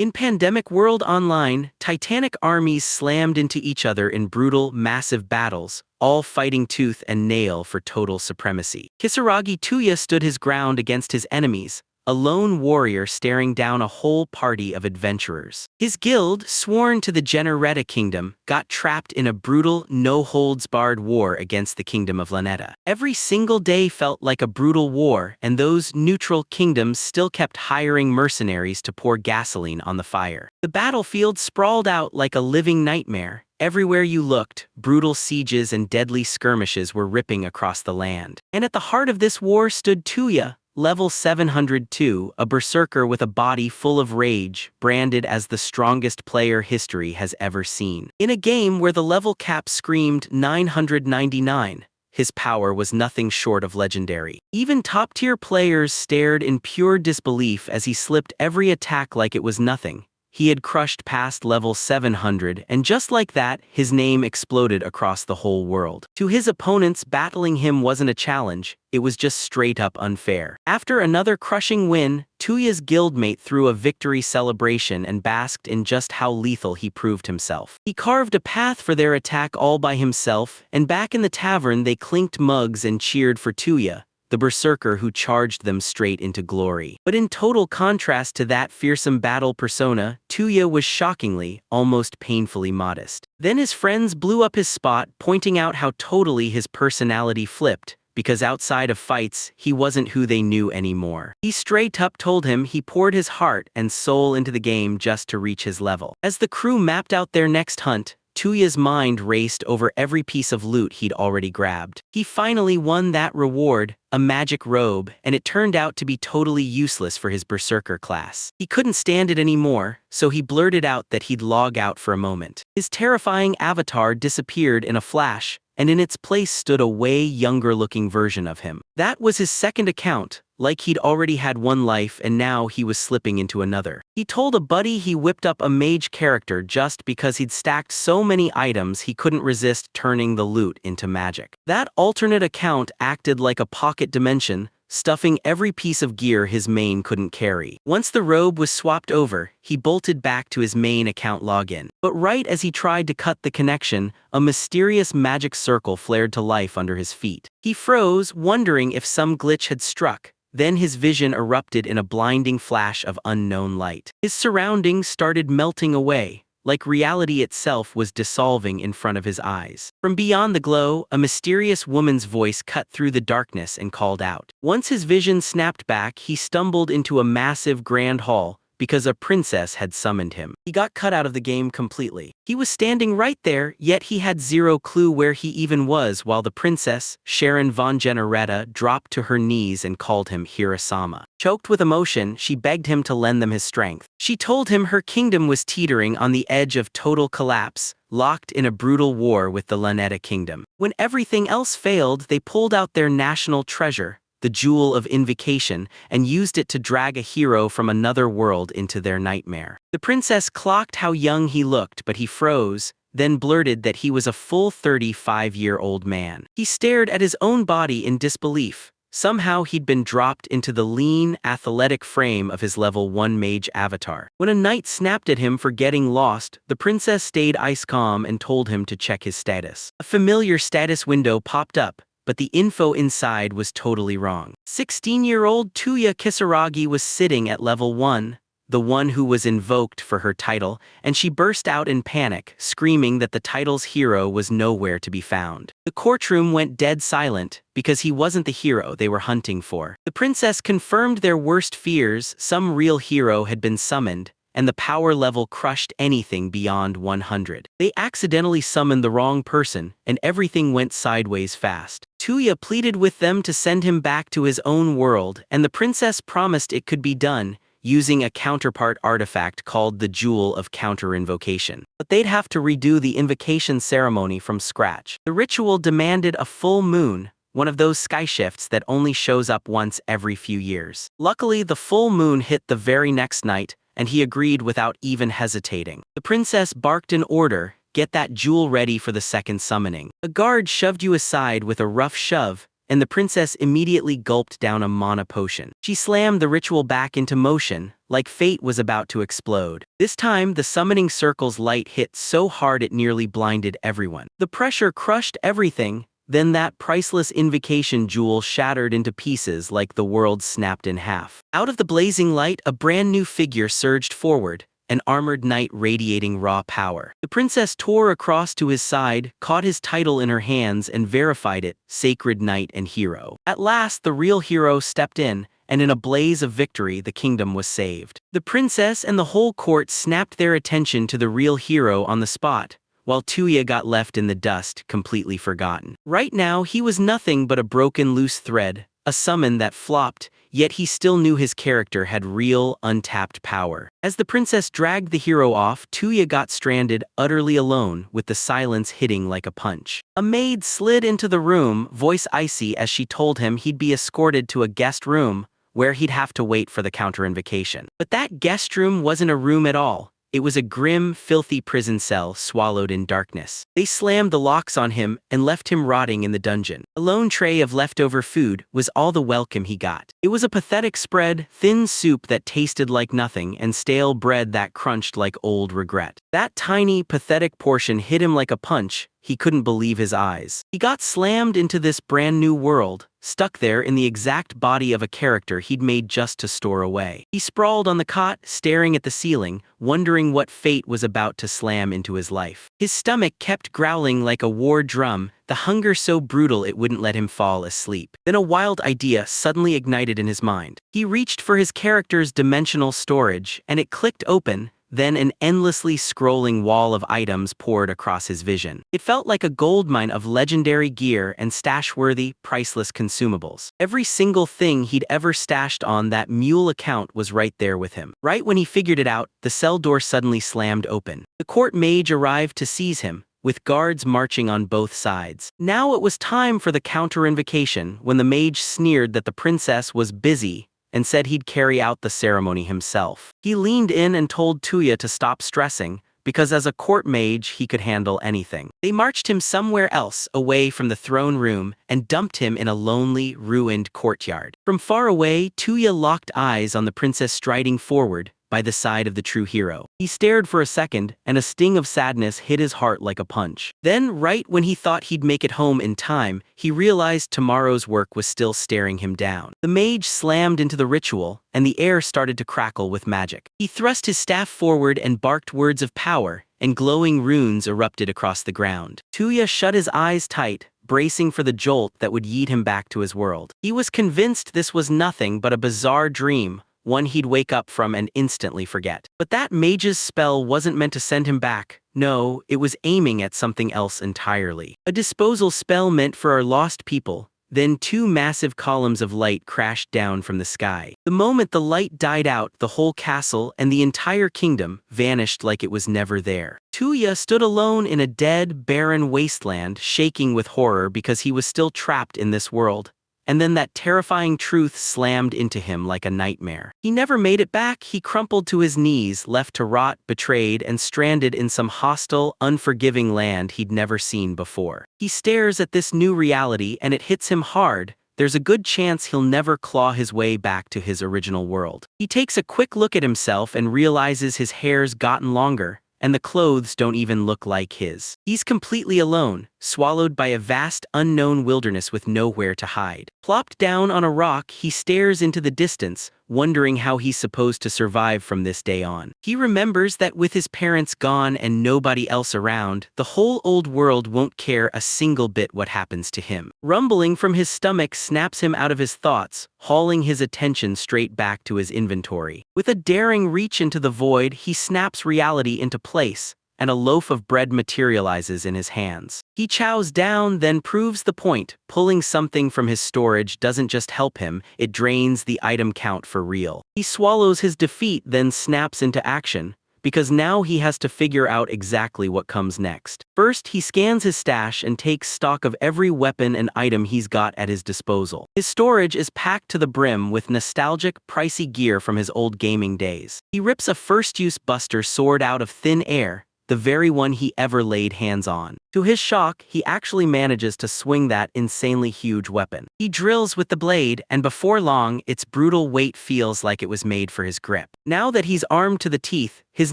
In Pandemic World Online, titanic armies slammed into each other in brutal, massive battles, all fighting tooth and nail for total supremacy. Kisaragi Tuya stood his ground against his enemies, a lone warrior staring down a whole party of adventurers. His guild, sworn to the Generetta kingdom, got trapped in a brutal, no-holds-barred war against the kingdom of Lanetta. Every single day felt like a brutal war, and those neutral kingdoms still kept hiring mercenaries to pour gasoline on the fire. The battlefield sprawled out like a living nightmare. Everywhere you looked, brutal sieges and deadly skirmishes were ripping across the land. And at the heart of this war stood Tuya, Level 702, a berserker with a body full of rage, branded as the strongest player history has ever seen. In a game where the level cap screamed 999, his power was nothing short of legendary. Even top-tier players stared in pure disbelief as he slipped every attack like it was nothing. He had crushed past level 700, and just like that, his name exploded across the whole world. To his opponents, battling him wasn't a challenge, it was just straight-up unfair. After another crushing win, Tuya's guildmate threw a victory celebration and basked in just how lethal he proved himself. He carved a path for their attack all by himself, and back in the tavern they clinked mugs and cheered for Tuya, the berserker who charged them straight into glory. But in total contrast to that fearsome battle persona, Tuya was shockingly, almost painfully modest. Then his friends blew up his spot, pointing out how totally his personality flipped, because outside of fights, he wasn't who they knew anymore. He straight up told him he poured his heart and soul into the game just to reach his level. As the crew mapped out their next hunt, Tuya's mind raced over every piece of loot he'd already grabbed. He finally won that reward, a magic robe, and it turned out to be totally useless for his berserker class. He couldn't stand it anymore, so he blurted out that he'd log out for a moment. His terrifying avatar disappeared in a flash, and in its place stood a way younger-looking version of him. That was his second account, like he'd already had one life and now he was slipping into another. He told a buddy he whipped up a mage character just because he'd stacked so many items he couldn't resist turning the loot into magic. That alternate account acted like a pocket dimension, stuffing every piece of gear his main couldn't carry. Once the robe was swapped over, he bolted back to his main account login. But right as he tried to cut the connection, a mysterious magic circle flared to life under his feet. He froze, wondering if some glitch had struck. Then his vision erupted in a blinding flash of unknown light. His surroundings started melting away, like reality itself was dissolving in front of his eyes. From beyond the glow, a mysterious woman's voice cut through the darkness and called out. Once his vision snapped back, he stumbled into a massive grand hall, because a princess had summoned him. He got cut out of the game completely. He was standing right there, yet he had zero clue where he even was while the princess, Sharon von Generetta, dropped to her knees and called him Hirasama. Choked with emotion, she begged him to lend them his strength. She told him her kingdom was teetering on the edge of total collapse, locked in a brutal war with the Lanetta kingdom. When everything else failed, they pulled out their national treasure, the Jewel of Invocation, and used it to drag a hero from another world into their nightmare. The princess clocked how young he looked, but he froze, then blurted that he was a full 35-year-old man. He stared at his own body in disbelief. Somehow he'd been dropped into the lean, athletic frame of his level 1 mage avatar. When a knight snapped at him for getting lost, the princess stayed ice calm and told him to check his status. A familiar status window popped up, but the info inside was totally wrong. 16-year-old Tuya Kisaragi was sitting at level 1, the one who was invoked for her title, and she burst out in panic, screaming that the title's hero was nowhere to be found. The courtroom went dead silent, because he wasn't the hero they were hunting for. The princess confirmed their worst fears: some real hero had been summoned, and the power level crushed anything beyond 100. They accidentally summoned the wrong person, and everything went sideways fast. Tuya pleaded with them to send him back to his own world, and the princess promised it could be done, using a counterpart artifact called the Jewel of Counter-Invocation. But they'd have to redo the invocation ceremony from scratch. The ritual demanded a full moon, one of those sky shifts that only shows up once every few years. Luckily, the full moon hit the very next night, and he agreed without even hesitating. The princess barked an order: "Get that jewel ready for the second summoning." A guard shoved you aside with a rough shove, and the princess immediately gulped down a mana potion. She slammed the ritual back into motion, like fate was about to explode. This time, the summoning circle's light hit so hard it nearly blinded everyone. The pressure crushed everything. Then that priceless invocation jewel shattered into pieces like the world snapped in half. Out of the blazing light, a brand new figure surged forward, an armored knight radiating raw power. The princess tore across to his side, caught his title in her hands and verified it, sacred knight and hero. At last, the real hero stepped in, and in a blaze of victory, the kingdom was saved. The princess and the whole court snapped their attention to the real hero on the spot, while Tuya got left in the dust, completely forgotten. Right now, he was nothing but a broken loose thread, a summon that flopped, yet he still knew his character had real, untapped power. As the princess dragged the hero off, Tuya got stranded, utterly alone, with the silence hitting like a punch. A maid slid into the room, voice icy as she told him he'd be escorted to a guest room, where he'd have to wait for the counter-invocation. But that guest room wasn't a room at all. It was a grim, filthy prison cell swallowed in darkness. They slammed the locks on him and left him rotting in the dungeon. A lone tray of leftover food was all the welcome he got. It was a pathetic spread, thin soup that tasted like nothing, and stale bread that crunched like old regret. That tiny, pathetic portion hit him like a punch. He couldn't believe his eyes. He got slammed into this brand new world, stuck there in the exact body of a character he'd made just to store away. He sprawled on the cot, staring at the ceiling, wondering what fate was about to slam into his life. His stomach kept growling like a war drum, the hunger so brutal it wouldn't let him fall asleep. Then a wild idea suddenly ignited in his mind. He reached for his character's dimensional storage, and it clicked open. Then an endlessly scrolling wall of items poured across his vision. It felt like a goldmine of legendary gear and stash-worthy, priceless consumables. Every single thing he'd ever stashed on that mule account was right there with him. Right when he figured it out, the cell door suddenly slammed open. The court mage arrived to seize him, with guards marching on both sides. Now it was time for the counter-invocation, when the mage sneered that the princess was busy and said he'd carry out the ceremony himself. He leaned in and told Tuya to stop stressing, because as a court mage he could handle anything. They marched him somewhere else, away from the throne room, and dumped him in a lonely, ruined courtyard. From far away, Tuya locked eyes on the princess striding forward, by the side of the true hero. He stared for a second, and a sting of sadness hit his heart like a punch. Then, right when he thought he'd make it home in time, he realized tomorrow's work was still staring him down. The mage slammed into the ritual, and the air started to crackle with magic. He thrust his staff forward and barked words of power, and glowing runes erupted across the ground. Tuya shut his eyes tight, bracing for the jolt that would yeet him back to his world. He was convinced this was nothing but a bizarre dream, one he'd wake up from and instantly forget. But that mage's spell wasn't meant to send him back. No, it was aiming at something else entirely. A disposal spell meant for our lost people. Then two massive columns of light crashed down from the sky. The moment the light died out, the whole castle and the entire kingdom vanished like it was never there. Tuya stood alone in a dead, barren wasteland, shaking with horror because he was still trapped in this world. And then that terrifying truth slammed into him like a nightmare. He never made it back. He crumpled to his knees, left to rot, betrayed, and stranded in some hostile, unforgiving land he'd never seen before. He stares at this new reality and it hits him hard. There's a good chance he'll never claw his way back to his original world. He takes a quick look at himself and realizes his hair's gotten longer, and the clothes don't even look like his. He's completely alone, swallowed by a vast, unknown wilderness with nowhere to hide. Plopped down on a rock, he stares into the distance, wondering how he's supposed to survive from this day on. He remembers that with his parents gone and nobody else around, the whole old world won't care a single bit what happens to him. Rumbling from his stomach snaps him out of his thoughts, hauling his attention straight back to his inventory. With a daring reach into the void, he snaps reality into place, and a loaf of bread materializes in his hands. He chows down, then proves the point. Pulling something from his storage doesn't just help him, it drains the item count for real. He swallows his defeat, then snaps into action, because now he has to figure out exactly what comes next. First, he scans his stash and takes stock of every weapon and item he's got at his disposal. His storage is packed to the brim with nostalgic, pricey gear from his old gaming days. He rips a first-use buster sword out of thin air, the very one he ever laid hands on. To his shock, he actually manages to swing that insanely huge weapon. He drills with the blade, and before long, its brutal weight feels like it was made for his grip. Now that he's armed to the teeth, his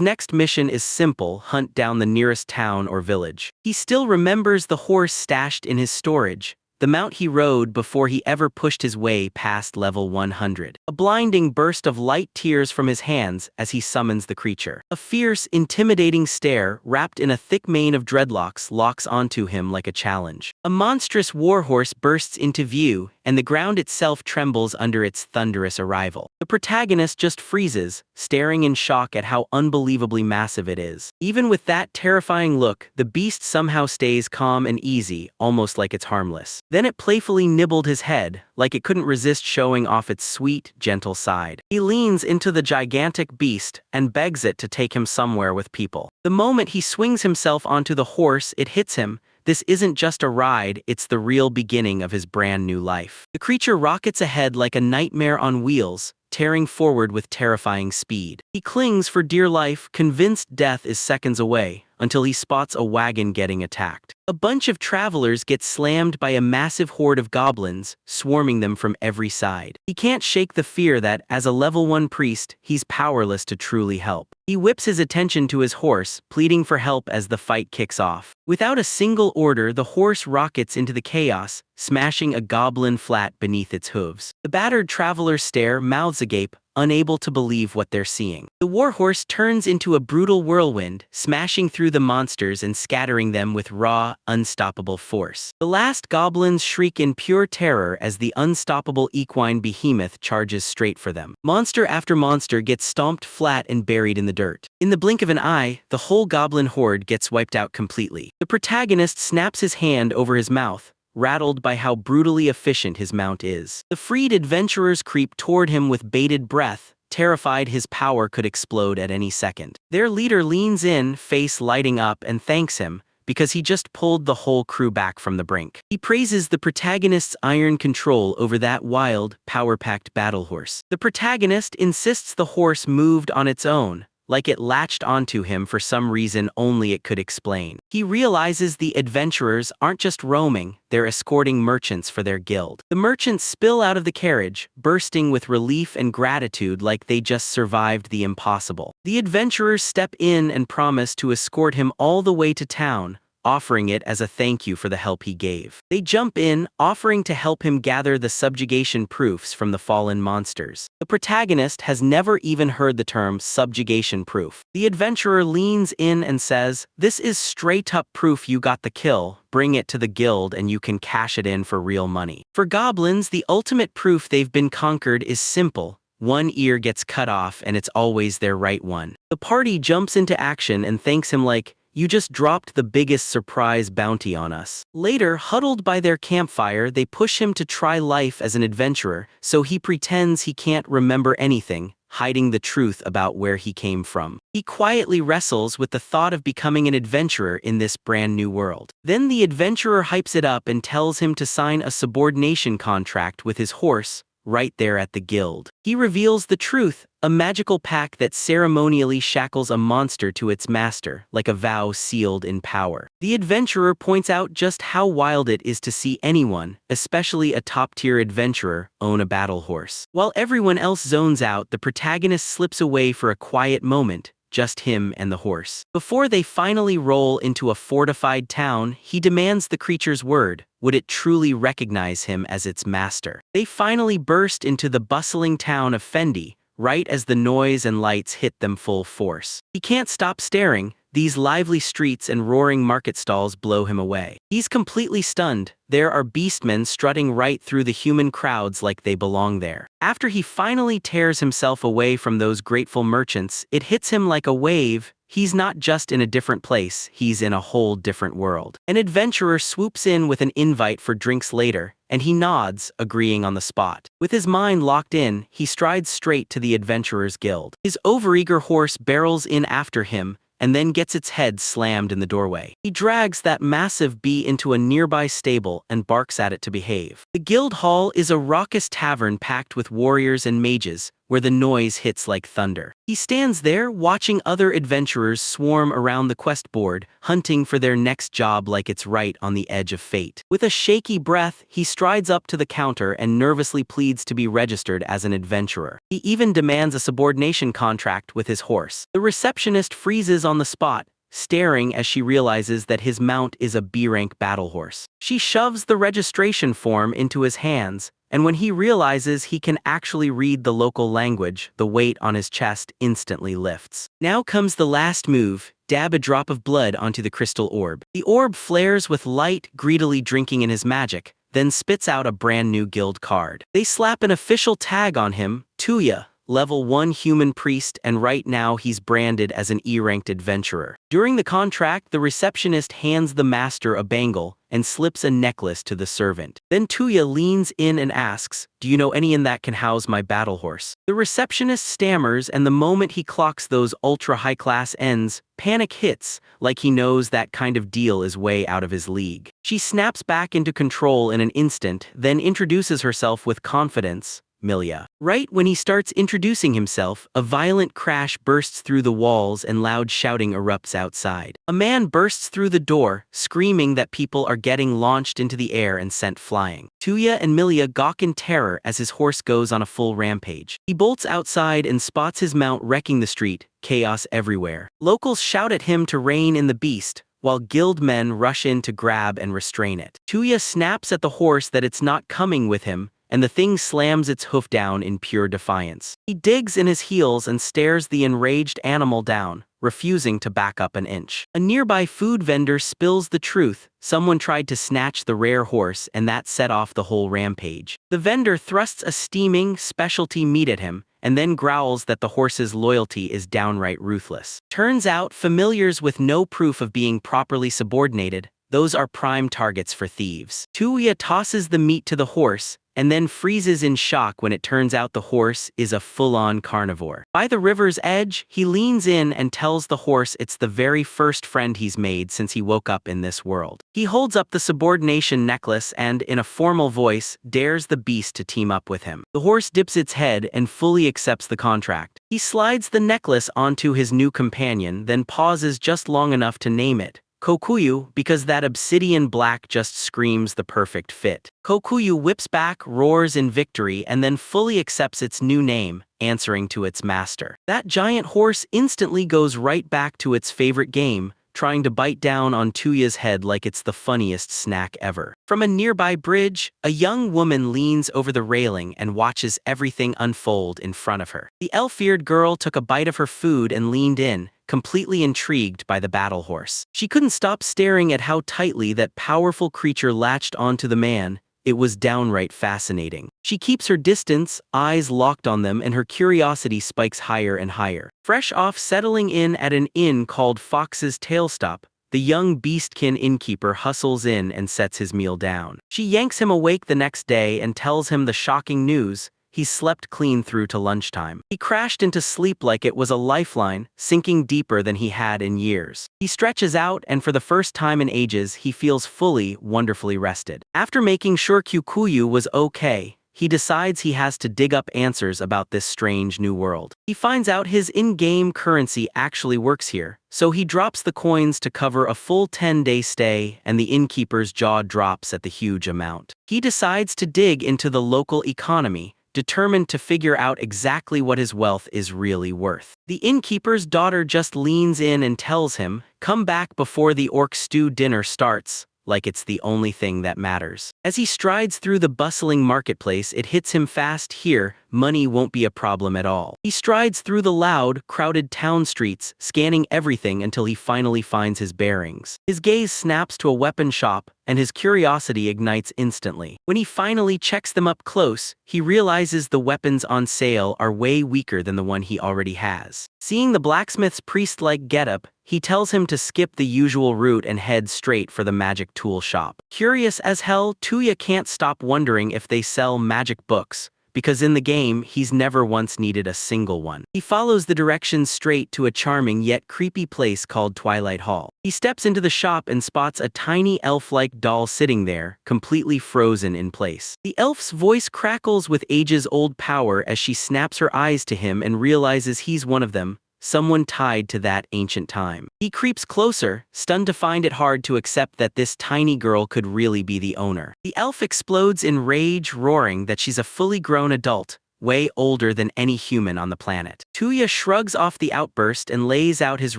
next mission is simple: hunt down the nearest town or village. He still remembers the horse stashed in his storage, the mount he rode before he ever pushed his way past level 100. A blinding burst of light tears from his hands as he summons the creature. A fierce, intimidating stare wrapped in a thick mane of dreadlocks locks onto him like a challenge. A monstrous warhorse bursts into view, and the ground itself trembles under its thunderous arrival. The protagonist just freezes, staring in shock at how unbelievably massive it is. Even with that terrifying look, the beast somehow stays calm and easy, almost like it's harmless. Then it playfully nibbled his head, like it couldn't resist showing off its sweet, gentle side. He leans into the gigantic beast and begs it to take him somewhere with people. The moment he swings himself onto the horse, it hits him. This isn't just a ride, it's the real beginning of his brand new life. The creature rockets ahead like a nightmare on wheels, tearing forward with terrifying speed. He clings for dear life, convinced death is seconds away, until he spots a wagon getting attacked. A bunch of travelers get slammed by a massive horde of goblins, swarming them from every side. He can't shake the fear that, as a level 1 priest, he's powerless to truly help. He whips his attention to his horse, pleading for help as the fight kicks off. Without a single order, the horse rockets into the chaos, smashing a goblin flat beneath its hooves. The battered travelers stare, mouths agape, unable to believe what they're seeing. The warhorse turns into a brutal whirlwind, smashing through the monsters and scattering them with raw, unstoppable force. The last goblins shriek in pure terror as the unstoppable equine behemoth charges straight for them. Monster after monster gets stomped flat and buried in the dirt. In the blink of an eye, the whole goblin horde gets wiped out completely. The protagonist snaps his hand over his mouth, rattled by how brutally efficient his mount is. The freed adventurers creep toward him with bated breath, terrified his power could explode at any second. Their leader leans in, face lighting up, and thanks him, because he just pulled the whole crew back from the brink. He praises the protagonist's iron control over that wild, power-packed battle horse. The protagonist insists the horse moved on its own, like it latched onto him for some reason only it could explain. He realizes the adventurers aren't just roaming, they're escorting merchants for their guild. The merchants spill out of the carriage, bursting with relief and gratitude like they just survived the impossible. The adventurers step in and promise to escort him all the way to town, offering it as a thank you for the help he gave. They jump in, offering to help him gather the subjugation proofs from the fallen monsters. The protagonist has never even heard the term subjugation proof. The adventurer leans in and says, "This is straight up proof you got the kill. Bring it to the guild and you can cash it in for real money." For goblins, the ultimate proof they've been conquered is simple. One ear gets cut off and it's always their right one. The party jumps into action and thanks him like, "You just dropped the biggest surprise bounty on us." Later, huddled by their campfire, they push him to try life as an adventurer, so he pretends he can't remember anything, hiding the truth about where he came from. He quietly wrestles with the thought of becoming an adventurer in this brand new world. Then the adventurer hypes it up and tells him to sign a subordination contract with his horse, right there at the guild. He reveals the truth, a magical pact that ceremonially shackles a monster to its master, like a vow sealed in power. The adventurer points out just how wild it is to see anyone, especially a top-tier adventurer, own a battle horse. While everyone else zones out, the protagonist slips away for a quiet moment, just him and the horse. Before they finally roll into a fortified town, he demands the creature's word. Would it truly recognize him as its master? They finally burst into the bustling town of Fendi, right as the noise and lights hit them full force. He can't stop staring. These lively streets and roaring market stalls blow him away. He's completely stunned. There are beastmen strutting right through the human crowds like they belong there. After he finally tears himself away from those grateful merchants, it hits him like a wave. He's not just in a different place, he's in a whole different world. An adventurer swoops in with an invite for drinks later, and he nods, agreeing on the spot. With his mind locked in, he strides straight to the adventurer's guild. His overeager horse barrels in after him, and then gets its head slammed in the doorway. He drags that massive bee into a nearby stable and barks at it to behave. The guild hall is a raucous tavern packed with warriors and mages, where the noise hits like thunder. He stands there, watching other adventurers swarm around the quest board, hunting for their next job like it's right on the edge of fate. With a shaky breath, he strides up to the counter and nervously pleads to be registered as an adventurer. He even demands a subordination contract with his horse. The receptionist freezes on the spot, staring as she realizes that his mount is a B-rank battle horse. She shoves the registration form into his hands, and when he realizes he can actually read the local language, the weight on his chest instantly lifts. Now comes the last move: dab a drop of blood onto the crystal orb. The orb flares with light, greedily drinking in his magic, then spits out a brand new guild card. They slap an official tag on him, Tuya, level 1 human priest, and right now he's branded as an E-ranked adventurer. During the contract, the receptionist hands the master a bangle and slips a necklace to the servant. Then Tuya leans in and asks, "Do you know any inn that can house my battle horse?" The receptionist stammers, and the moment he clocks those ultra-high-class ends, panic hits, like he knows that kind of deal is way out of his league. She snaps back into control in an instant, then introduces herself with confidence: Milia. Right when he starts introducing himself, a violent crash bursts through the walls and loud shouting erupts outside. A man bursts through the door, screaming that people are getting launched into the air and sent flying. Tuya and Milia gawk in terror as his horse goes on a full rampage. He bolts outside and spots his mount wrecking the street, chaos everywhere. Locals shout at him to rein in the beast, while guild men rush in to grab and restrain it. Tuya snaps at the horse that it's not coming with him, and the thing slams its hoof down in pure defiance. He digs in his heels and stares the enraged animal down, refusing to back up an inch. A nearby food vendor spills the truth: someone tried to snatch the rare horse, and that set off the whole rampage. The vendor thrusts a steaming, specialty meat at him, and then growls that the horse's loyalty is downright ruthless. Turns out, familiars with no proof of being properly subordinated, those are prime targets for thieves. Tuya tosses the meat to the horse, and then freezes in shock when it turns out the horse is a full-on carnivore. By the river's edge, he leans in and tells the horse it's the very first friend he's made since he woke up in this world. He holds up the subordination necklace and, in a formal voice, dares the beast to team up with him. The horse dips its head and fully accepts the contract. He slides the necklace onto his new companion, then pauses just long enough to name it Kokuyu, because that obsidian black just screams the perfect fit. Kokuyu whips back, roars in victory, and then fully accepts its new name, answering to its master. That giant horse instantly goes right back to its favorite game, trying to bite down on Tuya's head like it's the funniest snack ever. From a nearby bridge, a young woman leans over the railing and watches everything unfold in front of her. The elf-eared girl took a bite of her food and leaned in, completely intrigued by the battle horse. She couldn't stop staring at how tightly that powerful creature latched onto the man. It was downright fascinating. She keeps her distance, eyes locked on them, and her curiosity spikes higher and higher. Fresh off settling in at an inn called Fox's Tailstop, the young beastkin innkeeper hustles in and sets his meal down. She yanks him awake the next day and tells him the shocking news: he's slept clean through to lunchtime. He crashed into sleep like it was a lifeline, sinking deeper than he had in years. He stretches out, and for the first time in ages, he feels fully, wonderfully rested. After making sure Kyukuyu was okay, he decides he has to dig up answers about this strange new world. He finds out his in-game currency actually works here, so he drops the coins to cover a full 10-day stay, and the innkeeper's jaw drops at the huge amount. He decides to dig into the local economy, determined to figure out exactly what his wealth is really worth. The innkeeper's daughter just leans in and tells him, "Come back before the orc stew dinner starts," like it's the only thing that matters. As he strides through the bustling marketplace, it hits him fast: here, money won't be a problem at all. He strides through the loud, crowded town streets, scanning everything until he finally finds his bearings. His gaze snaps to a weapon shop, and his curiosity ignites instantly. When he finally checks them up close, he realizes the weapons on sale are way weaker than the one he already has. Seeing the blacksmith's priest-like getup, he tells him to skip the usual route and head straight for the magic tool shop. Curious as hell, Tuya can't stop wondering if they sell magic books, because in the game, he's never once needed a single one. He follows the directions straight to a charming yet creepy place called Twilight Hall. He steps into the shop and spots a tiny elf-like doll sitting there, completely frozen in place. The elf's voice crackles with ages-old power as she snaps her eyes to him and realizes he's one of them, someone tied to that ancient time. He creeps closer, stunned to find it hard to accept that this tiny girl could really be the owner. The elf explodes in rage, roaring that she's a fully grown adult, way older than any human on the planet. Tuya shrugs off the outburst and lays out his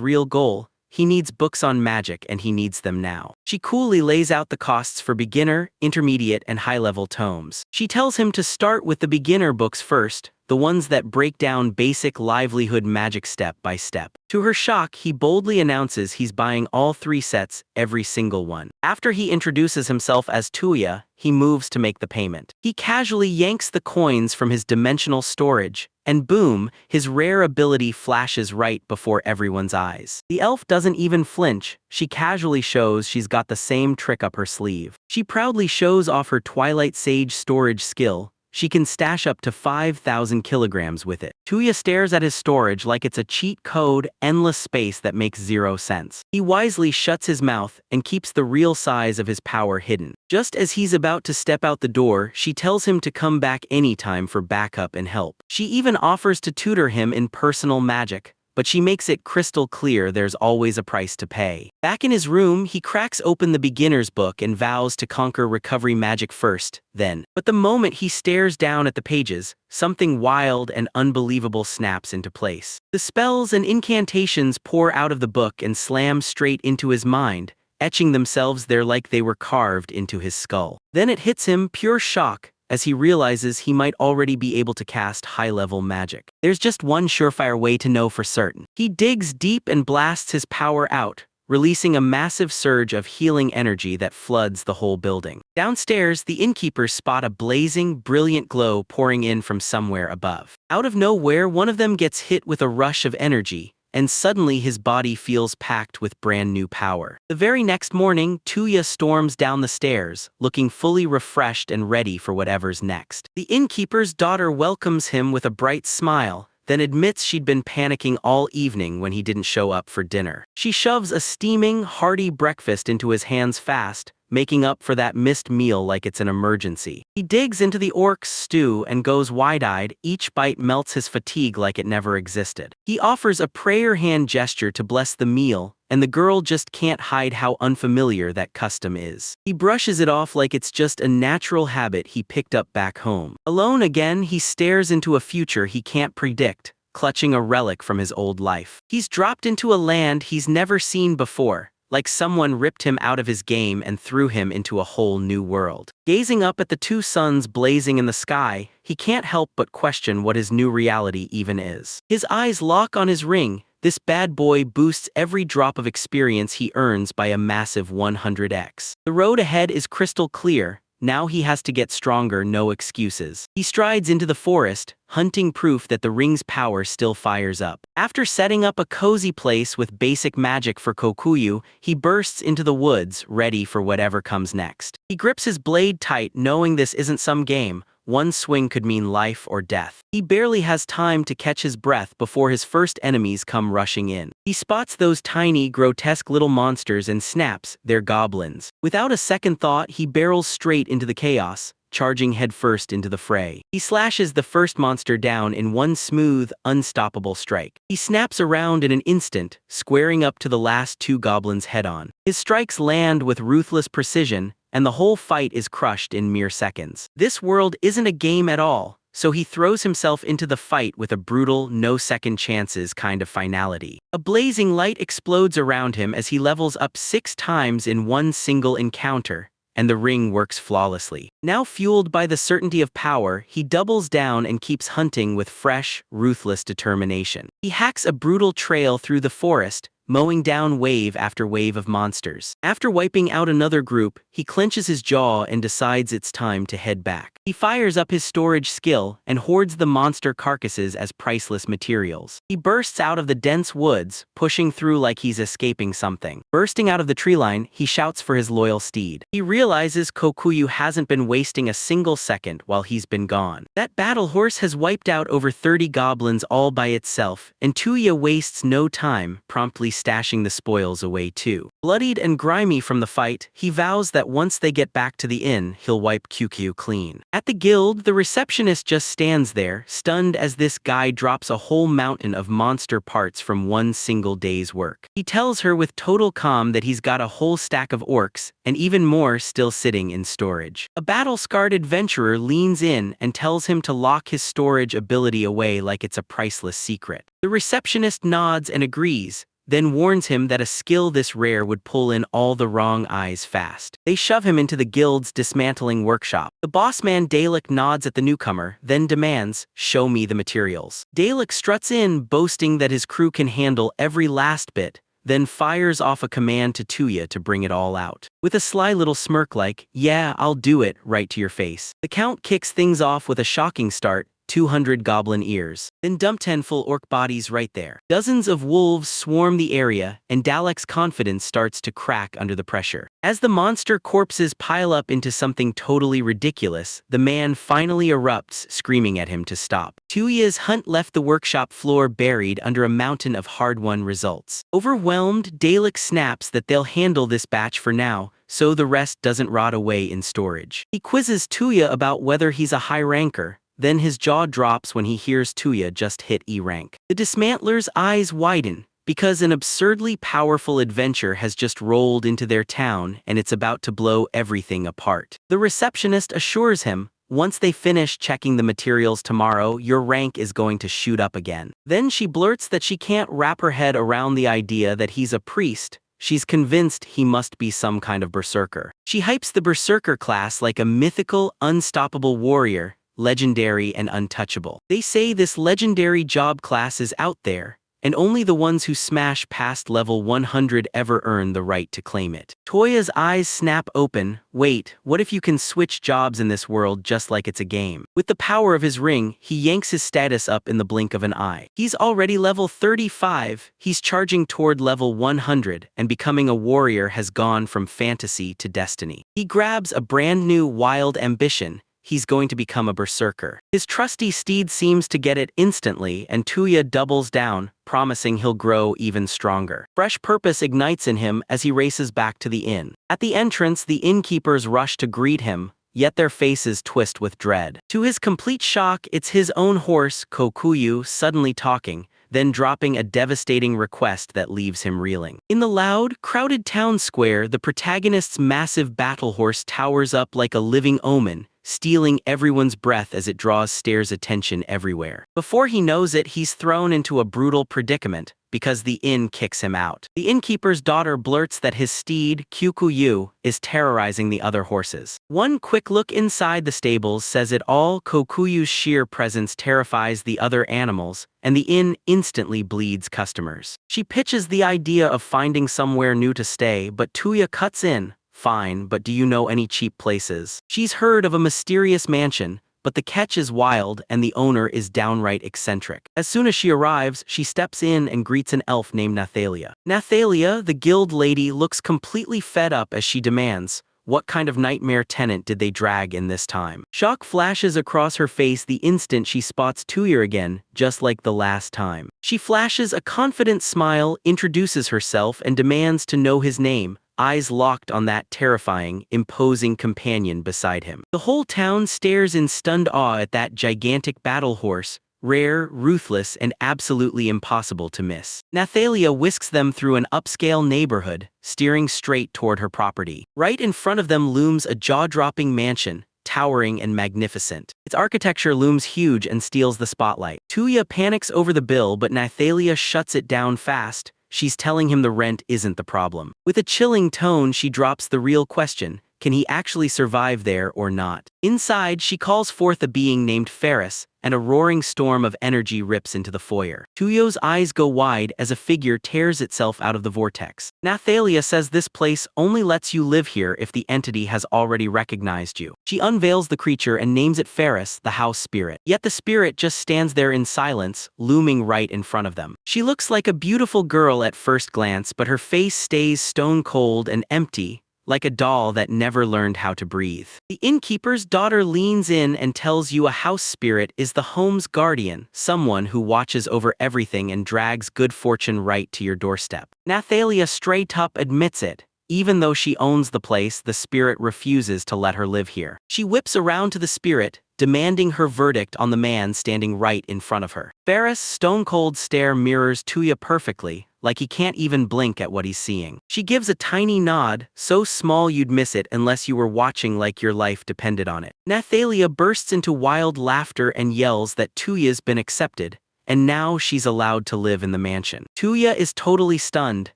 real goal. He needs books on magic and he needs them now. She coolly lays out the costs for beginner, intermediate, and high-level tomes. She tells him to start with the beginner books first, the ones that break down basic livelihood magic step by step. To her shock, he boldly announces he's buying all 3 sets, every single one. After he introduces himself as Tuya, he moves to make the payment. He casually yanks the coins from his dimensional storage, and boom, his rare ability flashes right before everyone's eyes. The elf doesn't even flinch. She casually shows she's got the same trick up her sleeve. She proudly shows off her Twilight Sage storage skill. She can stash up to 5,000 kilograms with it. Tuya stares at his storage like it's a cheat code, endless space that makes zero sense. He wisely shuts his mouth and keeps the real size of his power hidden. Just as he's about to step out the door, she tells him to come back anytime for backup and help. She even offers to tutor him in personal magic, but she makes it crystal clear there's always a price to pay. Back in his room, he cracks open the beginner's book and vows to conquer recovery magic first, then. But the moment he stares down at the pages, something wild and unbelievable snaps into place. The spells and incantations pour out of the book and slam straight into his mind, etching themselves there like they were carved into his skull. Then it hits him, pure shock, as he realizes he might already be able to cast high-level magic. There's just one surefire way to know for certain. He digs deep and blasts his power out, releasing a massive surge of healing energy that floods the whole building. Downstairs, the innkeepers spot a blazing, brilliant glow pouring in from somewhere above. Out of nowhere, one of them gets hit with a rush of energy, and suddenly his body feels packed with brand new power. The very next morning, Tuya storms down the stairs, looking fully refreshed and ready for whatever's next. The innkeeper's daughter welcomes him with a bright smile, then admits she'd been panicking all evening when he didn't show up for dinner. She shoves a steaming, hearty breakfast into his hands fast, making up for that missed meal like it's an emergency. He digs into the orc's stew and goes wide-eyed. Each bite melts his fatigue like it never existed. He offers a prayer hand gesture to bless the meal, and the girl just can't hide how unfamiliar that custom is. He brushes it off like it's just a natural habit he picked up back home. Alone again, he stares into a future he can't predict, clutching a relic from his old life. He's dropped into a land he's never seen before, like someone ripped him out of his game and threw him into a whole new world. Gazing up at the 2 suns blazing in the sky, he can't help but question what his new reality even is. His eyes lock on his ring. This bad boy boosts every drop of experience he earns by a massive 100x. The road ahead is crystal clear. Now he has to get stronger, no excuses. He strides into the forest, hunting proof that the ring's power still fires up. After setting up a cozy place with basic magic for Kokuyu, he bursts into the woods, ready for whatever comes next. He grips his blade tight, knowing this isn't some game. One swing could mean life or death. He barely has time to catch his breath before his first enemies come rushing in. He spots those tiny, grotesque little monsters and snaps, they're goblins. Without a second thought, he barrels straight into the chaos, charging headfirst into the fray. He slashes the first monster down in one smooth, unstoppable strike. He snaps around in an instant, squaring up to the last 2 goblins head-on. His strikes land with ruthless precision, and the whole fight is crushed in mere seconds. This world isn't a game at all, so he throws himself into the fight with a brutal, no second chances kind of finality. A blazing light explodes around him as he levels up 6 times in one single encounter, and the ring works flawlessly. Now fueled by the certainty of power, he doubles down and keeps hunting with fresh, ruthless determination. He hacks a brutal trail through the forest, mowing down wave after wave of monsters. After wiping out another group, he clenches his jaw and decides it's time to head back. He fires up his storage skill and hoards the monster carcasses as priceless materials. He bursts out of the dense woods, pushing through like he's escaping something. Bursting out of the tree line, he shouts for his loyal steed. He realizes Kokuyu hasn't been wasting a single second while he's been gone. That battle horse has wiped out over 30 goblins all by itself, and Tuya wastes no time, promptly stashing the spoils away too. Bloodied and grimy from the fight, he vows that once they get back to the inn, he'll wipe QQ clean. At the guild, the receptionist just stands there, stunned as this guy drops a whole mountain of monster parts from one single day's work. He tells her with total calm that he's got a whole stack of orcs, and even more still sitting in storage. A battle-scarred adventurer leans in and tells him to lock his storage ability away like it's a priceless secret. The receptionist nods and agrees, then warns him that a skill this rare would pull in all the wrong eyes fast. They shove him into the guild's dismantling workshop. The boss man Dalek nods at the newcomer, then demands, "Show me the materials." Dalek struts in, boasting that his crew can handle every last bit, then fires off a command to Tuya to bring it all out. With a sly little smirk like, "Yeah, I'll do it," right to your face. The Count kicks things off with a shocking start, 200 goblin ears. Then dump 10 full orc bodies right there. Dozens of wolves swarm the area, and Dalek's confidence starts to crack under the pressure. As the monster corpses pile up into something totally ridiculous, the man finally erupts, screaming at him to stop. Tuya's hunt left the workshop floor buried under a mountain of hard-won results. Overwhelmed, Dalek snaps that they'll handle this batch for now, so the rest doesn't rot away in storage. He quizzes Tuya about whether he's a high ranker, then his jaw drops when he hears Tuya just hit E rank. The dismantler's eyes widen, because an absurdly powerful adventure has just rolled into their town and it's about to blow everything apart. The receptionist assures him, once they finish checking the materials tomorrow, your rank is going to shoot up again. Then she blurts that she can't wrap her head around the idea that he's a priest. She's convinced he must be some kind of berserker. She hypes the berserker class like a mythical, unstoppable warrior, legendary and untouchable. They say this legendary job class is out there, and only the ones who smash past level 100 ever earn the right to claim it. Toya's eyes snap open. Wait, what if you can switch jobs in this world just like it's a game? With the power of his ring, he yanks his status up in the blink of an eye. He's already level 35, he's charging toward level 100, and becoming a warrior has gone from fantasy to destiny. He grabs a brand new wild ambition. He's going to become a berserker. His trusty steed seems to get it instantly, and Tuya doubles down, promising he'll grow even stronger. Fresh purpose ignites in him as he races back to the inn. At the entrance, the innkeepers rush to greet him, yet their faces twist with dread. To his complete shock, it's his own horse, Kokuyu, suddenly talking, then dropping a devastating request that leaves him reeling. In the loud, crowded town square, the protagonist's massive battle horse towers up like a living omen, stealing everyone's breath as it draws stares' attention everywhere. Before he knows it, he's thrown into a brutal predicament, because the inn kicks him out. The innkeeper's daughter blurts that his steed, Kyukuyu, is terrorizing the other horses. One quick look inside the stables says it all. Kokuyu's sheer presence terrifies the other animals, and the inn instantly bleeds customers. She pitches the idea of finding somewhere new to stay, but Tuya cuts in. Fine, but do you know any cheap places? She's heard of a mysterious mansion, but the catch is wild and the owner is downright eccentric. As soon as she arrives, she steps in and greets an elf named Nathalia. Nathalia, the guild lady, looks completely fed up as she demands, what kind of nightmare tenant did they drag in this time? Shock flashes across her face the instant she spots Tuya again, just like the last time. She flashes a confident smile, introduces herself, and demands to know his name, eyes locked on that terrifying, imposing companion beside him. The whole town stares in stunned awe at that gigantic battle horse, rare, ruthless, and absolutely impossible to miss. Nathalia whisks them through an upscale neighborhood, steering straight toward her property. Right in front of them looms a jaw-dropping mansion, towering and magnificent. Its architecture looms huge and steals the spotlight. Tuya panics over the bill, but Nathalia shuts it down fast. She's telling him the rent isn't the problem. With a chilling tone, she drops the real question, can he actually survive there or not? Inside, she calls forth a being named Ferris, and a roaring storm of energy rips into the foyer. Tuyo's eyes go wide as a figure tears itself out of the vortex. Nathalia says this place only lets you live here if the entity has already recognized you. She unveils the creature and names it Ferris, the house spirit. Yet the spirit just stands there in silence, looming right in front of them. She looks like a beautiful girl at first glance, but her face stays stone cold and empty, like a doll that never learned how to breathe. The innkeeper's daughter leans in and tells you a house spirit is the home's guardian, someone who watches over everything and drags good fortune right to your doorstep. Nathalia straight up admits it. Even though she owns the place, the spirit refuses to let her live here. She whips around to the spirit, demanding her verdict on the man standing right in front of her. Ferris' stone-cold stare mirrors Tuya perfectly, like he can't even blink at what he's seeing. She gives a tiny nod, so small you'd miss it unless you were watching like your life depended on it. Nathalia bursts into wild laughter and yells that Tuya's been accepted, and now she's allowed to live in the mansion. Tuya is totally stunned.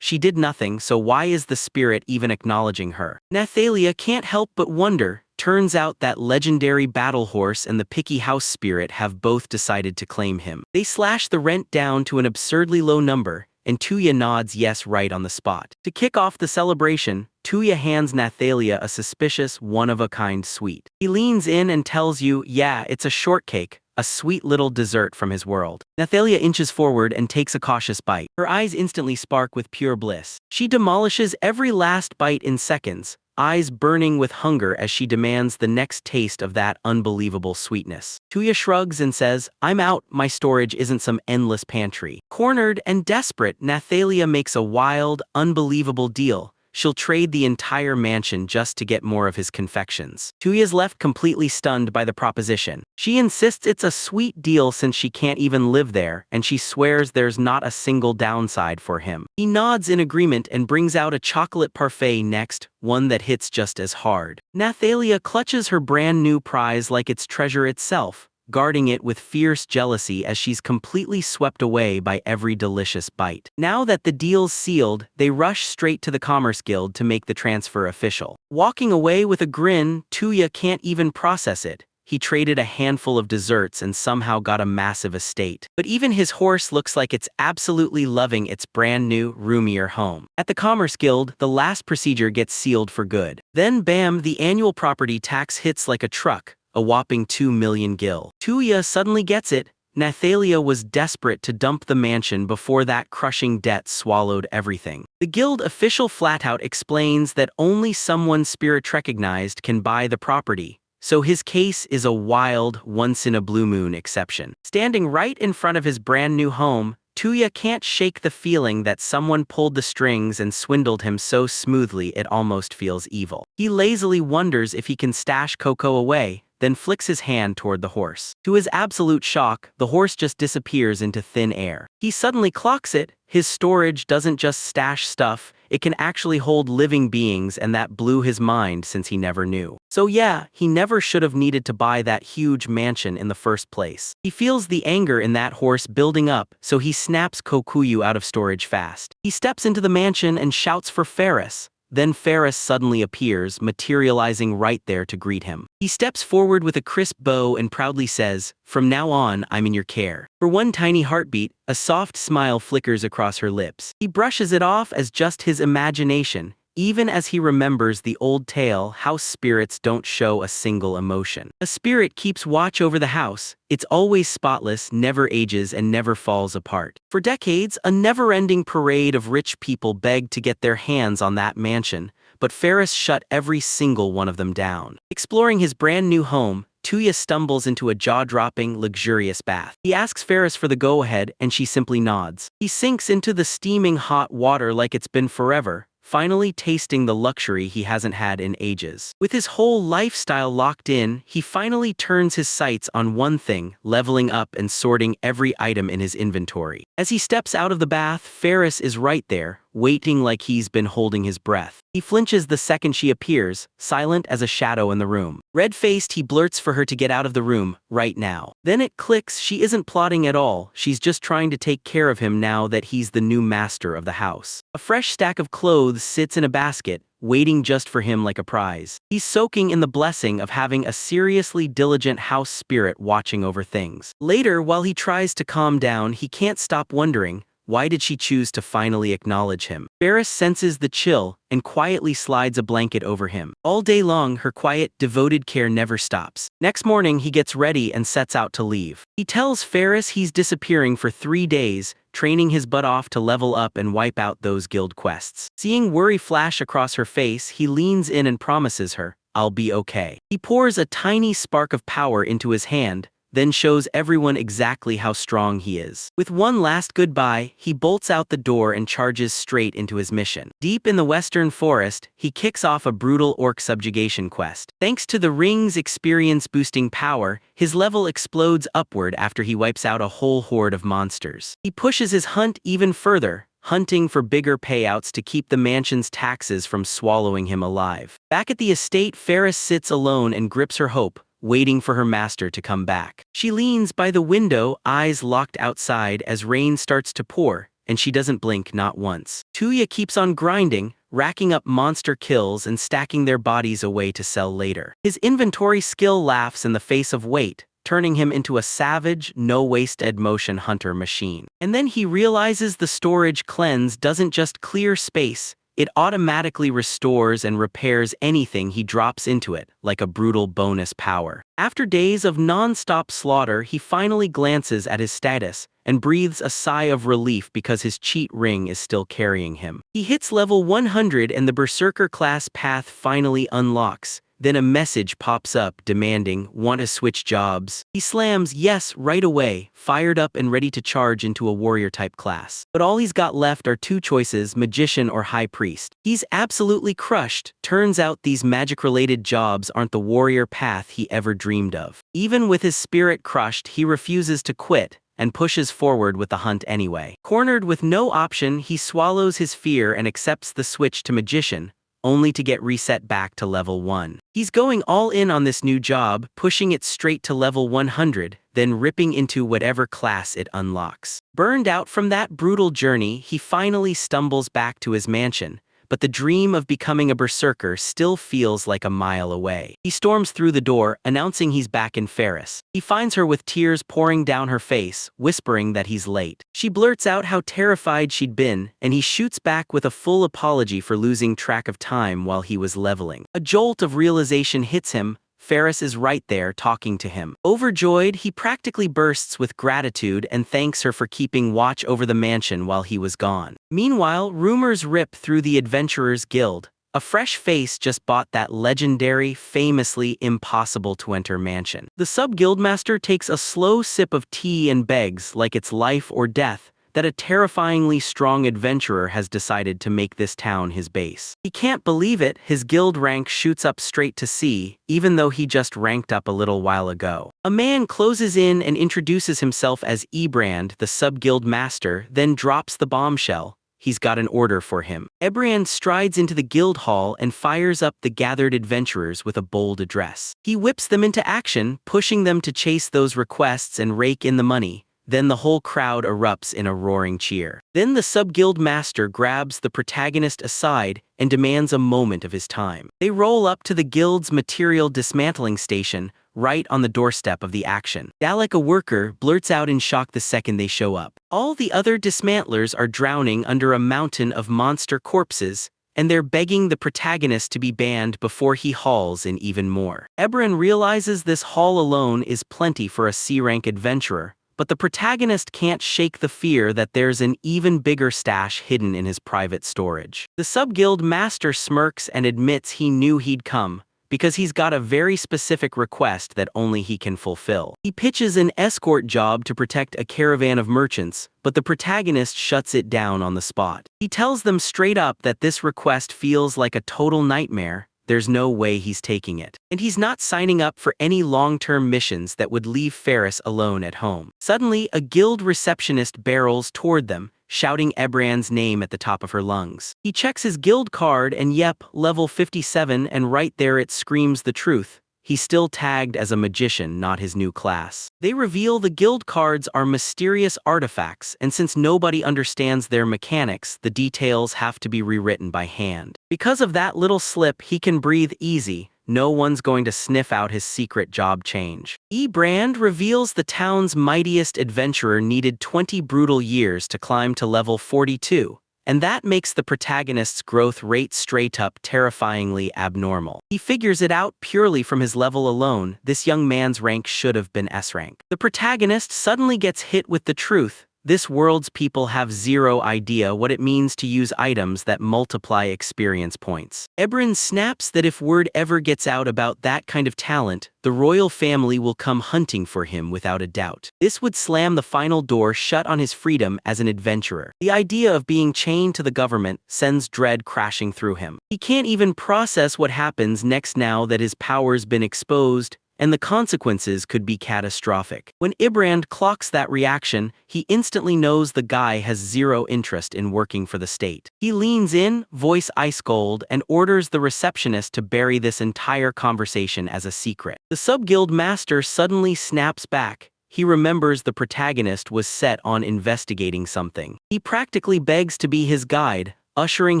She did nothing, so why is the spirit even acknowledging her? Nathalia can't help but wonder. Turns out that legendary battle horse and the picky house spirit have both decided to claim him. They slash the rent down to an absurdly low number, and Tuya nods yes right on the spot. To kick off the celebration, Tuya hands Nathalia a suspicious, one-of-a-kind sweet. He leans in and tells you, yeah, it's a shortcake, a sweet little dessert from his world. Nathalia inches forward and takes a cautious bite. Her eyes instantly spark with pure bliss. She demolishes every last bite in seconds, eyes burning with hunger as she demands the next taste of that unbelievable sweetness. Tuya shrugs and says, I'm out, my storage isn't some endless pantry. Cornered and desperate, Nathalia makes a wild, unbelievable deal. She'll trade the entire mansion just to get more of his confections. Tuya's left completely stunned by the proposition. She insists it's a sweet deal since she can't even live there, and she swears there's not a single downside for him. He nods in agreement and brings out a chocolate parfait next, one that hits just as hard. Nathalia clutches her brand new prize like it's treasure itself, guarding it with fierce jealousy as she's completely swept away by every delicious bite. Now that the deal's sealed, they rush straight to the Commerce Guild to make the transfer official. Walking away with a grin, Tuya can't even process it. He traded a handful of desserts and somehow got a massive estate. But even his horse looks like it's absolutely loving its brand new, roomier home. At the Commerce Guild, the last procedure gets sealed for good. Then bam, the annual property tax hits like a truck. A whopping 2 million gil. Tuya suddenly gets it. Nathalia was desperate to dump the mansion before that crushing debt swallowed everything. The guild official flat-out explains that only someone spirit recognized can buy the property, so his case is a wild, once-in-a-blue-moon exception. Standing right in front of his brand-new home, Tuya can't shake the feeling that someone pulled the strings and swindled him so smoothly it almost feels evil. He lazily wonders if he can stash Coco away, then flicks his hand toward the horse. To his absolute shock, the horse just disappears into thin air. He suddenly clocks it. His storage doesn't just stash stuff, it can actually hold living beings, and that blew his mind since he never knew. So yeah, he never should have needed to buy that huge mansion in the first place. He feels the anger in that horse building up, so he snaps Kokuyu out of storage fast. He steps into the mansion and shouts for Ferris. Then Ferris suddenly appears, materializing right there to greet him. He steps forward with a crisp bow and proudly says, "From now on, I'm in your care." For one tiny heartbeat, a soft smile flickers across her lips. He brushes it off as just his imagination, even as he remembers the old tale, house spirits don't show a single emotion. A spirit keeps watch over the house. It's always spotless, never ages, and never falls apart. For decades, a never-ending parade of rich people begged to get their hands on that mansion, but Ferris shut every single one of them down. Exploring his brand new home, Tuya stumbles into a jaw-dropping, luxurious bath. He asks Ferris for the go-ahead, and she simply nods. He sinks into the steaming hot water like it's been forever, finally tasting the luxury he hasn't had in ages. With his whole lifestyle locked in, he finally turns his sights on one thing, leveling up and sorting every item in his inventory. As he steps out of the bath, Ferris is right there, waiting like he's been holding his breath. He flinches the second she appears, silent as a shadow in the room. Red-faced, he blurts for her to get out of the room, right now. Then it clicks, she isn't plotting at all, she's just trying to take care of him now that he's the new master of the house. A fresh stack of clothes sits in a basket, waiting just for him like a prize. He's soaking in the blessing of having a seriously diligent house spirit watching over things. Later, while he tries to calm down, he can't stop wondering, why did she choose to finally acknowledge him? Ferris senses the chill and quietly slides a blanket over him. All day long, her quiet, devoted care never stops. Next morning, he gets ready and sets out to leave. He tells Ferris he's disappearing for 3 days, training his butt off to level up and wipe out those guild quests. Seeing worry flash across her face, he leans in and promises her, "I'll be okay." He pours a tiny spark of power into his hand, then shows everyone exactly how strong he is. With one last goodbye, he bolts out the door and charges straight into his mission. Deep in the western forest, he kicks off a brutal orc subjugation quest. Thanks to the ring's experience-boosting power, his level explodes upward after he wipes out a whole horde of monsters. He pushes his hunt even further, hunting for bigger payouts to keep the mansion's taxes from swallowing him alive. Back at the estate, Ferris sits alone and grips her hope, waiting for her master to come back. She leans by the window, eyes locked outside as rain starts to pour, and she doesn't blink not once. Tuya keeps on grinding, racking up monster kills and stacking their bodies away to sell later. His inventory skill laughs in the face of weight, turning him into a savage, no-wasted motion hunter machine. And then he realizes the storage cleanse doesn't just clear space, it automatically restores and repairs anything he drops into it, like a brutal bonus power. After days of non-stop slaughter, he finally glances at his status and breathes a sigh of relief because his cheat ring is still carrying him. He hits level 100 and the Berserker class path finally unlocks. Then a message pops up demanding, "Want to switch jobs?" He slams yes right away, fired up and ready to charge into a warrior-type class. But all he's got left are 2 choices, magician or high priest. He's absolutely crushed. Turns out these magic-related jobs aren't the warrior path he ever dreamed of. Even with his spirit crushed, he refuses to quit and pushes forward with the hunt anyway. Cornered with no option, he swallows his fear and accepts the switch to magician, only to get reset back to level 1. He's going all in on this new job, pushing it straight to level 100, then ripping into whatever class it unlocks. Burned out from that brutal journey, he finally stumbles back to his mansion, but the dream of becoming a berserker still feels like a mile away. He storms through the door, announcing he's back in Ferris. He finds her with tears pouring down her face, whispering that he's late. She blurts out how terrified she'd been, and he shoots back with a full apology for losing track of time while he was leveling. A jolt of realization hits him. Ferris is right there talking to him. Overjoyed, he practically bursts with gratitude and thanks her for keeping watch over the mansion while he was gone. Meanwhile, rumors rip through the Adventurers Guild. A fresh face just bought that legendary, famously impossible-to-enter mansion. The sub-guildmaster takes a slow sip of tea and begs, like it's life or death, that a terrifyingly strong adventurer has decided to make this town his base. He can't believe it, his guild rank shoots up straight to C, even though he just ranked up a little while ago. A man closes in and introduces himself as Ebrand, the sub-guild master, then drops the bombshell. He's got an order for him. Ebrand strides into the guild hall and fires up the gathered adventurers with a bold address. He whips them into action, pushing them to chase those requests and rake in the money. Then the whole crowd erupts in a roaring cheer. Then the sub-guild master grabs the protagonist aside and demands a moment of his time. They roll up to the guild's material dismantling station, right on the doorstep of the action. Dalek, a worker, blurts out in shock the second they show up. All the other dismantlers are drowning under a mountain of monster corpses, and they're begging the protagonist to be banned before he hauls in even more. Ebron realizes this haul alone is plenty for a C-rank adventurer, but the protagonist can't shake the fear that there's an even bigger stash hidden in his private storage. The sub-guild master smirks and admits he knew he'd come, because he's got a very specific request that only he can fulfill. He pitches an escort job to protect a caravan of merchants, but the protagonist shuts it down on the spot. He tells them straight up that this request feels like a total nightmare. There's no way he's taking it. And he's not signing up for any long-term missions that would leave Ferris alone at home. Suddenly, a guild receptionist barrels toward them, shouting Ebran's name at the top of her lungs. He checks his guild card and yep, level 57, and right there it screams the truth. He's still tagged as a magician, not his new class. They reveal the guild cards are mysterious artifacts, and since nobody understands their mechanics, the details have to be rewritten by hand. Because of that little slip, he can breathe easy. No one's going to sniff out his secret job change. E-Brand reveals the town's mightiest adventurer needed 20 brutal years to climb to level 42. And that makes the protagonist's growth rate straight up terrifyingly abnormal. He figures it out purely from his level alone. This young man's rank should have been S rank. The protagonist suddenly gets hit with the truth. This world's people have zero idea what it means to use items that multiply experience points. Ebran snaps that if word ever gets out about that kind of talent, the royal family will come hunting for him without a doubt. This would slam the final door shut on his freedom as an adventurer. The idea of being chained to the government sends dread crashing through him. He can't even process what happens next now that his power's been exposed, and the consequences could be catastrophic. When Ibrand clocks that reaction, he instantly knows the guy has zero interest in working for the state. He leans in, voice ice cold, and orders the receptionist to bury this entire conversation as a secret. The sub-guild master suddenly snaps back. He remembers the protagonist was set on investigating something. He practically begs to be his guide, ushering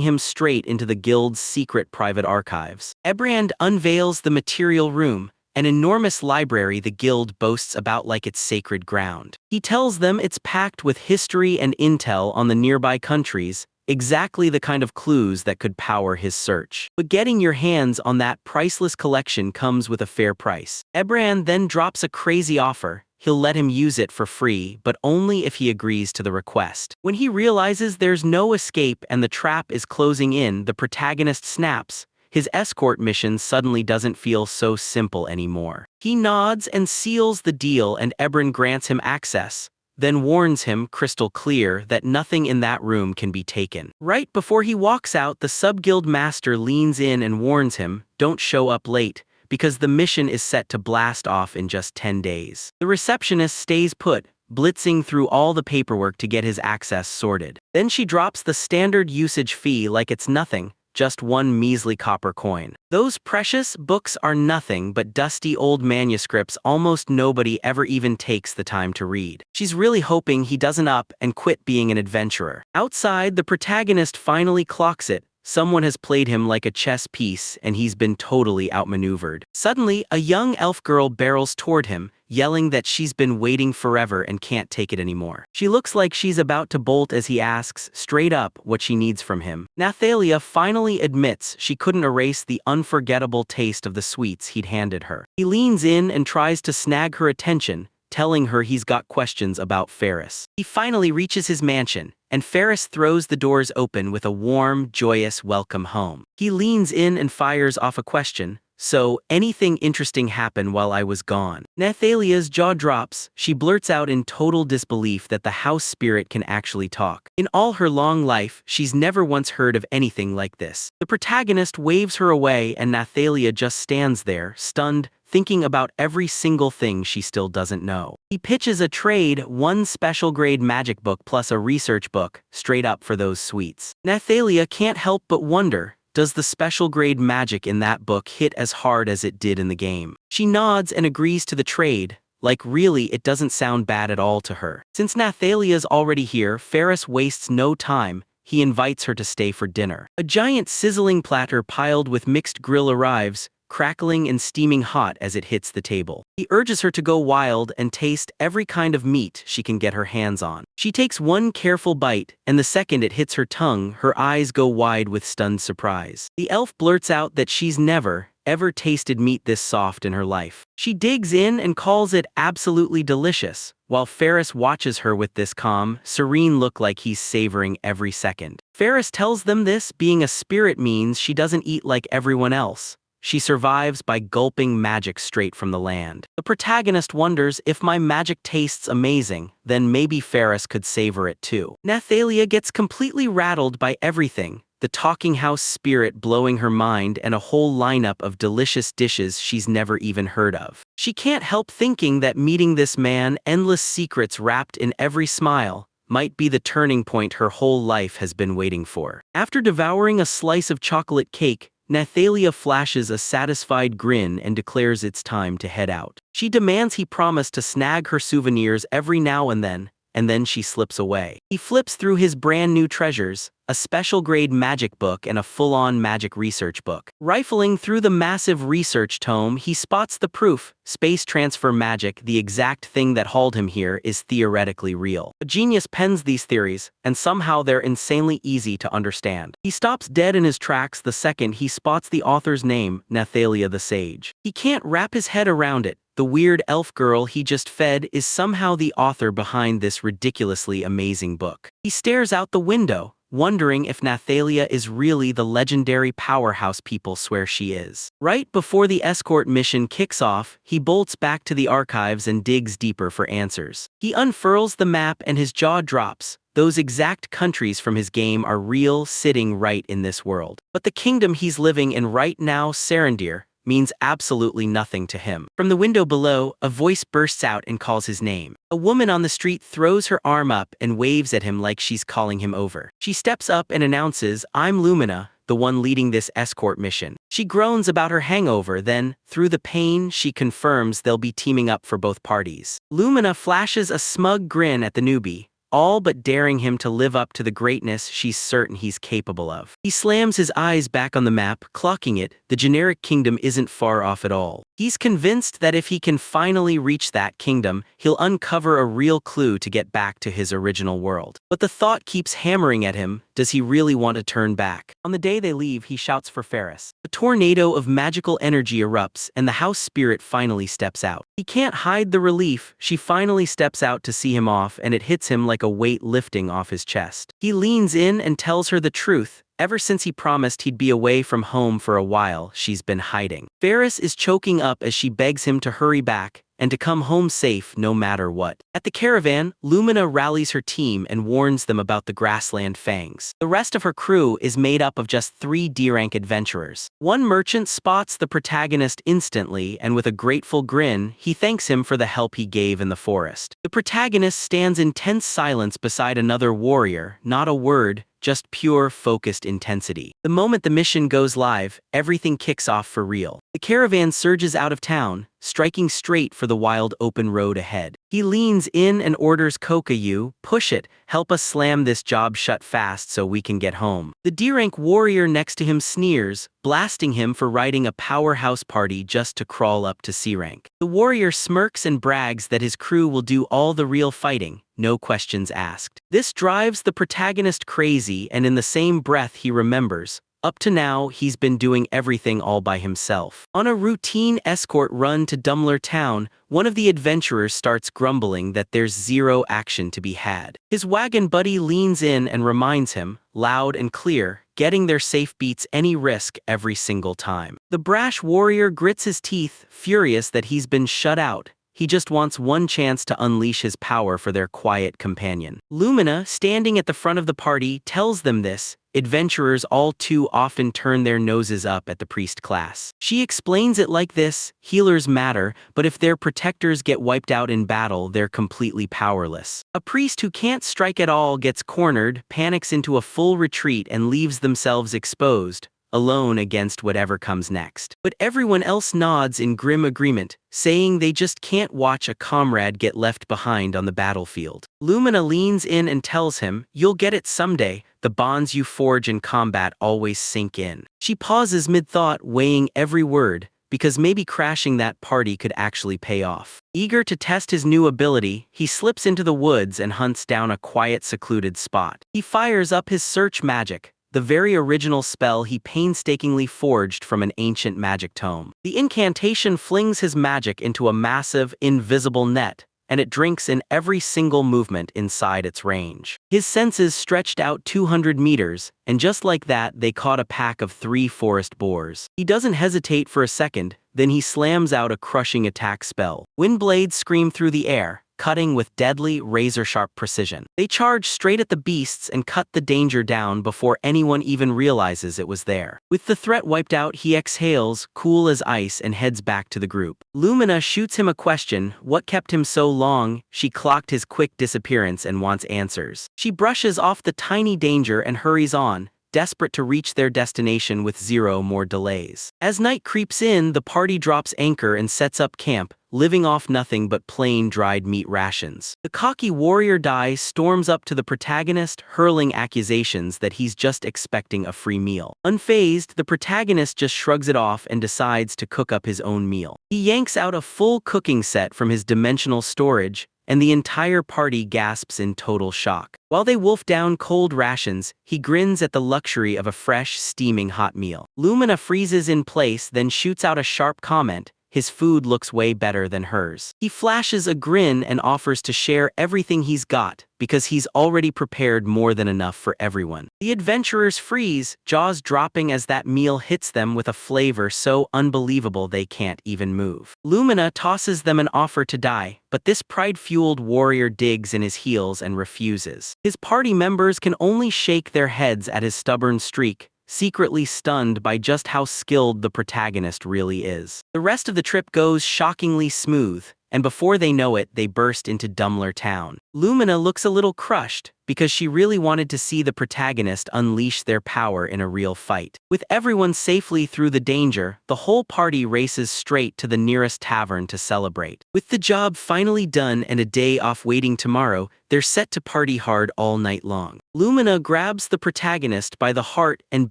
him straight into the guild's secret private archives. Ibrand unveils the material room, an enormous library the guild boasts about like it's sacred ground. He tells them it's packed with history and intel on the nearby countries, exactly the kind of clues that could power his search. But getting your hands on that priceless collection comes with a fair price. Ebran then drops a crazy offer. He'll let him use it for free, but only if he agrees to the request. When he realizes there's no escape and the trap is closing in, the protagonist snaps. His escort mission suddenly doesn't feel so simple anymore. He nods and seals the deal, and Ebran grants him access, then warns him crystal clear that nothing in that room can be taken. Right before he walks out, the sub-guild master leans in and warns him, don't show up late, because the mission is set to blast off in just 10 days. The receptionist stays put, blitzing through all the paperwork to get his access sorted. Then she drops the standard usage fee like it's nothing, just one measly copper coin. Those precious books are nothing but dusty old manuscripts almost nobody ever even takes the time to read. She's really hoping he doesn't up and quit being an adventurer. Outside, the protagonist finally clocks it. Someone has played him like a chess piece and he's been totally outmaneuvered. Suddenly, a young elf girl barrels toward him, yelling that she's been waiting forever and can't take it anymore. She looks like she's about to bolt as he asks, straight up, what she needs from him. Nathalia finally admits she couldn't erase the unforgettable taste of the sweets he'd handed her. He leans in and tries to snag her attention, telling her he's got questions about Ferris. He finally reaches his mansion, and Ferris throws the doors open with a warm, joyous welcome home. He leans in and fires off a question. So, anything interesting happen while I was gone? Nathalia's jaw drops. She blurts out in total disbelief that the house spirit can actually talk. In all her long life, she's never once heard of anything like this. The protagonist waves her away and Nathalia just stands there, stunned, thinking about every single thing she still doesn't know. He pitches a trade, one special grade magic book plus a research book, straight up for those sweets. Nathalia can't help but wonder, does the special grade magic in that book hit as hard as it did in the game? She nods and agrees to the trade, like really it doesn't sound bad at all to her. Since Nathalia's already here, Ferris wastes no time. He invites her to stay for dinner. A giant sizzling platter piled with mixed grill arrives, crackling and steaming hot as it hits the table. He urges her to go wild and taste every kind of meat she can get her hands on. She takes one careful bite, and the second it hits her tongue, her eyes go wide with stunned surprise. The elf blurts out that she's never, ever tasted meat this soft in her life. She digs in and calls it absolutely delicious, while Ferris watches her with this calm, serene look like he's savoring every second. Ferris tells them this being a spirit means she doesn't eat like everyone else. She survives by gulping magic straight from the land. The protagonist wonders if my magic tastes amazing, then maybe Ferris could savor it too. Nathalia gets completely rattled by everything, the talking house spirit blowing her mind and a whole lineup of delicious dishes she's never even heard of. She can't help thinking that meeting this man, endless secrets wrapped in every smile, might be the turning point her whole life has been waiting for. After devouring a slice of chocolate cake, Nathalia flashes a satisfied grin and declares it's time to head out. She demands he promise to snag her souvenirs every now and then she slips away. He flips through his brand new treasures, a special grade magic book and a full-on magic research book. Rifling through the massive research tome, he spots the proof: space transfer magic, the exact thing that hauled him here, is theoretically real. A genius pens these theories, and somehow they're insanely easy to understand. He stops dead in his tracks the second he spots the author's name, Nathalia the Sage. He can't wrap his head around it. The weird elf girl he just fed is somehow the author behind this ridiculously amazing book. He stares out the window, wondering if Nathalia is really the legendary powerhouse people swear she is. Right before the escort mission kicks off, he bolts back to the archives and digs deeper for answers. He unfurls the map and his jaw drops. Those exact countries from his game are real, sitting right in this world. But the kingdom he's living in right now, Sarandir, means absolutely nothing to him. From the window below, a voice bursts out and calls his name. A woman on the street throws her arm up and waves at him like she's calling him over. She steps up and announces, "I'm Lumina, the one leading this escort mission." She groans about her hangover, then, through the pain, she confirms they'll be teaming up for both parties. Lumina flashes a smug grin at the newbie, all but daring him to live up to the greatness she's certain he's capable of. He slams his eyes back on the map, clocking it: the generic kingdom isn't far off at all. He's convinced that if he can finally reach that kingdom, he'll uncover a real clue to get back to his original world. But the thought keeps hammering at him: does he really want to turn back? On the day they leave, he shouts for Ferris. A tornado of magical energy erupts, and the house spirit finally steps out. He can't hide the relief. She finally steps out to see him off, and it hits him like a weight lifting off his chest. He leans in and tells her the truth. Ever since he promised he'd be away from home for a while, she's been hiding. Ferris is choking up as she begs him to hurry back and to come home safe no matter what. At the caravan, Lumina rallies her team and warns them about the grassland fangs. The rest of her crew is made up of just 3 D-rank adventurers. One merchant spots the protagonist instantly, and with a grateful grin, he thanks him for the help he gave in the forest. The protagonist stands in tense silence beside another warrior, not a word, just pure, focused intensity. The moment the mission goes live, everything kicks off for real. The caravan surges out of town, striking straight for the wild open road ahead. He leans in and orders Kokayu, "Push it, help us slam this job shut fast so we can get home." The D-rank warrior next to him sneers, blasting him for riding a powerhouse party just to crawl up to C-rank. The warrior smirks and brags that his crew will do all the real fighting, no questions asked. This drives the protagonist crazy, and in the same breath he remembers, up to now, he's been doing everything all by himself. On a routine escort run to Dumler Town, one of the adventurers starts grumbling that there's zero action to be had. His wagon buddy leans in and reminds him, loud and clear, getting there safe beats any risk every single time. The brash warrior grits his teeth, furious that he's been shut out. He just wants one chance to unleash his power for their quiet companion. Lumina, standing at the front of the party, tells them this. Adventurers all too often turn their noses up at the priest class. She explains it like this: healers matter, but if their protectors get wiped out in battle, they're completely powerless. A priest who can't strike at all gets cornered, panics into a full retreat, and leaves themselves exposed, alone against whatever comes next. But everyone else nods in grim agreement, saying they just can't watch a comrade get left behind on the battlefield. Lumina leans in and tells him, "You'll get it someday. The bonds you forge in combat always sink in." She pauses mid-thought, weighing every word, because maybe crashing that party could actually pay off. Eager to test his new ability, he slips into the woods and hunts down a quiet, secluded spot. He fires up his search magic, the very original spell he painstakingly forged from an ancient magic tome. The incantation flings his magic into a massive, invisible net, and it drinks in every single movement inside its range. His senses stretched out 200 meters, and just like that, they caught a pack of 3 forest boars. He doesn't hesitate for a second, then he slams out a crushing attack spell. Wind blades scream through the air, cutting with deadly, razor-sharp precision. They charge straight at the beasts and cut the danger down before anyone even realizes it was there. With the threat wiped out, he exhales, cool as ice, and heads back to the group. Lumina shoots him a question: what kept him so long? She clocked his quick disappearance and wants answers. She brushes off the tiny danger and hurries on, desperate to reach their destination with 0 more delays. As night creeps in, the party drops anchor and sets up camp, living off nothing but plain dried meat rations. The cocky warrior Dai storms up to the protagonist, hurling accusations that he's just expecting a free meal. Unfazed, the protagonist just shrugs it off and decides to cook up his own meal. He yanks out a full cooking set from his dimensional storage, and the entire party gasps in total shock. While they wolf down cold rations, he grins at the luxury of a fresh, steaming hot meal. Lumina freezes in place, then shoots out a sharp comment: his food looks way better than hers. He flashes a grin and offers to share everything he's got, because he's already prepared more than enough for everyone. The adventurers freeze, jaws dropping as that meal hits them with a flavor so unbelievable they can't even move. Lumina tosses them an offer to die, but this pride-fueled warrior digs in his heels and refuses. His party members can only shake their heads at his stubborn streak, secretly stunned by just how skilled the protagonist really is. The rest of the trip goes shockingly smooth, and before they know it, they burst into Dumbler Town. Lumina looks a little crushed, because she really wanted to see the protagonist unleash their power in a real fight. With everyone safely through the danger, the whole party races straight to the nearest tavern to celebrate. With the job finally done and a day off waiting tomorrow, they're set to party hard all night long. Lumina grabs the protagonist by the heart and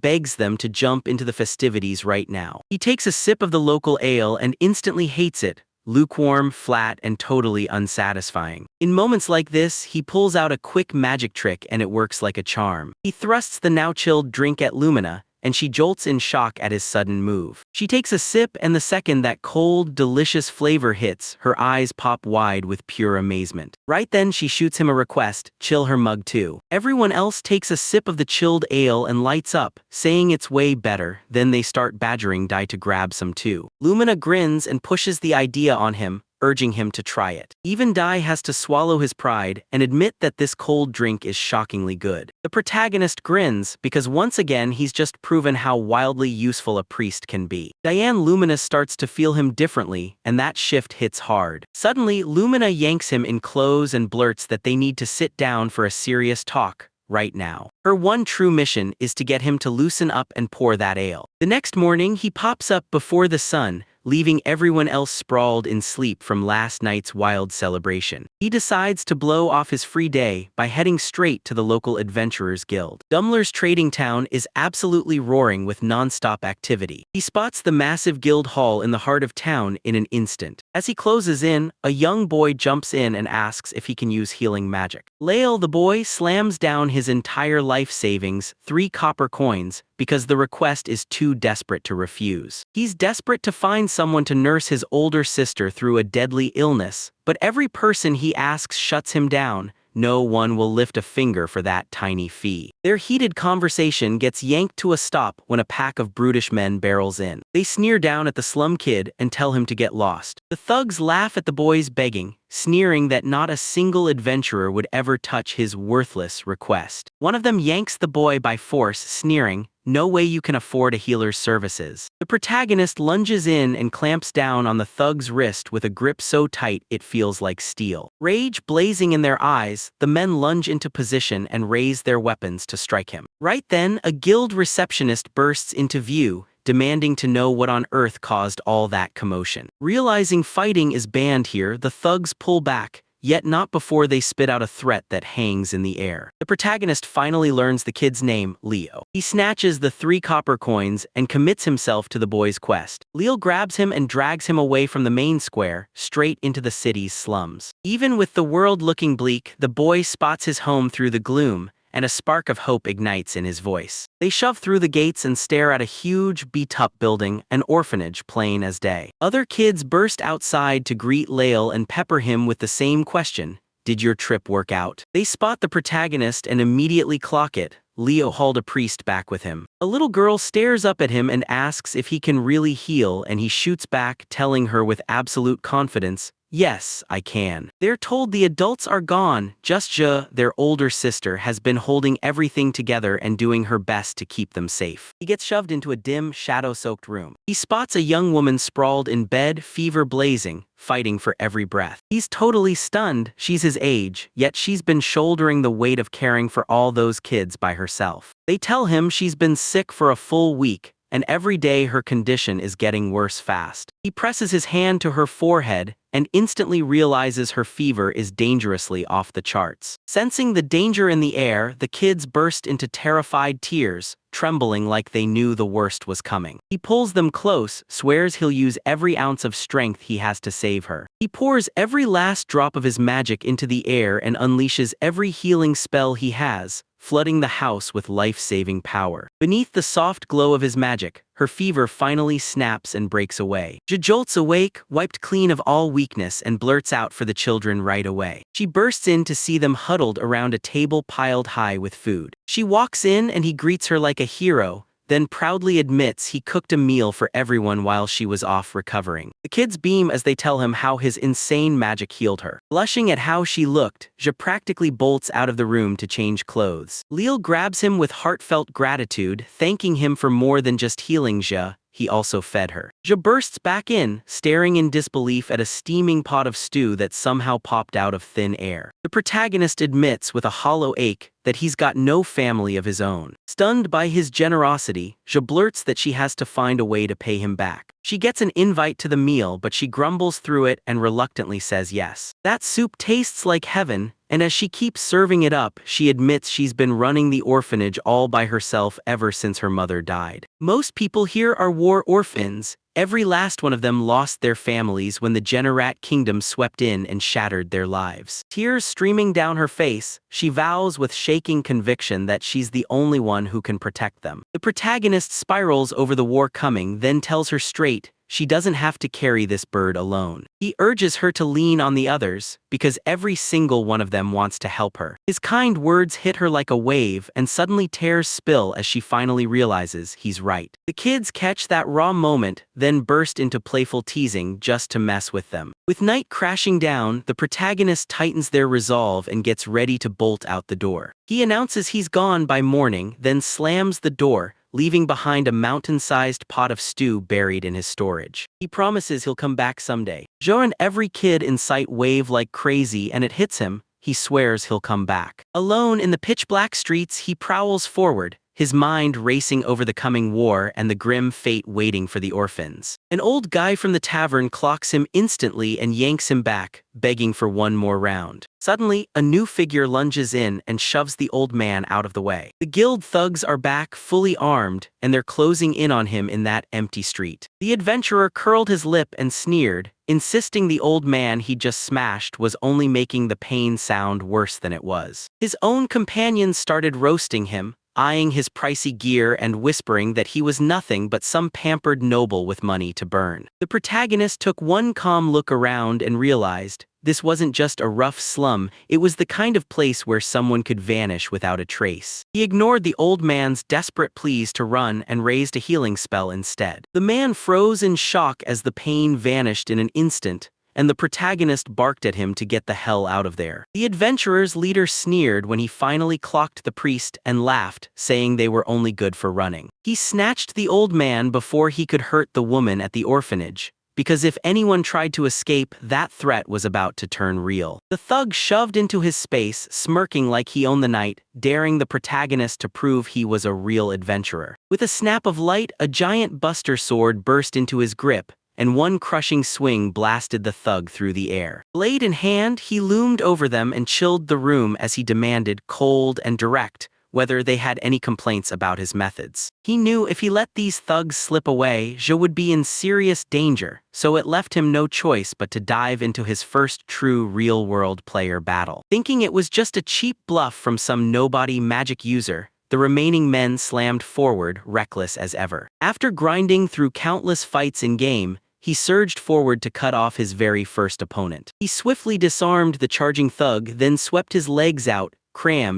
begs them to jump into the festivities right now. He takes a sip of the local ale and instantly hates it: lukewarm, flat, and totally unsatisfying. In moments like this, he pulls out a quick magic trick and it works like a charm. He thrusts the now-chilled drink at Lumina, and she jolts in shock at his sudden move. She takes a sip, and the second that cold, delicious flavor hits, her eyes pop wide with pure amazement. Right then, she shoots him a request: chill her mug too. Everyone else takes a sip of the chilled ale and lights up, saying it's way better. Then they start badgering Dai to grab some too. Lumina grins and pushes the idea on him, urging him to try it. Even Dai has to swallow his pride and admit that this cold drink is shockingly good. The protagonist grins, because once again he's just proven how wildly useful a priest can be. Diane Luminous starts to feel him differently, and that shift hits hard. Suddenly, Lumina yanks him in clothes and blurts that they need to sit down for a serious talk right now. Her one true mission is to get him to loosen up and pour that ale. The next morning, he pops up before the sun, leaving everyone else sprawled in sleep from last night's wild celebration. He decides to blow off his free day by heading straight to the local Adventurers Guild. Dumbler's trading town is absolutely roaring with non-stop activity. He spots the massive guild hall in the heart of town in an instant. As he closes in, a young boy jumps in and asks if he can use healing magic. Lael the boy slams down his entire life savings, 3 copper coins, because the request is too desperate to refuse. He's desperate to find someone to nurse his older sister through a deadly illness, but every person he asks shuts him down. No one will lift a finger for that tiny fee. Their heated conversation gets yanked to a stop when a pack of brutish men barrels in. They sneer down at the slum kid and tell him to get lost. The thugs laugh at the boy's begging, sneering that not a single adventurer would ever touch his worthless request. One of them yanks the boy by force, sneering, "No way you can afford a healer's services." The protagonist lunges in and clamps down on the thug's wrist with a grip so tight it feels like steel. Rage blazing in their eyes, the men lunge into position and raise their weapons to strike him. Right then, a guild receptionist bursts into view, demanding to know what on earth caused all that commotion. Realizing fighting is banned here, the thugs pull back, yet not before they spit out a threat that hangs in the air. The protagonist finally learns the kid's name, Leo. He snatches the 3 copper coins and commits himself to the boy's quest. Leo grabs him and drags him away from the main square, straight into the city's slums. Even with the world looking bleak, the boy spots his home through the gloom, and a spark of hope ignites in his voice. They shove through the gates and stare at a huge, beat-up building, an orphanage plain as day. Other kids burst outside to greet Lael and pepper him with the same question: "Did your trip work out?" They spot the protagonist and immediately clock it: Leo hauled a priest back with him. A little girl stares up at him and asks if he can really heal, and he shoots back, telling her with absolute confidence, Yes, I can. They're told the adults are gone, just Je, their older sister, has been holding everything together and doing her best to keep them safe. He gets shoved into a dim, shadow-soaked room. He spots a young woman sprawled in bed, fever blazing, fighting for every breath. He's totally stunned. She's his age, yet she's been shouldering the weight of caring for all those kids by herself. They tell him she's been sick for a full week, and every day her condition is getting worse fast. He presses his hand to her forehead and instantly realizes her fever is dangerously off the charts. Sensing the danger in the air, the kids burst into terrified tears, trembling like they knew the worst was coming. He pulls them close, swears he'll use every ounce of strength he has to save her. He pours every last drop of his magic into the air and unleashes every healing spell he has, flooding the house with life-saving power. Beneath the soft glow of his magic, her fever finally snaps and breaks away. Je jolts awake, wiped clean of all weakness, and blurts out for the children right away. She bursts in to see them huddled around a table piled high with food. She walks in and he greets her like a hero, then proudly admits he cooked a meal for everyone while she was off recovering. The kids beam as they tell him how his insane magic healed her. Blushing at how she looked, Je practically bolts out of the room to change clothes. Lil grabs him with heartfelt gratitude, thanking him for more than just healing Je. He also fed her. Je bursts back in, staring in disbelief at a steaming pot of stew that somehow popped out of thin air. The protagonist admits with a hollow ache that he's got no family of his own. Stunned by his generosity, Je blurts that she has to find a way to pay him back. She gets an invite to the meal, but she grumbles through it and reluctantly says yes. That soup tastes like heaven, and as she keeps serving it up, she admits she's been running the orphanage all by herself ever since her mother died. Most people here are war orphans. Every last one of them lost their families when the Generat Kingdom swept in and shattered their lives. Tears streaming down her face, she vows with shaking conviction that she's the only one who can protect them. The protagonist spirals over the war coming, then tells her straight she doesn't have to carry this bird alone. He urges her to lean on the others, because every single one of them wants to help her. His kind words hit her like a wave, and suddenly tears spill as she finally realizes he's right. The kids catch that raw moment, then burst into playful teasing just to mess with them. With night crashing down, the protagonist tightens their resolve and gets ready to bolt out the door. He announces he's gone by morning, then slams the door, leaving behind a mountain-sized pot of stew buried in his storage. He promises he'll come back someday. Jo and every kid in sight wave like crazy, and it hits him. He swears he'll come back. Alone in the pitch-black streets, he prowls forward, his mind racing over the coming war and the grim fate waiting for the orphans. An old guy from the tavern clocks him instantly and yanks him back, begging for one more round. Suddenly, a new figure lunges in and shoves the old man out of the way. The guild thugs are back, fully armed, and they're closing in on him in that empty street. The adventurer curled his lip and sneered, insisting the old man he just smashed was only making the pain sound worse than it was. His own companions started roasting him, eyeing his pricey gear and whispering that he was nothing but some pampered noble with money to burn. The protagonist took one calm look around and realized this wasn't just a rough slum, it was the kind of place where someone could vanish without a trace. He ignored the old man's desperate pleas to run and raised a healing spell instead. The man froze in shock as the pain vanished in an instant, and the protagonist barked at him to get the hell out of there. The adventurer's leader sneered when he finally clocked the priest and laughed, saying they were only good for running. He snatched the old man before he could hurt the woman at the orphanage, because if anyone tried to escape, that threat was about to turn real. The thug shoved into his space, smirking like he owned the night, daring the protagonist to prove he was a real adventurer. With a snap of light, a giant buster sword burst into his grip, and one crushing swing blasted the thug through the air. Blade in hand, he loomed over them and chilled the room as he demanded, cold and direct, whether they had any complaints about his methods. He knew if he let these thugs slip away, Je would be in serious danger, so it left him no choice but to dive into his first true real-world player battle. Thinking it was just a cheap bluff from some nobody magic user, the remaining men slammed forward, reckless as ever. After grinding through countless fights in-game, he surged forward to cut off his very first opponent. He swiftly disarmed the charging thug, then swept his legs out,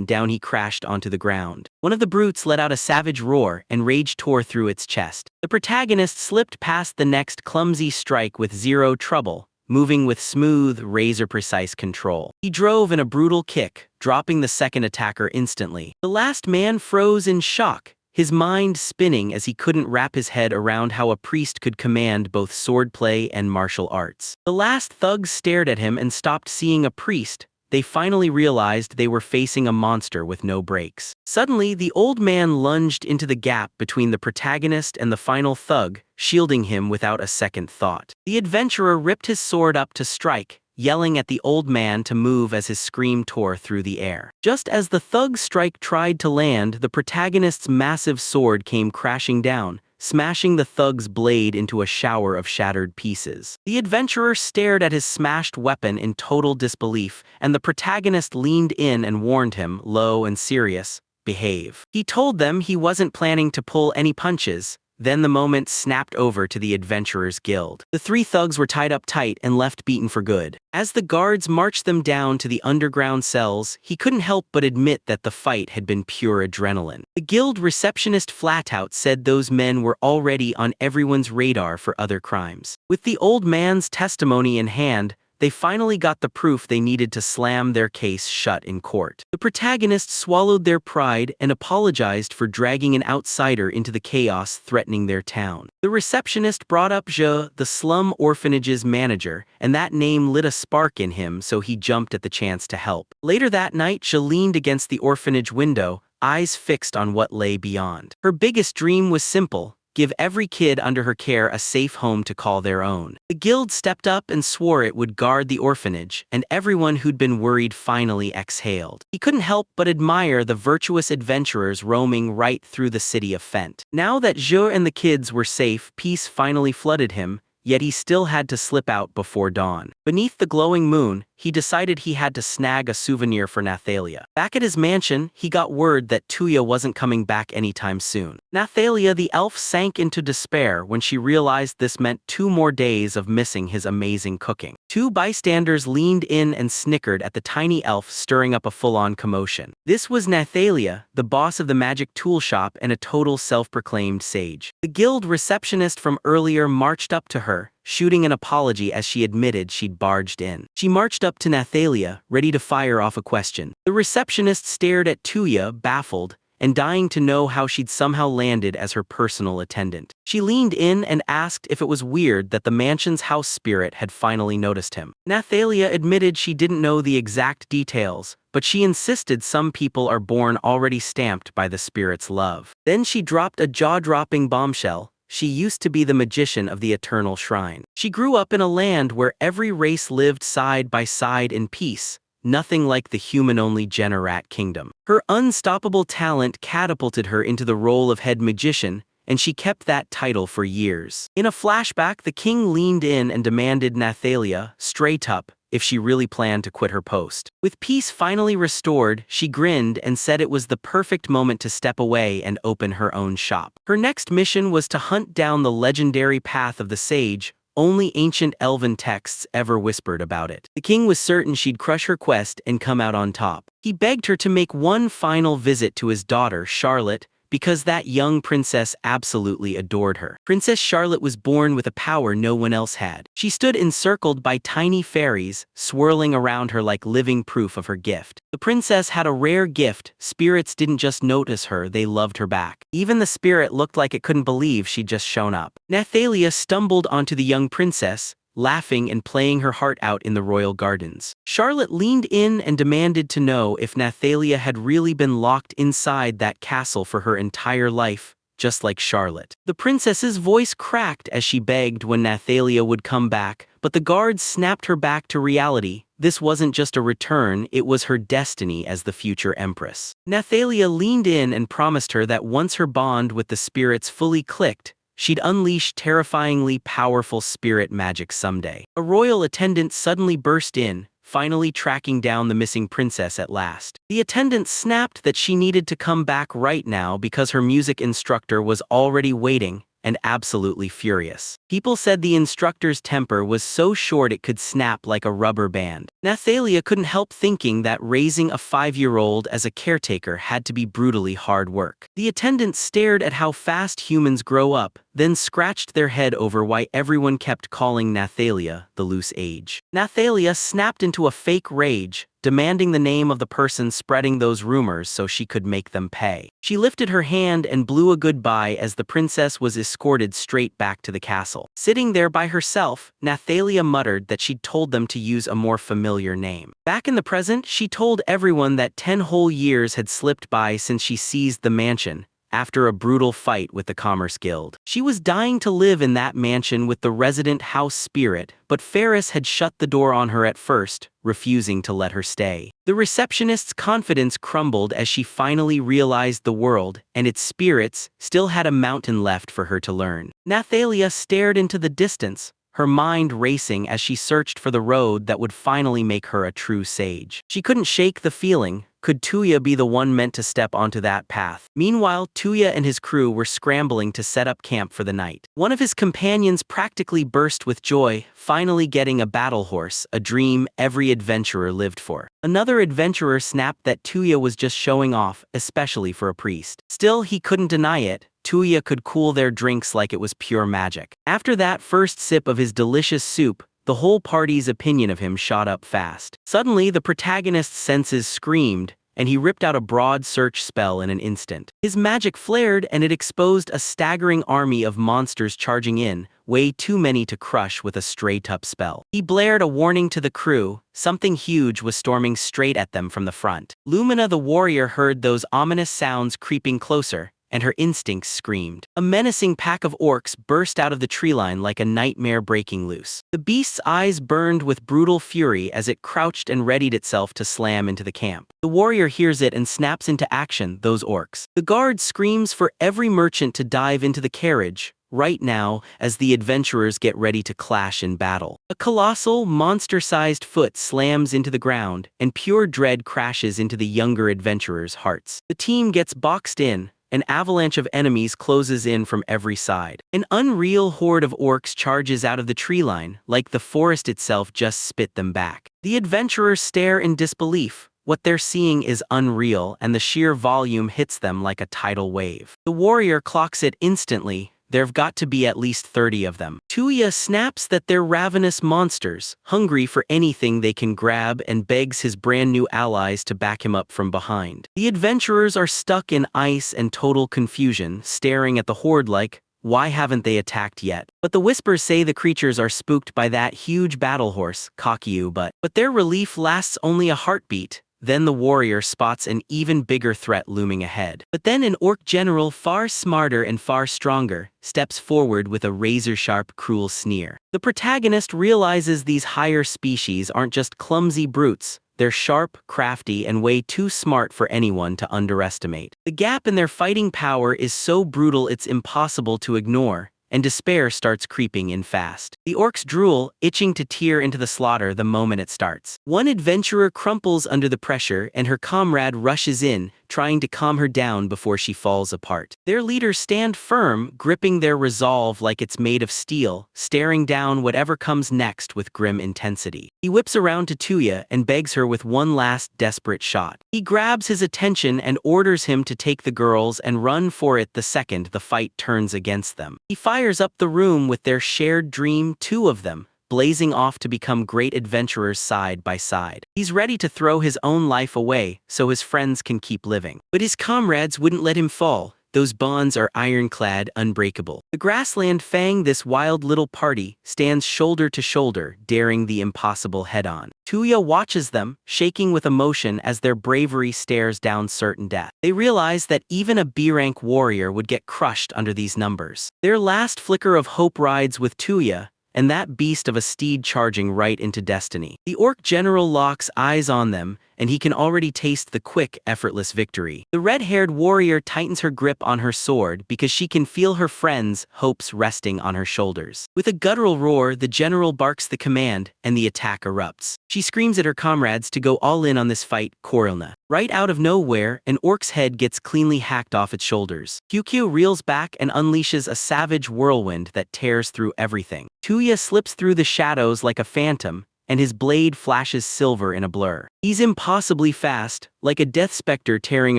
down he crashed onto the ground. One of the brutes let out a savage roar, and rage tore through its chest. The protagonist slipped past the next clumsy strike with zero trouble, moving with smooth, razor-precise control. He drove in a brutal kick, dropping the second attacker instantly. The last man froze in shock, his mind spinning as he couldn't wrap his head around how a priest could command both swordplay and martial arts. The last thugs stared at him and stopped seeing a priest. They finally realized they were facing a monster with no brakes. Suddenly, the old man lunged into the gap between the protagonist and the final thug, shielding him without a second thought. The adventurer ripped his sword up to strike, yelling at the old man to move as his scream tore through the air. Just as the thug's strike tried to land, the protagonist's massive sword came crashing down, smashing the thug's blade into a shower of shattered pieces. The adventurer stared at his smashed weapon in total disbelief, and the protagonist leaned in and warned him, low and serious, "Behave." He told them he wasn't planning to pull any punches. Then the moment snapped over to the Adventurers Guild. The three thugs were tied up tight and left beaten for good. As the guards marched them down to the underground cells, he couldn't help but admit that the fight had been pure adrenaline. The guild receptionist flat out said those men were already on everyone's radar for other crimes. With the old man's testimony in hand, they finally got the proof they needed to slam their case shut in court. The protagonists swallowed their pride and apologized for dragging an outsider into the chaos threatening their town. The receptionist brought up Je, the slum orphanage's manager, and that name lit a spark in him, so he jumped at the chance to help. Later that night, Je leaned against the orphanage window, eyes fixed on what lay beyond. Her biggest dream was simple: give every kid under her care a safe home to call their own. The guild stepped up and swore it would guard the orphanage, and everyone who'd been worried finally exhaled. He couldn't help but admire the virtuous adventurers roaming right through the city of Fent. Now that Zhe and the kids were safe, peace finally flooded him, yet he still had to slip out before dawn. Beneath the glowing moon, he decided he had to snag a souvenir for Nathalia. Back at his mansion, he got word that Tuya wasn't coming back anytime soon. Nathalia the elf sank into despair when she realized this meant 2 more days of missing his amazing cooking. 2 bystanders leaned in and snickered at the tiny elf, stirring up a full-on commotion. This was Nathalia, the boss of the magic tool shop and a total self-proclaimed sage. The guild receptionist from earlier marched up to her, shooting an apology as she admitted she'd barged in. She marched up to Nathalia, ready to fire off a question. The receptionist stared at Tuya, baffled, and dying to know how she'd somehow landed as her personal attendant. She leaned in and asked if it was weird that the mansion's house spirit had finally noticed him. Nathalia admitted she didn't know the exact details, but she insisted some people are born already stamped by the spirit's love. Then she dropped a jaw-dropping bombshell. She used to be the magician of the Eternal Shrine. She grew up in a land where every race lived side by side in peace, nothing like the human-only Generat kingdom. Her unstoppable talent catapulted her into the role of head magician, and she kept that title for years. In a flashback, the king leaned in and demanded Nathalia, straight up, if she really planned to quit her post. With peace finally restored, she grinned and said it was the perfect moment to step away and open her own shop. Her next mission was to hunt down the legendary path of the sage. Only ancient elven texts ever whispered about it. The king was certain she'd crush her quest and come out on top. He begged her to make one final visit to his daughter, Charlotte, because that young princess absolutely adored her. Princess Charlotte was born with a power no one else had. She stood encircled by tiny fairies, swirling around her like living proof of her gift. The princess had a rare gift. Spirits didn't just notice her, they loved her back. Even the spirit looked like it couldn't believe she'd just shown up. Nathalia stumbled onto the young princess, laughing and playing her heart out in the royal gardens. Charlotte leaned in and demanded to know if Nathalia had really been locked inside that castle for her entire life, just like Charlotte. The princess's voice cracked as she begged when Nathalia would come back, but the guards snapped her back to reality. This wasn't just a return, it was her destiny as the future empress. Nathalia leaned in and promised her that once her bond with the spirits fully clicked, she'd unleash terrifyingly powerful spirit magic someday. A royal attendant suddenly burst in, finally tracking down the missing princess at last. The attendant snapped that she needed to come back right now because her music instructor was already waiting, and absolutely furious. People said the instructor's temper was so short it could snap like a rubber band. Nathalia couldn't help thinking that raising a 5-year-old as a caretaker had to be brutally hard work. The attendant stared at how fast humans grow up, then scratched their head over why everyone kept calling Nathalia the loose age. Nathalia snapped into a fake rage, demanding the name of the person spreading those rumors so she could make them pay. She lifted her hand and blew a goodbye as the princess was escorted straight back to the castle. Sitting there by herself, Nathalia muttered that she'd told them to use a more familiar name. Back in the present, she told everyone that 10 whole years had slipped by since she seized the mansion, after a brutal fight with the Commerce Guild. She was dying to live in that mansion with the resident house spirit, but Ferris had shut the door on her at first, refusing to let her stay. The receptionist's confidence crumbled as she finally realized the world and its spirits still had a mountain left for her to learn. Nathalia stared into the distance, her mind racing as she searched for the road that would finally make her a true sage. She couldn't shake the feeling. Could Tuya be the one meant to step onto that path? Meanwhile, Tuya and his crew were scrambling to set up camp for the night. One of his companions practically burst with joy, finally getting a battle horse, a dream every adventurer lived for. Another adventurer snapped that Tuya was just showing off, especially for a priest. Still, he couldn't deny it. Tuya could cool their drinks like it was pure magic. After that first sip of his delicious soup, the whole party's opinion of him shot up fast. Suddenly, the protagonist's senses screamed, and he ripped out a broad search spell in an instant. His magic flared, and it exposed a staggering army of monsters charging in, way too many to crush with a straight-up spell. He blared a warning to the crew. Something huge was storming straight at them from the front. Lumina the warrior heard those ominous sounds creeping closer, and her instincts screamed. A menacing pack of orcs burst out of the tree line like a nightmare breaking loose. The beast's eyes burned with brutal fury as it crouched and readied itself to slam into the camp. The warrior hears it and snaps into action, those orcs. The guard screams for every merchant to dive into the carriage, right now, as the adventurers get ready to clash in battle. A colossal, monster-sized foot slams into the ground, and pure dread crashes into the younger adventurers' hearts. The team gets boxed in. An avalanche of enemies closes in from every side. An unreal horde of orcs charges out of the tree line, like the forest itself just spit them back. The adventurers stare in disbelief. What they're seeing is unreal, and the sheer volume hits them like a tidal wave. The warrior clocks it instantly. There've got to be at least 30 of them. Tuya snaps that they're ravenous monsters, hungry for anything they can grab, and begs his brand new allies to back him up from behind. The adventurers are stuck in ice and total confusion, staring at the horde like, why haven't they attacked yet? But the whispers say the creatures are spooked by that huge battle horse, Kakyu, but their relief lasts only a heartbeat. Then the warrior spots an even bigger threat looming ahead. But then an orc general far smarter and far stronger steps forward with a razor-sharp, cruel sneer. The protagonist realizes these higher species aren't just clumsy brutes. They're sharp, crafty, and way too smart for anyone to underestimate. The gap in their fighting power is so brutal it's impossible to ignore, and despair starts creeping in fast. The orcs drool, itching to tear into the slaughter the moment it starts. One adventurer crumples under the pressure, and her comrade rushes in, trying to calm her down before she falls apart. Their leaders stand firm, gripping their resolve like it's made of steel, staring down whatever comes next with grim intensity. He whips around to Tuya and begs her with one last desperate shot. He grabs his attention and orders him to take the girls and run for it the second the fight turns against them. He fires up the room with their shared dream, two of them, blazing off to become great adventurers side by side. He's ready to throw his own life away so his friends can keep living. But his comrades wouldn't let him fall. Those bonds are ironclad, unbreakable. The grassland Fang, this wild little party, stands shoulder to shoulder, daring the impossible head-on. Tuya watches them, shaking with emotion as their bravery stares down certain death. They realize that even a B-rank warrior would get crushed under these numbers. Their last flicker of hope rides with Tuya, and that beast of a steed charging right into destiny. The orc general locks eyes on them, and he can already taste the quick, effortless victory. The red-haired warrior tightens her grip on her sword because she can feel her friends' hopes resting on her shoulders. With a guttural roar, the general barks the command, and the attack erupts. She screams at her comrades to go all in on this fight, Korilna. Right out of nowhere, an orc's head gets cleanly hacked off its shoulders. Kyukyu reels back and unleashes a savage whirlwind that tears through everything. Tuya slips through the shadows like a phantom, and his blade flashes silver in a blur. He's impossibly fast, like a death specter tearing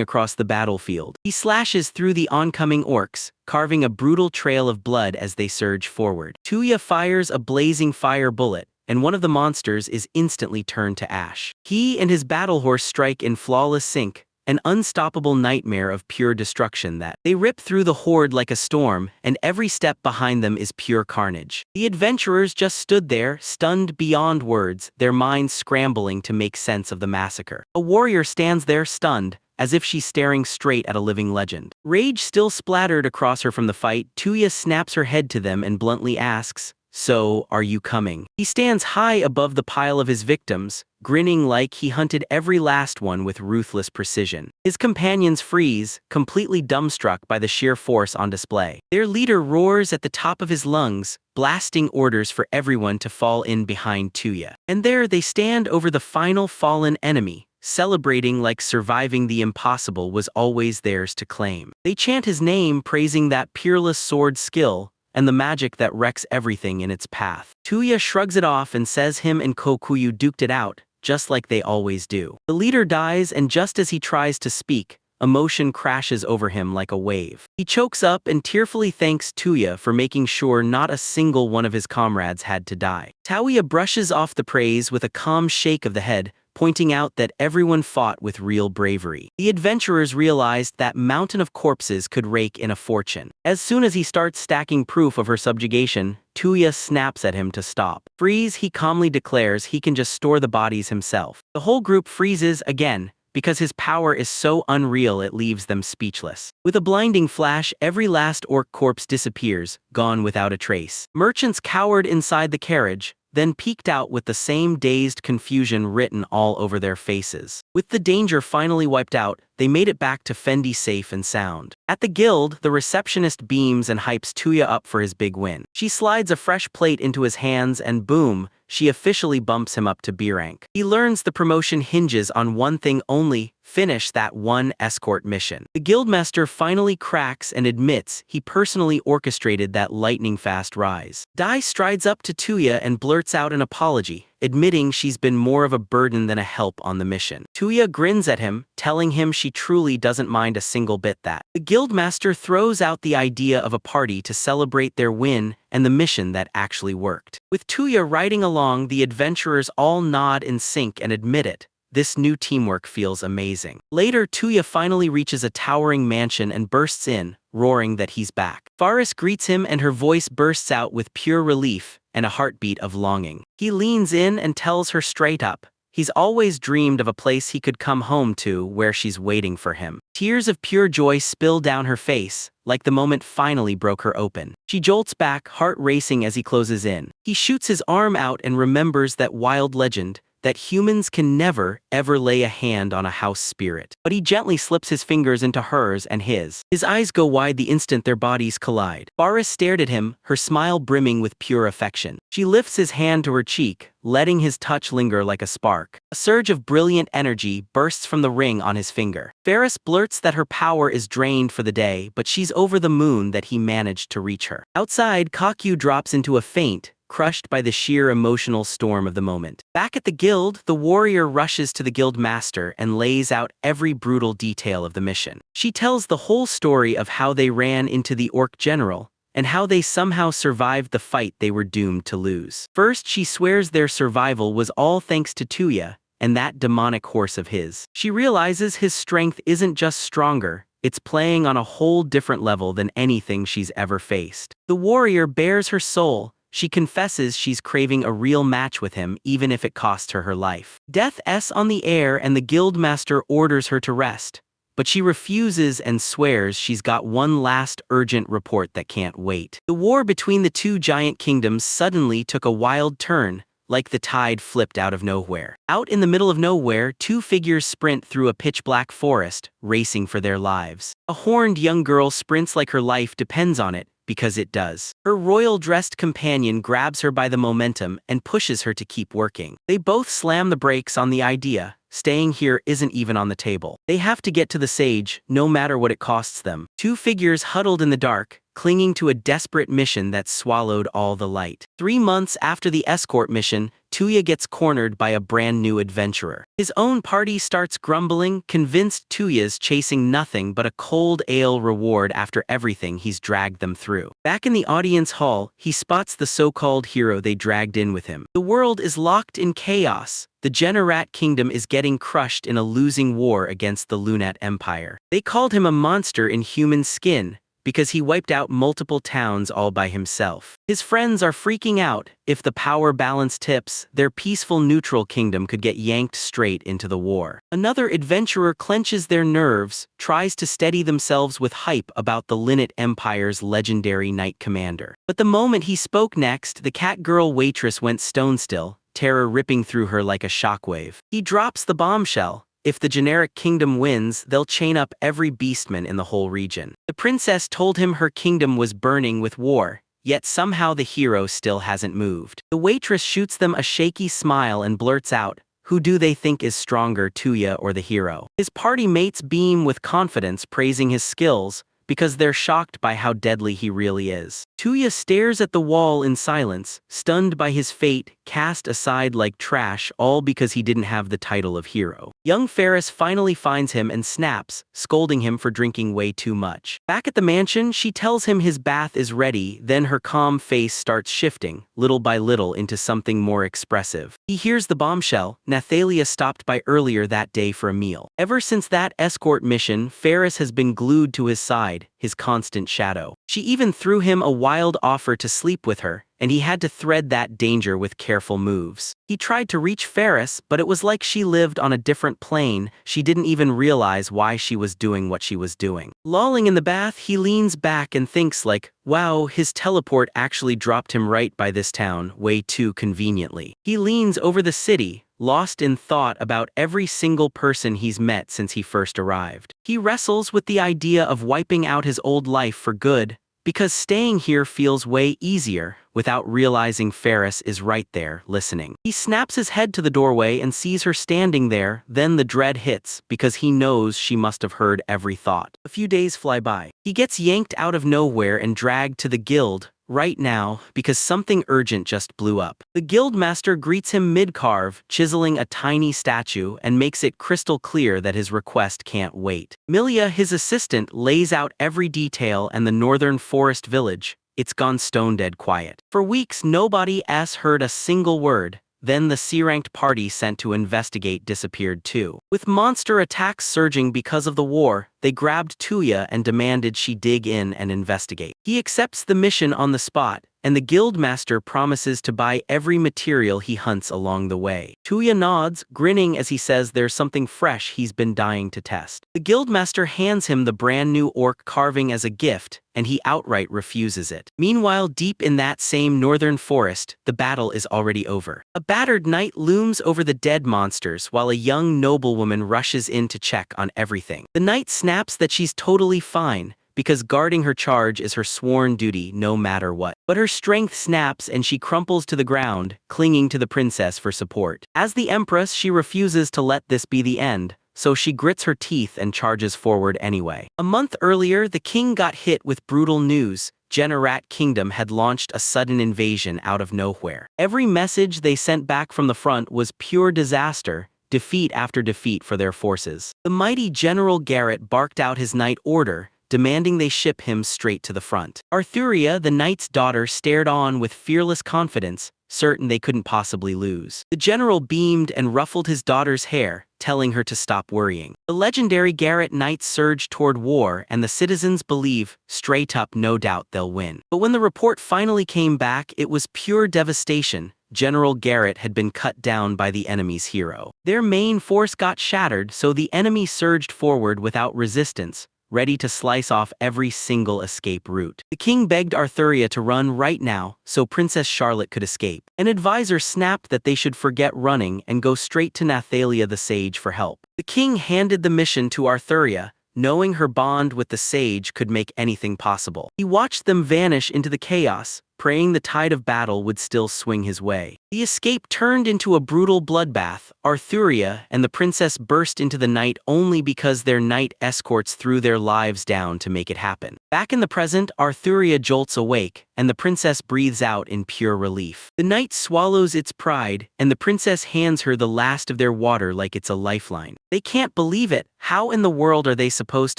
across the battlefield. He slashes through the oncoming orcs, carving a brutal trail of blood as they surge forward. Tuya fires a blazing fire bullet, and one of the monsters is instantly turned to ash. He and his battle horse strike in flawless sync, an unstoppable nightmare of pure destruction that they rip through the horde like a storm, and every step behind them is pure carnage. The adventurers just stood there, stunned beyond words, their minds scrambling to make sense of the massacre. A warrior stands there stunned, as if she's staring straight at a living legend. Rage still splattered across her from the fight. Tuya snaps her head to them and bluntly asks, "So, are you coming?" He stands high above the pile of his victims, grinning like he hunted every last one with ruthless precision. His companions freeze, completely dumbstruck by the sheer force on display. Their leader roars at the top of his lungs, blasting orders for everyone to fall in behind Tuya. And there they stand over the final fallen enemy, celebrating like surviving the impossible was always theirs to claim. They chant his name, praising that peerless sword skill, and the magic that wrecks everything in its path. Tuya shrugs it off and says him and Kokuyu duked it out, just like they always do. The leader dies, and just as he tries to speak, emotion crashes over him like a wave. He chokes up and tearfully thanks Tuya for making sure not a single one of his comrades had to die. Tauya brushes off the praise with a calm shake of the head, pointing out that everyone fought with real bravery. The adventurers realized that mountain of corpses could rake in a fortune. As soon as he starts stacking proof of her subjugation, Tuya snaps at him to stop. "Freeze," he calmly declares he can just store the bodies himself. The whole group freezes again, because his power is so unreal it leaves them speechless. With a blinding flash, every last orc corpse disappears, gone without a trace. Merchants cowered inside the carriage, then peeked out with the same dazed confusion written all over their faces. With the danger finally wiped out, they made it back to Fendi safe and sound. At the guild, the receptionist beams and hypes Tuya up for his big win. She slides a fresh plate into his hands and boom, she officially bumps him up to B rank. He learns the promotion hinges on one thing only: finish that one escort mission. The guildmaster finally cracks and admits he personally orchestrated that lightning-fast rise. Dai strides up to Tuya and blurts out an apology, admitting she's been more of a burden than a help on the mission. Tuya grins at him, telling him she truly doesn't mind a single bit that. The guildmaster throws out the idea of a party to celebrate their win and the mission that actually worked. With Tuya riding along, the adventurers all nod in sync and admit it. This new teamwork feels amazing. Later, Tuya finally reaches a towering mansion and bursts in, roaring that he's back. Faris greets him and her voice bursts out with pure relief and a heartbeat of longing. He leans in and tells her straight up, he's always dreamed of a place he could come home to where she's waiting for him. Tears of pure joy spill down her face, like the moment finally broke her open. She jolts back, heart racing as he closes in. He shoots his arm out and remembers that wild legend, that humans can never, ever lay a hand on a house spirit. But he gently slips his fingers into hers and his. His eyes go wide the instant their bodies collide. Faris stared at him, her smile brimming with pure affection. She lifts his hand to her cheek, letting his touch linger like a spark. A surge of brilliant energy bursts from the ring on his finger. Faris blurts that her power is drained for the day, but she's over the moon that he managed to reach her. Outside, Kakyu drops into a faint, crushed by the sheer emotional storm of the moment. Back at the guild, the warrior rushes to the guild master and lays out every brutal detail of the mission. She tells the whole story of how they ran into the orc general, and how they somehow survived the fight they were doomed to lose. First, she swears their survival was all thanks to Tuya and that demonic horse of his. She realizes his strength isn't just stronger, it's playing on a whole different level than anything she's ever faced. The warrior bares her soul. She confesses she's craving a real match with him even if it costs her life. Death's on the air and the guildmaster orders her to rest, but she refuses and swears she's got one last urgent report that can't wait. The war between the two giant kingdoms suddenly took a wild turn, like the tide flipped out of nowhere. Out in the middle of nowhere, two figures sprint through a pitch-black forest, racing for their lives. A horned young girl sprints like her life depends on it, because it does. Her royal-dressed companion grabs her by the momentum and pushes her to keep working. They both slam the brakes on the idea. Staying here isn't even on the table. They have to get to the sage, no matter what it costs them. Two figures huddled in the dark, clinging to a desperate mission that swallowed all the light. 3 months after the escort mission, Tuya gets cornered by a brand new adventurer. His own party starts grumbling, convinced Tuya's chasing nothing but a cold ale reward after everything he's dragged them through. Back in the audience hall, he spots the so-called hero they dragged in with him. The world is locked in chaos. The Generat Kingdom is getting crushed in a losing war against the Lunat Empire. They called him a monster in human skin, because he wiped out multiple towns all by himself. His friends are freaking out. If the power balance tips, their peaceful neutral kingdom could get yanked straight into the war. Another adventurer clenches their nerves, tries to steady themselves with hype about the Linnet Empire's legendary knight commander. But the moment he spoke next, the cat-girl waitress went stone still, terror ripping through her like a shockwave. He drops the bombshell. If the generic kingdom wins, they'll chain up every beastman in the whole region. The princess told him her kingdom was burning with war, yet somehow the hero still hasn't moved. The waitress shoots them a shaky smile and blurts out, "Who do they think is stronger, Tuya or the hero?" His party mates beam with confidence, praising his skills, because they're shocked by how deadly he really is. Tuya stares at the wall in silence, stunned by his fate, cast aside like trash, all because he didn't have the title of hero. Young Ferris finally finds him and snaps, scolding him for drinking way too much. Back at the mansion, she tells him his bath is ready, then her calm face starts shifting, little by little, into something more expressive. He hears the bombshell. Nathalia stopped by earlier that day for a meal. Ever since that escort mission, Ferris has been glued to his side, his constant shadow. She even threw him a wild offer to sleep with her, and he had to thread that danger with careful moves. He tried to reach Ferris, but it was like she lived on a different plane. She didn't even realize why she was doing what she was doing. Lolling in the bath, he leans back and thinks like, wow, his teleport actually dropped him right by this town, way too conveniently. He leans over the city, lost in thought about every single person he's met since he first arrived. He wrestles with the idea of wiping out his old life for good, because staying here feels way easier, without realizing Ferris is right there, listening. He snaps his head to the doorway and sees her standing there, then the dread hits, because he knows she must have heard every thought. A few days fly by. He gets yanked out of nowhere and dragged to the guild, right now, because something urgent just blew up. The guildmaster greets him mid-carve, chiseling a tiny statue, and makes it crystal clear that his request can't wait. Milia, his assistant, lays out every detail, and the northern forest village, it's gone stone-dead quiet. For weeks, nobody else heard a single word. Then the C-ranked party sent to investigate disappeared too. With monster attacks surging because of the war, they grabbed Tuya and demanded she dig in and investigate. He accepts the mission on the spot, and the guildmaster promises to buy every material he hunts along the way. Tuya nods, grinning as he says there's something fresh he's been dying to test. The guildmaster hands him the brand new orc carving as a gift, and he outright refuses it. Meanwhile, deep in that same northern forest, the battle is already over. A battered knight looms over the dead monsters while a young noblewoman rushes in to check on everything. The knight snaps that she's totally fine, because guarding her charge is her sworn duty no matter what. But her strength snaps and she crumples to the ground, clinging to the princess for support. As the empress, she refuses to let this be the end, so she grits her teeth and charges forward anyway. A month earlier, the king got hit with brutal news. Generat Kingdom had launched a sudden invasion out of nowhere. Every message they sent back from the front was pure disaster, defeat after defeat for their forces. The mighty General Garrett barked out his knight order, demanding they ship him straight to the front. Arthuria, the knight's daughter, stared on with fearless confidence, certain they couldn't possibly lose. The general beamed and ruffled his daughter's hair, telling her to stop worrying. The legendary Garrett knights surge toward war, and the citizens believe, straight up, no doubt they'll win. But when the report finally came back, it was pure devastation. General Garrett had been cut down by the enemy's hero. Their main force got shattered, so the enemy surged forward without resistance, ready to slice off every single escape route. The king begged Arthuria to run right now so Princess Charlotte could escape. An advisor snapped that they should forget running and go straight to Nathalia the sage for help. The king handed the mission to Arthuria, knowing her bond with the sage could make anything possible. He watched them vanish into the chaos, praying the tide of battle would still swing his way. The escape turned into a brutal bloodbath. Arthuria and the princess burst into the night only because their knight escorts threw their lives down to make it happen. Back in the present, Arthuria jolts awake, and the princess breathes out in pure relief. The knight swallows its pride, and the princess hands her the last of their water like it's a lifeline. They can't believe it. How in the world are they supposed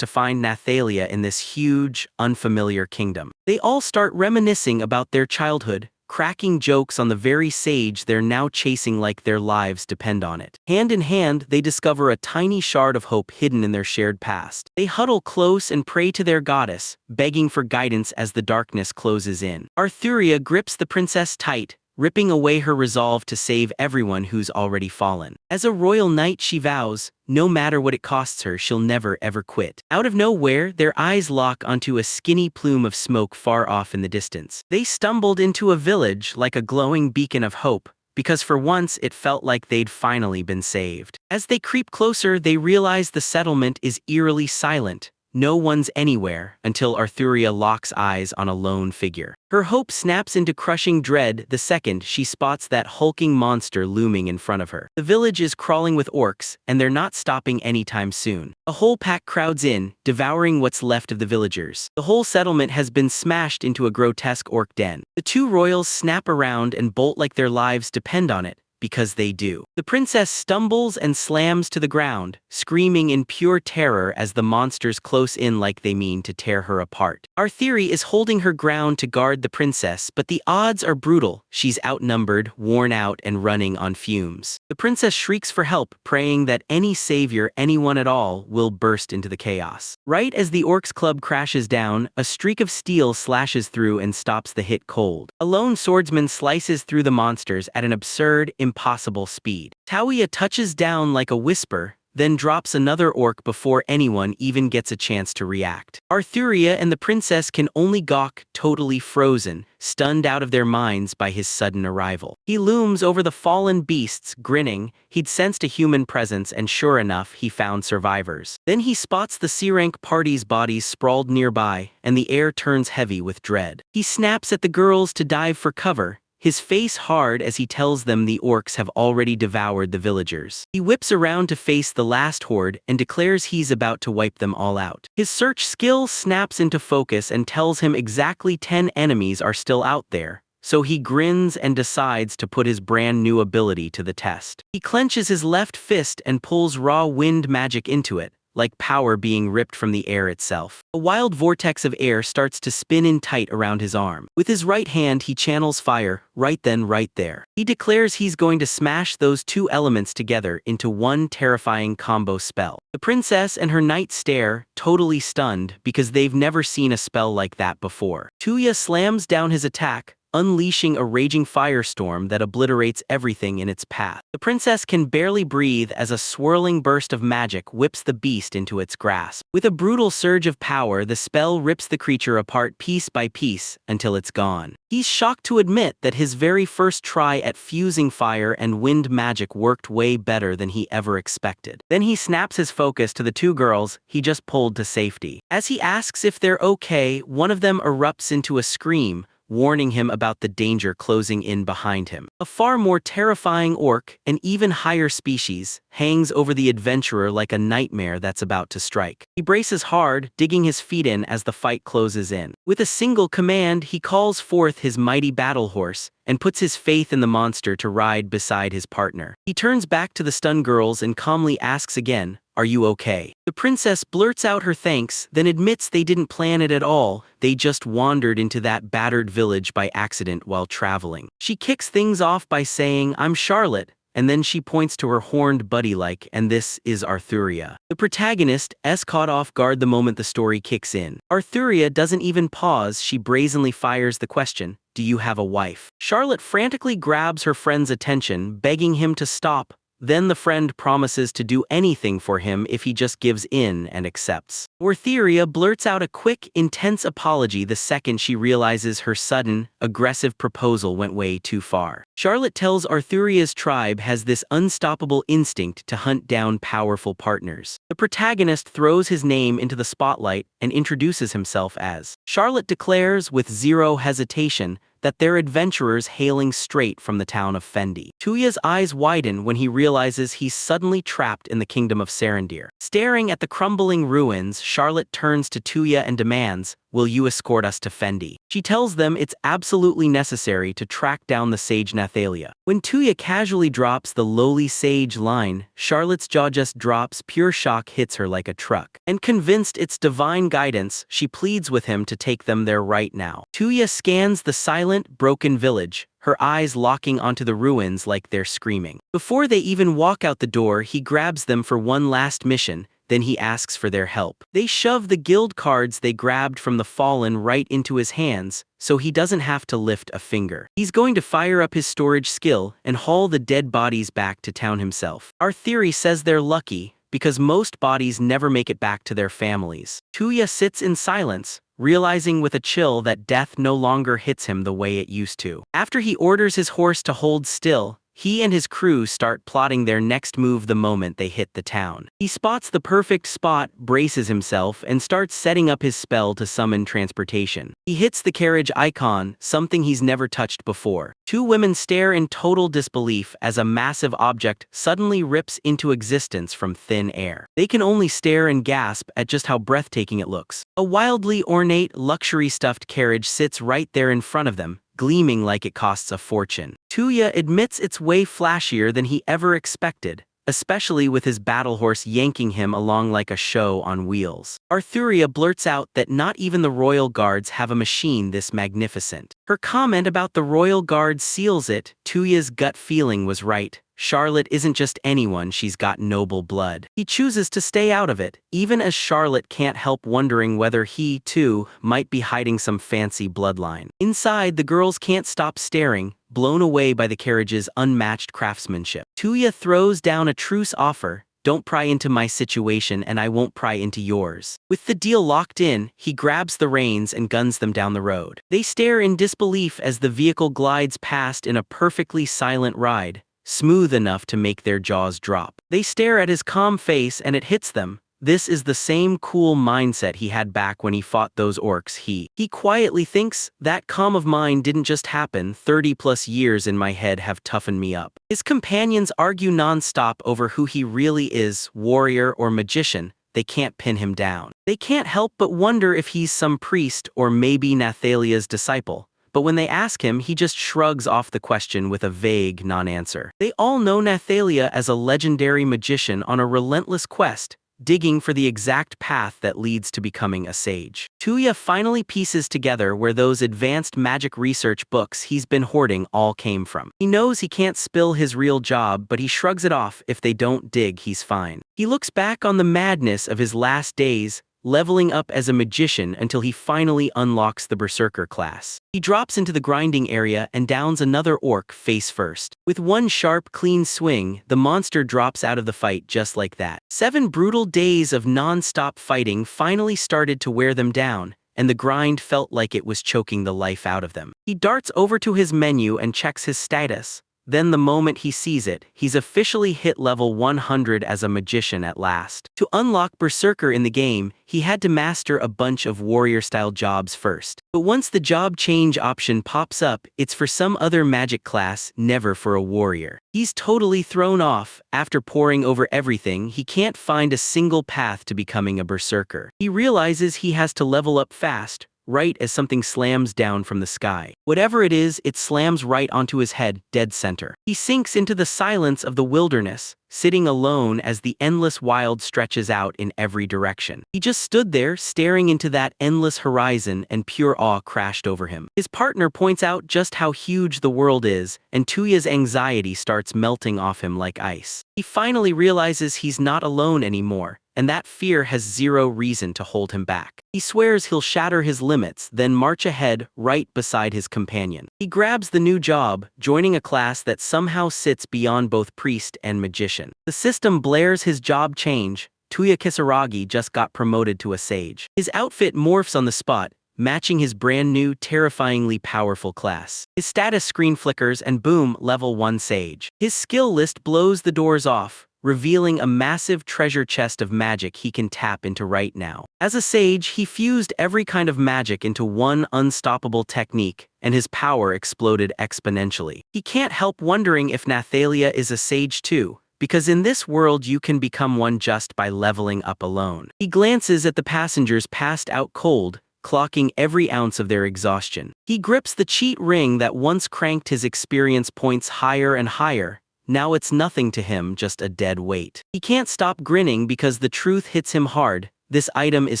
to find Nathalia in this huge, unfamiliar kingdom? They all start reminiscing about their childhood, cracking jokes on the very sage they're now chasing like their lives depend on it. Hand in hand, they discover a tiny shard of hope hidden in their shared past. They huddle close and pray to their goddess, begging for guidance as the darkness closes in. Arthuria grips the princess tight, ripping away her resolve to save everyone who's already fallen. As a royal knight, she vows, no matter what it costs her, she'll never ever quit. Out of nowhere, their eyes lock onto a skinny plume of smoke far off in the distance. They stumbled into a village like a glowing beacon of hope, because for once it felt like they'd finally been saved. As they creep closer, they realize the settlement is eerily silent. No one's anywhere until Arthuria locks eyes on a lone figure. Her hope snaps into crushing dread the second she spots that hulking monster looming in front of her. The village is crawling with orcs, and they're not stopping anytime soon. A whole pack crowds in, devouring what's left of the villagers. The whole settlement has been smashed into a grotesque orc den. The two royals snap around and bolt like their lives depend on it, because they do. The princess stumbles and slams to the ground, screaming in pure terror as the monsters close in like they mean to tear her apart. Arthuria is holding her ground to guard the princess, but the odds are brutal. She's outnumbered, worn out, and running on fumes. The princess shrieks for help, praying that any savior, anyone at all, will burst into the chaos. Right as the Orcs Club crashes down, a streak of steel slashes through and stops the hit cold. A lone swordsman slices through the monsters at an absurd, impossible speed. Taoya touches down like a whisper, then drops another orc before anyone even gets a chance to react. Arthuria and the princess can only gawk, totally frozen, stunned out of their minds by his sudden arrival. He looms over the fallen beasts, grinning. He'd sensed a human presence, and sure enough, he found survivors. Then he spots the C-rank party's bodies sprawled nearby, and the air turns heavy with dread. He snaps at the girls to dive for cover, his face hard as he tells them the orcs have already devoured the villagers. He whips around to face the last horde and declares he's about to wipe them all out. His search skill snaps into focus and tells him exactly 10 enemies are still out there, so he grins and decides to put his brand new ability to the test. He clenches his left fist and pulls raw wind magic into it, like power being ripped from the air itself. A wild vortex of air starts to spin in tight around his arm. With his right hand, he channels fire, right then right there. He declares he's going to smash those two elements together into one terrifying combo spell. The princess and her knight stare, totally stunned, because they've never seen a spell like that before. Tuya slams down his attack, unleashing a raging firestorm that obliterates everything in its path. The princess can barely breathe as a swirling burst of magic whips the beast into its grasp. With a brutal surge of power, the spell rips the creature apart piece by piece until it's gone. He's shocked to admit that his very first try at fusing fire and wind magic worked way better than he ever expected. Then he snaps his focus to the two girls he just pulled to safety. As he asks if they're okay, one of them erupts into a scream, warning him about the danger closing in behind him. A far more terrifying orc, an even higher species, hangs over the adventurer like a nightmare that's about to strike. He braces hard, digging his feet in as the fight closes in. With a single command, he calls forth his mighty battle horse and puts his faith in the monster to ride beside his partner. He turns back to the stunned girls and calmly asks again, "Are you okay?" The princess blurts out her thanks, then admits they didn't plan it at all. They just wandered into that battered village by accident while traveling. She kicks things off by saying, "I'm Charlotte," and then she points to her horned buddy like, "And this is Arthuria." The protagonist is caught off guard the moment the story kicks in. Arthuria doesn't even pause, she brazenly fires the question, "Do you have a wife?" Charlotte frantically grabs her friend's attention, begging him to stop, Then the friend promises to do anything for him if he just gives in and accepts. Ortheria blurts out a quick, intense apology the second she realizes her sudden, aggressive proposal went way too far. Charlotte tells Arthuria's tribe has this unstoppable instinct to hunt down powerful partners. The protagonist throws his name into the spotlight and introduces himself as. Charlotte declares with zero hesitation that they're adventurers hailing straight from the town of Fendi. Tuya's eyes widen when he realizes he's suddenly trapped in the kingdom of Sarandir. Staring at the crumbling ruins, Charlotte turns to Tuya and demands, "Will you escort us to Fendi?" She tells them it's absolutely necessary to track down the sage Nathalia. When Tuya casually drops the lowly sage line, Charlotte's jaw just drops, pure shock hits her like a truck. And convinced it's divine guidance, she pleads with him to take them there right now. Tuya scans the silent, broken village, her eyes locking onto the ruins like they're screaming. Before they even walk out the door, he grabs them for one last mission. Then he asks for their help. They shove the guild cards they grabbed from the fallen right into his hands, so he doesn't have to lift a finger. He's going to fire up his storage skill and haul the dead bodies back to town himself. Our theory says they're lucky, because most bodies never make it back to their families. Tuya sits in silence, realizing with a chill that death no longer hits him the way it used to. After he orders his horse to hold still, he and his crew start plotting their next move the moment they hit the town. He spots the perfect spot, braces himself, and starts setting up his spell to summon transportation. He hits the carriage icon, something he's never touched before. Two women stare in total disbelief as a massive object suddenly rips into existence from thin air. They can only stare and gasp at just how breathtaking it looks. A wildly ornate, luxury-stuffed carriage sits right there in front of them, gleaming like it costs a fortune. Tuya admits it's way flashier than he ever expected, especially with his battle horse yanking him along like a show on wheels. Arthuria blurts out that not even the royal guards have a machine this magnificent. Her comment about the royal guards seals it. Tuya's gut feeling was right. Charlotte isn't just anyone, she's got noble blood. He chooses to stay out of it, even as Charlotte can't help wondering whether he, too, might be hiding some fancy bloodline. Inside, the girls can't stop staring, blown away by the carriage's unmatched craftsmanship. Tuya throws down a truce offer. "Don't pry into my situation and I won't pry into yours." With the deal locked in, he grabs the reins and guns them down the road. They stare in disbelief as the vehicle glides past in a perfectly silent ride, smooth enough to make their jaws drop. They stare at his calm face and it hits them. This is the same cool mindset he had back when he fought those orcs. He quietly thinks, that calm of mine didn't just happen, 30+ years in my head have toughened me up. His companions argue non-stop over who he really is, warrior or magician. They can't pin him down. They can't help but wonder if he's some priest or maybe Nathalia's disciple. But when they ask him, he just shrugs off the question with a vague non-answer. They all know Nathalia as a legendary magician on a relentless quest, digging for the exact path that leads to becoming a sage. Tuya finally pieces together where those advanced magic research books he's been hoarding all came from. He knows he can't spill his real job, but he shrugs it off. If they don't dig, he's fine. He looks back on the madness of his last days, leveling up as a magician until he finally unlocks the Berserker class. He drops into the grinding area and downs another orc face first. With one sharp, clean swing, the monster drops out of the fight just like that. 7 brutal days of non-stop fighting finally started to wear them down, and the grind felt like it was choking the life out of them. He darts over to his menu and checks his status. Then the moment he sees it, he's officially hit level 100 as a magician at last. To unlock Berserker in the game, he had to master a bunch of warrior-style jobs first. But once the job change option pops up, it's for some other magic class, never for a warrior. He's totally thrown off. After poring over everything, he can't find a single path to becoming a Berserker. He realizes he has to level up fast, right as something slams down from the sky. Whatever it is, it slams right onto his head, dead center. He sinks into the silence of the wilderness, sitting alone as the endless wild stretches out in every direction. He just stood there, staring into that endless horizon, and pure awe crashed over him. His partner points out just how huge the world is, and Tuya's anxiety starts melting off him like ice. He finally realizes he's not alone anymore. and that fear has zero reason to hold him back. He swears he'll shatter his limits, then march ahead right beside his companion. He grabs the new job, joining a class that somehow sits beyond both priest and magician. The system blares his job change. Tuya Kisaragi just got promoted to a sage. His outfit morphs on the spot, matching his brand new, terrifyingly powerful class. His status screen flickers and boom, level 1 sage. His skill list blows the doors off, revealing a massive treasure chest of magic he can tap into right now. As a sage, he fused every kind of magic into one unstoppable technique, and his power exploded exponentially. He can't help wondering if Nathalia is a sage too, because in this world you can become one just by leveling up alone. He glances at the passengers passed out cold, clocking every ounce of their exhaustion. He grips the cheat ring that once cranked his experience points higher and higher. Now it's nothing to him, just a dead weight. He can't stop grinning because the truth hits him hard. This item is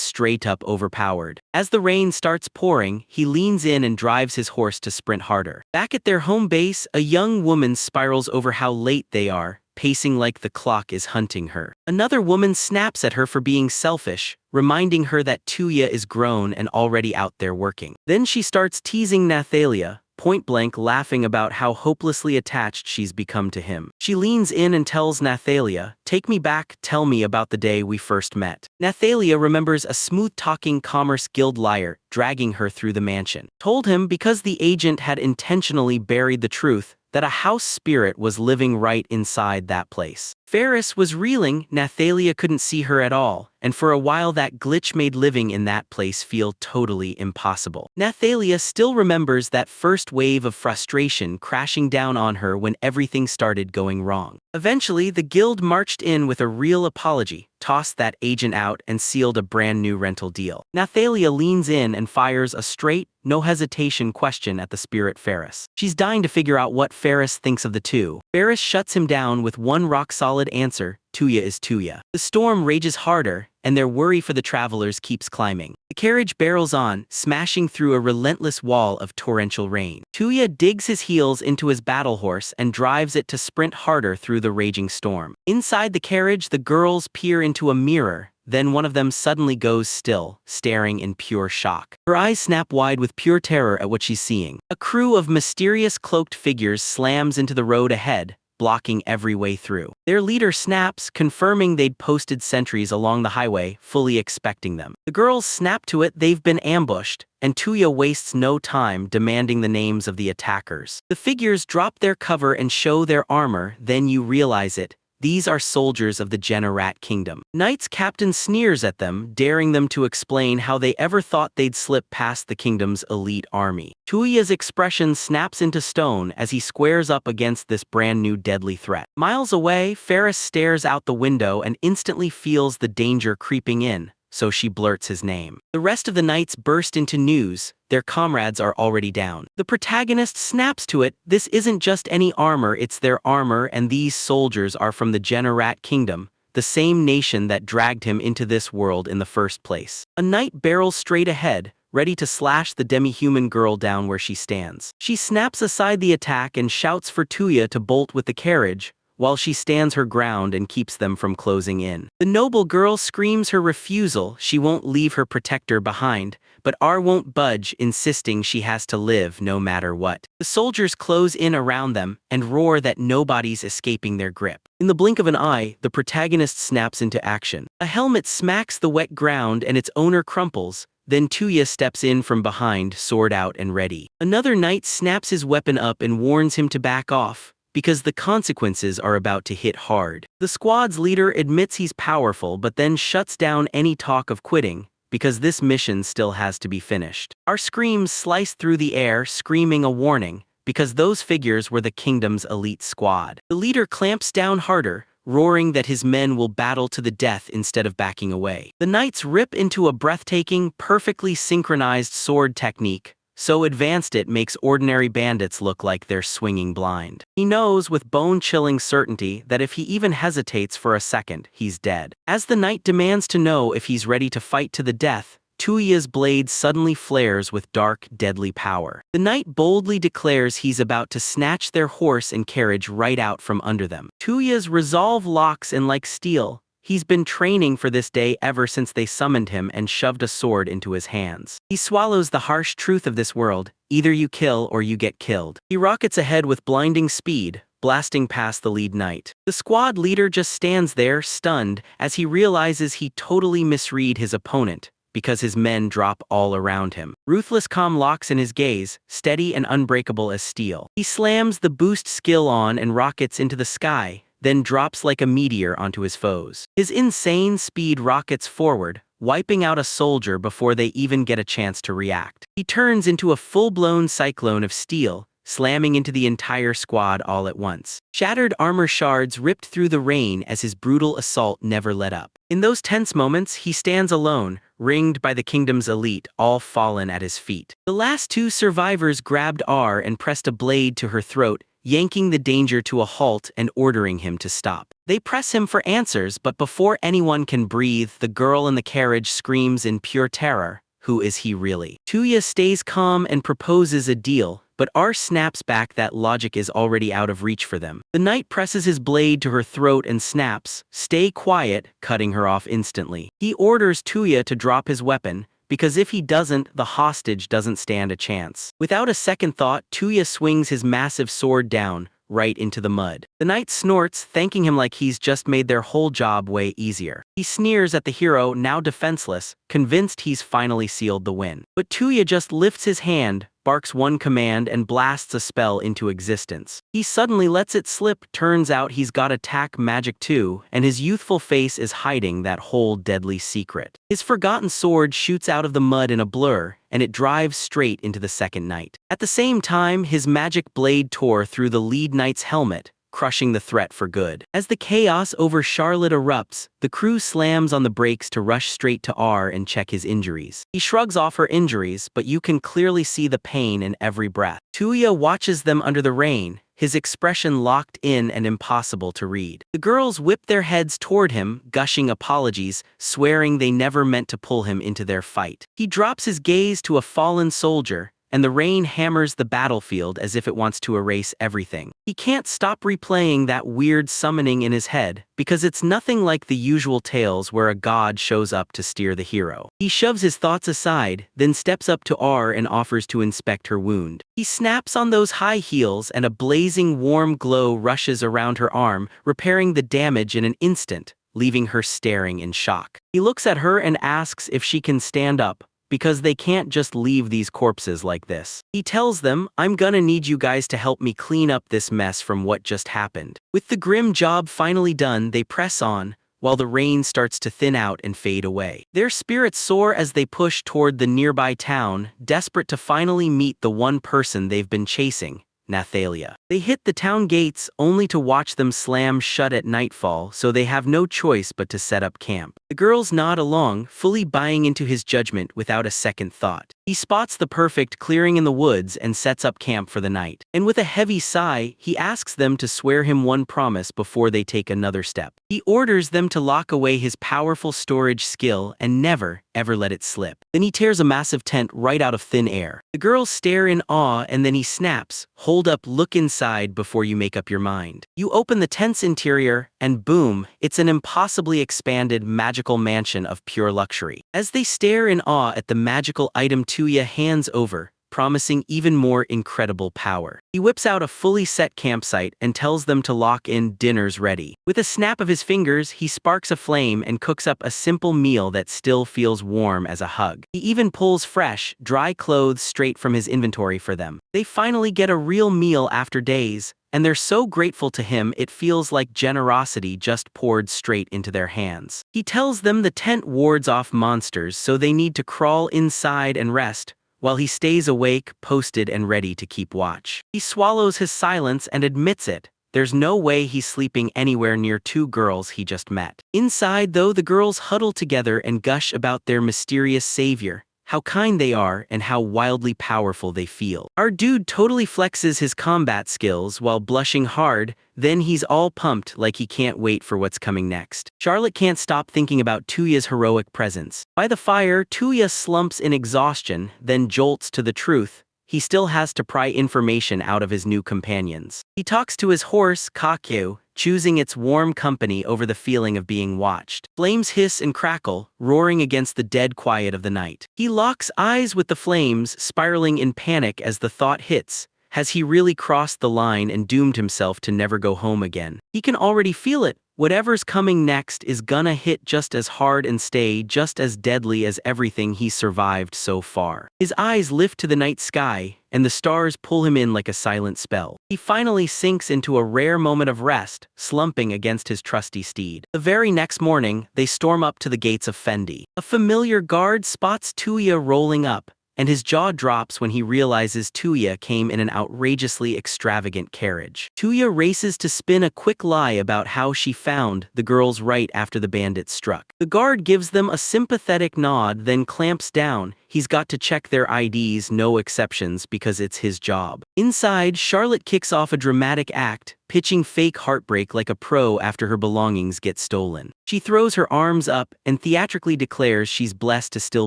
straight up overpowered. As the rain starts pouring, he leans in and drives his horse to sprint harder. Back at their home base, a young woman spirals over how late they are, pacing like the clock is hunting her. Another woman snaps at her for being selfish, reminding her that Tuya is grown and already out there working. Then she starts teasing Nathalia, point-blank laughing about how hopelessly attached she's become to him. She leans in and tells Nathalia, "Take me back, tell me about the day we first met." Nathalia remembers a smooth-talking Commerce Guild liar dragging her through the mansion. Told him because the agent had intentionally buried the truth that a house spirit was living right inside that place. Ferris was reeling. Nathalia couldn't see her at all, and for a while that glitch made living in that place feel totally impossible. Nathalia still remembers that first wave of frustration crashing down on her when everything started going wrong. Eventually, the guild marched in with a real apology, tossed that agent out, and sealed a brand new rental deal. Nathalia leans in and fires a straight, no hesitation question at the spirit Ferris. She's dying to figure out what Ferris thinks of the two. Ferris shuts him down with one rock-solid answer: Tuya is Tuya. The storm rages harder, and their worry for the travelers keeps climbing. The carriage barrels on, smashing through a relentless wall of torrential rain. Tuya digs his heels into his battle horse and drives it to sprint harder through the raging storm. Inside the carriage, the girls peer into a mirror. Then one of them suddenly goes still, staring in pure shock. Her eyes snap wide with pure terror at what she's seeing. A crew of mysterious cloaked figures slams into the road ahead, blocking every way through. Their leader snaps, confirming they'd posted sentries along the highway, fully expecting them. The girls snap to it, they've been ambushed, and Tuya wastes no time demanding the names of the attackers. The figures drop their cover and show their armor, then you realize it. These are soldiers of the Generat Kingdom. Knight's captain sneers at them, daring them to explain how they ever thought they'd slip past the kingdom's elite army. Tuya's expression snaps into stone as he squares up against this brand new deadly threat. Miles away, Ferris stares out the window and instantly feels the danger creeping in, so she blurts his name. The rest of the knights burst into news. Their comrades are already down. The protagonist snaps to it. This isn't just any armor, it's their armor, and these soldiers are from the Generat Kingdom, the same nation that dragged him into this world in the first place. A knight barrels straight ahead, ready to slash the demi-human girl down where she stands. She snaps aside the attack and shouts for Tuya to bolt with the carriage, while she stands her ground and keeps them from closing in. The noble girl screams her refusal. She won't leave her protector behind, but R won't budge, insisting she has to live no matter what. The soldiers close in around them and roar that nobody's escaping their grip. In the blink of an eye, the protagonist snaps into action. A helmet smacks the wet ground and its owner crumples. Then Tuya steps in from behind, sword out and ready. Another knight snaps his weapon up and warns him to back off, because the consequences are about to hit hard. The squad's leader admits he's powerful but then shuts down any talk of quitting, because this mission still has to be finished. Our screams slice through the air, screaming a warning, because those figures were the kingdom's elite squad. The leader clamps down harder, roaring that his men will battle to the death instead of backing away. The knights rip into a breathtaking, perfectly synchronized sword technique, so advanced it makes ordinary bandits look like they're swinging blind. He knows with bone-chilling certainty that if he even hesitates for a second, he's dead. As the knight demands to know if he's ready to fight to the death, Tuya's blade suddenly flares with dark, deadly power. The knight boldly declares he's about to snatch their horse and carriage right out from under them. Tuya's resolve locks in like steel. He's been training for this day ever since they summoned him and shoved a sword into his hands. He swallows the harsh truth of this world: either you kill or you get killed. He rockets ahead with blinding speed, blasting past the lead knight. The squad leader just stands there, stunned, as he realizes he totally misread his opponent, because his men drop all around him. Ruthless calm locks in his gaze, steady and unbreakable as steel. He slams the boost skill on and rockets into the sky, then drops like a meteor onto his foes. His insane speed rockets forward, wiping out a soldier before they even get a chance to react. He turns into a full-blown cyclone of steel, slamming into the entire squad all at once. Shattered armor shards ripped through the rain as his brutal assault never let up. In those tense moments, he stands alone, ringed by the kingdom's elite, all fallen at his feet. The last two survivors grabbed R and pressed a blade to her throat, yanking the danger to a halt and ordering him to stop. They press him for answers, but before anyone can breathe, the girl in the carriage screams in pure terror, "Who is he really?" Tuya stays calm and proposes a deal, but R snaps back that logic is already out of reach for them. The knight presses his blade to her throat and snaps, "Stay quiet," cutting her off instantly. He orders Tuya to drop his weapon, because if he doesn't, the hostage doesn't stand a chance. Without a second thought, Tuya swings his massive sword down, right into the mud. The knight snorts, thanking him like he's just made their whole job way easier. He sneers at the hero, now defenseless, convinced he's finally sealed the win. But Tuya just lifts his hand, barks one command, and blasts a spell into existence. He suddenly lets it slip. Turns out he's got attack magic too, and his youthful face is hiding that whole deadly secret. His forgotten sword shoots out of the mud in a blur, and it drives straight into the second knight. At the same time, his magic blade tore through the lead knight's helmet, crushing the threat for good. As the chaos over Charlotte erupts, the crew slams on the brakes to rush straight to R and check his injuries. He shrugs off her injuries, but you can clearly see the pain in every breath. Tuya watches them under the rain, his expression locked in and impossible to read. The girls whip their heads toward him, gushing apologies, swearing they never meant to pull him into their fight. He drops his gaze to a fallen soldier, and the rain hammers the battlefield as if it wants to erase everything. He can't stop replaying that weird summoning in his head, because it's nothing like the usual tales where a god shows up to steer the hero. He shoves his thoughts aside, then steps up to R and offers to inspect her wound. He snaps on those high heels and a blazing warm glow rushes around her arm, repairing the damage in an instant, leaving her staring in shock. He looks at her and asks if she can stand up, because they can't just leave these corpses like this. He tells them, "I'm gonna need you guys to help me clean up this mess from what just happened." With the grim job finally done, they press on, while the rain starts to thin out and fade away. Their spirits soar as they push toward the nearby town, desperate to finally meet the one person they've been chasing, Nathalia. They hit the town gates only to watch them slam shut at nightfall, so they have no choice but to set up camp. The girls nod along, fully buying into his judgment without a second thought. He spots the perfect clearing in the woods and sets up camp for the night. And with a heavy sigh, he asks them to swear him one promise before they take another step. He orders them to lock away his powerful storage skill and never, ever let it slip. Then he tears a massive tent right out of thin air. The girls stare in awe, and then he snaps, "Hold up, look inside before you make up your mind." You open the tent's interior, and boom, it's an impossibly expanded magical mansion of pure luxury. As they stare in awe at the magical item, Tuya hands over, promising even more incredible power. He whips out a fully set campsite and tells them to lock in. Dinner's ready. With a snap of his fingers, he sparks a flame and cooks up a simple meal that still feels warm as a hug. He even pulls fresh, dry clothes straight from his inventory for them. They finally get a real meal after days, and they're so grateful to him it feels like generosity just poured straight into their hands. He tells them the tent wards off monsters, so they need to crawl inside and rest, while he stays awake, posted and ready to keep watch. He swallows his silence and admits it. There's no way he's sleeping anywhere near two girls he just met. Inside, though, the girls huddle together and gush about their mysterious savior, how kind they are, and how wildly powerful they feel. Our dude totally flexes his combat skills while blushing hard, then he's all pumped like he can't wait for what's coming next. Charlotte can't stop thinking about Tuya's heroic presence. By the fire, Tuya slumps in exhaustion, then jolts to the truth. He still has to pry information out of his new companions. He talks to his horse, Kakyu, choosing its warm company over the feeling of being watched. Flames hiss and crackle, roaring against the dead quiet of the night. He locks eyes with the flames, spiraling in panic as the thought hits. Has he really crossed the line and doomed himself to never go home again? He can already feel it. Whatever's coming next is gonna hit just as hard and stay just as deadly as everything he's survived so far. His eyes lift to the night sky, and the stars pull him in like a silent spell. He finally sinks into a rare moment of rest, slumping against his trusty steed. The very next morning, they storm up to the gates of Fendi. A familiar guard spots Tuya rolling up, and his jaw drops when he realizes Tuya came in an outrageously extravagant carriage. Tuya races to spin a quick lie about how she found the girls right after the bandits struck. The guard gives them a sympathetic nod, then clamps down. He's got to check their IDs, no exceptions, because it's his job. Inside, Charlotte kicks off a dramatic act, pitching fake heartbreak like a pro after her belongings get stolen. She throws her arms up and theatrically declares she's blessed to still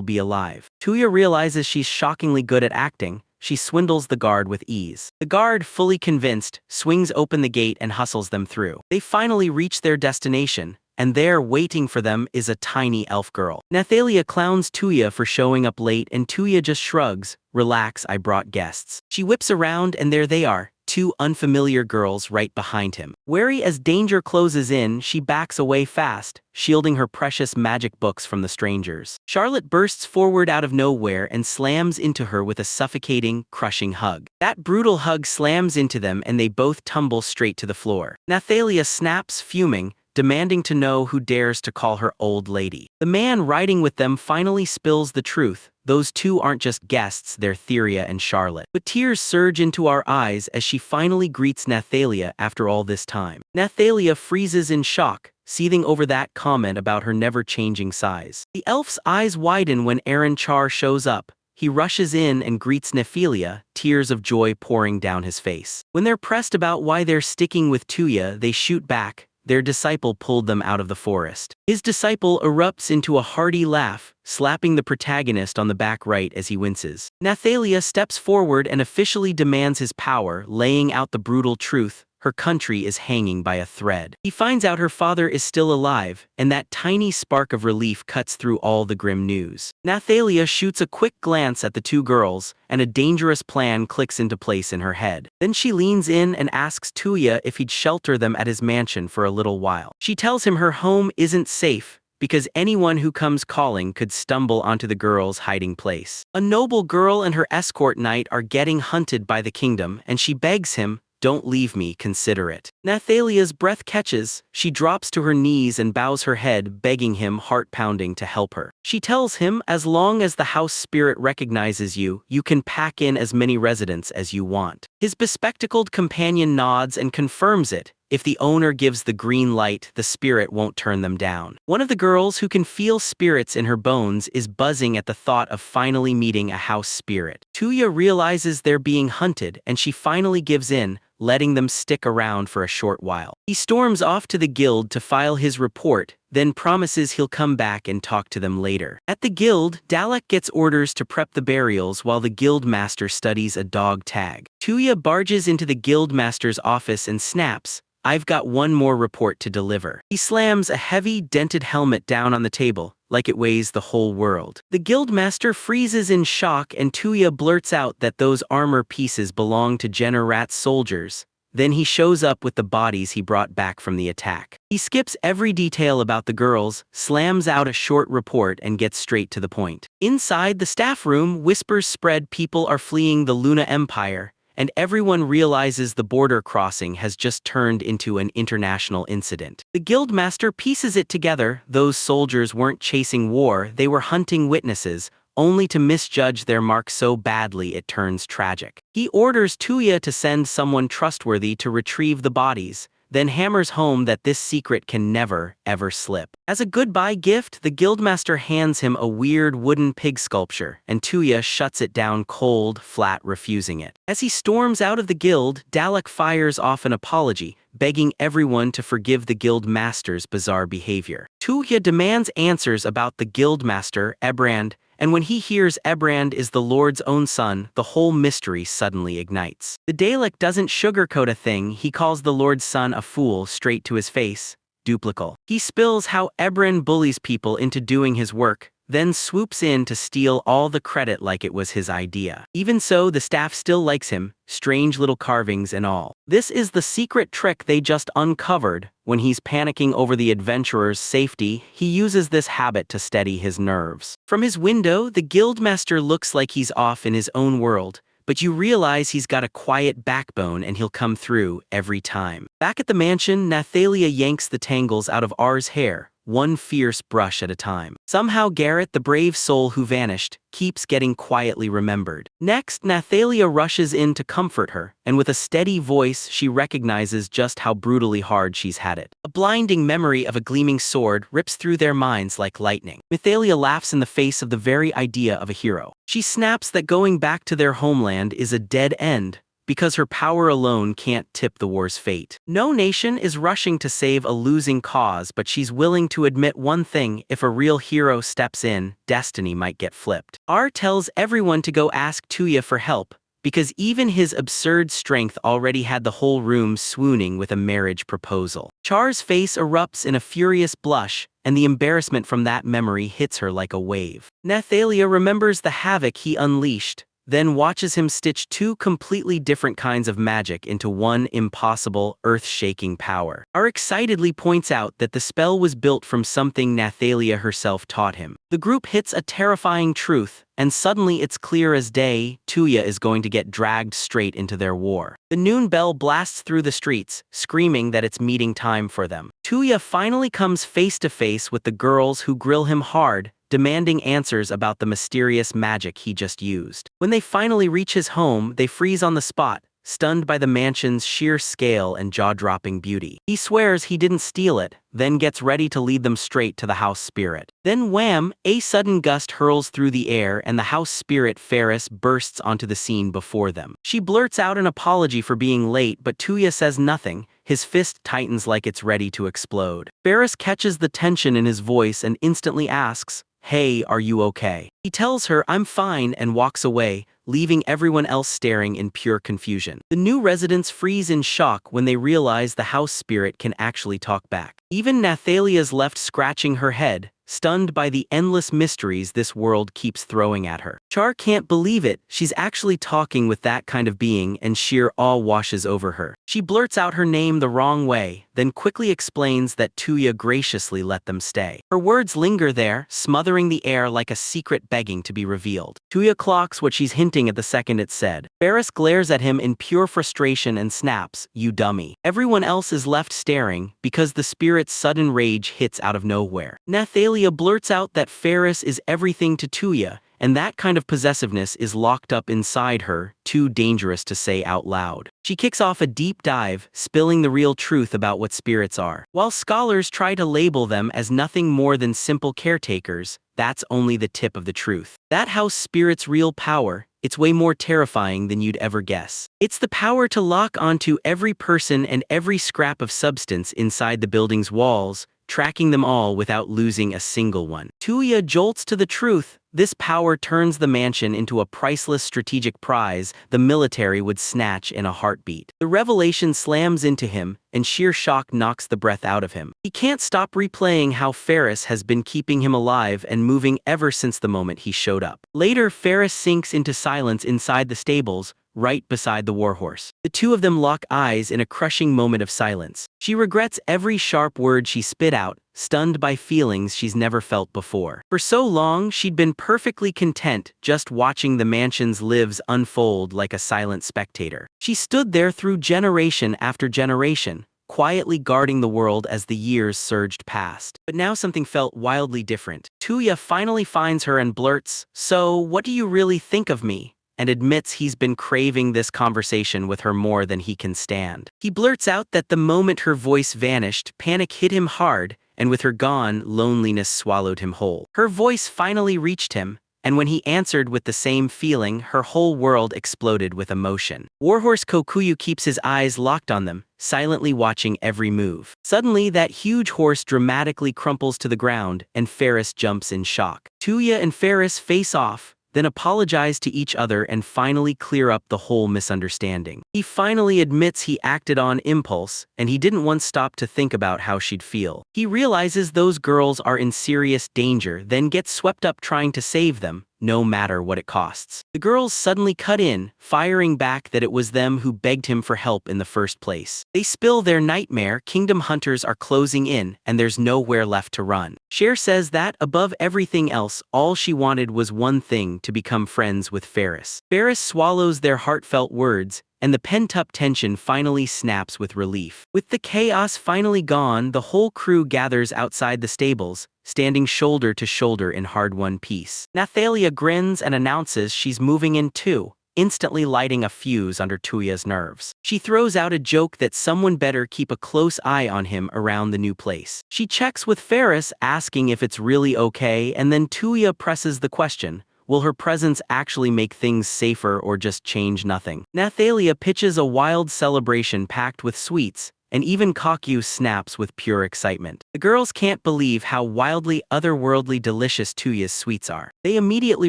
be alive. Tuya realizes she's shockingly good at acting. She swindles the guard with ease. The guard, fully convinced, swings open the gate and hustles them through. They finally reach their destination, and there, waiting for them, is a tiny elf girl. Nathalia clowns Tuya for showing up late, and Tuya just shrugs. Relax, I brought guests. She whips around, and there they are, two unfamiliar girls right behind him. Wary as danger closes in, she backs away fast, shielding her precious magic books from the strangers. Charlotte bursts forward out of nowhere and slams into her with a suffocating, crushing hug. That brutal hug slams into them, and they both tumble straight to the floor. Nathalia snaps, fuming, demanding to know who dares to call her old lady. The man riding with them finally spills the truth. Those two aren't just guests, they're Theria and Charlotte. But tears surge into our eyes as she finally greets Nathalia after all this time. Nathalia freezes in shock, seething over that comment about her never-changing size. The elf's eyes widen when Aaron Char shows up. He rushes in and greets Nephilia, tears of joy pouring down his face. When they're pressed about why they're sticking with Tuya, they shoot back. Their disciple pulled them out of the forest. His disciple erupts into a hearty laugh, slapping the protagonist on the back right as he winces. Nathalia steps forward and officially demands his power, laying out the brutal truth. Her country is hanging by a thread. He finds out her father is still alive, and that tiny spark of relief cuts through all the grim news. Nathalia shoots a quick glance at the two girls, and a dangerous plan clicks into place in her head. Then she leans in and asks Tuya if he'd shelter them at his mansion for a little while. She tells him her home isn't safe, because anyone who comes calling could stumble onto the girl's hiding place. A noble girl and her escort knight are getting hunted by the kingdom, and she begs him, "Don't leave me, consider it." Nathalia's breath catches. She drops to her knees and bows her head, begging him, heart-pounding, to help her. She tells him, as long as the house spirit recognizes you, you can pack in as many residents as you want. His bespectacled companion nods and confirms it. If the owner gives the green light, the spirit won't turn them down. One of the girls, who can feel spirits in her bones, is buzzing at the thought of finally meeting a house spirit. Tuya realizes they're being hunted, and she finally gives in, letting them stick around for a short while. He storms off to the guild to file his report, then promises he'll come back and talk to them later. At the guild, Dalek gets orders to prep the burials while the guild master studies a dog tag. Tuya barges into the guild master's office and snaps, "I've got one more report to deliver." He slams a heavy, dented helmet down on the table, like it weighs the whole world. The guildmaster freezes in shock, and Tuya blurts out that those armor pieces belong to Jenner Rat's soldiers. Then he shows up with the bodies he brought back from the attack. He skips every detail about the girls, slams out a short report, and gets straight to the point. Inside the staff room, whispers spread people are fleeing the Luna Empire, and everyone realizes the border crossing has just turned into an international incident. The guildmaster pieces it together. Those soldiers weren't chasing war, they were hunting witnesses, only to misjudge their mark so badly it turns tragic. He orders Tuya to send someone trustworthy to retrieve the bodies, then hammers home that this secret can never, ever slip. As a goodbye gift, the guildmaster hands him a weird wooden pig sculpture, and Tuya shuts it down cold, flat, refusing it. As he storms out of the guild, Dalek fires off an apology, begging everyone to forgive the guildmaster's bizarre behavior. Tuya demands answers about the guildmaster, Ebrand, and when he hears Ebrand is the Lord's own son, the whole mystery suddenly ignites. The Dalek doesn't sugarcoat a thing, he calls the Lord's son a fool straight to his face. Duplical. He spills how Ebrand bullies people into doing his work, then swoops in to steal all the credit like it was his idea. Even so, the staff still likes him, strange little carvings and all. This is the secret trick they just uncovered. When he's panicking over the adventurer's safety, he uses this habit to steady his nerves. From his window, the guildmaster looks like he's off in his own world, but you realize he's got a quiet backbone and he'll come through every time. Back at the mansion, Nathalia yanks the tangles out of R's hair, one fierce brush at a time. Somehow Garrett, the brave soul who vanished, keeps getting quietly remembered. Next, Nathalia rushes in to comfort her, and with a steady voice she recognizes just how brutally hard she's had it. A blinding memory of a gleaming sword rips through their minds like lightning. Nathalia laughs in the face of the very idea of a hero. She snaps that going back to their homeland is a dead end, because her power alone can't tip the war's fate. No nation is rushing to save a losing cause, but she's willing to admit one thing: if a real hero steps in, destiny might get flipped. R tells everyone to go ask Tuya for help, because even his absurd strength already had the whole room swooning with a marriage proposal. Char's face erupts in a furious blush, and the embarrassment from that memory hits her like a wave. Nathalia remembers the havoc he unleashed, then watches him stitch two completely different kinds of magic into one impossible, earth-shaking power. R excitedly points out that the spell was built from something Nathalia herself taught him. The group hits a terrifying truth, and suddenly it's clear as day: Tuya is going to get dragged straight into their war. The noon bell blasts through the streets, screaming that it's meeting time for them. Tuya finally comes face to face with the girls who grill him hard, demanding answers about the mysterious magic he just used. When they finally reach his home, they freeze on the spot, stunned by the mansion's sheer scale and jaw-dropping beauty. He swears he didn't steal it, then gets ready to lead them straight to the house spirit. Then wham! A sudden gust hurls through the air and the house spirit Ferris bursts onto the scene before them. She blurts out an apology for being late, but Tuya says nothing. His fist tightens like it's ready to explode. Ferris catches the tension in his voice and instantly asks, "Hey, are you okay?" He tells her, "I'm fine," and walks away, leaving everyone else staring in pure confusion. The new residents freeze in shock when they realize the house spirit can actually talk back. Even Nathalia's left scratching her head, stunned by the endless mysteries this world keeps throwing at her. Char can't believe it, she's actually talking with that kind of being, and sheer awe washes over her. She blurts out her name the wrong way, then quickly explains that Tuya graciously let them stay. Her words linger there, smothering the air like a secret begging to be revealed. Tuya clocks what she's hinting at the second it's said. Ferris glares at him in pure frustration and snaps, "You dummy." Everyone else is left staring, because the spirit's sudden rage hits out of nowhere. Nathalia blurts out that Ferris is everything to Tuya, and that kind of possessiveness is locked up inside her, too dangerous to say out loud. She kicks off a deep dive, spilling the real truth about what spirits are. While scholars try to label them as nothing more than simple caretakers, that's only the tip of the truth. That house spirit's real power, it's way more terrifying than you'd ever guess. It's the power to lock onto every person and every scrap of substance inside the building's walls, tracking them all without losing a single one. Tuya jolts to the truth. This power turns the mansion into a priceless strategic prize the military would snatch in a heartbeat. The revelation slams into him, and sheer shock knocks the breath out of him. He can't stop replaying how Ferris has been keeping him alive and moving ever since the moment he showed up. Later, Ferris sinks into silence inside the stables, right beside the warhorse. The two of them lock eyes in a crushing moment of silence. She regrets every sharp word she spit out, stunned by feelings she's never felt before. For so long, she'd been perfectly content just watching the mansion's lives unfold like a silent spectator. She stood there through generation after generation, quietly guarding the world as the years surged past. But now something felt wildly different. Tuya finally finds her and blurts, "So, what do you really think of me?" and admits he's been craving this conversation with her more than he can stand. He blurts out that the moment her voice vanished, panic hit him hard, and with her gone, loneliness swallowed him whole. Her voice finally reached him, and when he answered with the same feeling, her whole world exploded with emotion. Warhorse Kokuyu keeps his eyes locked on them, silently watching every move. Suddenly, that huge horse dramatically crumples to the ground, and Ferris jumps in shock. Tuya and Ferris face off, then apologize to each other and finally clear up the whole misunderstanding. He finally admits he acted on impulse, and he didn't once stop to think about how she'd feel. He realizes those girls are in serious danger, then gets swept up trying to save them, no matter what it costs. The girls suddenly cut in, firing back that it was them who begged him for help in the first place. They spill their nightmare, kingdom hunters are closing in, and there's nowhere left to run. Cher says that, above everything else, all she wanted was one thing: to become friends with Ferris. Ferris swallows their heartfelt words, and the pent-up tension finally snaps with relief. With the chaos finally gone, the whole crew gathers outside the stables, standing shoulder to shoulder in hard-won peace. Nathalia grins and announces she's moving in too, instantly lighting a fuse under Tuya's nerves. She throws out a joke that someone better keep a close eye on him around the new place. She checks with Ferris, asking if it's really okay, and then Tuya presses the question: will her presence actually make things safer or just change nothing? Nathalia pitches a wild celebration packed with sweets, and even Kakyu snaps with pure excitement. The girls can't believe how wildly otherworldly delicious Tuya's sweets are. They immediately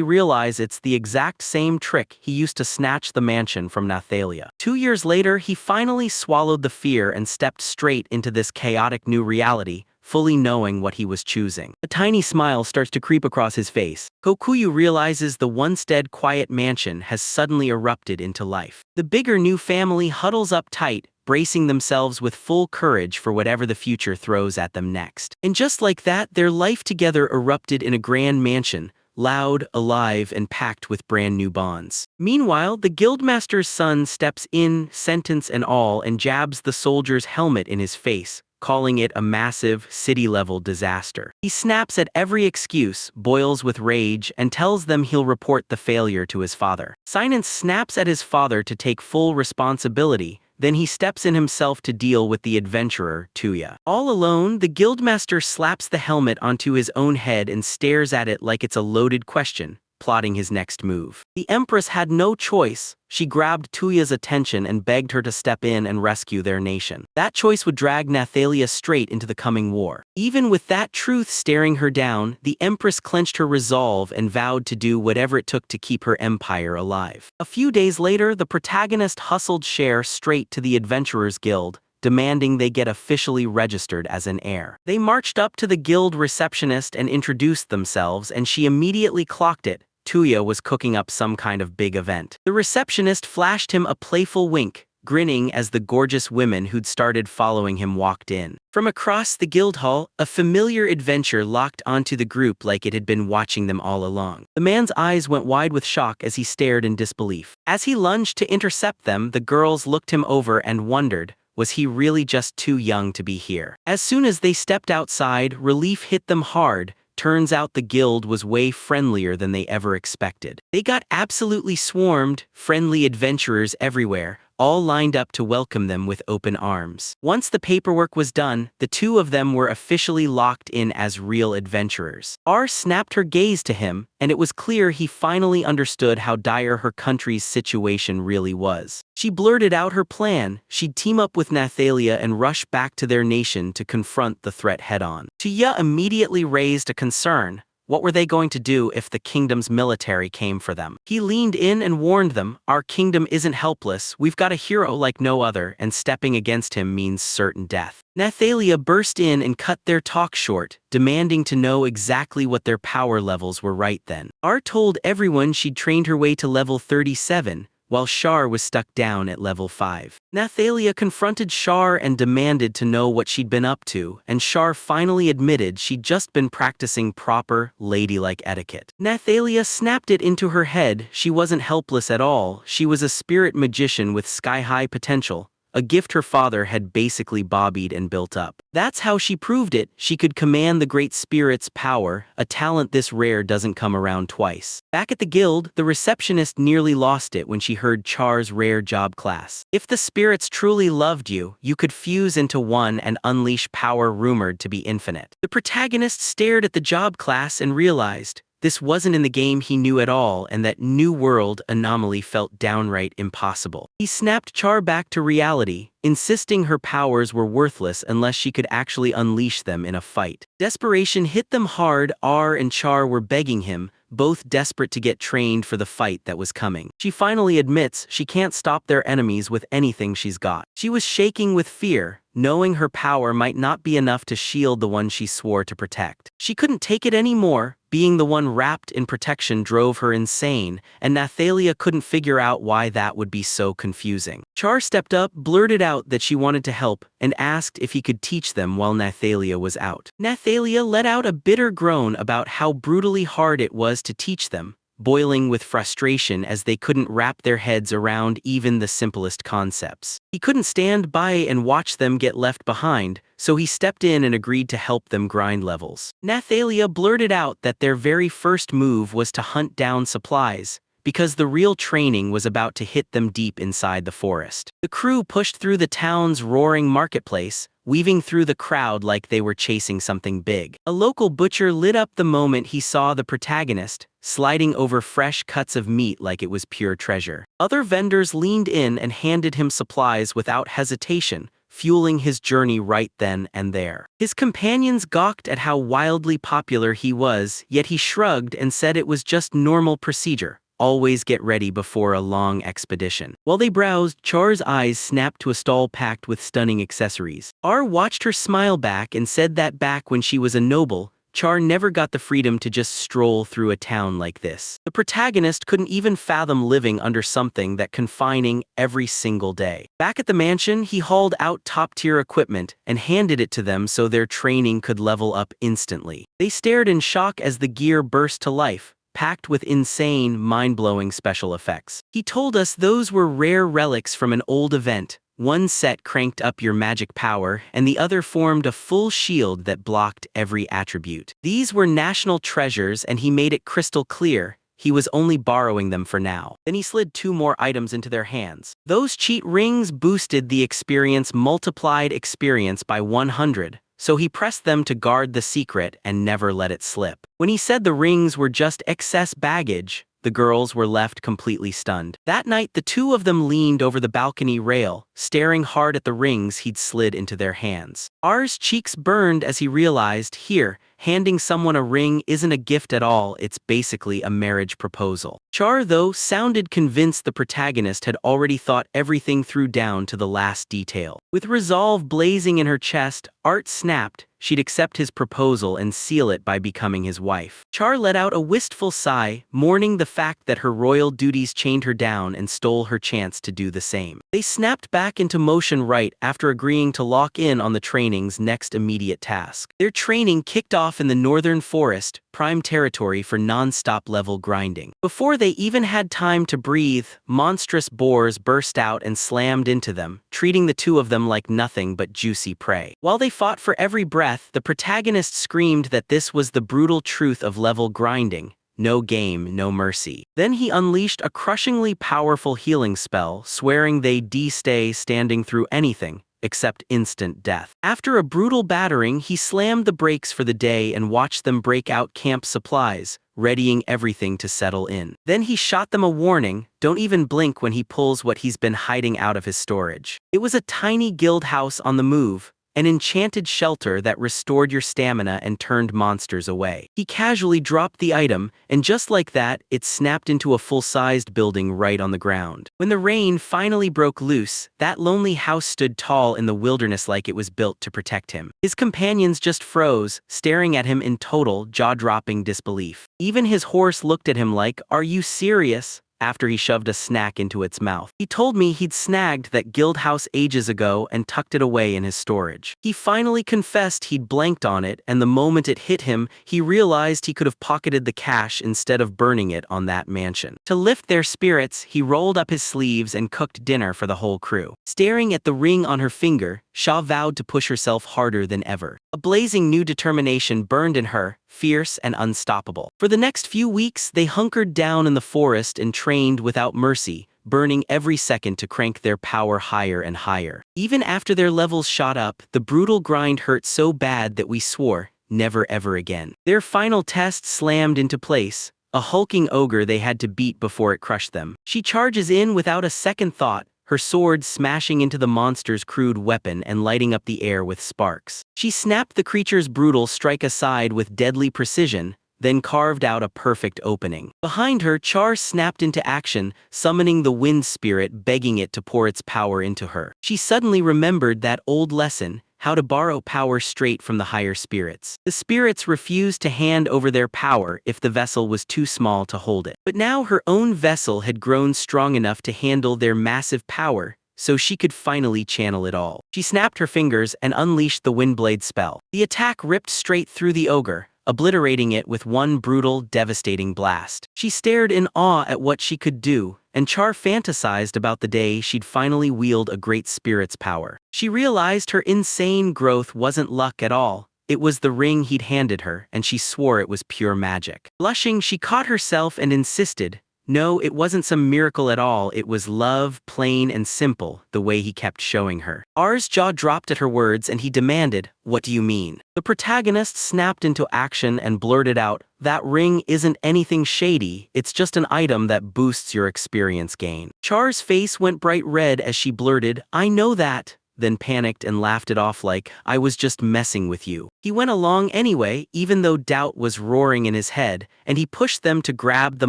realize it's the exact same trick he used to snatch the mansion from Nathalia. 2 years later, he finally swallowed the fear and stepped straight into this chaotic new reality, fully knowing what he was choosing. A tiny smile starts to creep across his face. Kokuyu realizes the once dead quiet mansion has suddenly erupted into life. The bigger new family huddles up tight, bracing themselves with full courage for whatever the future throws at them next. And just like that, their life together erupted in a grand mansion, loud, alive, and packed with brand new bonds. Meanwhile, the guildmaster's son steps in, sentence and all, and jabs the soldier's helmet in his face, calling it a massive, city-level disaster. He snaps at every excuse, boils with rage, and tells them he'll report the failure to his father. Sinance snaps at his father to take full responsibility, then he steps in himself to deal with the adventurer, Tuya. All alone, the guildmaster slaps the helmet onto his own head and stares at it like it's a loaded question, plotting his next move. The Empress had no choice. She grabbed Tuya's attention and begged her to step in and rescue their nation. That choice would drag Nathalia straight into the coming war. Even with that truth staring her down, the Empress clenched her resolve and vowed to do whatever it took to keep her empire alive. A few days later, the protagonist hustled Cher straight to the Adventurers Guild, demanding they get officially registered as an heir. They marched up to the guild receptionist and introduced themselves, and she immediately clocked it: Tuya was cooking up some kind of big event. The receptionist flashed him a playful wink, grinning as the gorgeous women who'd started following him walked in. From across the guild hall, a familiar adventure locked onto the group like it had been watching them all along. The man's eyes went wide with shock as he stared in disbelief. As he lunged to intercept them, the girls looked him over and wondered, was he really just too young to be here? As soon as they stepped outside, relief hit them hard. Turns out the guild was way friendlier than they ever expected. They got absolutely swarmed, friendly adventurers everywhere, all lined up to welcome them with open arms. Once the paperwork was done, the two of them were officially locked in as real adventurers. R snapped her gaze to him, and it was clear he finally understood how dire her country's situation really was. She blurted out her plan: she'd team up with Nathalia and rush back to their nation to confront the threat head-on. Tuya immediately raised a concern. What were they going to do if the kingdom's military came for them? He leaned in and warned them, our kingdom isn't helpless, we've got a hero like no other, and stepping against him means certain death. Nathalia burst in and cut their talk short, demanding to know exactly what their power levels were right then. R told everyone she'd trained her way to level 37, while Char was stuck down at level 5. Nathalia confronted Char and demanded to know what she'd been up to, and Char finally admitted she'd just been practicing proper, ladylike etiquette. Nathalia snapped it into her head she wasn't helpless at all, she was a spirit magician with sky-high potential, a gift her father had basically bobbied and built up. That's how she proved it: she could command the Great Spirit's power, a talent this rare doesn't come around twice. Back at the guild, the receptionist nearly lost it when she heard Char's rare job class. If the spirits truly loved you, you could fuse into one and unleash power rumored to be infinite. The protagonist stared at the job class and realized, this wasn't in the game he knew at all, and that new world anomaly felt downright impossible. He snapped Char back to reality, insisting her powers were worthless unless she could actually unleash them in a fight. Desperation hit them hard. R and Char were begging him, both desperate to get trained for the fight that was coming. She finally admits she can't stop their enemies with anything she's got. She was shaking with fear, knowing her power might not be enough to shield the one she swore to protect. She couldn't take it anymore. Being the one wrapped in protection drove her insane, and Nathalia couldn't figure out why that would be so confusing. Char stepped up, blurted out that she wanted to help, and asked if he could teach them while Nathalia was out. Nathalia let out a bitter groan about how brutally hard it was to teach them, boiling with frustration as they couldn't wrap their heads around even the simplest concepts. He couldn't stand by and watch them get left behind, so he stepped in and agreed to help them grind levels. Nathalia blurted out that their very first move was to hunt down supplies, because the real training was about to hit them deep inside the forest. The crew pushed through the town's roaring marketplace, weaving through the crowd like they were chasing something big. A local butcher lit up the moment he saw the protagonist, sliding over fresh cuts of meat like it was pure treasure. Other vendors leaned in and handed him supplies without hesitation, fueling his journey right then and there. His companions gawked at how wildly popular he was, yet he shrugged and said it was just normal procedure. Always get ready before a long expedition. While they browsed, Char's eyes snapped to a stall packed with stunning accessories. R watched her smile back and said that back when she was a noble, Char never got the freedom to just stroll through a town like this. The protagonist couldn't even fathom living under something that confining every single day. Back at the mansion, he hauled out top-tier equipment and handed it to them so their training could level up instantly. They stared in shock as the gear burst to life, packed with insane, mind-blowing special effects. He told us those were rare relics from an old event. One set cranked up your magic power, and the other formed a full shield that blocked every attribute. These were national treasures, and he made it crystal clear he was only borrowing them for now. Then he slid 2 more items into their hands. Those cheat rings boosted the experience multiplied experience by 100. So he pressed them to guard the secret and never let it slip. When he said the rings were just excess baggage, the girls were left completely stunned. That night, the two of them leaned over the balcony rail, staring hard at the rings he'd slid into their hands. R's cheeks burned as he realized, here, handing someone a ring isn't a gift at all, it's basically a marriage proposal. Char, though, sounded convinced the protagonist had already thought everything through down to the last detail. With resolve blazing in her chest, Art snapped she'd accept his proposal and seal it by becoming his wife. Char let out a wistful sigh, mourning the fact that her royal duties chained her down and stole her chance to do the same. They snapped back into motion right after agreeing to lock in on the training's next immediate task. Their training kicked off in the northern forest, prime territory for non-stop level grinding. Before they even had time to breathe, monstrous boars burst out and slammed into them, treating the two of them like nothing but juicy prey. While they fought for every breath, the protagonist screamed that this was the brutal truth of level grinding. No game, no mercy. Then he unleashed a crushingly powerful healing spell, swearing they'd stay standing through anything except instant death. After a brutal battering, he slammed the brakes for the day and watched them break out camp supplies, readying everything to settle in. Then he shot them a warning, don't even blink when he pulls what he's been hiding out of his storage. It was a tiny guild house on the move, an enchanted shelter that restored your stamina and turned monsters away. He casually dropped the item, and just like that, it snapped into a full-sized building right on the ground. When the rain finally broke loose, that lonely house stood tall in the wilderness like it was built to protect him. His companions just froze, staring at him in total, jaw-dropping disbelief. Even his horse looked at him like, "Are you serious?" after he shoved a snack into its mouth. He told me he'd snagged that guild house ages ago and tucked it away in his storage. He finally confessed he'd blanked on it, and the moment it hit him, he realized he could have pocketed the cash instead of burning it on that mansion. To lift their spirits, he rolled up his sleeves and cooked dinner for the whole crew. Staring at the ring on her finger, Sha vowed to push herself harder than ever. A blazing new determination burned in her, fierce and unstoppable. For the next few weeks, they hunkered down in the forest and trained without mercy, burning every second to crank their power higher and higher. Even after their levels shot up, the brutal grind hurt so bad that we swore, never ever again. Their final test slammed into place, a hulking ogre they had to beat before it crushed them. She charges in without a second thought, her sword smashing into the monster's crude weapon and lighting up the air with sparks. She snapped the creature's brutal strike aside with deadly precision, then carved out a perfect opening. Behind her, Char snapped into action, summoning the wind spirit, begging it to pour its power into her. She suddenly remembered that old lesson, how to borrow power straight from the higher spirits. The spirits refused to hand over their power if the vessel was too small to hold it. But now her own vessel had grown strong enough to handle their massive power, so she could finally channel it all. She snapped her fingers and unleashed the Windblade spell. The attack ripped straight through the ogre, obliterating it with one brutal, devastating blast. She stared in awe at what she could do, and Char fantasized about the day she'd finally wield a great spirit's power. She realized her insane growth wasn't luck at all. It was the ring he'd handed her, and she swore it was pure magic. Blushing, she caught herself and insisted, no, it wasn't some miracle at all, it was love, plain and simple, the way he kept showing her. R's jaw dropped at her words and he demanded, what do you mean? The protagonist snapped into action and blurted out, that ring isn't anything shady, it's just an item that boosts your experience gain. Char's face went bright red as she blurted, I know that, then panicked and laughed it off like, I was just messing with you. He went along anyway, even though doubt was roaring in his head, and he pushed them to grab the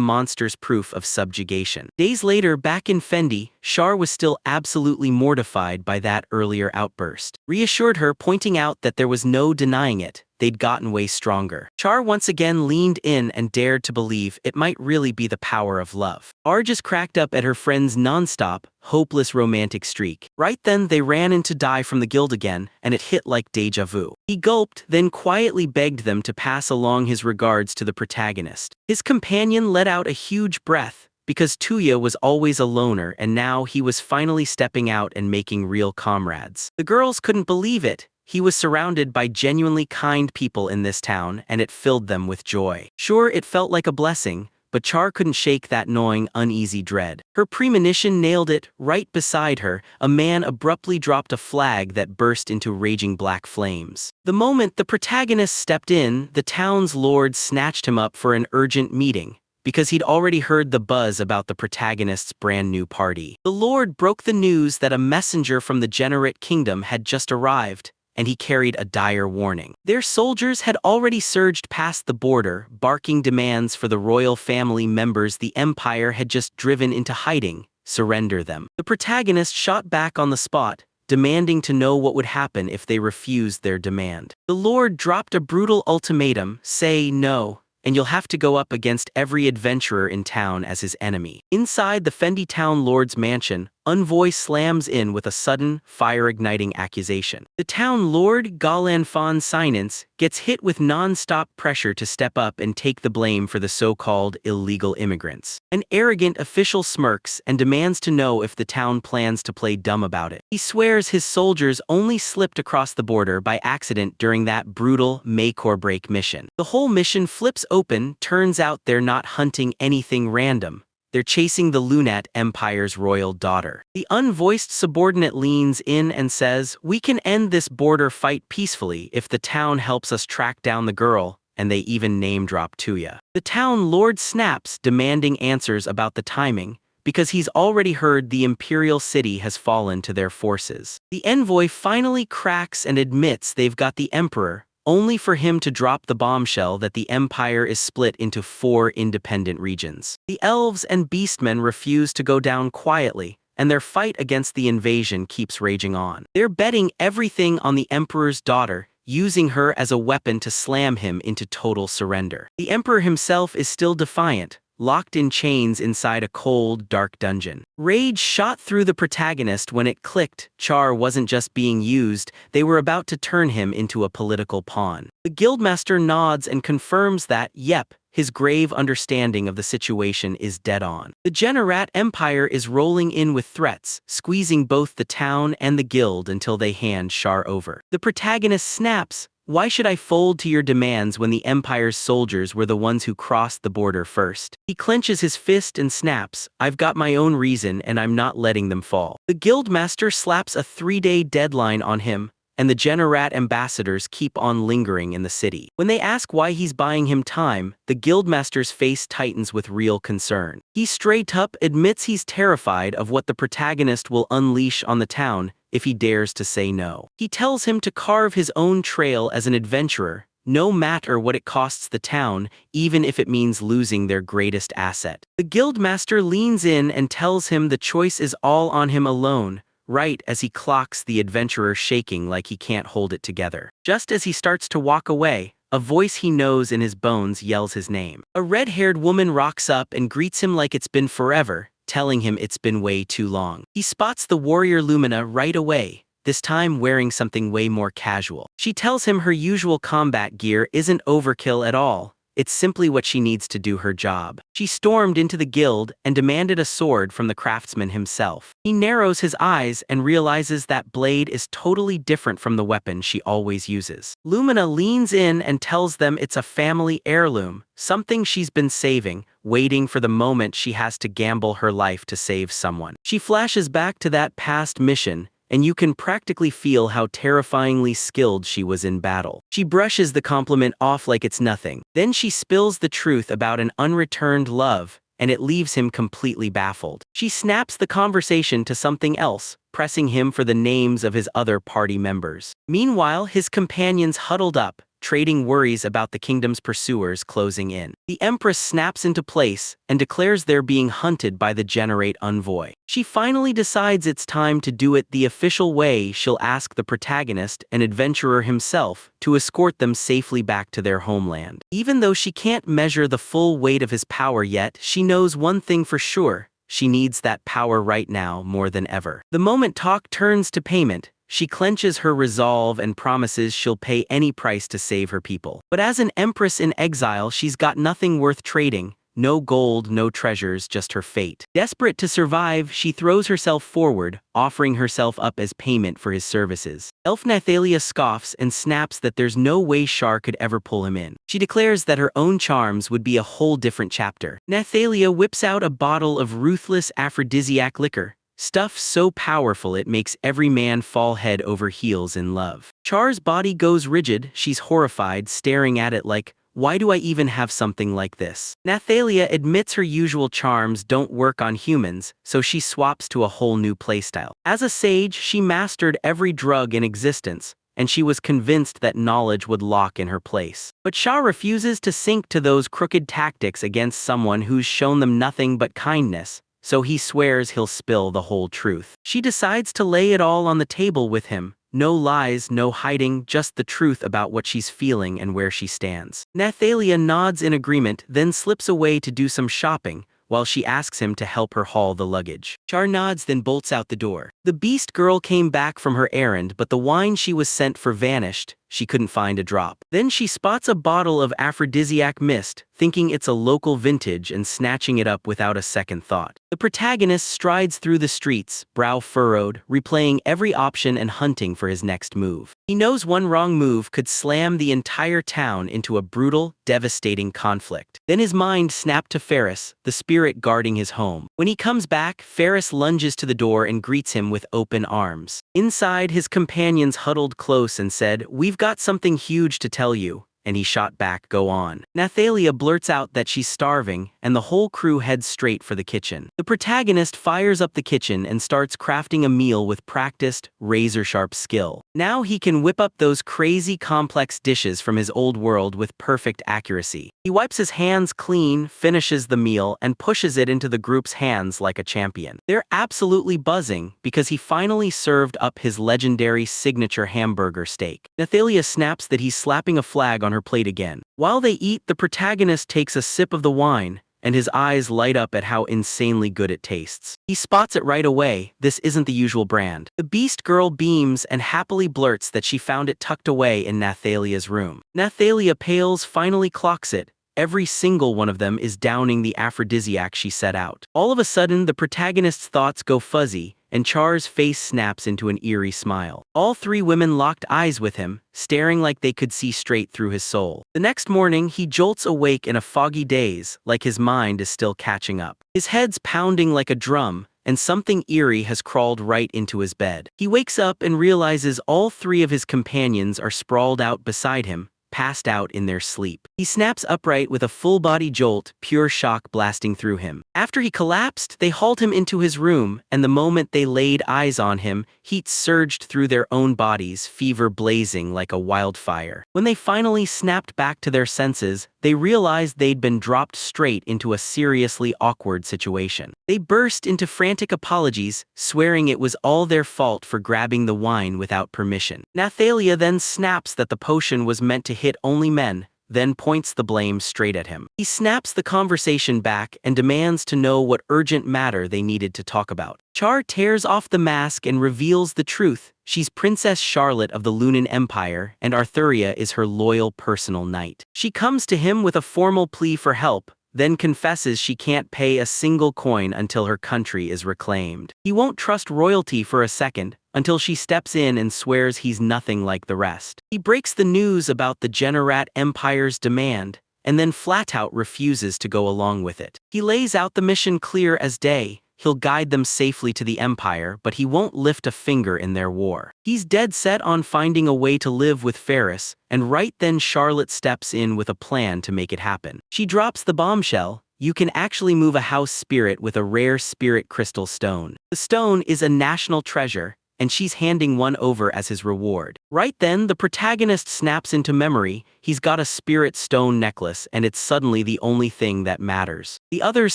monster's proof of subjugation. Days later, back in Fendi, Char was still absolutely mortified by that earlier outburst. Reassured her, pointing out that there was no denying it, they'd gotten way stronger. Char once again leaned in and dared to believe it might really be the power of love. R just cracked up at her friend's non-stop, hopeless romantic streak. Right then they ran in to die from the guild again, and it hit like deja vu. He gulped, then quietly begged them to pass along his regards to the protagonist. His companion let out a huge breath, because Tuya was always a loner and now he was finally stepping out and making real comrades. The girls couldn't believe it. He was surrounded by genuinely kind people in this town, and it filled them with joy. Sure, it felt like a blessing, but Char couldn't shake that gnawing, uneasy dread. Her premonition nailed it. Right beside her, a man abruptly dropped a flag that burst into raging black flames. The moment the protagonist stepped in, the town's lord snatched him up for an urgent meeting, because he'd already heard the buzz about the protagonist's brand new party. The lord broke the news that a messenger from the Generate Kingdom had just arrived, and he carried a dire warning. Their soldiers had already surged past the border, barking demands for the royal family members the Empire had just driven into hiding. Surrender them. The protagonist shot back on the spot, demanding to know what would happen if they refused their demand. The Lord dropped a brutal ultimatum, say no, and you'll have to go up against every adventurer in town as his enemy. Inside the Fendi Town Lord's mansion, Envoy slams in with a sudden, fire-igniting accusation. The town lord, Galanfon Sinance, gets hit with non-stop pressure to step up and take the blame for the so-called illegal immigrants. An arrogant official smirks and demands to know if the town plans to play dumb about it. He swears his soldiers only slipped across the border by accident during that brutal make-or-break mission. The whole mission flips open, turns out they're not hunting anything random. They're chasing the Lunat Empire's royal daughter. The unvoiced subordinate leans in and says, we can end this border fight peacefully if the town helps us track down the girl, and they even name-drop Tuya. The town lord snaps, demanding answers about the timing, because he's already heard the Imperial City has fallen to their forces. The envoy finally cracks and admits they've got the Emperor, only for him to drop the bombshell that the Empire is split into 4 independent regions. The elves and beastmen refuse to go down quietly, and their fight against the invasion keeps raging on. They're betting everything on the Emperor's daughter, using her as a weapon to slam him into total surrender. The Emperor himself is still defiant, locked in chains inside a cold, dark dungeon. Rage shot through the protagonist when it clicked. Char wasn't just being used, they were about to turn him into a political pawn. The guildmaster nods and confirms that, yep, his grave understanding of the situation is dead on. The Generat Empire is rolling in with threats, squeezing both the town and the guild until they hand Char over. The protagonist snaps, why should I fold to your demands when the Empire's soldiers were the ones who crossed the border first? He clenches his fist and snaps, I've got my own reason and I'm not letting them fall. The guildmaster slaps a 3-day deadline on him, and the Generat ambassadors keep on lingering in the city. When they ask why he's buying him time, the guildmaster's face tightens with real concern. He straight up admits he's terrified of what the protagonist will unleash on the town if he dares to say no. He tells him to carve his own trail as an adventurer, no matter what it costs the town, even if it means losing their greatest asset. The guildmaster leans in and tells him the choice is all on him alone, right as he clocks the adventurer shaking like he can't hold it together. Just as he starts to walk away, a voice he knows in his bones yells his name. A red-haired woman rocks up and greets him like it's been forever, telling him it's been way too long. He spots the warrior Lumina right away, this time wearing something way more casual. She tells him her usual combat gear isn't overkill at all, it's simply what she needs to do her job. She stormed into the guild and demanded a sword from the craftsman himself. He narrows his eyes and realizes that blade is totally different from the weapon she always uses. Lumina leans in and tells them it's a family heirloom, something she's been saving, waiting for the moment she has to gamble her life to save someone. She flashes back to that past mission, and you can practically feel how terrifyingly skilled she was in battle. She brushes the compliment off like it's nothing. Then she spills the truth about an unreturned love, and it leaves him completely baffled. She snaps the conversation to something else, pressing him for the names of his other party members. Meanwhile, his companions huddled up, trading worries about the kingdom's pursuers closing in. The Empress snaps into place and declares they're being hunted by the Generate envoy. She finally decides it's time to do it the official way. She'll ask the protagonist, an adventurer himself, to escort them safely back to their homeland. Even though she can't measure the full weight of his power yet, she knows one thing for sure: she needs that power right now more than ever. The moment talk turns to payment, she clenches her resolve and promises she'll pay any price to save her people. But as an empress in exile, she's got nothing worth trading. No gold, no treasures, just her fate. Desperate to survive, she throws herself forward, offering herself up as payment for his services. Elf Nathalia scoffs and snaps that there's no way Shar could ever pull him in. She declares that her own charms would be a whole different chapter. Nathalia whips out a bottle of ruthless aphrodisiac liquor, stuff so powerful it makes every man fall head over heels in love. Char's body goes rigid, she's horrified, staring at it like, why do I even have something like this? Nathalia admits her usual charms don't work on humans, so she swaps to a whole new playstyle. As a sage, she mastered every drug in existence, and she was convinced that knowledge would lock in her place. But Shah refuses to sink to those crooked tactics against someone who's shown them nothing but kindness, so he swears he'll spill the whole truth. She decides to lay it all on the table with him. No lies, no hiding, just the truth about what she's feeling and where she stands. Nathalia nods in agreement, then slips away to do some shopping, while she asks him to help her haul the luggage. Char nods, then bolts out the door. The beast girl came back from her errand, but the wine she was sent for vanished. She couldn't find a drop. Then she spots a bottle of aphrodisiac mist, thinking it's a local vintage and snatching it up without a second thought. The protagonist strides through the streets, brow furrowed, replaying every option and hunting for his next move. He knows one wrong move could slam the entire town into a brutal, devastating conflict. Then his mind snapped to Ferris, the spirit guarding his home. When he comes back, Ferris lunges to the door and greets him with open arms. Inside, his companions huddled close and said, "We've got something huge to tell you," and he shot back, "Go on." Nathalia blurts out that she's starving, and the whole crew heads straight for the kitchen. The protagonist fires up the kitchen and starts crafting a meal with practiced, razor-sharp skill. Now he can whip up those crazy complex dishes from his old world with perfect accuracy. He wipes his hands clean, finishes the meal, and pushes it into the group's hands like a champion. They're absolutely buzzing because he finally served up his legendary signature hamburger steak. Nathalia snaps that he's slapping a flag on her plate again. While they eat, the protagonist takes a sip of the wine, and his eyes light up at how insanely good it tastes. He spots it right away. This isn't the usual brand. The beast girl beams and happily blurts that she found it tucked away in Nathalia's room. Nathalia pales, finally clocks it. Every single one of them is downing the aphrodisiac she set out. All of a sudden, the protagonist's thoughts go fuzzy, and Char's face snaps into an eerie smile. All three women locked eyes with him, staring like they could see straight through his soul. The next morning, he jolts awake in a foggy daze, like his mind is still catching up. His head's pounding like a drum, and something eerie has crawled right into his bed. He wakes up and realizes all three of his companions are sprawled out beside him, passed out in their sleep. He snaps upright with a full-body jolt, pure shock blasting through him. After he collapsed, they hauled him into his room, and the moment they laid eyes on him, heat surged through their own bodies, fever blazing like a wildfire. When they finally snapped back to their senses, they realized they'd been dropped straight into a seriously awkward situation. They burst into frantic apologies, swearing it was all their fault for grabbing the wine without permission. Nathalia then snaps that the potion was meant to hit only men, then points the blame straight at him. He snaps the conversation back and demands to know what urgent matter they needed to talk about. Char tears off the mask and reveals the truth. She's Princess Charlotte of the Lunan Empire, and Arthuria is her loyal personal knight. She comes to him with a formal plea for help, then confesses she can't pay a single coin until her country is reclaimed. He won't trust royalty for a second, until she steps in and swears he's nothing like the rest. He breaks the news about the Generat Empire's demand, and then flat-out refuses to go along with it. He lays out the mission clear as day. He'll guide them safely to the Empire, but he won't lift a finger in their war. He's dead set on finding a way to live with Ferris, and right then Charlotte steps in with a plan to make it happen. She drops the bombshell: you can actually move a house spirit with a rare spirit crystal stone. The stone is a national treasure, and she's handing one over as his reward. Right then, the protagonist snaps into memory. He's got a spirit stone necklace, and it's suddenly the only thing that matters. The others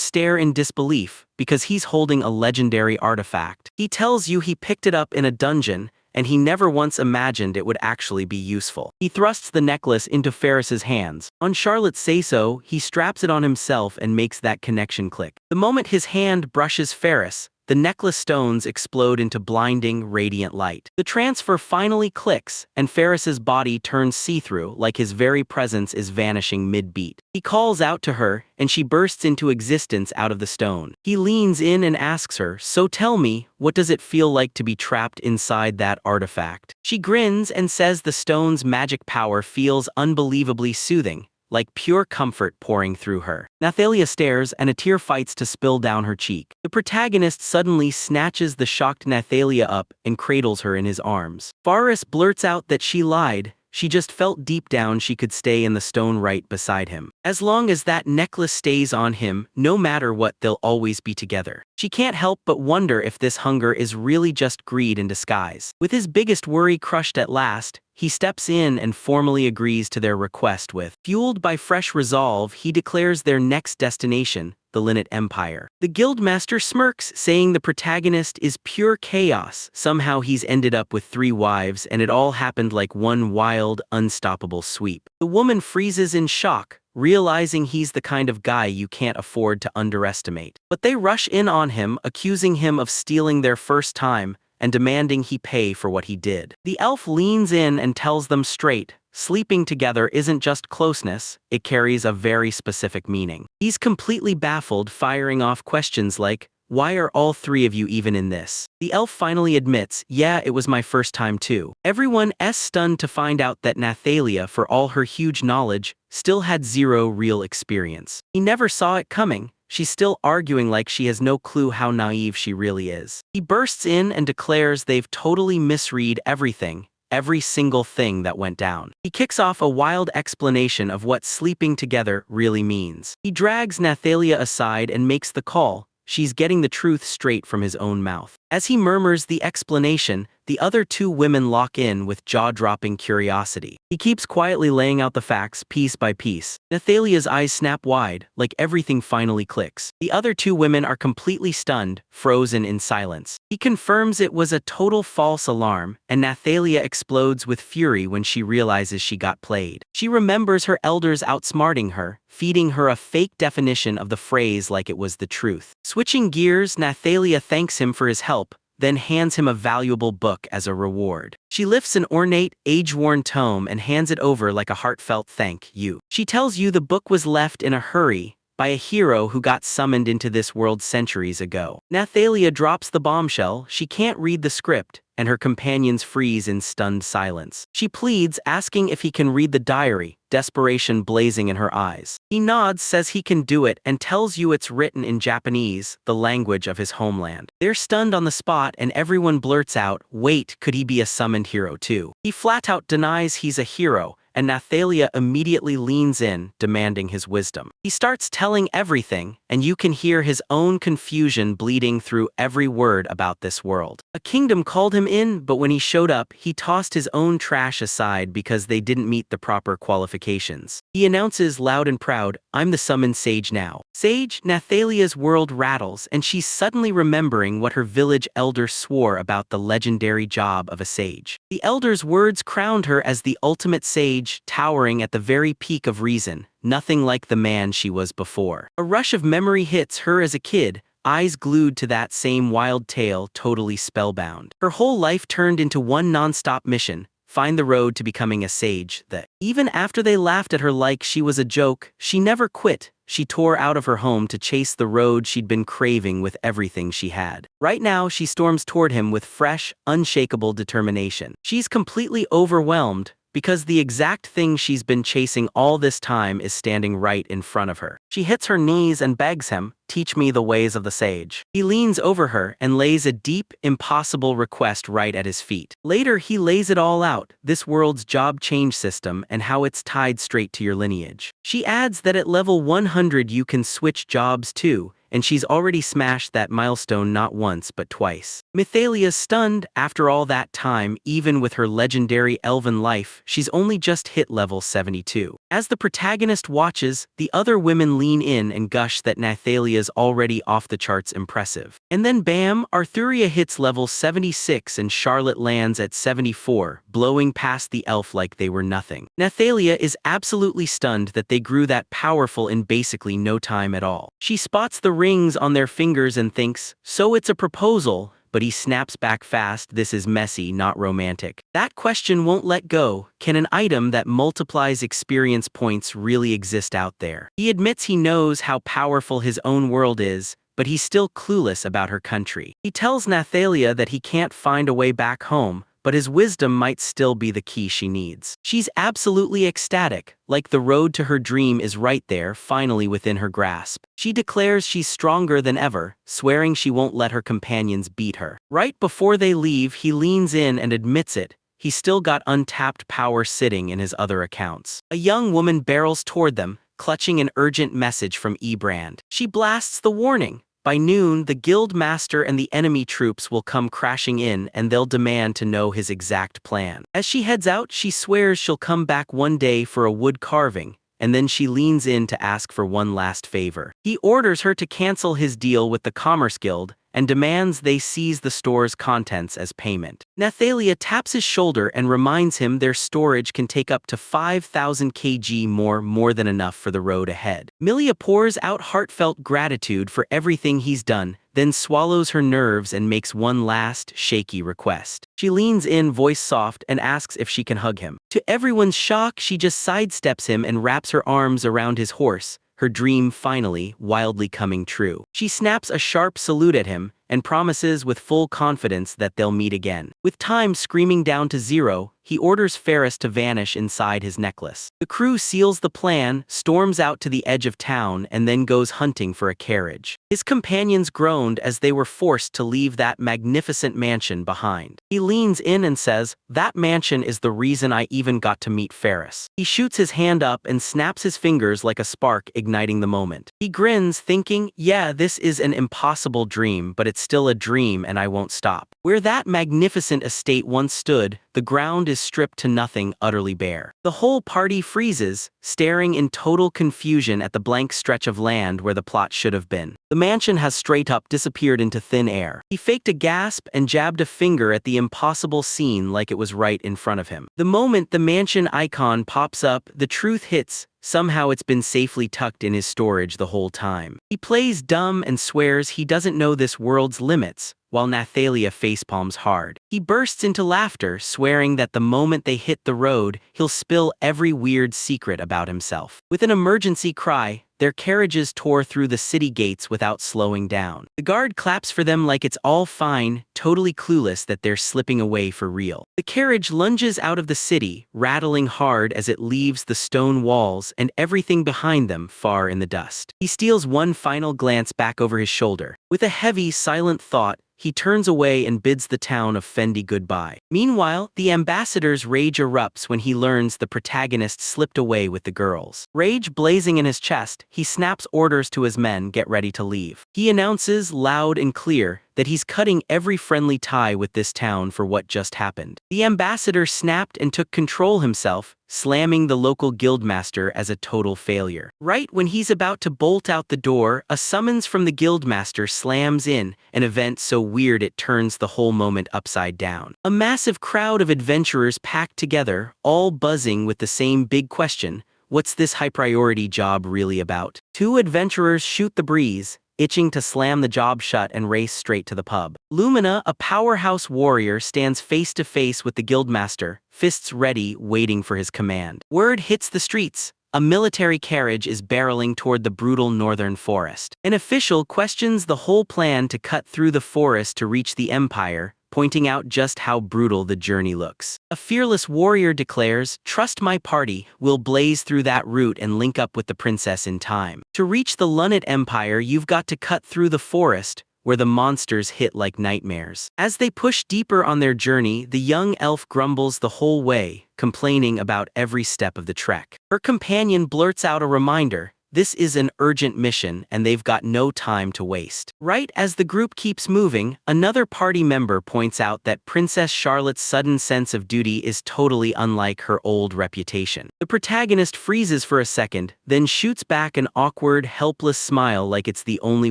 stare in disbelief, because he's holding a legendary artifact. He tells you he picked it up in a dungeon, and he never once imagined it would actually be useful. He thrusts the necklace into Ferris's hands. On Charlotte's say-so, he straps it on himself and makes that connection click. The moment his hand brushes Ferris, the necklace stones explode into blinding, radiant light. The transfer finally clicks, and Ferris's body turns see-through, like his very presence is vanishing mid-beat. He calls out to her, and she bursts into existence out of the stone. He leans in and asks her, "So tell me, what does it feel like to be trapped inside that artifact?" She grins and says the stone's magic power feels unbelievably soothing, like pure comfort pouring through her. Nathalia stares, and a tear fights to spill down her cheek. The protagonist suddenly snatches the shocked Nathalia up and cradles her in his arms. Faris blurts out that she lied. She just felt deep down she could stay in the stone right beside him. As long as that necklace stays on him, no matter what, they'll always be together. She can't help but wonder if this hunger is really just greed in disguise. With his biggest worry crushed at last, he steps in and formally agrees to their request with. Fueled by fresh resolve, he declares their next destination, the Linnet Empire. The guildmaster smirks, saying the protagonist is pure chaos. Somehow he's ended up with 3 wives, and it all happened like one wild, unstoppable sweep. The woman freezes in shock, realizing he's the kind of guy you can't afford to underestimate. But they rush in on him, accusing him of stealing their first time, and demanding he pay for what he did. The elf leans in and tells them straight, sleeping together isn't just closeness, it carries a very specific meaning. He's completely baffled, firing off questions like, "Why are all 3 of you even in this?" The elf finally admits, "Yeah, it was my first time too." Everyone's stunned to find out that Nathalia, for all her huge knowledge, still had 0 real experience. He never saw it coming. She's still arguing like she has no clue how naive she really is. He bursts in and declares they've totally misread everything, every single thing that went down. He kicks off a wild explanation of what sleeping together really means. He drags Nathalia aside and makes the call. She's getting the truth straight from his own mouth. As he murmurs the explanation, the other 2 women lock in with jaw-dropping curiosity. He keeps quietly laying out the facts piece by piece. Nathalia's eyes snap wide, like everything finally clicks. The other 2 women are completely stunned, frozen in silence. He confirms it was a total false alarm, and Nathalia explodes with fury when she realizes she got played. She remembers her elders outsmarting her, feeding her a fake definition of the phrase like it was the truth. Switching gears, Nathalia thanks him for his help, then hands him a valuable book as a reward. She lifts an ornate, age-worn tome and hands it over like a heartfelt thank you. She tells you the book was left in a hurry by a hero who got summoned into this world centuries ago. Nathalia drops the bombshell. She can't read the script, and her companions freeze in stunned silence. She pleads, asking if he can read the diary, desperation blazing in her eyes. He nods, says he can do it, and tells you it's written in Japanese, the language of his homeland. They're stunned on the spot, and everyone blurts out, wait, could he be a summoned hero too? He flat out denies he's a hero, and Nathalia immediately leans in, demanding his wisdom. He starts telling everything, and you can hear his own confusion bleeding through every word about this world. A kingdom called him in, but when he showed up, he tossed his own trash aside because they didn't meet the proper qualifications. He announces loud and proud, I'm the summoned sage now. Sage, Nathalia's world rattles, and she's suddenly remembering what her village elder swore about the legendary job of a sage. The elder's words crowned her as the ultimate sage, towering at the very peak of reason, nothing like the man she was before. A rush of memory hits her as a kid, eyes glued to that same wild tale, totally spellbound. Her whole life turned into one non-stop mission, find the road to becoming a sage. That even after they laughed at her like she was a joke, she never quit. She tore out of her home to chase the road she'd been craving with everything she had. Right now, she storms toward him with fresh, unshakable determination. She's completely overwhelmed, because the exact thing she's been chasing all this time is standing right in front of her. She hits her knees and begs him, teach me the ways of the sage. He leans over her and lays a deep, impossible request right at his feet. Later, he lays it all out, this world's job change system and how it's tied straight to your lineage. She adds that at level 100 you can switch jobs too, and she's already smashed that milestone not once but twice. Nathalia's stunned. After all that time, even with her legendary elven life, she's only just hit level 72. As the protagonist watches, the other women lean in and gush that Nathalia's already off the charts impressive. And then bam, Arthuria hits level 76 and Charlotte lands at 74, blowing past the elf like they were nothing. Nathalia is absolutely stunned that they grew that powerful in basically no time at all. She spots the rings on their fingers and thinks, so it's a proposal, but he snaps back fast, this is messy, not romantic. That question won't let go. Can an item that multiplies experience points really exist out there? He admits he knows how powerful his own world is, but he's still clueless about her country. He tells Nathalia that he can't find a way back home, but his wisdom might still be the key she needs. She's absolutely ecstatic, like the road to her dream is right there, finally within her grasp. She declares she's stronger than ever, swearing she won't let her companions beat her. Right before they leave, he leans in and admits it. He's still got untapped power sitting in his other accounts. A young woman barrels toward them, clutching an urgent message from E-Brand. She blasts the warning. By noon, the guild master and the enemy troops will come crashing in and they'll demand to know his exact plan. As she heads out, she swears she'll come back one day for a wood carving, and then she leans in to ask for one last favor. He orders her to cancel his deal with the Commerce Guild and demands they seize the store's contents as payment. Nathalia taps his shoulder and reminds him their storage can take up to 5,000 kg more than enough for the road ahead. Milia pours out heartfelt gratitude for everything he's done, then swallows her nerves and makes one last, shaky request. She leans in, voice soft, and asks if she can hug him. To everyone's shock, she just sidesteps him and wraps her arms around his horse, her dream finally, wildly coming true. She snaps a sharp salute at him and promises with full confidence that they'll meet again. With time screaming down to zero, he orders Ferris to vanish inside his necklace. The crew seals the plan, storms out to the edge of town, and then goes hunting for a carriage. His companions groaned as they were forced to leave that magnificent mansion behind. He leans in and says, that mansion is the reason I even got to meet Ferris. He shoots his hand up and snaps his fingers like a spark, igniting the moment. He grins, thinking, yeah, this is an impossible dream, but it's still a dream and I won't stop. Where that magnificent estate once stood, the ground is stripped to nothing, utterly bare. The whole party freezes, staring in total confusion at the blank stretch of land where the plot should have been. The mansion has straight up disappeared into thin air. He faked a gasp and jabbed a finger at the impossible scene like it was right in front of him. The moment the mansion icon pops up, the truth hits. Somehow it's been safely tucked in his storage the whole time. He plays dumb and swears he doesn't know this world's limits, while Nathalia facepalms hard. He bursts into laughter, swearing that the moment they hit the road, he'll spill every weird secret about himself. With an emergency cry, their carriages tore through the city gates without slowing down. The guard claps for them like it's all fine, totally clueless that they're slipping away for real. The carriage lunges out of the city, rattling hard as it leaves the stone walls and everything behind them far in the dust. He steals one final glance back over his shoulder. With a heavy, silent thought, he turns away and bids the town of Fendi goodbye. Meanwhile, the ambassador's rage erupts when he learns the protagonist slipped away with the girls. Rage blazing in his chest, he snaps orders to his men get ready to leave. He announces, loud and clear, that he's cutting every friendly tie with this town for what just happened. The ambassador snapped and took control himself, slamming the local guildmaster as a total failure. Right when he's about to bolt out the door, a summons from the guildmaster slams in, an event so weird it turns the whole moment upside down. A massive crowd of adventurers packed together, all buzzing with the same big question: what's this high-priority job really about? Two adventurers shoot the breeze, itching to slam the job shut and race straight to the pub. Lumina, a powerhouse warrior, stands face to face with the guildmaster, fists ready, waiting for his command. Word hits the streets. A military carriage is barreling toward the brutal northern forest. An official questions the whole plan to cut through the forest to reach the Empire, pointing out just how brutal the journey looks. A fearless warrior declares, "Trust my party, we'll blaze through that route and link up with the princess in time. To reach the Lunate Empire, you've got to cut through the forest, where the monsters hit like nightmares." As they push deeper on their journey, the young elf grumbles the whole way, complaining about every step of the trek. Her companion blurts out a reminder: this is an urgent mission and they've got no time to waste. Right as the group keeps moving, another party member points out that Princess Charlotte's sudden sense of duty is totally unlike her old reputation. The protagonist freezes for a second, then shoots back an awkward, helpless smile like it's the only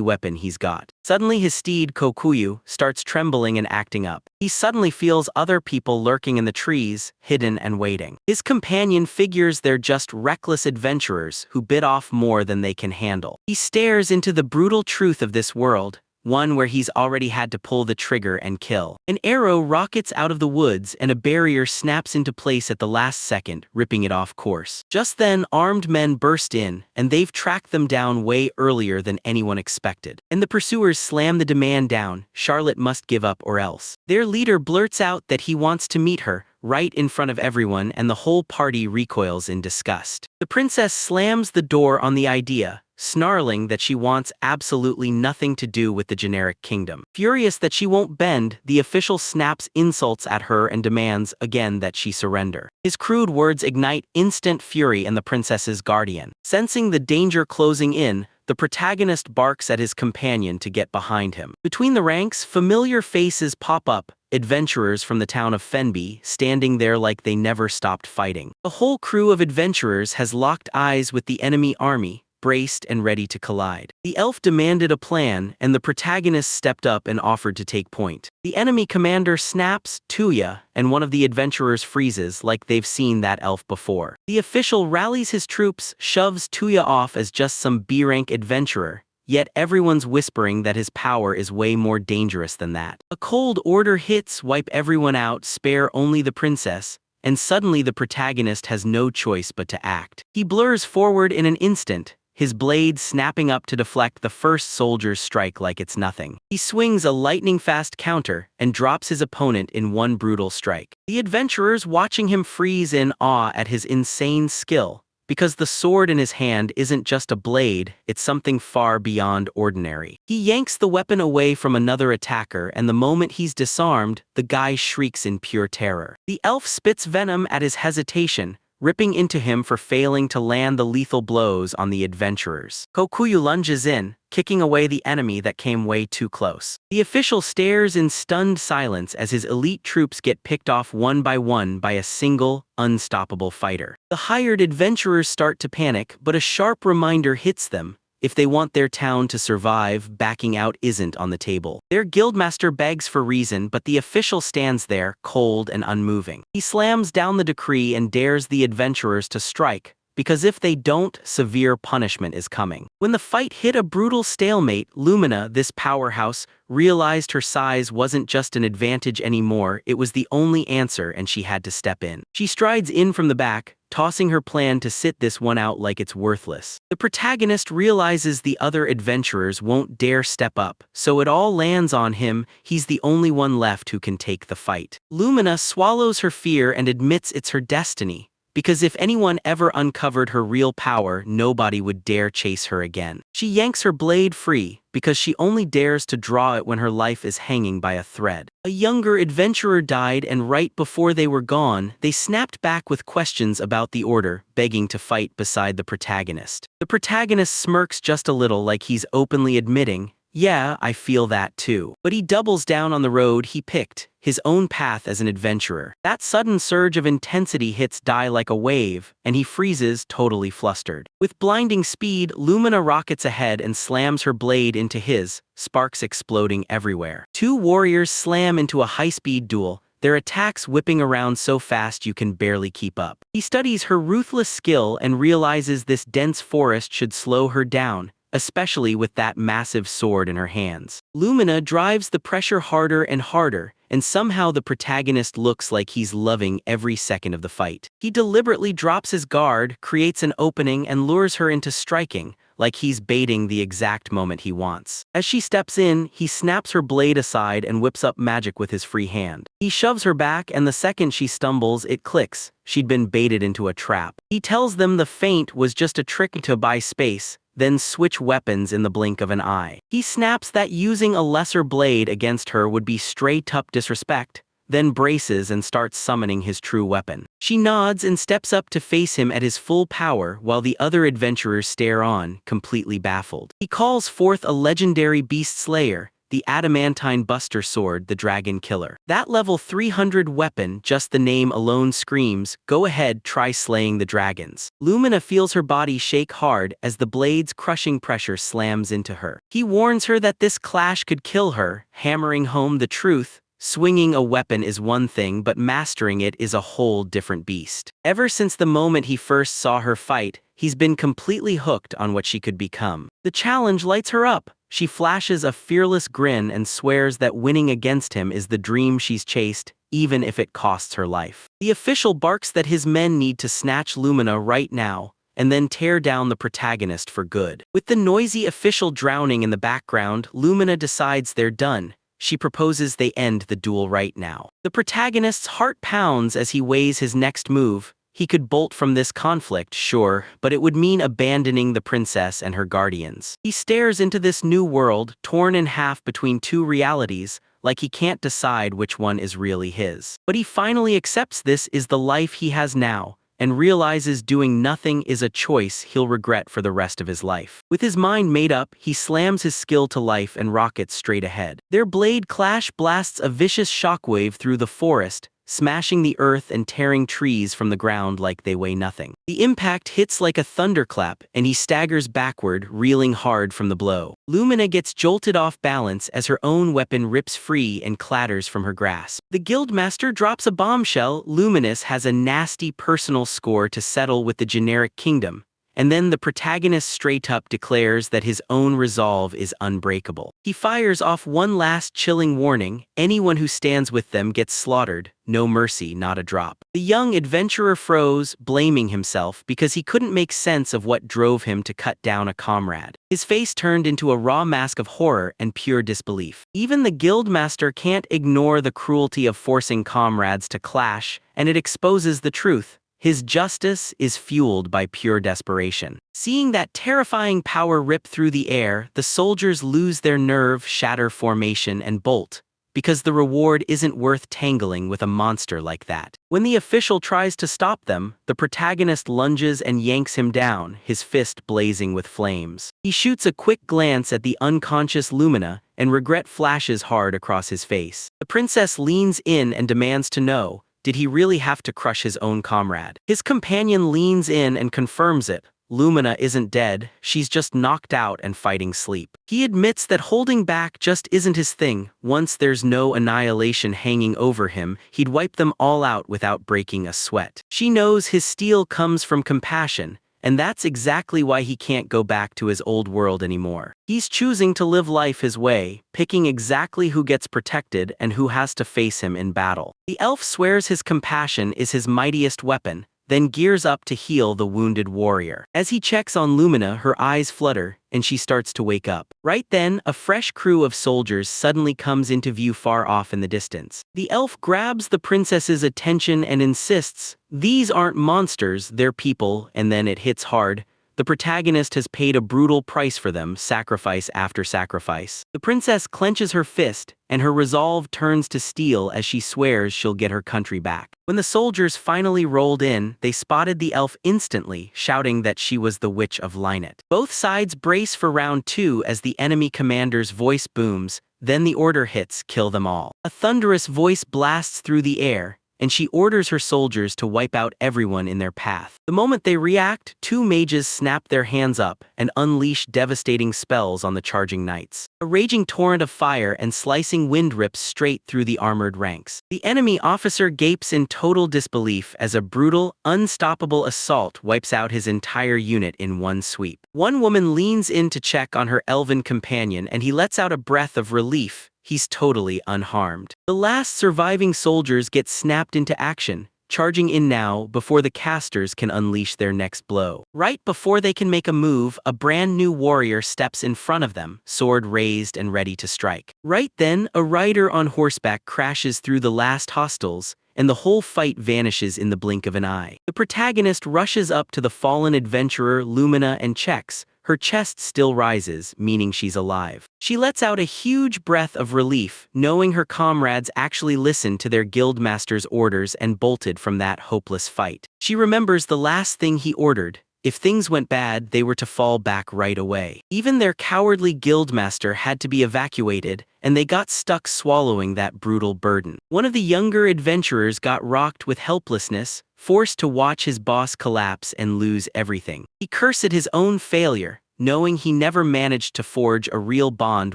weapon he's got. Suddenly his steed, Kokuyu, starts trembling and acting up. He suddenly feels other people lurking in the trees, hidden and waiting. His companion figures they're just reckless adventurers who bit off more than they can handle. He stares into the brutal truth of this world, one where he's already had to pull the trigger and kill. An arrow rockets out of the woods and a barrier snaps into place at the last second, ripping it off course. Just then, armed men burst in, and they've tracked them down way earlier than anyone expected. And the pursuers slam the demand down: Charlotte must give up or else. Their leader blurts out that he wants to meet her, right in front of everyone, and the whole party recoils in disgust. The princess slams the door on the idea, snarling that she wants absolutely nothing to do with the generic kingdom. Furious that she won't bend, the official snaps insults at her and demands again that she surrender. His crude words ignite instant fury in the princess's guardian. Sensing the danger closing in, the protagonist barks at his companion to get behind him. Between the ranks, familiar faces pop up, adventurers from the town of Fenby, standing there like they never stopped fighting. The whole crew of adventurers has locked eyes with the enemy army, braced and ready to collide. The elf demanded a plan, and the protagonist stepped up and offered to take point. The enemy commander snaps, Tuya, and one of the adventurers freezes like they've seen that elf before. The official rallies his troops, shoves Tuya off as just some B-rank adventurer, yet everyone's whispering that his power is way more dangerous than that. A cold order hits: wipe everyone out, spare only the princess, and suddenly the protagonist has no choice but to act. He blurs forward in an instant, his blade snapping up to deflect the first soldier's strike like it's nothing. He swings a lightning-fast counter and drops his opponent in one brutal strike. The adventurers watching him freeze in awe at his insane skill, because the sword in his hand isn't just a blade, it's something far beyond ordinary. He yanks the weapon away from another attacker, and the moment he's disarmed, the guy shrieks in pure terror. The elf spits venom at his hesitation, ripping into him for failing to land the lethal blows on the adventurers. Kokuyu lunges in, kicking away the enemy that came way too close. The official stares in stunned silence as his elite troops get picked off one by a single, unstoppable fighter. The hired adventurers start to panic, but a sharp reminder hits them: if they want their town to survive, backing out isn't on the table. Their guildmaster begs for reason, but the official stands there, cold and unmoving. He slams down the decree and dares the adventurers to strike, because if they don't, severe punishment is coming. When the fight hit a brutal stalemate, Lumina, this powerhouse, realized her size wasn't just an advantage anymore, it was the only answer, and she had to step in. She strides in from the back, tossing her plan to sit this one out like it's worthless. The protagonist realizes the other adventurers won't dare step up, so it all lands on him. He's the only one left who can take the fight. Lumina swallows her fear and admits it's her destiny, because if anyone ever uncovered her real power, nobody would dare chase her again. She yanks her blade free, because she only dares to draw it when her life is hanging by a thread. A younger adventurer died, and right before they were gone, they snapped back with questions about the order, begging to fight beside the protagonist. The protagonist smirks just a little, like he's openly admitting, "Yeah, I feel that too." But he doubles down on the road he picked, his own path as an adventurer. That sudden surge of intensity hits Dai like a wave, and he freezes, totally flustered. With blinding speed, Lumina rockets ahead and slams her blade into his, sparks exploding everywhere. Two warriors slam into a high-speed duel, their attacks whipping around so fast you can barely keep up. He studies her ruthless skill and realizes this dense forest should slow her down, especially with that massive sword in her hands. Lumina drives the pressure harder and harder, and somehow the protagonist looks like he's loving every second of the fight. He deliberately drops his guard, creates an opening, and lures her into striking, like he's baiting the exact moment he wants. As she steps in, he snaps her blade aside and whips up magic with his free hand. He shoves her back, and the second she stumbles, it clicks. She'd been baited into a trap. He tells them the feint was just a trick to buy space, then switch weapons in the blink of an eye. He snaps that using a lesser blade against her would be straight-up disrespect, then braces and starts summoning his true weapon. She nods and steps up to face him at his full power while the other adventurers stare on, completely baffled. He calls forth a legendary beast slayer, the adamantine buster sword, the dragon killer. That level 300 weapon, just the name alone screams, "Go ahead, try slaying the dragons." Lumina feels her body shake hard as the blade's crushing pressure slams into her. He warns her that this clash could kill her, hammering home the truth. Swinging a weapon is one thing, but mastering it is a whole different beast. Ever since the moment he first saw her fight, he's been completely hooked on what she could become. The challenge lights her up. She flashes a fearless grin and swears that winning against him is the dream she's chased, even if it costs her life. The official barks that his men need to snatch Lumina right now, and then tear down the protagonist for good. With the noisy official drowning in the background, Lumina decides they're done. She proposes they end the duel right now. The protagonist's heart pounds as he weighs his next move. He could bolt from this conflict, sure, but it would mean abandoning the princess and her guardians. He stares into this new world, torn in half between two realities, like he can't decide which one is really his. But he finally accepts this is the life he has now, and realizes doing nothing is a choice he'll regret for the rest of his life. With his mind made up, he slams his skill to life and rockets straight ahead. Their blade clash blasts a vicious shockwave through the forest, smashing the earth and tearing trees from the ground like they weigh nothing. The impact hits like a thunderclap, and he staggers backward, reeling hard from the blow. Lumina gets jolted off balance as her own weapon rips free and clatters from her grasp. The guildmaster drops a bombshell. Luminous has a nasty personal score to settle with the generic kingdom, and then the protagonist straight up declares that his own resolve is unbreakable. He fires off one last chilling warning: anyone who stands with them gets slaughtered, no mercy, not a drop. The young adventurer froze, blaming himself because he couldn't make sense of what drove him to cut down a comrade. His face turned into a raw mask of horror and pure disbelief. Even the guildmaster can't ignore the cruelty of forcing comrades to clash, and it exposes the truth. His justice is fueled by pure desperation. Seeing that terrifying power rip through the air, the soldiers lose their nerve, shatter formation, and bolt, because the reward isn't worth tangling with a monster like that. When the official tries to stop them, the protagonist lunges and yanks him down, his fist blazing with flames. He shoots a quick glance at the unconscious Lumina, and regret flashes hard across his face. The princess leans in and demands to know, did he really have to crush his own comrade? His companion leans in and confirms it. Lumina isn't dead, she's just knocked out and fighting sleep. He admits that holding back just isn't his thing. Once there's no annihilation hanging over him, he'd wipe them all out without breaking a sweat. She knows his steel comes from compassion, and that's exactly why he can't go back to his old world anymore. He's choosing to live life his way, picking exactly who gets protected and who has to face him in battle. The elf swears his compassion is his mightiest weapon, then gears up to heal the wounded warrior. As he checks on Lumina, her eyes flutter, and she starts to wake up. Right then, a fresh crew of soldiers suddenly comes into view far off in the distance. The elf grabs the princess's attention and insists, "These aren't monsters, they're people," and then it hits hard. The protagonist has paid a brutal price for them, sacrifice after sacrifice. The princess clenches her fist, and her resolve turns to steel as she swears she'll get her country back. When the soldiers finally rolled in, they spotted the elf instantly, shouting that she was the Witch of Linet. Both sides brace for round 2 as the enemy commander's voice booms, then the order hits, "Kill them all." A thunderous voice blasts through the air, and she orders her soldiers to wipe out everyone in their path. The moment they react, 2 mages snap their hands up and unleash devastating spells on the charging knights. A raging torrent of fire and slicing wind rips straight through the armored ranks. The enemy officer gapes in total disbelief as a brutal, unstoppable assault wipes out his entire unit in one sweep. One woman leans in to check on her elven companion, and he lets out a breath of relief. He's totally unharmed. The last surviving soldiers get snapped into action, charging in now before the casters can unleash their next blow. Right before they can make a move, a brand new warrior steps in front of them, sword raised and ready to strike. Right then, a rider on horseback crashes through the last hostiles, and the whole fight vanishes in the blink of an eye. The protagonist rushes up to the fallen adventurer Lumina and checks. Her chest still rises, meaning she's alive. She lets out a huge breath of relief, knowing her comrades actually listened to their guildmaster's orders and bolted from that hopeless fight. She remembers the last thing he ordered. If things went bad, they were to fall back right away. Even their cowardly guildmaster had to be evacuated, and they got stuck swallowing that brutal burden. One of the younger adventurers got rocked with helplessness, forced to watch his boss collapse and lose everything. He cursed his own failure, knowing he never managed to forge a real bond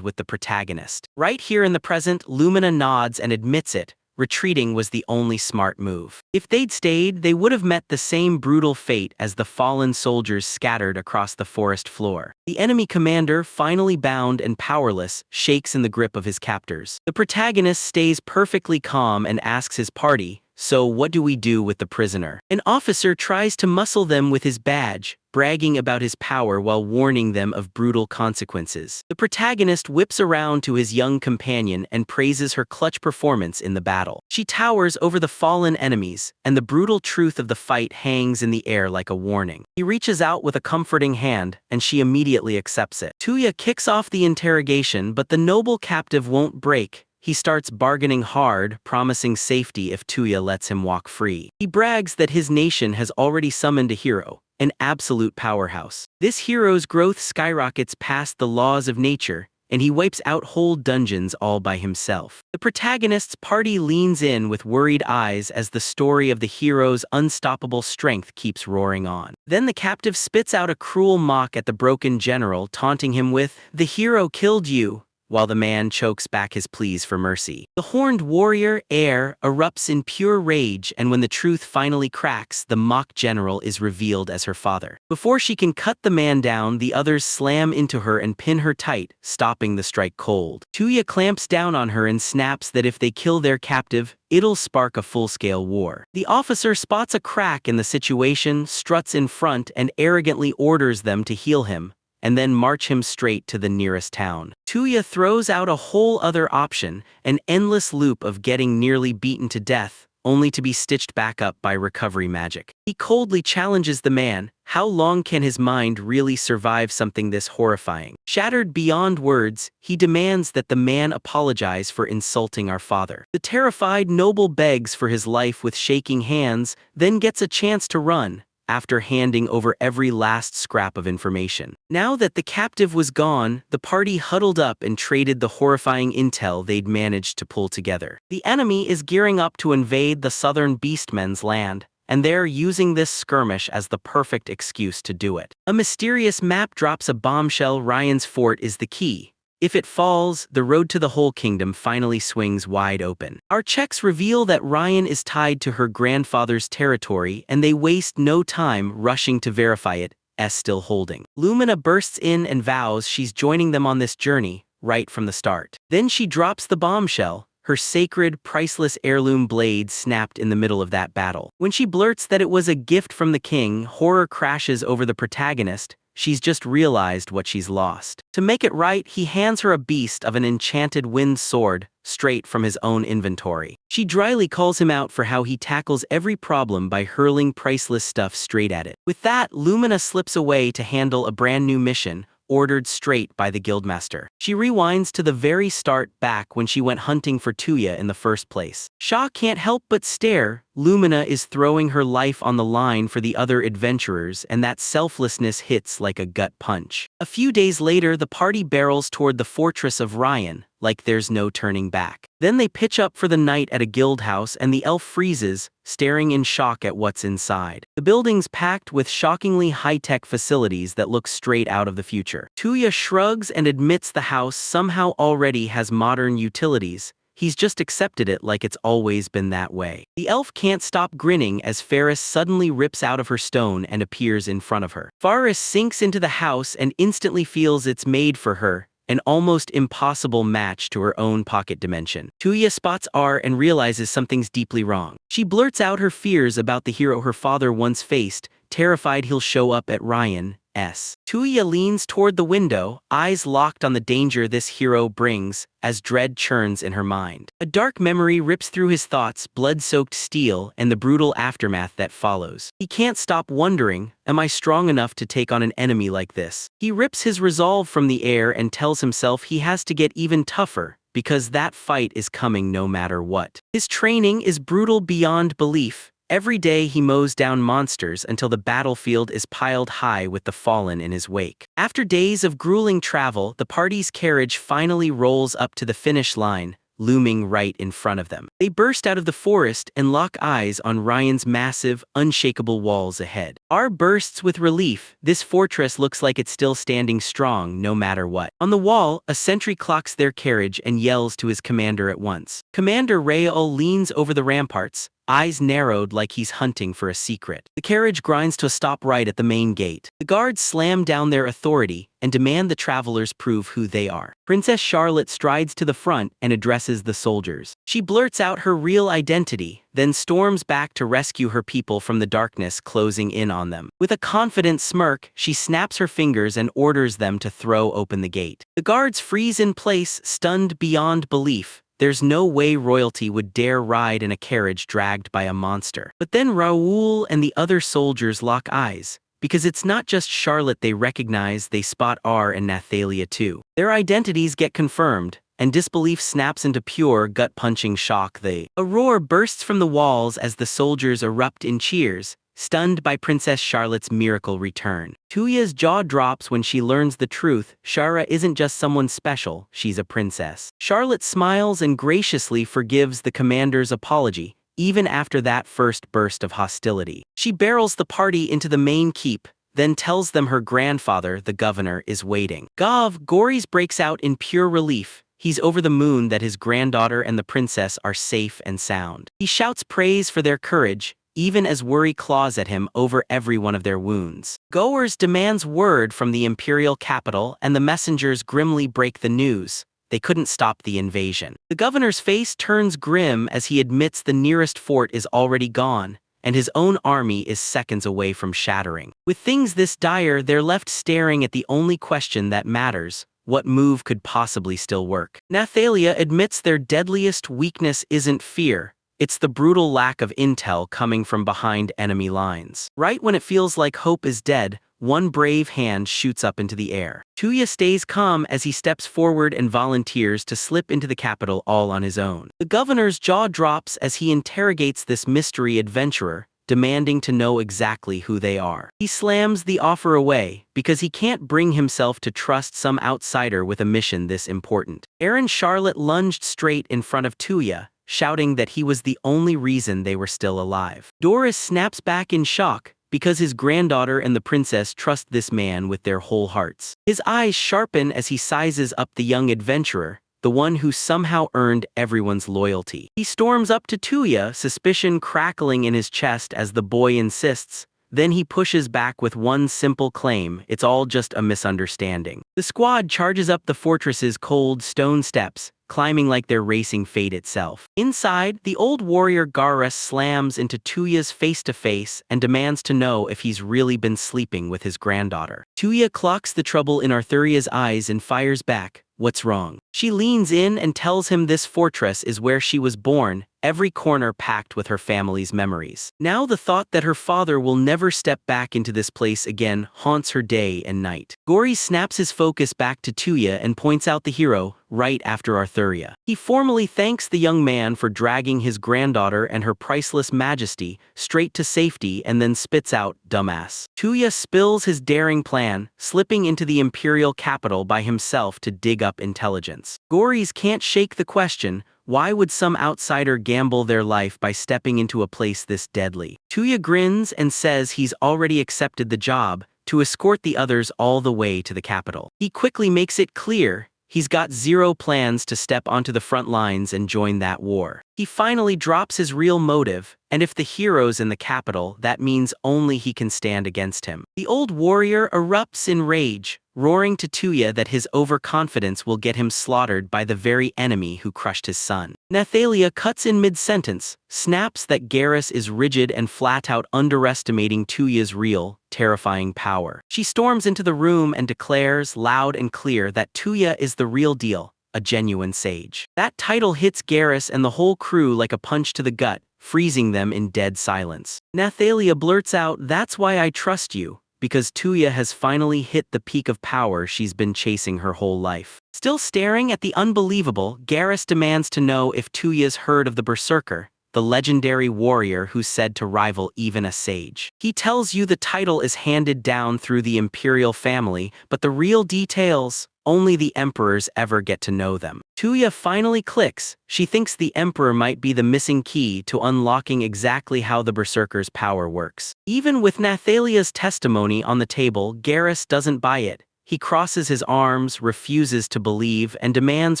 with the protagonist. Right here in the present, Lumina nods and admits it. Retreating was the only smart move. If they'd stayed, they would have met the same brutal fate as the fallen soldiers scattered across the forest floor. The enemy commander, finally bound and powerless, shakes in the grip of his captors. The protagonist stays perfectly calm and asks his party, "So what do we do with the prisoner?" An officer tries to muscle them with his badge, bragging about his power while warning them of brutal consequences. The protagonist whips around to his young companion and praises her clutch performance in the battle. She towers over the fallen enemies, and the brutal truth of the fight hangs in the air like a warning. He reaches out with a comforting hand, and she immediately accepts it. Tuya kicks off the interrogation, but the noble captive won't break. He starts bargaining hard, promising safety if Tuya lets him walk free. He brags that his nation has already summoned a hero, an absolute powerhouse. This hero's growth skyrockets past the laws of nature, and he wipes out whole dungeons all by himself. The protagonist's party leans in with worried eyes as the story of the hero's unstoppable strength keeps roaring on. Then the captive spits out a cruel mock at the broken general, taunting him with, "The hero killed you," while the man chokes back his pleas for mercy. The horned warrior, Air, erupts in pure rage, and when the truth finally cracks, the mock general is revealed as her father. Before she can cut the man down, the others slam into her and pin her tight, stopping the strike cold. Tuya clamps down on her and snaps that if they kill their captive, it'll spark a full-scale war. The officer spots a crack in the situation, struts in front, and arrogantly orders them to heal him, and then march him straight to the nearest town. Tuya throws out a whole other option, an endless loop of getting nearly beaten to death, only to be stitched back up by recovery magic. He coldly challenges the man, how long can his mind really survive something this horrifying? Shattered beyond words, he demands that the man apologize for insulting our father. The terrified noble begs for his life with shaking hands, then gets a chance to run, after handing over every last scrap of information. Now that the captive was gone, the party huddled up and traded the horrifying intel they'd managed to pull together. The enemy is gearing up to invade the southern beastmen's land, and they're using this skirmish as the perfect excuse to do it. A mysterious map drops a bombshell. Ryan's fort is the key. If it falls, the road to the whole kingdom finally swings wide open. Our checks reveal that Ryan is tied to her grandfather's territory, and they waste no time rushing to verify it, as still holding. Lumina bursts in and vows she's joining them on this journey, right from the start. Then she drops the bombshell, her sacred, priceless heirloom blade snapped in the middle of that battle. When she blurts that it was a gift from the king, horror crashes over the protagonist. She's just realized what she's lost. To make it right, he hands her a beast of an enchanted wind sword, straight from his own inventory. She dryly calls him out for how he tackles every problem by hurling priceless stuff straight at it. With that, Lumina slips away to handle a brand new mission, ordered straight by the guildmaster. She rewinds to the very start, back when she went hunting for Tuya in the first place. Shaw can't help but stare. Lumina is throwing her life on the line for the other adventurers, and that selflessness hits like a gut punch. A few days later, the party barrels toward the fortress of Ryan, like there's no turning back. Then they pitch up for the night at a guild house, and the elf freezes, staring in shock at what's inside. The building's packed with shockingly high-tech facilities that look straight out of the future. Tuya shrugs and admits the house somehow already has modern utilities. He's just accepted it like it's always been that way. The elf can't stop grinning as Ferris suddenly rips out of her stone and appears in front of her. Faris sinks into the house and instantly feels it's made for her, an almost impossible match to her own pocket dimension. Tuya spots R and realizes something's deeply wrong. She blurts out her fears about the hero her father once faced, terrified he'll show up at Ryan's. Tuya leans toward the window, eyes locked on the danger this hero brings, as dread churns in her mind. A dark memory rips through his thoughts, blood-soaked steel, and the brutal aftermath that follows. He can't stop wondering, am I strong enough to take on an enemy like this? He rips his resolve from the air and tells himself he has to get even tougher, because that fight is coming no matter what. His training is brutal beyond belief. Every day he mows down monsters until the battlefield is piled high with the fallen in his wake. After days of grueling travel, the party's carriage finally rolls up to the finish line, looming right in front of them. They burst out of the forest and lock eyes on Ryan's massive, unshakable walls ahead. R bursts with relief. This fortress looks like it's still standing strong no matter what. On the wall, a sentry clocks their carriage and yells to his commander at once. Commander Rael leans over the ramparts, eyes narrowed like he's hunting for a secret. The carriage grinds to a stop right at the main gate. The guards slam down their authority and demand the travelers prove who they are. Princess Charlotte strides to the front and addresses the soldiers. She blurts out her real identity, then storms back to rescue her people from the darkness closing in on them. With a confident smirk, she snaps her fingers and orders them to throw open the gate. The guards freeze in place, stunned beyond belief. There's no way royalty would dare ride in a carriage dragged by a monster. But then Raoul and the other soldiers lock eyes, because it's not just Charlotte they recognize, they spot R and Nathalia too. Their identities get confirmed, and disbelief snaps into pure, gut-punching shock. A roar bursts from the walls as the soldiers erupt in cheers, stunned by Princess Charlotte's miracle return. Tuya's jaw drops when she learns the truth. Shara isn't just someone special, she's a princess. Charlotte smiles and graciously forgives the commander's apology, even after that first burst of hostility. She barrels the party into the main keep, then tells them her grandfather, the governor, is waiting. Goris breaks out in pure relief. He's over the moon that his granddaughter and the princess are safe and sound. He shouts praise for their courage, even as worry claws at him over every one of their wounds. Goers demands word from the imperial capital, and the messengers grimly break the news. They couldn't stop the invasion. The governor's face turns grim as he admits the nearest fort is already gone, and his own army is seconds away from shattering. With things this dire, they're left staring at the only question that matters: what move could possibly still work? Nathalia admits their deadliest weakness isn't fear. It's the brutal lack of intel coming from behind enemy lines. Right when it feels like hope is dead, one brave hand shoots up into the air. Tuya stays calm as he steps forward and volunteers to slip into the capital all on his own. The governor's jaw drops as he interrogates this mystery adventurer, demanding to know exactly who they are. He slams the offer away because he can't bring himself to trust some outsider with a mission this important. Aaron Charlotte lunged straight in front of Tuya, shouting that he was the only reason they were still alive. Doris snaps back in shock, because his granddaughter and the princess trust this man with their whole hearts. His eyes sharpen as he sizes up the young adventurer, the one who somehow earned everyone's loyalty. He storms up to Tuya, suspicion crackling in his chest as the boy insists. Then he pushes back with one simple claim: it's all just a misunderstanding. The squad charges up the fortress's cold stone steps, climbing like they're racing fate itself. Inside, the old warrior Garas slams into Tuya's face-to-face and demands to know if he's really been sleeping with his granddaughter. Tuya clocks the trouble in Arthuria's eyes and fires back, "What's wrong?" She leans in and tells him this fortress is where she was born, every corner packed with her family's memories. Now the thought that her father will never step back into this place again haunts her day and night. Gori snaps his focus back to Tuya and points out the hero, right after Arthuria. He formally thanks the young man for dragging his granddaughter and her priceless majesty straight to safety and then spits out, "Dumbass." Tuya spills his daring plan, slipping into the imperial capital by himself to dig up intelligence. Goris can't shake the question, why would some outsider gamble their life by stepping into a place this deadly? Tuya grins and says he's already accepted the job, to escort the others all the way to the capital. He quickly makes it clear he's got zero plans to step onto the front lines and join that war. He finally drops his real motive, and if the hero's in the capital, that means only he can stand against him. The old warrior erupts in rage, roaring to Tuya that his overconfidence will get him slaughtered by the very enemy who crushed his son. Nathalia cuts in mid-sentence, snaps that Garrus is rigid and flat-out underestimating Tuya's real, terrifying power. She storms into the room and declares loud and clear that Tuya is the real deal, a genuine sage. That title hits Garrus and the whole crew like a punch to the gut, freezing them in dead silence. Nathalia blurts out, "That's why I trust you," because Tuya has finally hit the peak of power she's been chasing her whole life. Still staring at the unbelievable, Garrus demands to know if Tuya's heard of the Berserker, the legendary warrior who's said to rival even a sage. He tells you the title is handed down through the imperial family, but the real details, only the emperors ever get to know them. Tuya finally clicks. She thinks the emperor might be the missing key to unlocking exactly how the berserker's power works. Even with Nathalia's testimony on the table, Garrus doesn't buy it. He crosses his arms, refuses to believe, and demands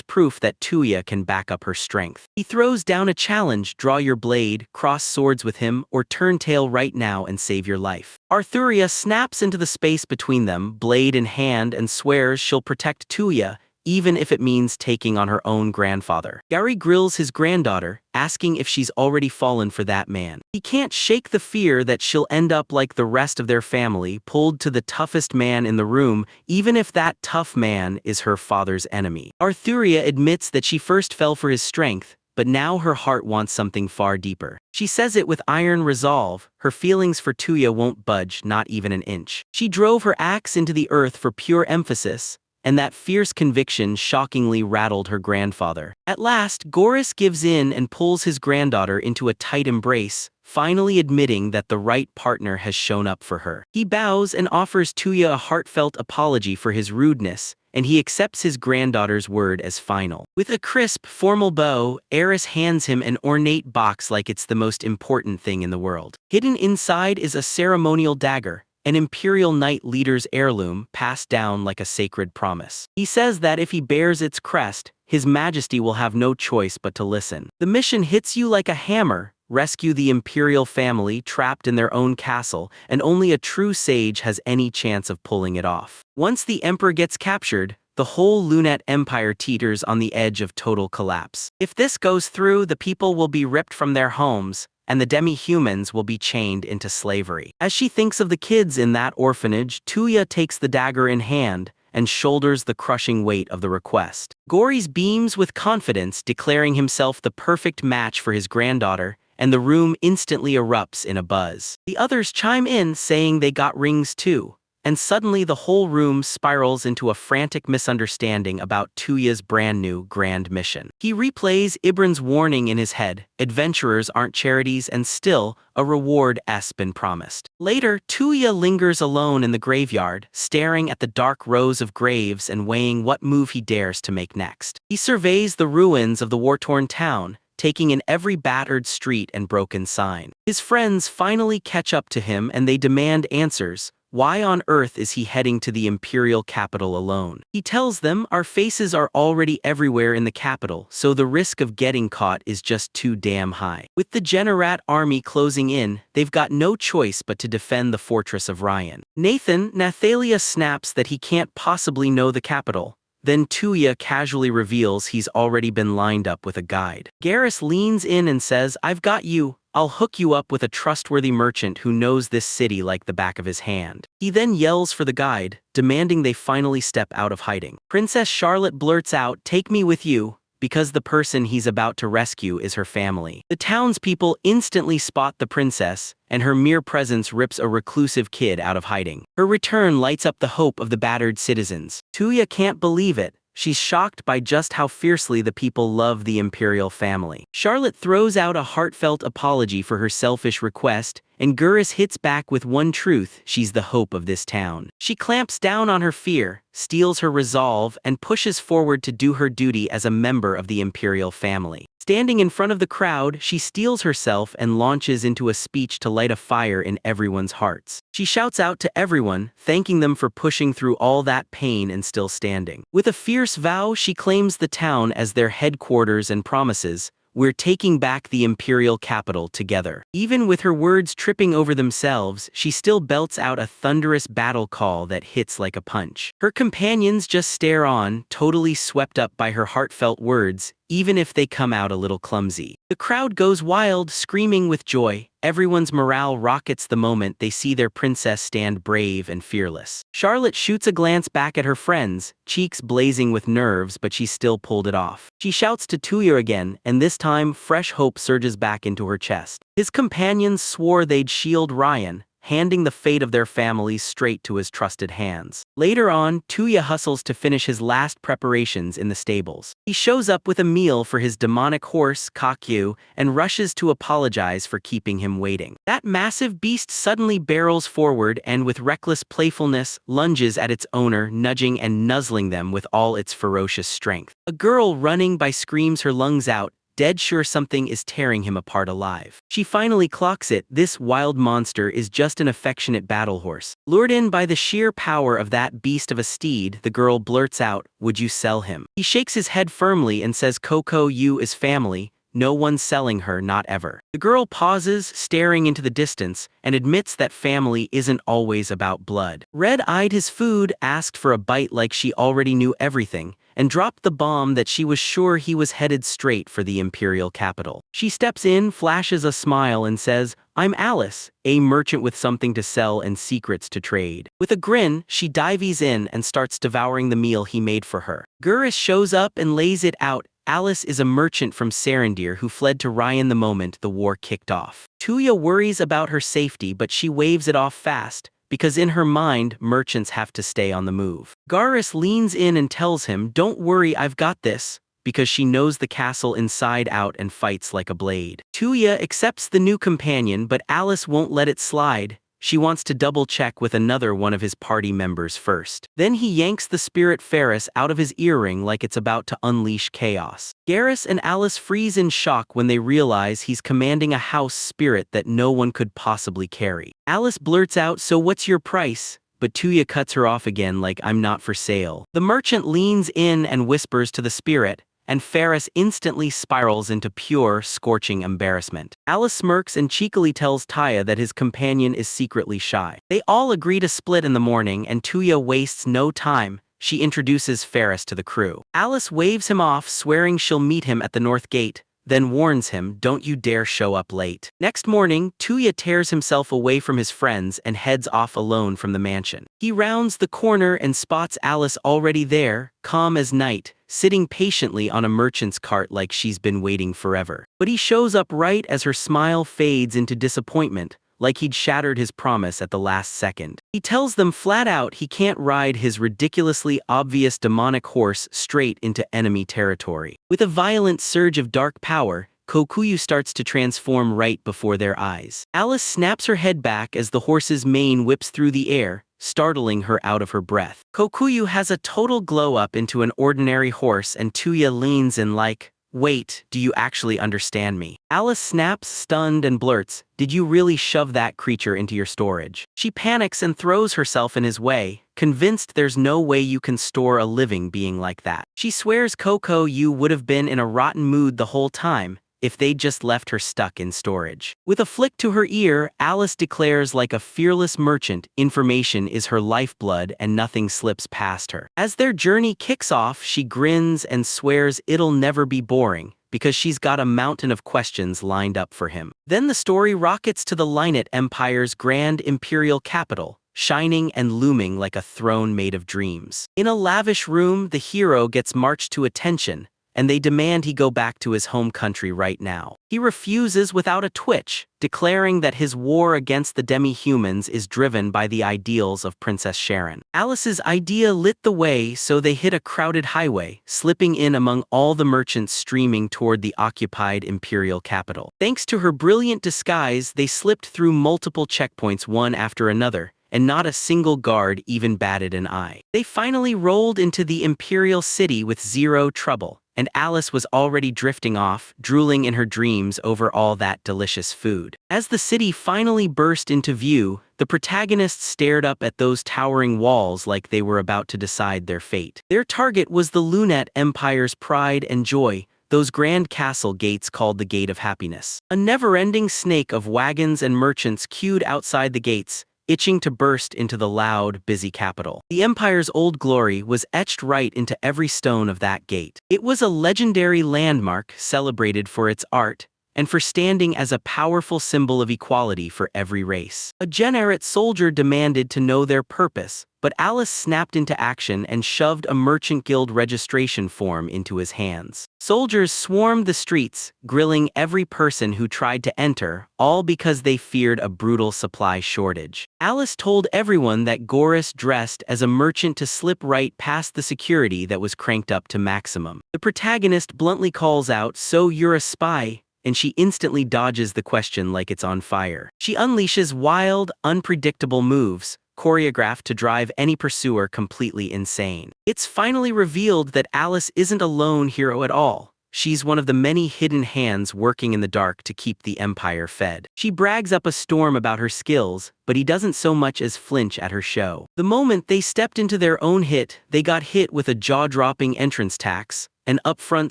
proof that Tuya can back up her strength. He throws down a challenge: draw your blade, cross swords with him, or turn tail right now and save your life. Arthuria snaps into the space between them, blade in hand, and swears she'll protect Tuya, even if it means taking on her own grandfather. Gary grills his granddaughter, asking if she's already fallen for that man. He can't shake the fear that she'll end up like the rest of their family, pulled to the toughest man in the room, even if that tough man is her father's enemy. Arthuria admits that she first fell for his strength, but now her heart wants something far deeper. She says it with iron resolve. Her feelings for Tuya won't budge, not even an inch. She drove her axe into the earth for pure emphasis, and that fierce conviction shockingly rattled her grandfather. At last, Gorys gives in and pulls his granddaughter into a tight embrace, finally admitting that the right partner has shown up for her. He bows and offers Tuya a heartfelt apology for his rudeness, and he accepts his granddaughter's word as final. With a crisp, formal bow, Eris hands him an ornate box like it's the most important thing in the world. Hidden inside is a ceremonial dagger, an Imperial Knight leader's heirloom passed down like a sacred promise. He says that if he bears its crest, His Majesty will have no choice but to listen. The mission hits you like a hammer: rescue the Imperial family trapped in their own castle, and only a true sage has any chance of pulling it off. Once the Emperor gets captured, the whole Lunat Empire teeters on the edge of total collapse. If this goes through, the people will be ripped from their homes, and the demi-humans will be chained into slavery. As she thinks of the kids in that orphanage, Tuya takes the dagger in hand and shoulders the crushing weight of the request. Gorys beams with confidence, declaring himself the perfect match for his granddaughter, and the room instantly erupts in a buzz. The others chime in, saying they got rings too, and suddenly the whole room spirals into a frantic misunderstanding about Tuya's brand new grand mission. He replays Ibran's warning in his head: adventurers aren't charities, and still, a reward has been promised. Later, Tuya lingers alone in the graveyard, staring at the dark rows of graves and weighing what move he dares to make next. He surveys the ruins of the war-torn town, taking in every battered street and broken sign. His friends finally catch up to him and they demand answers. Why on earth is he heading to the imperial capital alone? He tells them, our faces are already everywhere in the capital, so the risk of getting caught is just too damn high. With the Generat army closing in, they've got no choice but to defend the fortress of Ryan. Nathalia snaps that he can't possibly know the capital. Then Tuya casually reveals he's already been lined up with a guide. Garrus leans in and says, "I've got you. I'll hook you up with a trustworthy merchant who knows this city like the back of his hand." He then yells for the guide, demanding they finally step out of hiding. Princess Charlotte blurts out, "Take me with you," because the person he's about to rescue is her family. The townspeople instantly spot the princess, and her mere presence rips a reclusive kid out of hiding. Her return lights up the hope of the battered citizens. Tuya can't believe it. She's shocked by just how fiercely the people love the imperial family. Charlotte throws out a heartfelt apology for her selfish request, and Garrus hits back with one truth: she's the hope of this town. She clamps down on her fear, steels her resolve, and pushes forward to do her duty as a member of the imperial family. Standing in front of the crowd, she steels herself and launches into a speech to light a fire in everyone's hearts. She shouts out to everyone, thanking them for pushing through all that pain and still standing. With a fierce vow, she claims the town as their headquarters and promises, "We're taking back the imperial capital together." Even with her words tripping over themselves, she still belts out a thunderous battle call that hits like a punch. Her companions just stare on, totally swept up by her heartfelt words, even if they come out a little clumsy. The crowd goes wild, screaming with joy. Everyone's morale rockets the moment they see their princess stand brave and fearless. Charlotte shoots a glance back at her friends, cheeks blazing with nerves, but she still pulled it off. She shouts to Tuya again, and this time fresh hope surges back into her chest. His companions swore they'd shield Ryan, handing the fate of their families straight to his trusted hands. Later on, Tuya hustles to finish his last preparations in the stables. He shows up with a meal for his demonic horse, Kakyu, and rushes to apologize for keeping him waiting. That massive beast suddenly barrels forward and with reckless playfulness lunges at its owner, nudging and nuzzling them with all its ferocious strength. A girl running by screams her lungs out, dead sure something is tearing him apart alive. She finally clocks it: this wild monster is just an affectionate battle horse. Lured in by the sheer power of that beast of a steed, the girl blurts out, "Would you sell him?" He shakes his head firmly and says, "Coco, you is family. No one's selling her, not ever." The girl pauses, staring into the distance, and admits that family isn't always about blood. Red eyed his food, asked for a bite like she already knew everything, and dropped the bomb that she was sure he was headed straight for the imperial capital. She steps in, flashes a smile, and says, "I'm Alice, a merchant with something to sell and secrets to trade." With a grin, she dives in and starts devouring the meal he made for her. Garrus shows up and lays it out. Alice is a merchant from Sarandir who fled to Ryan the moment the war kicked off. Tuya worries about her safety, but she waves it off fast, because in her mind, merchants have to stay on the move. Garrus leans in and tells him, "Don't worry, I've got this," because she knows the castle inside out and fights like a blade. Tuya accepts the new companion, but Alice won't let it slide. She wants to double-check with another one of his party members first. Then he yanks the spirit Ferris out of his earring like it's about to unleash chaos. Garrus and Alice freeze in shock when they realize he's commanding a house spirit that no one could possibly carry. Alice blurts out, "So what's your price?" But Tuya cuts her off again like, "I'm not for sale." The merchant leans in and whispers to the spirit, and Ferris instantly spirals into pure, scorching embarrassment. Alice smirks and cheekily tells Taya that his companion is secretly shy. They all agree to split in the morning, and Tuya wastes no time. She introduces Ferris to the crew. Alice waves him off, swearing she'll meet him at the north gate, then warns him, "Don't you dare show up late." Next morning, Tuya tears himself away from his friends and heads off alone from the mansion. He rounds the corner and spots Alice already there, calm as night, sitting patiently on a merchant's cart like she's been waiting forever. But he shows up right as her smile fades into disappointment, like he'd shattered his promise at the last second. He tells them flat out he can't ride his ridiculously obvious demonic horse straight into enemy territory. With a violent surge of dark power, Kokuyu starts to transform right before their eyes. Alice snaps her head back as the horse's mane whips through the air, startling her out of her breath. Kokuyu has a total glow-up into an ordinary horse, and Tuya leans in like, "Wait, do you actually understand me?" Alice snaps, stunned, and blurts, "Did you really shove that creature into your storage?" She panics and throws herself in his way, convinced there's no way you can store a living being like that. She swears Coco, you would have been in a rotten mood the whole time. if they'd just left her stuck in storage. With a flick to her ear, Alice declares like a fearless merchant, information is her lifeblood and nothing slips past her. As their journey kicks off, she grins and swears it'll never be boring, because she's got a mountain of questions lined up for him. Then the story rockets to the Lynette Empire's grand imperial capital, shining and looming like a throne made of dreams. In a lavish room, the hero gets marched to attention, and they demand he go back to his home country right now. He refuses without a twitch, declaring that his war against the demi-humans is driven by the ideals of Princess Sharon. Alice's idea lit the way, so they hit a crowded highway, slipping in among all the merchants streaming toward the occupied imperial capital. Thanks to her brilliant disguise, they slipped through multiple checkpoints one after another, and not a single guard even batted an eye. They finally rolled into the imperial city with zero trouble, and Alice was already drifting off, drooling in her dreams over all that delicious food. As the city finally burst into view, the protagonists stared up at those towering walls like they were about to decide their fate. Their target was the Lynette Empire's pride and joy, those grand castle gates called the Gate of Happiness. A never-ending snake of wagons and merchants queued outside the gates, itching to burst into the loud, busy capital. The Empire's old glory was etched right into every stone of that gate. It was a legendary landmark celebrated for its art and for standing as a powerful symbol of equality for every race. A generate soldier demanded to know their purpose, but Alice snapped into action and shoved a merchant guild registration form into his hands. Soldiers swarmed the streets, grilling every person who tried to enter, all because they feared a brutal supply shortage. Alice told everyone that Goris dressed as a merchant to slip right past the security that was cranked up to maximum. The protagonist bluntly calls out, "So you're a spy?" and she instantly dodges the question like it's on fire. She unleashes wild, unpredictable moves, choreographed to drive any pursuer completely insane. It's finally revealed that Alice isn't a lone hero at all. She's one of the many hidden hands working in the dark to keep the Empire fed. She brags up a storm about her skills, but he doesn't so much as flinch at her show. The moment they stepped into their own hit, they got hit with a jaw-dropping entrance tax, an upfront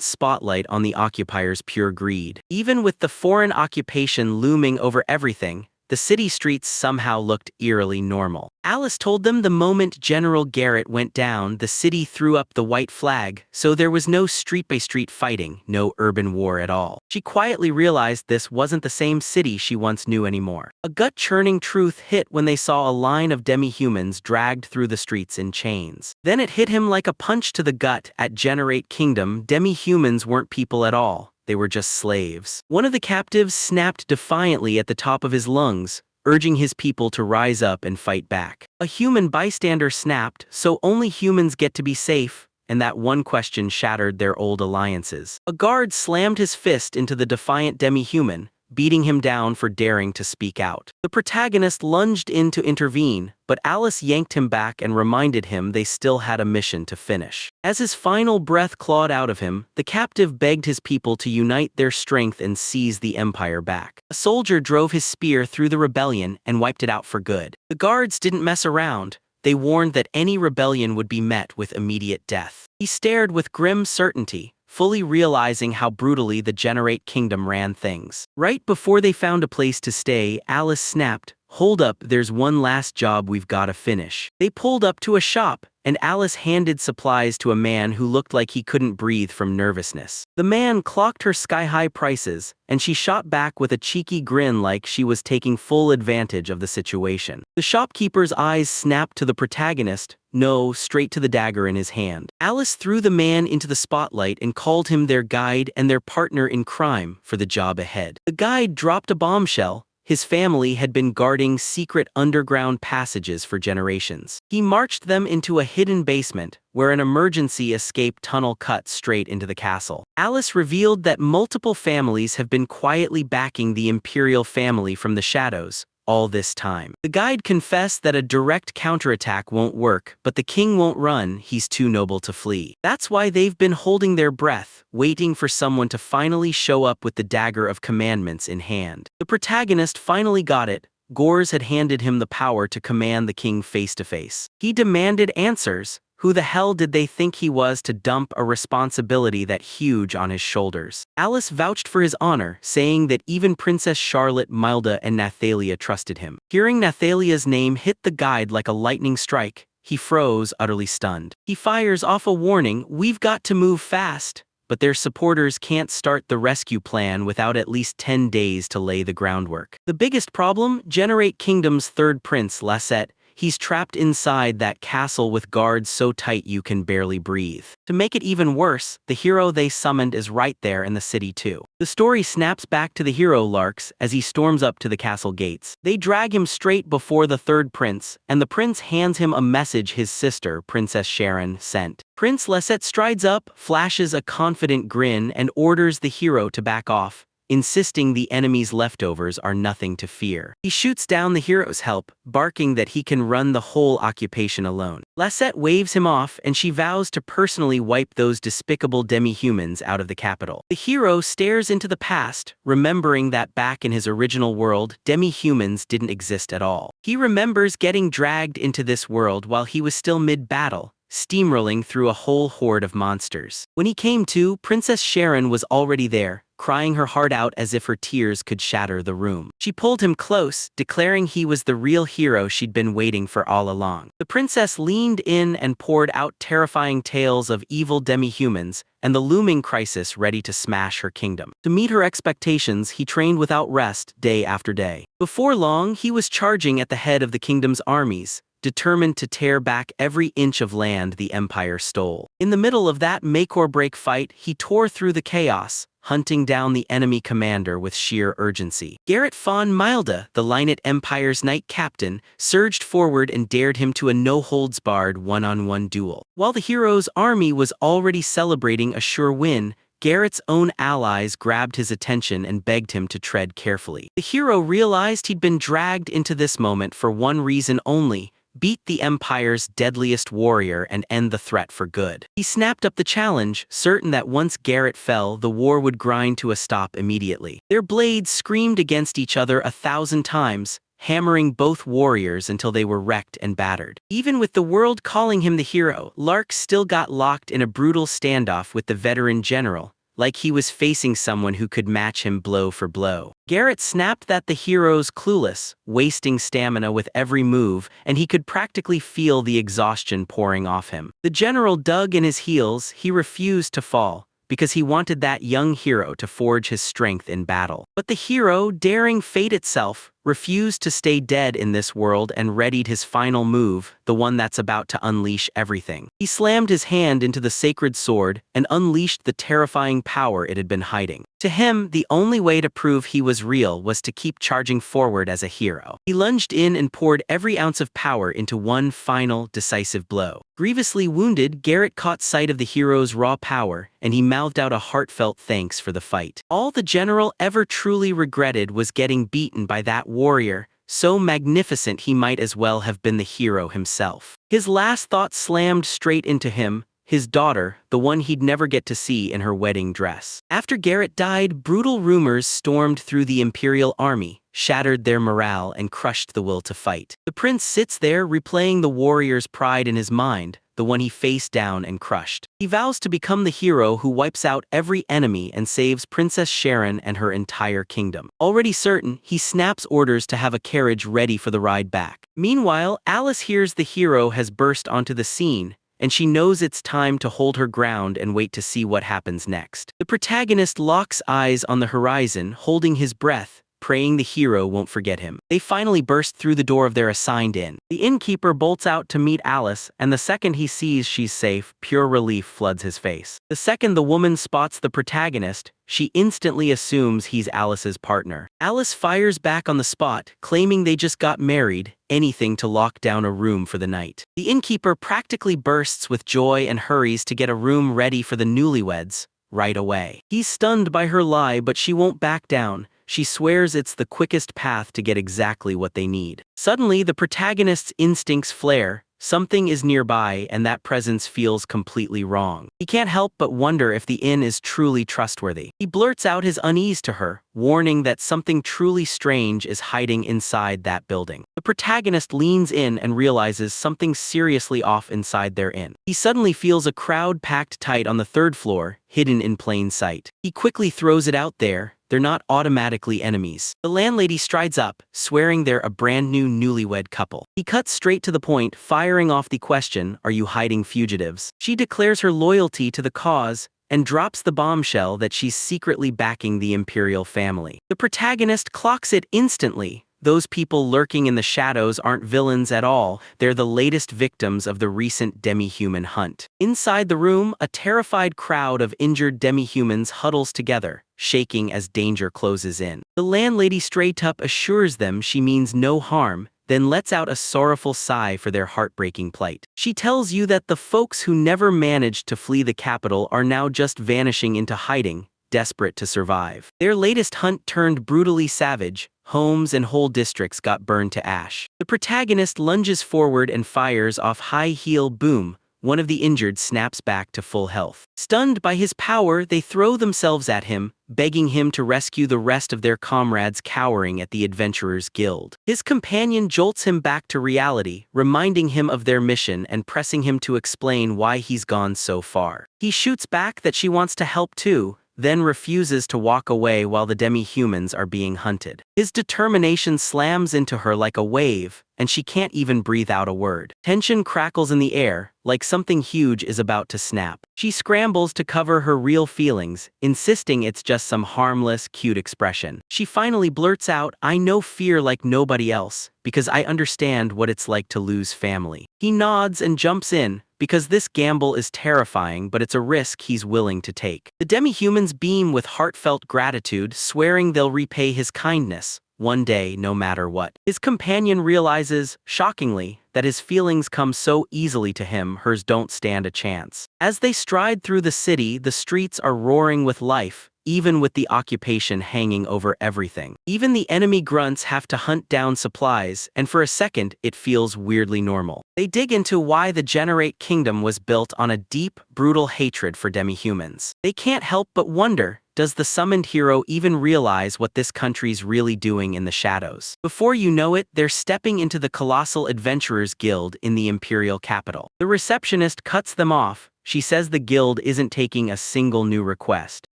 spotlight on the occupier's pure greed. Even with the foreign occupation looming over everything, the city streets somehow looked eerily normal. Alice told them the moment General Garrett went down, the city threw up the white flag, so there was no street-by-street fighting, no urban war at all. She quietly realized this wasn't the same city she once knew anymore. A gut-churning truth hit when they saw a line of demi-humans dragged through the streets in chains. Then it hit him like a punch to the gut. At Generate Kingdom, demi-humans weren't people at all. They were just slaves. One of the captives snapped defiantly at the top of his lungs, urging his people to rise up and fight back. A human bystander snapped, "So only humans get to be safe," and that one question shattered their old alliances. A guard slammed his fist into the defiant demi-human, beating him down for daring to speak out. The protagonist lunged in to intervene, but Alice yanked him back and reminded him they still had a mission to finish. As his final breath clawed out of him, the captive begged his people to unite their strength and seize the Empire back. A soldier drove his spear through the rebellion and wiped it out for good. The guards didn't mess around. They warned that any rebellion would be met with immediate death. He stared with grim certainty, fully realizing how brutally the Generate Kingdom ran things. Right before they found a place to stay, Alice snapped, "Hold up, there's one last job we've gotta finish." They pulled up to a shop, and Alice handed supplies to a man who looked like he couldn't breathe from nervousness. The man clocked her sky-high prices, and she shot back with a cheeky grin like she was taking full advantage of the situation. The shopkeeper's eyes snapped to the protagonist, no, straight to the dagger in his hand. Alice threw the man into the spotlight and called him their guide and their partner in crime for the job ahead. The guide dropped a bombshell. His family had been guarding secret underground passages for generations. He marched them into a hidden basement, where an emergency escape tunnel cut straight into the castle. Alice revealed that multiple families have been quietly backing the imperial family from the shadows all this time. The guide confessed that a direct counterattack won't work, but the king won't run, he's too noble to flee. That's why they've been holding their breath, waiting for someone to finally show up with the dagger of commandments in hand. The protagonist finally got it. Gors had handed him the power to command the king face to face. He demanded answers. Who the hell did they think he was to dump a responsibility that huge on his shoulders? Alice vouched for his honor, saying that even Princess Charlotte, Milda, and Nathalia trusted him. Hearing Nathalia's name hit the guide like a lightning strike, he froze, utterly stunned. He fires off a warning, "We've got to move fast." But their supporters can't start the rescue plan without at least 10 days to lay the groundwork. The biggest problem? Generate Kingdom's third prince, Lasset. He's trapped inside that castle with guards so tight you can barely breathe. To make it even worse, the hero they summoned is right there in the city too. The story snaps back to the hero Larks as he storms up to the castle gates. They drag him straight before the third prince, and the prince hands him a message his sister, Princess Sharon, sent. Prince Lasset strides up, flashes a confident grin, and orders the hero to back off, insisting the enemy's leftovers are nothing to fear. He shoots down the hero's help, barking that he can run the whole occupation alone. Lasset waves him off, and she vows to personally wipe those despicable demi-humans out of the capital. The hero stares into the past, remembering that back in his original world, demi-humans didn't exist at all. He remembers getting dragged into this world while he was still mid-battle, steamrolling through a whole horde of monsters. When he came to, Princess Sharon was already there, crying her heart out as if her tears could shatter the room. She pulled him close, declaring he was the real hero she'd been waiting for all along. The princess leaned in and poured out terrifying tales of evil demi-humans and the looming crisis ready to smash her kingdom. To meet her expectations, he trained without rest, day after day. Before long, he was charging at the head of the kingdom's armies, determined to tear back every inch of land the Empire stole. In the middle of that make-or-break fight, he tore through the chaos, hunting down the enemy commander with sheer urgency. Garrett von Milda, the Linet Empire's knight captain, surged forward and dared him to a no-holds-barred one-on-one duel. While the hero's army was already celebrating a sure win, Garrett's own allies grabbed his attention and begged him to tread carefully. The hero realized he'd been dragged into this moment for one reason only: beat the Empire's deadliest warrior and end the threat for good. He snapped up the challenge, certain that once Garrett fell, the war would grind to a stop immediately. Their blades screamed against each other 1,000 times, hammering both warriors until they were wrecked and battered. Even with the world calling him the hero, Lark still got locked in a brutal standoff with the veteran general, like he was facing someone who could match him blow for blow. Garrett snapped that the hero's clueless, wasting stamina with every move, and he could practically feel the exhaustion pouring off him. The general dug in his heels. He refused to fall, because he wanted that young hero to forge his strength in battle. But the hero, daring fate itself, refused to stay dead in this world and readied his final move, the one that's about to unleash everything. He slammed his hand into the sacred sword and unleashed the terrifying power it had been hiding. To him, the only way to prove he was real was to keep charging forward as a hero. He lunged in and poured every ounce of power into one final, decisive blow. Grievously wounded, Garrett caught sight of the hero's raw power, and he mouthed out a heartfelt thanks for the fight. All the general ever truly regretted was getting beaten by that warrior, so magnificent he might as well have been the hero himself. His last thought slammed straight into him: his daughter, the one he'd never get to see in her wedding dress. After Garrett died, brutal rumors stormed through the Imperial army, shattered their morale and crushed the will to fight. The prince sits there replaying the warrior's pride in his mind, the one he faced down and crushed. He vows to become the hero who wipes out every enemy and saves Princess Sharon and her entire kingdom. Already certain, he snaps orders to have a carriage ready for the ride back. Meanwhile, Alice hears the hero has burst onto the scene, and she knows it's time to hold her ground and wait to see what happens next. The protagonist locks eyes on the horizon, holding his breath, praying the hero won't forget him. They finally burst through the door of their assigned inn. The innkeeper bolts out to meet Alice, and the second he sees she's safe, pure relief floods his face. The second the woman spots the protagonist, she instantly assumes he's Alice's partner. Alice fires back on the spot, claiming they just got married, anything to lock down a room for the night. The innkeeper practically bursts with joy and hurries to get a room ready for the newlyweds right away. He's stunned by her lie, but she won't back down. She swears it's the quickest path to get exactly what they need. Suddenly, the protagonist's instincts flare, Something is nearby and that presence feels completely wrong. He can't help but wonder if the inn is truly trustworthy. He blurts out his unease to her, warning that something truly strange is hiding inside that building. The protagonist leans in and realizes something seriously off inside their inn. He suddenly feels a crowd packed tight on the third floor, hidden in plain sight. He quickly throws it out there. They're not automatically enemies. The landlady strides up, swearing they're a brand new newlywed couple. He cuts straight to the point, firing off the question, "Are you hiding fugitives?" She declares her loyalty to the cause and drops the bombshell that she's secretly backing the imperial family. The protagonist clocks it instantly. Those people lurking in the shadows aren't villains at all, they're the latest victims of the recent demi-human hunt. Inside the room, a terrified crowd of injured demi-humans huddles together, shaking as danger closes in. The landlady straight up assures them she means no harm, then lets out a sorrowful sigh for their heartbreaking plight. She tells you that the folks who never managed to flee the capital are now just vanishing into hiding, desperate to survive. Their latest hunt turned brutally savage. Homes and whole districts got burned to ash. The protagonist lunges forward and fires off high heel boom. One of the injured snaps back to full health. Stunned by his power, they throw themselves at him, begging him to rescue the rest of their comrades cowering at the Adventurers Guild. His companion jolts him back to reality, reminding him of their mission and pressing him to explain why he's gone so far. He shoots back that she wants to help too, then refuses to walk away while the demi-humans are being hunted. His determination slams into her like a wave, and she can't even breathe out a word. Tension crackles in the air, like something huge is about to snap. She scrambles to cover her real feelings, insisting it's just some harmless, cute expression. She finally blurts out, "I know fear like nobody else, because I understand what it's like to lose family." He nods and jumps in, because this gamble is terrifying, but it's a risk he's willing to take. The demi-humans beam with heartfelt gratitude, swearing they'll repay his kindness, one day no matter what. His companion realizes, shockingly, that his feelings come so easily to him, hers don't stand a chance. As they stride through the city, the streets are roaring with life, even with the occupation hanging over everything. Even the enemy grunts have to hunt down supplies, and for a second, it feels weirdly normal. They dig into why the Generate Kingdom was built on a deep, brutal hatred for demi-humans. They can't help but wonder, does the summoned hero even realize what this country's really doing in the shadows? Before you know it, they're stepping into the colossal Adventurers Guild in the imperial capital. The receptionist cuts them off. She says the guild isn't taking a single new request.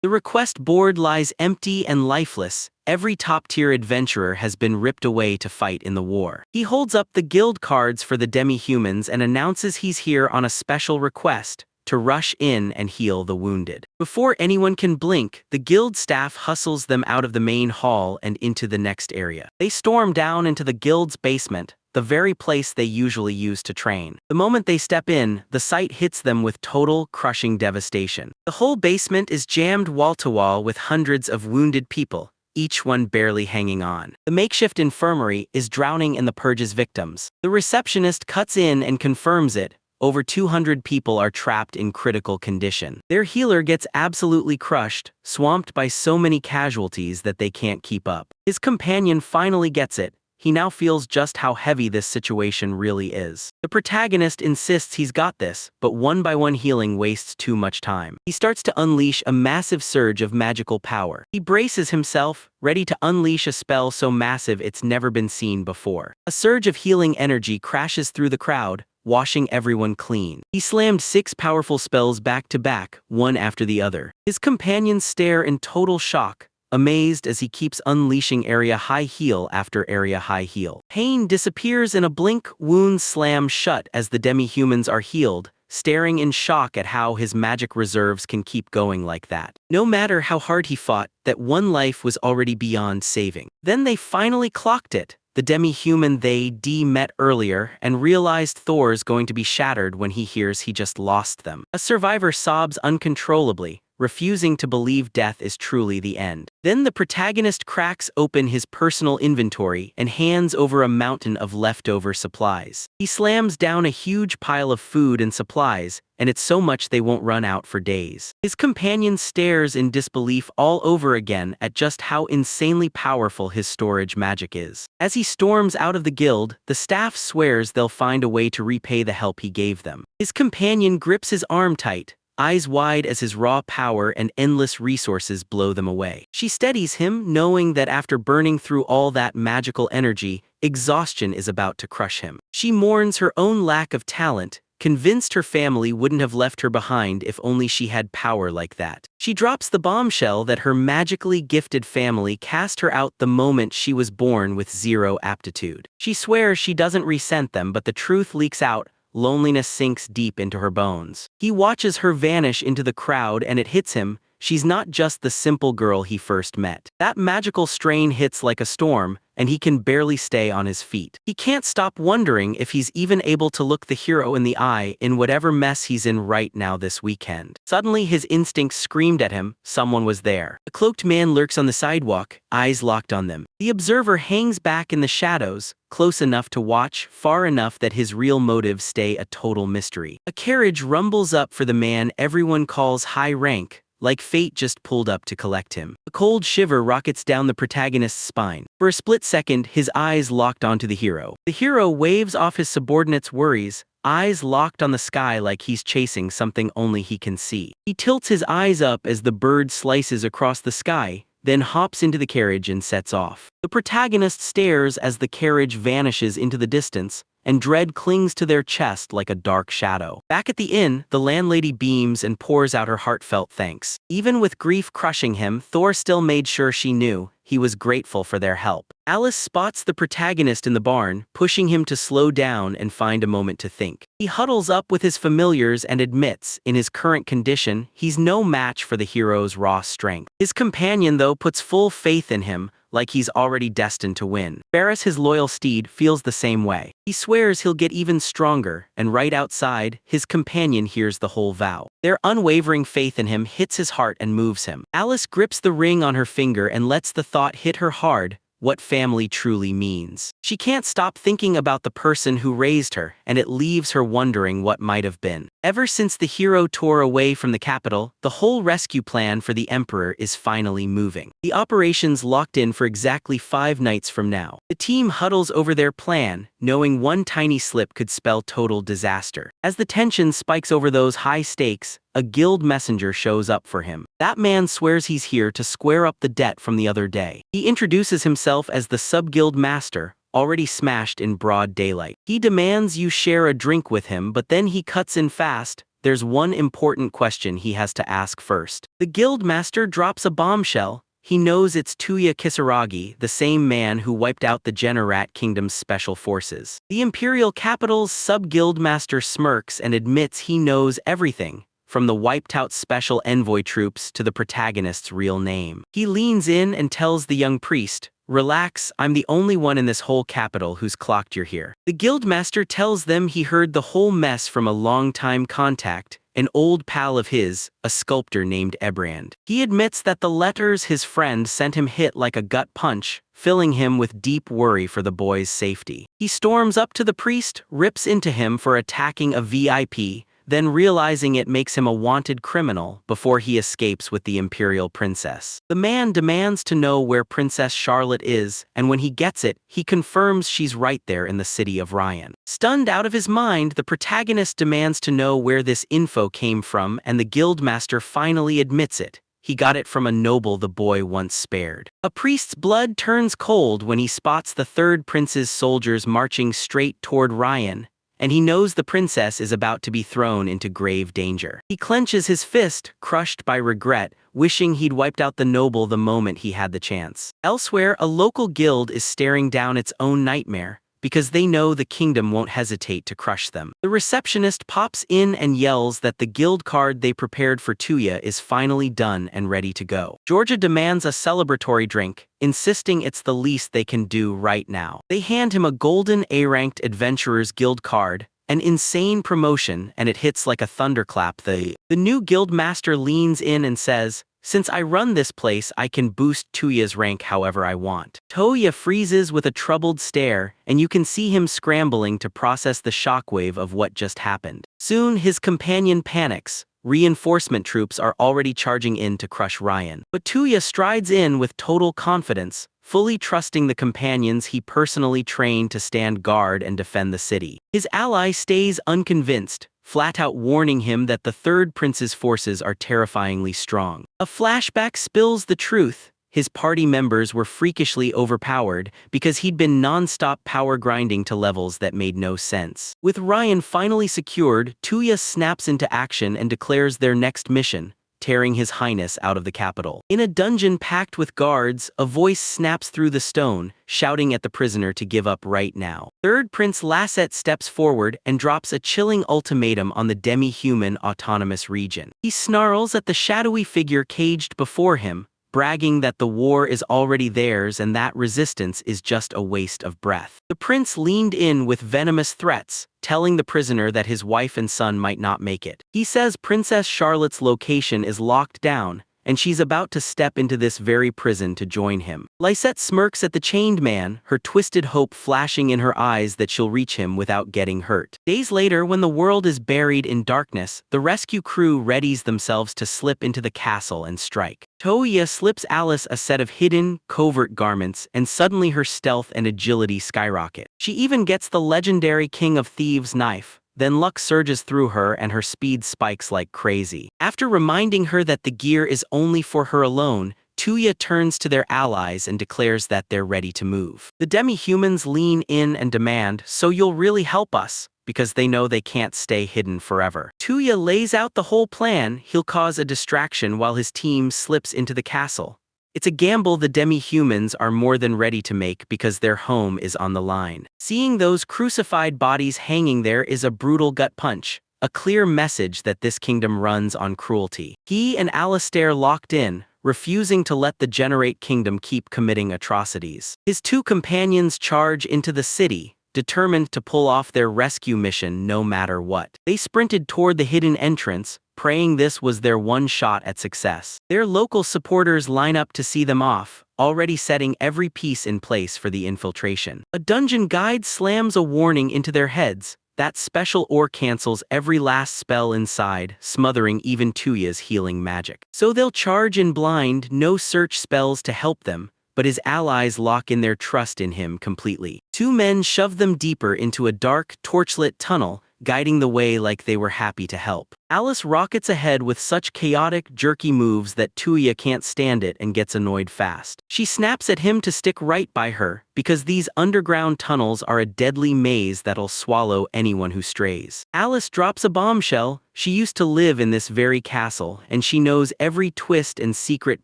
The request board lies empty and lifeless. Every top-tier adventurer has been ripped away to fight in the war. He holds up the guild cards for the demi-humans and announces he's here on a special request, to rush in and heal the wounded. Before anyone can blink, the guild staff hustles them out of the main hall and into the next area. They storm down into the guild's basement, the very place they usually use to train. The moment they step in, the sight hits them with total, crushing devastation. The whole basement is jammed wall-to-wall with hundreds of wounded people, each one barely hanging on. The makeshift infirmary is drowning in the purge's victims. The receptionist cuts in and confirms it. Over 200 people are trapped in critical condition. Their healer gets absolutely crushed, swamped by so many casualties that they can't keep up. His companion finally gets it. He now feels just how heavy this situation really is. The protagonist insists he's got this, but one by one healing wastes too much time. He starts to unleash a massive surge of magical power. He braces himself, ready to unleash a spell so massive it's never been seen before. A surge of healing energy crashes through the crowd, washing everyone clean. He slammed 6 powerful spells back to back, one after the other. His companions stare in total shock, amazed as he keeps unleashing area high heal after area high heal. Pain disappears in a blink, wounds slam shut as the demi-humans are healed, staring in shock at how his magic reserves can keep going like that. No matter how hard he fought, that one life was already beyond saving. Then they finally clocked it. The demi-human they met earlier and realized Thor's going to be shattered when he hears he just lost them. A survivor sobs uncontrollably, refusing to believe death is truly the end. Then the protagonist cracks open his personal inventory and hands over a mountain of leftover supplies. He slams down a huge pile of food and supplies, and it's so much they won't run out for days. His companion stares in disbelief all over again at just how insanely powerful his storage magic is. As he storms out of the guild, the staff swears they'll find a way to repay the help he gave them. His companion grips his arm tight, eyes wide as his raw power and endless resources blow them away. She steadies him, knowing that after burning through all that magical energy, exhaustion is about to crush him. She mourns her own lack of talent, convinced her family wouldn't have left her behind if only she had power like that. She drops the bombshell that her magically gifted family cast her out the moment she was born with zero aptitude. She swears she doesn't resent them, but the truth leaks out. Loneliness sinks deep into her bones. He watches her vanish into the crowd and it hits him. She's not just the simple girl he first met. That magical strain hits like a storm, and he can barely stay on his feet. He can't stop wondering if he's even able to look the hero in the eye in whatever mess he's in right now this weekend. Suddenly his instincts screamed at him. Someone was there. A cloaked man lurks on the sidewalk, eyes locked on them. The observer hangs back in the shadows, close enough to watch, far enough that his real motives stay a total mystery. A carriage rumbles up for the man everyone calls high rank, like fate just pulled up to collect him. A cold shiver rockets down the protagonist's spine. For a split second, his eyes locked onto the hero. The hero waves off his subordinates' worries, eyes locked on the sky like he's chasing something only he can see. He tilts his eyes up as the bird slices across the sky, then hops into the carriage and sets off. The protagonist stares as the carriage vanishes into the distance, and dread clings to their chest like a dark shadow. Back at the inn, the landlady beams and pours out her heartfelt thanks. Even with grief crushing him, Thor still made sure she knew he was grateful for their help. Alice spots the protagonist in the barn, pushing him to slow down and find a moment to think. He huddles up with his familiars and admits, in his current condition, he's no match for the hero's raw strength. His companion, though, puts full faith in him, like he's already destined to win. Ferris, his loyal steed, feels the same way. He swears he'll get even stronger, and right outside, his companion hears the whole vow. Their unwavering faith in him hits his heart and moves him. Alice grips the ring on her finger and lets the thought hit her hard, what family truly means. She can't stop thinking about the person who raised her, and it leaves her wondering what might have been. Ever since the hero tore away from the capital, the whole rescue plan for the Emperor is finally moving. The operation's locked in for exactly 5 nights from now. The team huddles over their plan, knowing one tiny slip could spell total disaster. As the tension spikes over those high stakes, a guild messenger shows up for him. That man swears he's here to square up the debt from the other day. He introduces himself as the sub-guild master, already smashed in broad daylight. He demands you share a drink with him, but then he cuts in fast. There's one important question he has to ask first. The guild master drops a bombshell. He knows it's Tuya Kisaragi, the same man who wiped out the Generat Kingdom's special forces. The Imperial Capital's sub-guild master smirks and admits he knows everything, from the wiped-out special envoy troops to the protagonist's real name. He leans in and tells the young priest, "Relax, I'm the only one in this whole capital who's clocked you're here." The guildmaster tells them he heard the whole mess from a long-time contact, an old pal of his, a sculptor named Ebrand. He admits that the letters his friend sent him hit like a gut punch, filling him with deep worry for the boy's safety. He storms up to the priest, rips into him for attacking a VIP, then realizing it makes him a wanted criminal before he escapes with the Imperial Princess. The man demands to know where Princess Charlotte is, and when he gets it, he confirms she's right there in the city of Ryan. Stunned out of his mind, the protagonist demands to know where this info came from, and the guildmaster finally admits it. He got it from a noble the boy once spared. A priest's blood turns cold when he spots the third prince's soldiers marching straight toward Ryan, and he knows the princess is about to be thrown into grave danger. He clenches his fist, crushed by regret, wishing he'd wiped out the noble the moment he had the chance. Elsewhere, a local guild is staring down its own nightmare, because they know the kingdom won't hesitate to crush them. The receptionist pops in and yells that the guild card they prepared for Tuya is finally done and ready to go. Georgia demands a celebratory drink, insisting it's the least they can do right now. They hand him a golden A-ranked adventurer's guild card, an insane promotion, and it hits like a thunderclap. The new guild master leans in and says, "Since I run this place, I can boost Tuya's rank however I want." Toya freezes with a troubled stare, and you can see him scrambling to process the shockwave of what just happened. Soon his companion panics. Reinforcement troops are already charging in to crush Ryan. But Tuya strides in with total confidence, fully trusting the companions he personally trained to stand guard and defend the city. His ally stays unconvinced, flat out warning him that the third prince's forces are terrifyingly strong. A flashback spills the truth. His party members were freakishly overpowered because he'd been non-stop power grinding to levels that made no sense. With Ryan finally secured, Tuya snaps into action and declares their next mission, tearing His Highness out of the capital. In a dungeon packed with guards, a voice snaps through the stone, shouting at the prisoner to give up right now. Third Prince Lasset steps forward and drops a chilling ultimatum on the demi-human autonomous region. He snarls at the shadowy figure caged before him, bragging that the war is already theirs and that resistance is just a waste of breath. The prince leaned in with venomous threats, telling the prisoner that his wife and son might not make it. He says Princess Charlotte's location is locked down, and she's about to step into this very prison to join him. Lysette smirks at the chained man, her twisted hope flashing in her eyes that she'll reach him without getting hurt. Days later, when the world is buried in darkness, the rescue crew readies themselves to slip into the castle and strike. Toya slips Alice a set of hidden, covert garments, and suddenly her stealth and agility skyrocket. She even gets the legendary King of Thieves knife. Then luck surges through her and her speed spikes like crazy. After reminding her that the gear is only for her alone, Tuya turns to their allies and declares that they're ready to move. The demi-humans lean in and demand, "So you'll really help us?" because they know they can't stay hidden forever. Tuya lays out the whole plan. He'll cause a distraction while his team slips into the castle. It's a gamble the demi-humans are more than ready to make because their home is on the line. Seeing those crucified bodies hanging there is a brutal gut punch, a clear message that this kingdom runs on cruelty. He and Alistair locked in, refusing to let the Generate Kingdom keep committing atrocities. His two companions charge into the city, determined to pull off their rescue mission no matter what. They sprinted toward the hidden entrance, praying this was their one shot at success. Their local supporters line up to see them off, already setting every piece in place for the infiltration. A dungeon guide slams a warning into their heads. That special ore cancels every last spell inside, smothering even Tuya's healing magic. So they'll charge in blind, no search spells to help them, but his allies lock in their trust in him completely. Two men shove them deeper into a dark, torchlit tunnel, guiding the way like they were happy to help. Alice rockets ahead with such chaotic, jerky moves that Tuya can't stand it and gets annoyed fast. She snaps at him to stick right by her, because these underground tunnels are a deadly maze that'll swallow anyone who strays. Alice drops a bombshell. She used to live in this very castle, and she knows every twist and secret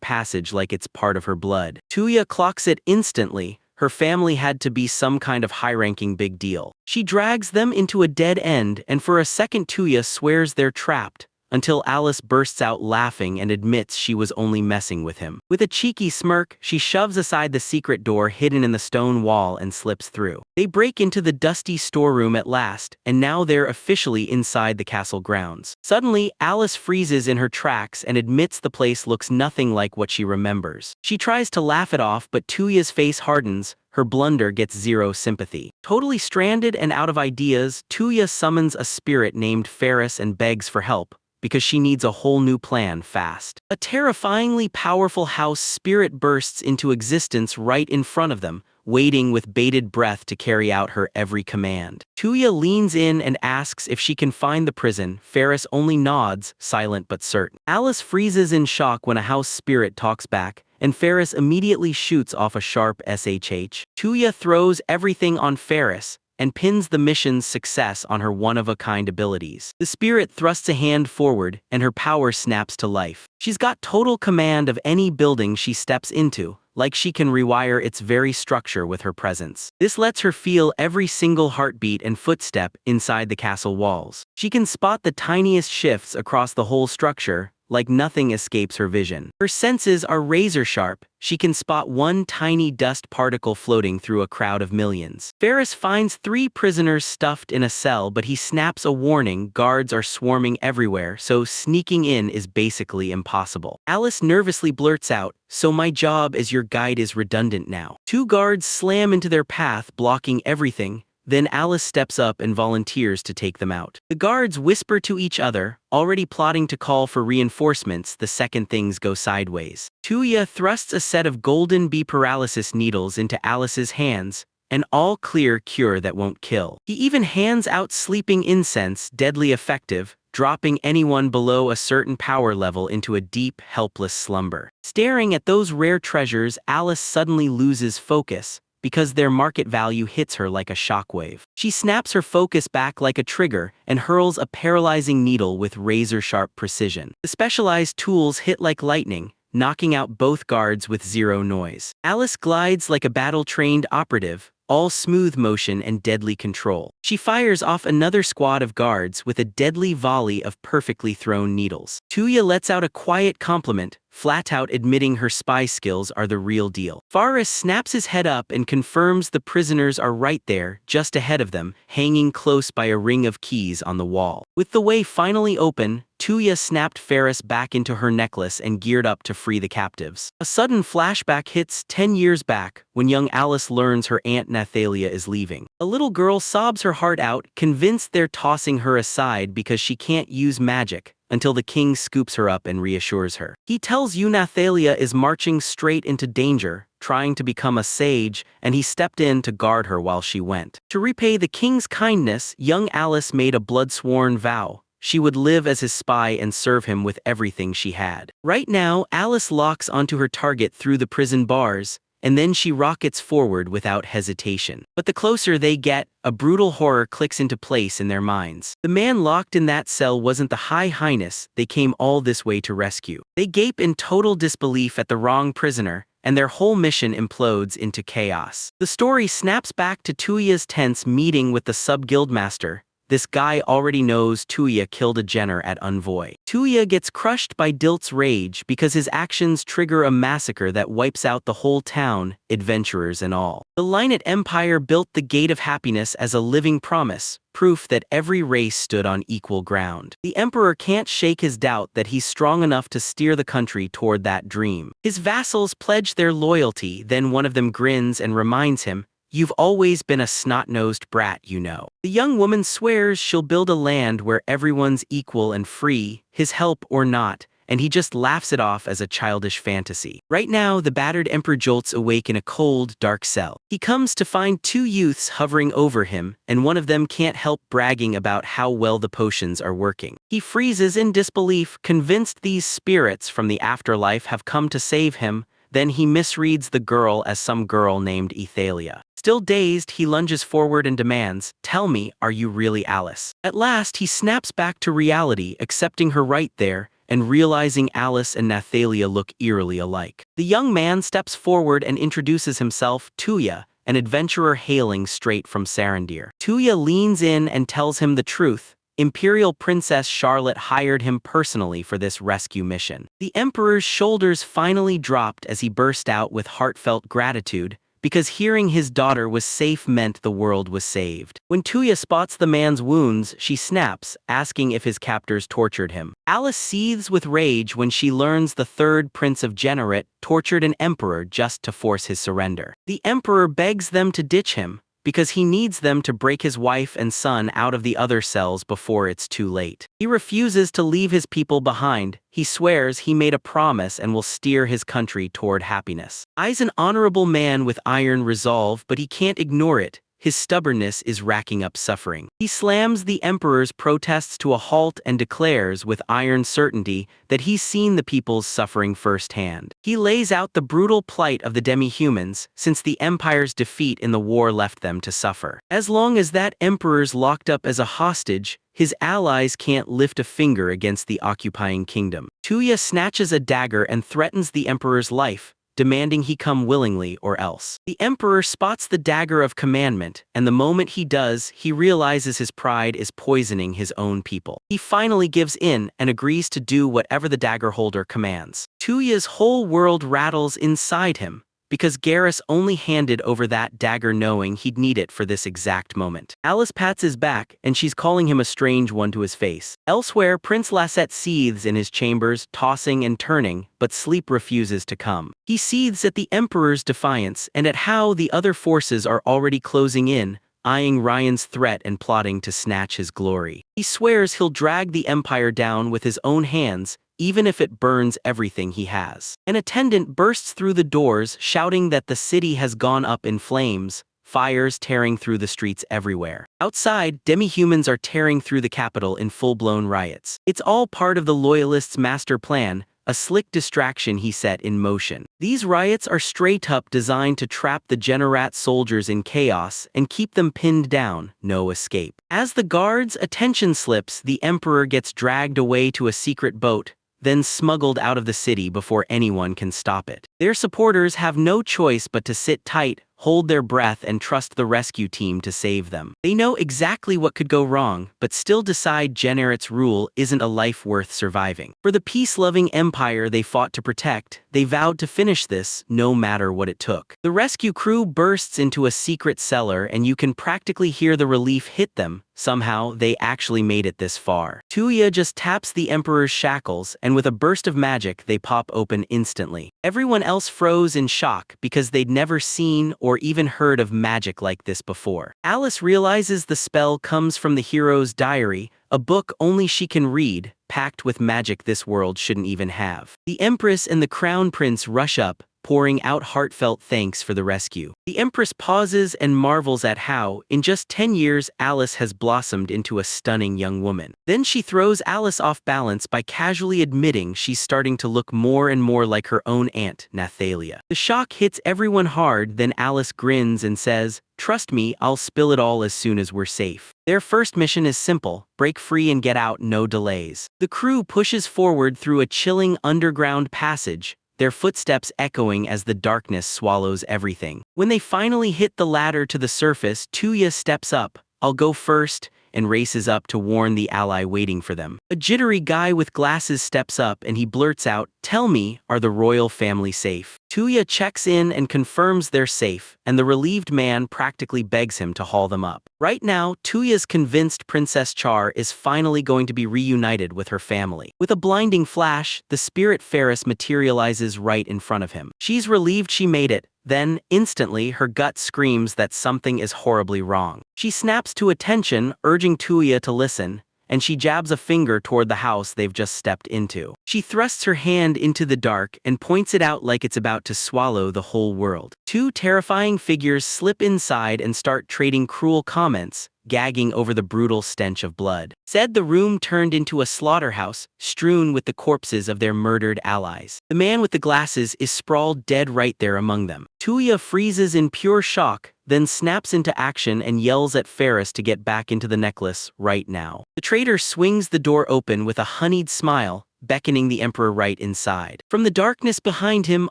passage like it's part of her blood. Tuya clocks it instantly. Her family had to be some kind of high-ranking big deal. She drags them into a dead end, and for a second Tuya swears they're trapped, until Alice bursts out laughing and admits she was only messing with him. With a cheeky smirk, she shoves aside the secret door hidden in the stone wall and slips through. They break into the dusty storeroom at last, and now they're officially inside the castle grounds. Suddenly, Alice freezes in her tracks and admits the place looks nothing like what she remembers. She tries to laugh it off, but Tuya's face hardens. Her blunder gets zero sympathy. Totally stranded and out of ideas, Tuya summons a spirit named Ferris and begs for help, because she needs a whole new plan fast. A terrifyingly powerful house spirit bursts into existence right in front of them, waiting with bated breath to carry out her every command. Tuya leans in and asks if she can find the prison. Ferris only nods, silent but certain. Alice freezes in shock when a house spirit talks back, and Ferris immediately shoots off a sharp SHH. Tuya throws everything on Ferris, and pins the mission's success on her one-of-a-kind abilities. The spirit thrusts a hand forward, and her power snaps to life. She's got total command of any building she steps into, like she can rewire its very structure with her presence. This lets her feel every single heartbeat and footstep inside the castle walls. She can spot the tiniest shifts across the whole structure, like nothing escapes her vision. Her senses are razor-sharp. She can spot one tiny dust particle floating through a crowd of millions. Ferris finds 3 prisoners stuffed in a cell, but he snaps a warning: guards are swarming everywhere, so sneaking in is basically impossible. Alice nervously blurts out, "So my job as your guide is redundant now." 2 guards slam into their path, blocking everything. Then Alice steps up and volunteers to take them out. The guards whisper to each other, already plotting to call for reinforcements the second things go sideways. Tuya thrusts a set of golden bee paralysis needles into Alice's hands, an all-clear cure that won't kill. He even hands out sleeping incense, deadly effective, dropping anyone below a certain power level into a deep, helpless slumber. Staring at those rare treasures, Alice suddenly loses focus, because their market value hits her like a shockwave. She snaps her focus back like a trigger and hurls a paralyzing needle with razor-sharp precision. The specialized tools hit like lightning, knocking out both guards with zero noise. Alice glides like a battle-trained operative, all smooth motion and deadly control. She fires off another squad of guards with a deadly volley of perfectly thrown needles. Tuya lets out a quiet compliment, flat out admitting her spy skills are the real deal. Faris snaps his head up and confirms the prisoners are right there, just ahead of them, hanging close by a ring of keys on the wall. With the way finally open, Tuya snapped Faris back into her necklace and geared up to free the captives. A sudden flashback hits 10 years back, when young Alice learns her Aunt Nathalia is leaving. A little girl sobs her heart out, convinced they're tossing her aside because she can't use magic, until the king scoops her up and reassures her. He tells you Nathalia is marching straight into danger, trying to become a sage, and he stepped in to guard her while she went. To repay the king's kindness, young Alice made a blood-sworn vow. She would live as his spy and serve him with everything she had. Right now, Alice locks onto her target through the prison bars, and then she rockets forward without hesitation. But the closer they get, a brutal horror clicks into place in their minds. The man locked in that cell wasn't the High Highness they came all this way to rescue. They gape in total disbelief at the wrong prisoner, and their whole mission implodes into chaos. The story snaps back to Tuya's tense meeting with the sub-guildmaster. This guy already knows Tuya killed a Jenner at Envoy. Tuya gets crushed by Dilt's rage because his actions trigger a massacre that wipes out the whole town, adventurers and all. The Linet Empire built the Gate of Happiness as a living promise, proof that every race stood on equal ground. The Emperor can't shake his doubt that he's strong enough to steer the country toward that dream. His vassals pledge their loyalty, then one of them grins and reminds him, "You've always been a snot-nosed brat, you know." The young woman swears she'll build a land where everyone's equal and free, his help or not, and he just laughs it off as a childish fantasy. Right now, the battered Emperor jolts awake in a cold, dark cell. He comes to find 2 youths hovering over him, and one of them can't help bragging about how well the potions are working. He freezes in disbelief, convinced these spirits from the afterlife have come to save him. Then he misreads the girl as some girl named Ethalia. Still dazed, he lunges forward and demands, "Tell me, are you really Alice?" At last, he snaps back to reality, accepting her right there, and realizing Alice and Nathalia look eerily alike. The young man steps forward and introduces himself, Tuya, an adventurer hailing straight from Sarandir. Tuya leans in and tells him the truth. Imperial Princess Charlotte hired him personally for this rescue mission. The Emperor's shoulders finally dropped as he burst out with heartfelt gratitude, because hearing his daughter was safe meant the world was saved. When Tuya spots the man's wounds, she snaps, asking if his captors tortured him. Alice seethes with rage when she learns the 3rd Prince of Generate tortured an emperor just to force his surrender. The Emperor begs them to ditch him, because he needs them to break his wife and son out of the other cells before it's too late. He refuses to leave his people behind. He swears he made a promise and will steer his country toward happiness. I's an honorable man with iron resolve, but he can't ignore it. His stubbornness is racking up suffering. He slams the Emperor's protests to a halt and declares with iron certainty that he's seen the people's suffering firsthand. He lays out the brutal plight of the demi-humans, since the Empire's defeat in the war left them to suffer. As long as that Emperor's locked up as a hostage, his allies can't lift a finger against the occupying kingdom. Tuya snatches a dagger and threatens the Emperor's life, demanding he come willingly or else. The emperor spots the dagger of commandment, and the moment he does, he realizes his pride is poisoning his own people. He finally gives in and agrees to do whatever the dagger holder commands. Tuya's whole world rattles inside him, because Garrus only handed over that dagger knowing he'd need it for this exact moment. Alice pats his back, and she's calling him a strange one to his face. Elsewhere, Prince Lasset seethes in his chambers, tossing and turning, but sleep refuses to come. He seethes at the Emperor's defiance and at how the other forces are already closing in, eyeing Ryan's threat and plotting to snatch his glory. He swears he'll drag the Empire down with his own hands, even if it burns everything he has. An attendant bursts through the doors, shouting that the city has gone up in flames, fires tearing through the streets everywhere. Outside, demi-humans are tearing through the capital in full-blown riots. It's all part of the Loyalists' master plan, a slick distraction he set in motion. These riots are straight-up designed to trap the Generat soldiers in chaos and keep them pinned down, no escape. As the guards' attention slips, the Emperor gets dragged away to a secret boat, then smuggled out of the city before anyone can stop it. Their supporters have no choice but to sit tight, hold their breath and trust the rescue team to save them. They know exactly what could go wrong, but still decide Generat's rule isn't a life worth surviving. For the peace-loving empire they fought to protect, they vowed to finish this no matter what it took. The rescue crew bursts into a secret cellar and you can practically hear the relief hit them. Somehow, they actually made it this far. Tuya just taps the Emperor's shackles, and with a burst of magic, they pop open instantly. Everyone else froze in shock because they'd never seen or even heard of magic like this before. Alice realizes the spell comes from the hero's diary, a book only she can read, packed with magic this world shouldn't even have. The Empress and the Crown Prince rush up, pouring out heartfelt thanks for the rescue. The Empress pauses and marvels at how, in just 10 years, Alice has blossomed into a stunning young woman. Then she throws Alice off balance by casually admitting she's starting to look more and more like her own aunt, Nathalia. The shock hits everyone hard, then Alice grins and says, "Trust me, I'll spill it all as soon as we're safe." Their first mission is simple: break free and get out, no delays. The crew pushes forward through a chilling underground passage, their footsteps echoing as the darkness swallows everything. When they finally hit the ladder to the surface, Tuya steps up, "I'll go first," and races up to warn the ally waiting for them. A jittery guy with glasses steps up and he blurts out, "Tell me, are the royal family safe?" Tuya checks in and confirms they're safe, and the relieved man practically begs him to haul them up. Right now, Tuya's convinced Princess Char is finally going to be reunited with her family. With a blinding flash, the spirit Ferris materializes right in front of him. She's relieved she made it, then, instantly, her gut screams that something is horribly wrong. She snaps to attention, urging Tuya to listen, and she jabs a finger toward the house they've just stepped into. She thrusts her hand into the dark and points it out like it's about to swallow the whole world. Two terrifying figures slip inside and start trading cruel comments, gagging over the brutal stench of blood. Said the room turned into a slaughterhouse, strewn with the corpses of their murdered allies. The man with the glasses is sprawled dead right there among them. Tuya freezes in pure shock, then snaps into action and yells at Ferris to get back into the necklace right now. The traitor swings the door open with a honeyed smile, beckoning the Emperor right inside. From the darkness behind him,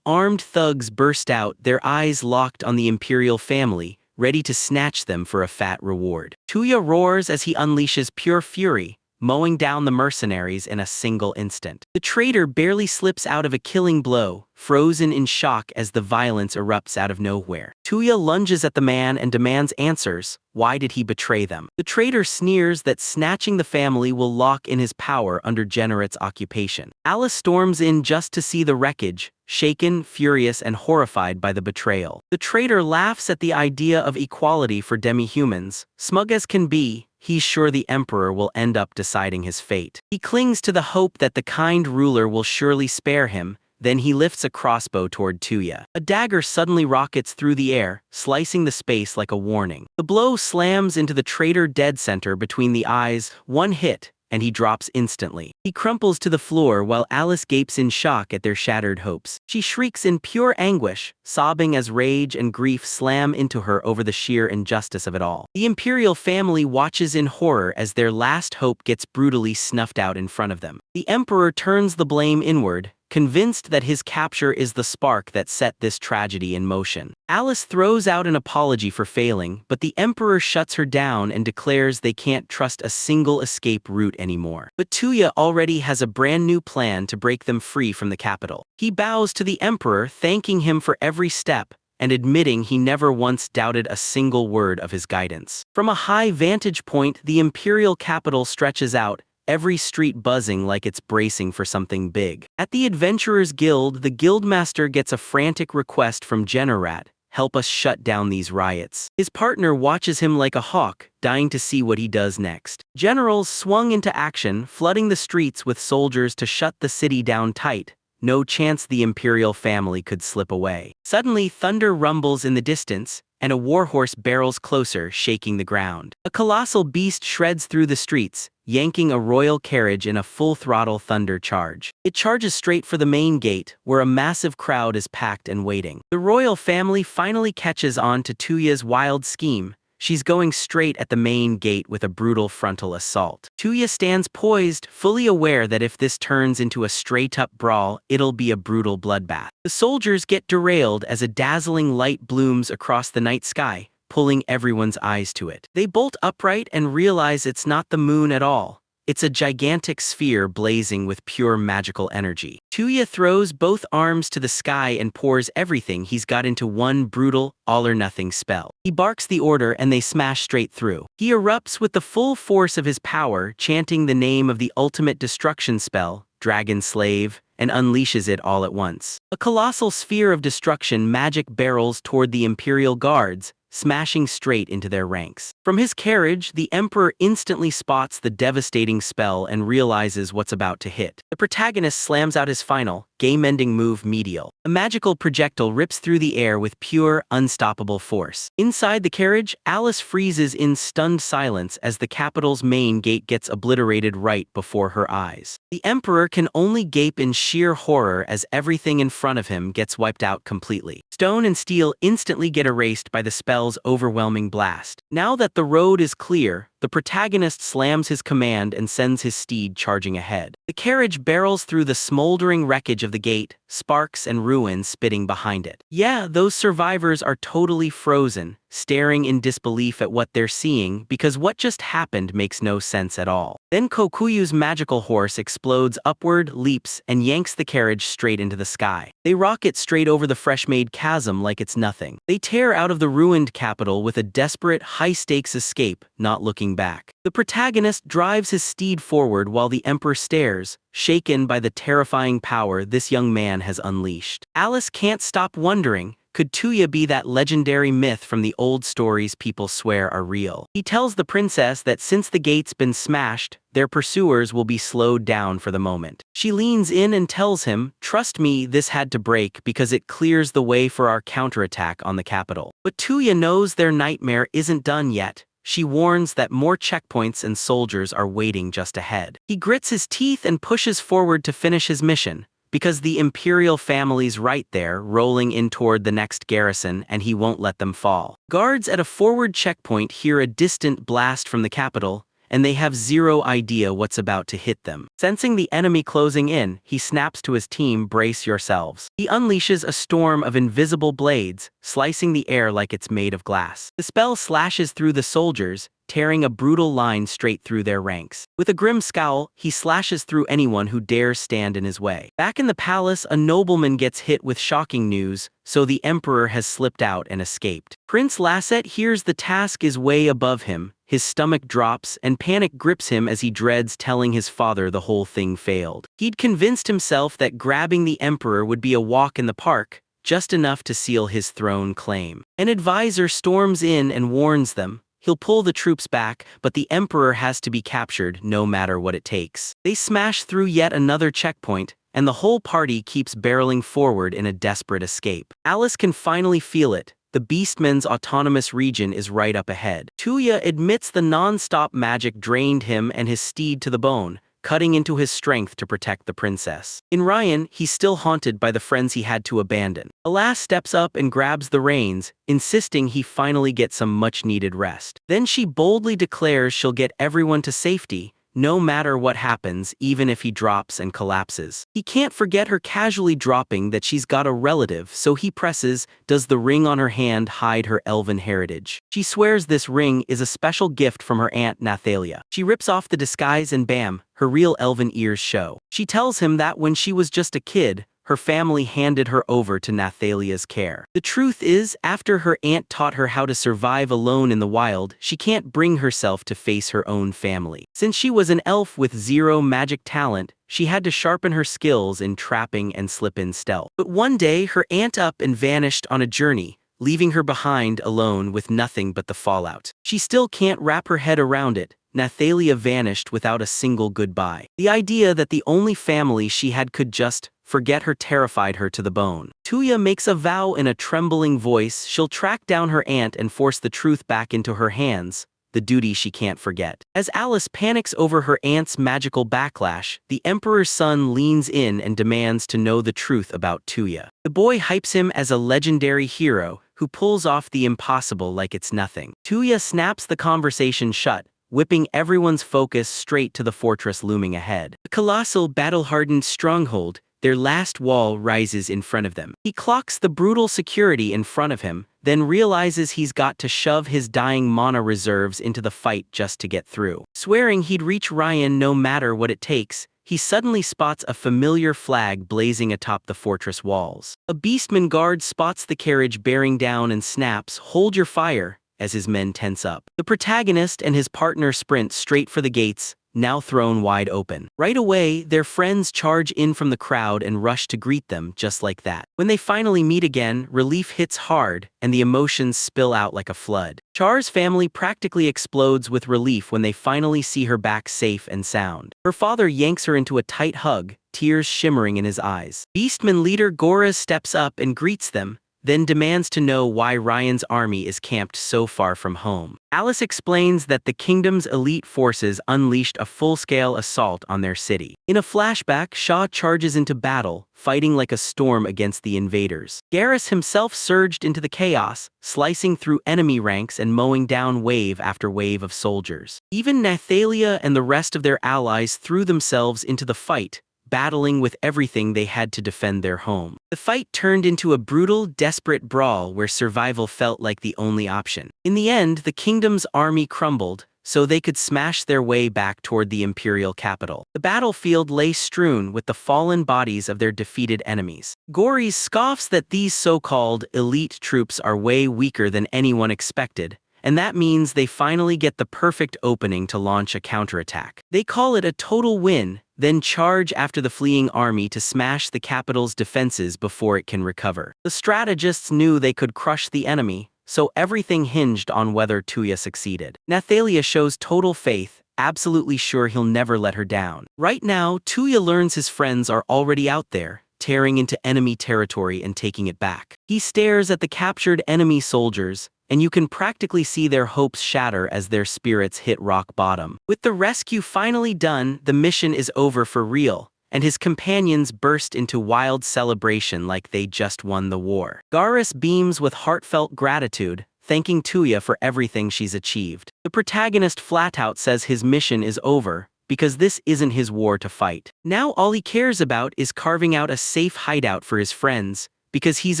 armed thugs burst out, their eyes locked on the Imperial family, ready to snatch them for a fat reward. Tuya roars as he unleashes pure fury, mowing down the mercenaries in a single instant. The traitor barely slips out of a killing blow, frozen in shock as the violence erupts out of nowhere. Tuya lunges at the man and demands answers. Why did he betray them? The traitor sneers that snatching the family will lock in his power under Generat's occupation. Alice storms in just to see the wreckage, shaken, furious, and horrified by the betrayal. The traitor laughs at the idea of equality for demi-humans. Smug as can be, he's sure the Emperor will end up deciding his fate. He clings to the hope that the kind ruler will surely spare him. Then he lifts a crossbow toward Tuya. A dagger suddenly rockets through the air, slicing the space like a warning. The blow slams into the traitor dead center between the eyes, one hit, and he drops instantly. He crumples to the floor while Alice gapes in shock at their shattered hopes. She shrieks in pure anguish, sobbing as rage and grief slam into her over the sheer injustice of it all. The Imperial family watches in horror as their last hope gets brutally snuffed out in front of them. The Emperor turns the blame inward, convinced that his capture is the spark that set this tragedy in motion. Alice throws out an apology for failing, but the Emperor shuts her down and declares they can't trust a single escape route anymore. But Tuya already has a brand new plan to break them free from the capital. He bows to the Emperor, thanking him for every step, and admitting he never once doubted a single word of his guidance. From a high vantage point, the imperial capital stretches out, every street buzzing like it's bracing for something big. At the Adventurers Guild, the guildmaster gets a frantic request from Generat: "Help us shut down these riots." His partner watches him like a hawk, dying to see what he does next. Generals swung into action, flooding the streets with soldiers to shut the city down tight. No chance the imperial family could slip away. Suddenly, thunder rumbles in the distance, and a warhorse barrels closer, shaking the ground. A colossal beast shreds through the streets, yanking a royal carriage in a full-throttle thunder charge. It charges straight for the main gate, where a massive crowd is packed and waiting. The royal family finally catches on to Tuya's wild scheme. She's going straight at the main gate with a brutal frontal assault. Tuya stands poised, fully aware that if this turns into a straight-up brawl, it'll be a brutal bloodbath. The soldiers get derailed as a dazzling light blooms across the night sky, pulling everyone's eyes to it. They bolt upright and realize it's not the moon at all. It's a gigantic sphere blazing with pure magical energy. Tuya throws both arms to the sky and pours everything he's got into one brutal, all-or-nothing spell. He barks the order and they smash straight through. He erupts with the full force of his power, chanting the name of the ultimate destruction spell, Dragon Slave, and unleashes it all at once. A colossal sphere of destruction magic barrels toward the Imperial Guards, smashing straight into their ranks. From his carriage, the Emperor instantly spots the devastating spell and realizes what's about to hit. The protagonist slams out his final, game-ending move, Medial. A magical projectile rips through the air with pure, unstoppable force. Inside the carriage, Alice freezes in stunned silence as the capital's main gate gets obliterated right before her eyes. The Emperor can only gape in sheer horror as everything in front of him gets wiped out completely. Stone and steel instantly get erased by the spell's overwhelming blast. Now that the road is clear, the protagonist slams his command and sends his steed charging ahead. The carriage barrels through the smoldering wreckage of the gate, sparks and ruins spitting behind it. Yeah, those survivors are totally frozen, staring in disbelief at what they're seeing because what just happened makes no sense at all. Then Kokuyu's magical horse explodes upward, leaps, and yanks the carriage straight into the sky. They rocket straight over the fresh-made chasm like it's nothing. They tear out of the ruined capital with a desperate, high-stakes escape, not looking back. The protagonist drives his steed forward while the Emperor stares, shaken by the terrifying power this young man has unleashed. Alice can't stop wondering, could Tuya be that legendary myth from the old stories people swear are real? He tells the princess that since the gate's been smashed, their pursuers will be slowed down for the moment. She leans in and tells him, "Trust me, this had to break because it clears the way for our counterattack on the capital." But Tuya knows their nightmare isn't done yet. She warns that more checkpoints and soldiers are waiting just ahead. He grits his teeth and pushes forward to finish his mission, because the imperial family's right there, rolling in toward the next garrison, and he won't let them fall. Guards at a forward checkpoint hear a distant blast from the capital, and they have zero idea what's about to hit them. Sensing the enemy closing in, he snaps to his team, "Brace yourselves." He unleashes a storm of invisible blades, slicing the air like it's made of glass. The spell slashes through the soldiers, tearing a brutal line straight through their ranks. With a grim scowl, he slashes through anyone who dares stand in his way. Back in the palace, a nobleman gets hit with shocking news, so the Emperor has slipped out and escaped. Prince Lasset hears the task is way above him. His stomach drops and panic grips him as he dreads telling his father the whole thing failed. He'd convinced himself that grabbing the Emperor would be a walk in the park, just enough to seal his throne claim. An advisor storms in and warns them. He'll pull the troops back, but the Emperor has to be captured no matter what it takes. They smash through yet another checkpoint, and the whole party keeps barreling forward in a desperate escape. Alice can finally feel it. The Beastman's autonomous region is right up ahead. Tuya admits the non-stop magic drained him and his steed to the bone, cutting into his strength to protect the princess. In Ryan, he's still haunted by the friends he had to abandon. Alas steps up and grabs the reins, insisting he finally get some much-needed rest. Then she boldly declares she'll get everyone to safety, no matter what happens, even if he drops and collapses. He can't forget her casually dropping that she's got a relative, so he presses, does the ring on her hand hide her elven heritage? She swears this ring is a special gift from her aunt Nathalia. She rips off the disguise and bam, her real elven ears show. She tells him that when she was just a kid, her family handed her over to Nathalia's care. The truth is, after her aunt taught her how to survive alone in the wild, she can't bring herself to face her own family. Since she was an elf with zero magic talent, she had to sharpen her skills in trapping and slip-in stealth. But one day, her aunt up and vanished on a journey, leaving her behind alone with nothing but the fallout. She still can't wrap her head around it. Nathalia vanished without a single goodbye. The idea that the only family she had could just forget her terrified her to the bone. Tuya makes a vow in a trembling voice she'll track down her aunt and force the truth back into her hands, the duty she can't forget. As Alice panics over her aunt's magical backlash, the Emperor's son leans in and demands to know the truth about Tuya. The boy hypes him as a legendary hero who pulls off the impossible like it's nothing. Tuya snaps the conversation shut, whipping everyone's focus straight to the fortress looming ahead. A colossal, battle-hardened stronghold, their last wall rises in front of them. He clocks the brutal security in front of him, then realizes he's got to shove his dying mana reserves into the fight just to get through. Swearing he'd reach Ryan no matter what it takes, he suddenly spots a familiar flag blazing atop the fortress walls. A beastman guard spots the carriage bearing down and snaps, "Hold your fire," as his men tense up. The protagonist and his partner sprint straight for the gates, now thrown wide open. Right away, their friends charge in from the crowd and rush to greet them just like that. When they finally meet again, relief hits hard, and the emotions spill out like a flood. Char's family practically explodes with relief when they finally see her back safe and sound. Her father yanks her into a tight hug, tears shimmering in his eyes. Beastman leader Goraz steps up and greets them, then demands to know why Ryan's army is camped so far from home. Alice explains that the kingdom's elite forces unleashed a full-scale assault on their city. In a flashback, Shaw charges into battle, fighting like a storm against the invaders. Garrus himself surged into the chaos, slicing through enemy ranks and mowing down wave after wave of soldiers. Even Nathalia and the rest of their allies threw themselves into the fight, battling with everything they had to defend their home. The fight turned into a brutal, desperate brawl where survival felt like the only option. In the end, the kingdom's army crumbled, so they could smash their way back toward the imperial capital. The battlefield lay strewn with the fallen bodies of their defeated enemies. Goraz scoffs that these so-called elite troops are way weaker than anyone expected, and that means they finally get the perfect opening to launch a counterattack. They call it a total win, then charge after the fleeing army to smash the capital's defenses before it can recover. The strategists knew they could crush the enemy, so everything hinged on whether Tuya succeeded. Nathalia shows total faith, absolutely sure he'll never let her down. Right now, Tuya learns his friends are already out there, tearing into enemy territory and taking it back. He stares at the captured enemy soldiers, and you can practically see their hopes shatter as their spirits hit rock bottom. With the rescue finally done, the mission is over for real, and his companions burst into wild celebration like they just won the war. Garrus beams with heartfelt gratitude, thanking Tuya for everything she's achieved. The protagonist flat out says his mission is over, because this isn't his war to fight. Now all he cares about is carving out a safe hideout for his friends, because he's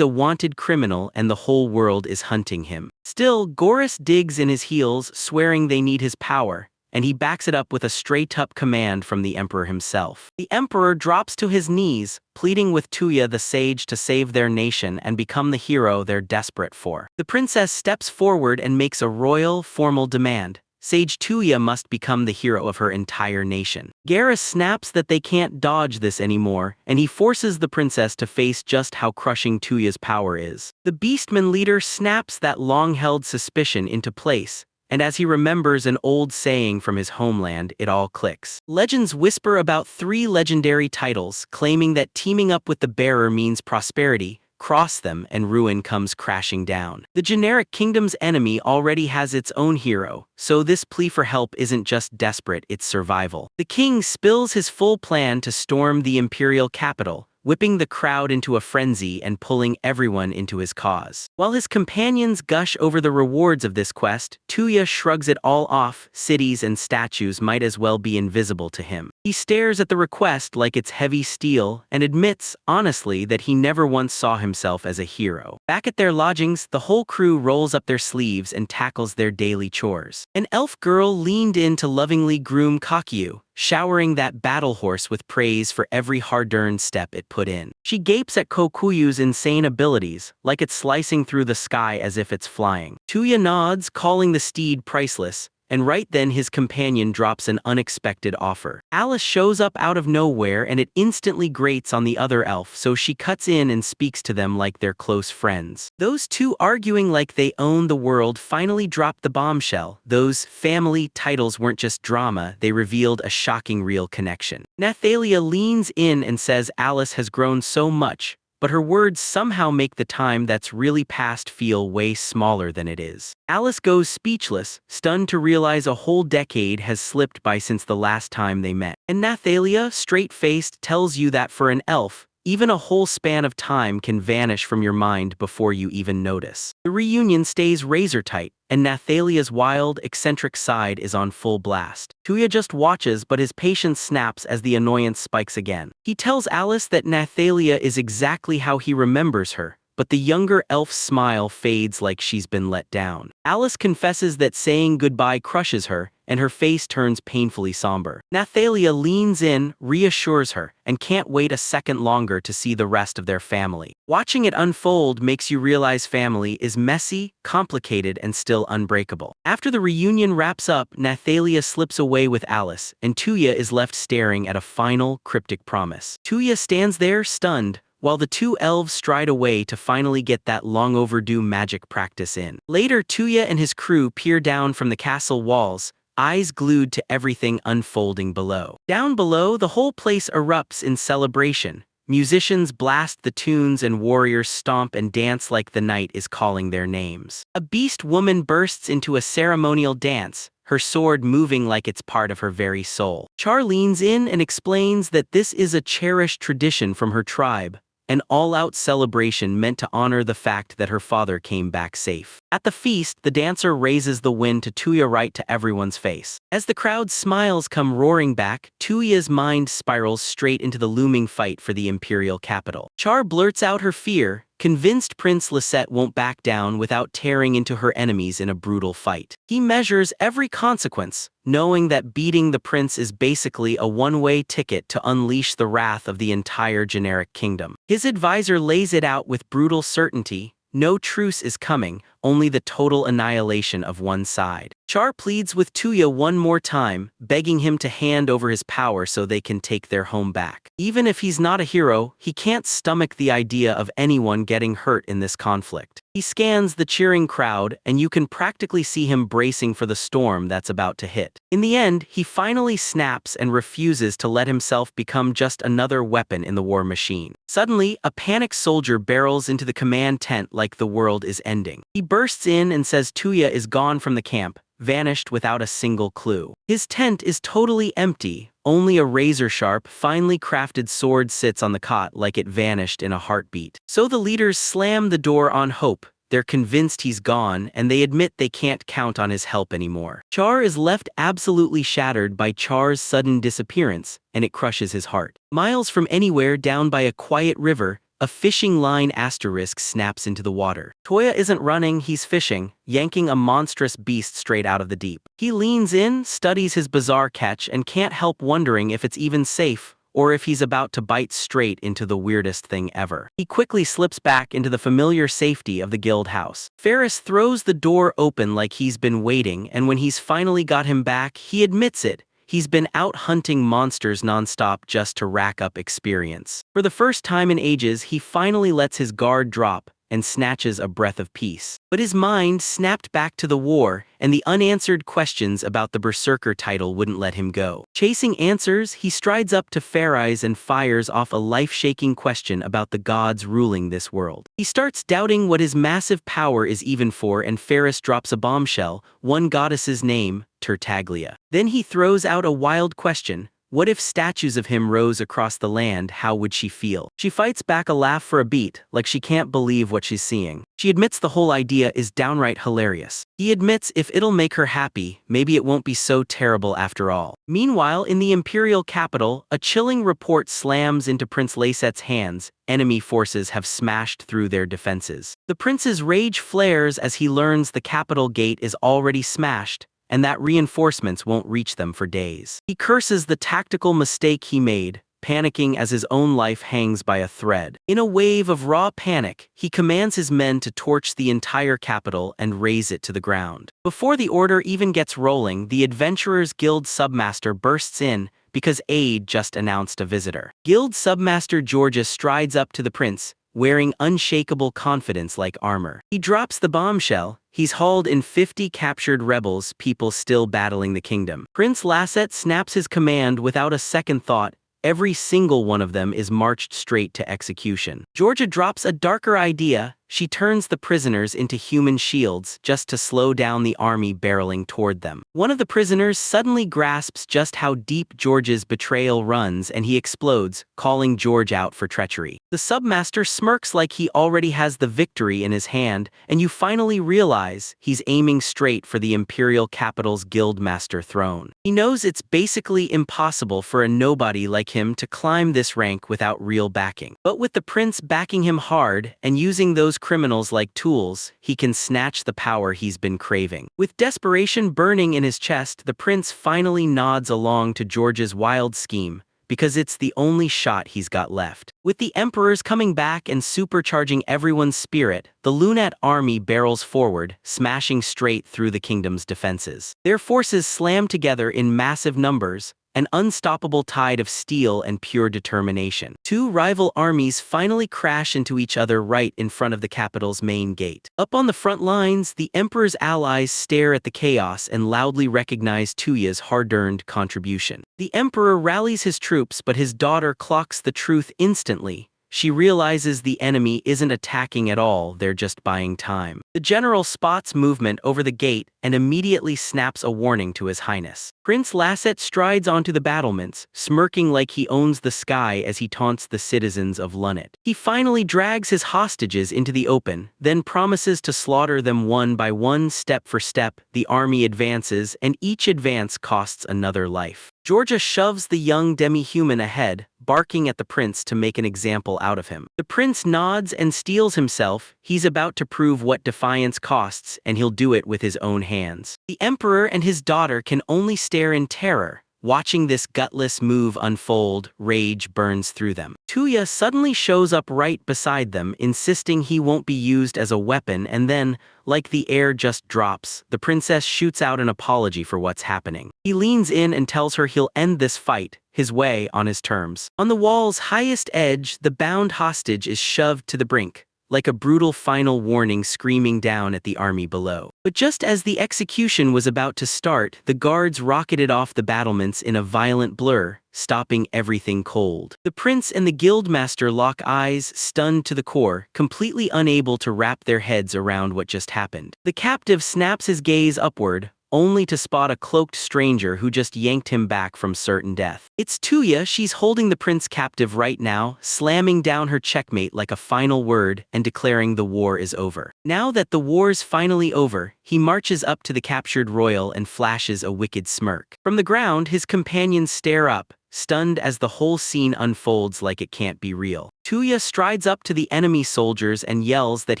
a wanted criminal and the whole world is hunting him. Still, Goraz digs in his heels, swearing they need his power, and he backs it up with a straight-up command from the Emperor himself. The Emperor drops to his knees, pleading with Tuya the sage to save their nation and become the hero they're desperate for. The princess steps forward and makes a royal, formal demand. Sage Tuya must become the hero of her entire nation. Garrus snaps that they can't dodge this anymore, and he forces the princess to face just how crushing Tuya's power is. The Beastman leader snaps that long-held suspicion into place, and as he remembers an old saying from his homeland, it all clicks. Legends whisper about 3 legendary titles, claiming that teaming up with the bearer means prosperity. Cross them and ruin comes crashing down. The generic kingdom's enemy already has its own hero, so this plea for help isn't just desperate, it's survival. The king spills his full plan to storm the imperial capital, whipping the crowd into a frenzy and pulling everyone into his cause. While his companions gush over the rewards of this quest, Tuya shrugs it all off. Cities and statues might as well be invisible to him. He stares at the request like it's heavy steel and admits, honestly, that he never once saw himself as a hero. Back at their lodgings, the whole crew rolls up their sleeves and tackles their daily chores. An elf girl leaned in to lovingly groom Kakyu, showering that battle horse with praise for every hard-earned step it put in. She gapes at Kokuyu's insane abilities, like it's slicing through the sky as if it's flying. Tuya nods, calling the steed priceless, and right then his companion drops an unexpected offer. Alice shows up out of nowhere and it instantly grates on the other elf, so she cuts in and speaks to them like they're close friends. Those two arguing like they own the world finally dropped the bombshell. Those family titles weren't just drama, they revealed a shocking real connection. Nathalia leans in and says Alice has grown so much, but her words somehow make the time that's really passed feel way smaller than it is. Alice goes speechless, stunned to realize a whole decade has slipped by since the last time they met. And Nathalia, straight-faced, tells you that for an elf, even a whole span of time can vanish from your mind before you even notice. The reunion stays razor-tight, and Nathalia's wild, eccentric side is on full blast. Tuya just watches, but his patience snaps as the annoyance spikes again. He tells Alice that Nathalia is exactly how he remembers her, but the younger elf's smile fades like she's been let down. Alice confesses that saying goodbye crushes her, and her face turns painfully somber. Nathalia leans in, reassures her, and can't wait a second longer to see the rest of their family. Watching it unfold makes you realize family is messy, complicated, and still unbreakable. After the reunion wraps up, Nathalia slips away with Alice, and Tuya is left staring at a final, cryptic promise. Tuya stands there, stunned, while the two elves stride away to finally get that long-overdue magic practice in. Later, Tuya and his crew peer down from the castle walls, eyes glued to everything unfolding below. Down below, the whole place erupts in celebration. Musicians blast the tunes and warriors stomp and dance like the night is calling their names. A beast woman bursts into a ceremonial dance, her sword moving like it's part of her very soul. Char leans in and explains that this is a cherished tradition from her tribe, an all-out celebration meant to honor the fact that her father came back safe. At the feast, the dancer raises the wind to Tuya right to everyone's face. As the crowd's smiles come roaring back, Tuya's mind spirals straight into the looming fight for the imperial capital. Char blurts out her fear, convinced Prince Lisette won't back down without tearing into her enemies in a brutal fight. He measures every consequence, knowing that beating the prince is basically a one-way ticket to unleash the wrath of the entire generic kingdom. His advisor lays it out with brutal certainty: no truce is coming, only the total annihilation of one side. Char pleads with Tuya one more time, begging him to hand over his power so they can take their home back. Even if he's not a hero, he can't stomach the idea of anyone getting hurt in this conflict. He scans the cheering crowd, and you can practically see him bracing for the storm that's about to hit. In the end, he finally snaps and refuses to let himself become just another weapon in the war machine. Suddenly, a panicked soldier barrels into the command tent like the world is ending. He bursts in and says Tuya is gone from the camp, vanished without a single clue. His tent is totally empty, only a razor-sharp, finely crafted sword sits on the cot like it vanished in a heartbeat. So the leaders slam the door on hope. They're convinced he's gone, and they admit they can't count on his help anymore. Char is left absolutely shattered by Char's sudden disappearance, and it crushes his heart. Miles from anywhere down by a quiet river, a fishing line asterisk snaps into the water. Toya isn't running, he's fishing, yanking a monstrous beast straight out of the deep. He leans in, studies his bizarre catch, and can't help wondering if it's even safe, or if he's about to bite straight into the weirdest thing ever. He quickly slips back into the familiar safety of the guild house. Ferris throws the door open like he's been waiting, and when he's finally got him back, he admits it. He's been out hunting monsters nonstop just to rack up experience. For the first time in ages, he finally lets his guard drop and snatches a breath of peace. But his mind snapped back to the war, and the unanswered questions about the Berserker title wouldn't let him go. Chasing answers, he strides up to Ferris and fires off a life-shaking question about the gods ruling this world. He starts doubting what his massive power is even for, and Ferris drops a bombshell, one goddess's name, Tartaglia. Then he throws out a wild question: What if statues of him rose across the land? How would she feel? She fights back a laugh for a beat, like she can't believe what she's seeing. She admits the whole idea is downright hilarious. He admits if it'll make her happy, maybe it won't be so terrible after all. Meanwhile, in the imperial capital, a chilling report slams into Prince Lacet's hands. Enemy forces have smashed through their defenses. The prince's rage flares as he learns the capital gate is already smashed, and that reinforcements won't reach them for days. He curses the tactical mistake he made, panicking as his own life hangs by a thread. In a wave of raw panic, he commands his men to torch the entire capital and raze it to the ground. Before the order even gets rolling, the Adventurers Guild Submaster bursts in because aid just announced a visitor. Guild Submaster Georgia strides up to the prince, wearing unshakable confidence like armor. He drops the bombshell. He's hauled in 50 captured rebels, people still battling the kingdom. Prince Lacet snaps his command without a second thought. Every single one of them is marched straight to execution. Georgia drops a darker idea. She turns the prisoners into human shields just to slow down the army barreling toward them. One of the prisoners suddenly grasps just how deep George's betrayal runs and he explodes, calling George out for treachery. The submaster smirks like he already has the victory in his hand, and you finally realize he's aiming straight for the imperial capital's guildmaster throne. He knows it's basically impossible for a nobody like him to climb this rank without real backing. But with the prince backing him hard and using those criminals like tools, he can snatch the power he's been craving. With desperation burning in his chest, the prince finally nods along to George's wild scheme, because it's the only shot he's got left. With the emperors coming back and supercharging everyone's spirit, the Lunat army barrels forward, smashing straight through the kingdom's defenses. Their forces slam together in massive numbers, an unstoppable tide of steel and pure determination. Two rival armies finally crash into each other right in front of the capital's main gate. Up on the front lines, the emperor's allies stare at the chaos and loudly recognize Tuya's hard-earned contribution. The emperor rallies his troops, but his daughter clocks the truth instantly. She realizes the enemy isn't attacking at all, they're just buying time. The general spots movement over the gate and immediately snaps a warning to His Highness. Prince Lacet strides onto the battlements, smirking like he owns the sky as he taunts the citizens of Lunat. He finally drags his hostages into the open, then promises to slaughter them one by one, step for step. The army advances, and each advance costs another life. Georgia shoves the young demi-human ahead, barking at the prince to make an example out of him. The prince nods and steels himself. He's about to prove what defiance costs, and he'll do it with his own hands. The emperor and his daughter can only stare in terror. Watching this gutless move unfold, rage burns through them. Tuya suddenly shows up right beside them, insisting he won't be used as a weapon, and then, like the air just drops, the princess shoots out an apology for what's happening. He leans in and tells her he'll end this fight, his way, on his terms. On the wall's highest edge, the bound hostage is shoved to the brink, like a brutal final warning screaming down at the army below. But just as the execution was about to start, the guards rocketed off the battlements in a violent blur, stopping everything cold. The prince and the guildmaster lock eyes, stunned to the core, completely unable to wrap their heads around what just happened. The captive snaps his gaze upward, only to spot a cloaked stranger who just yanked him back from certain death. It's Tuya. She's holding the prince captive right now, slamming down her checkmate like a final word and declaring the war is over. Now that the war's finally over, he marches up to the captured royal and flashes a wicked smirk. From the ground, his companions stare up, stunned as the whole scene unfolds like it can't be real. Tuya strides up to the enemy soldiers and yells that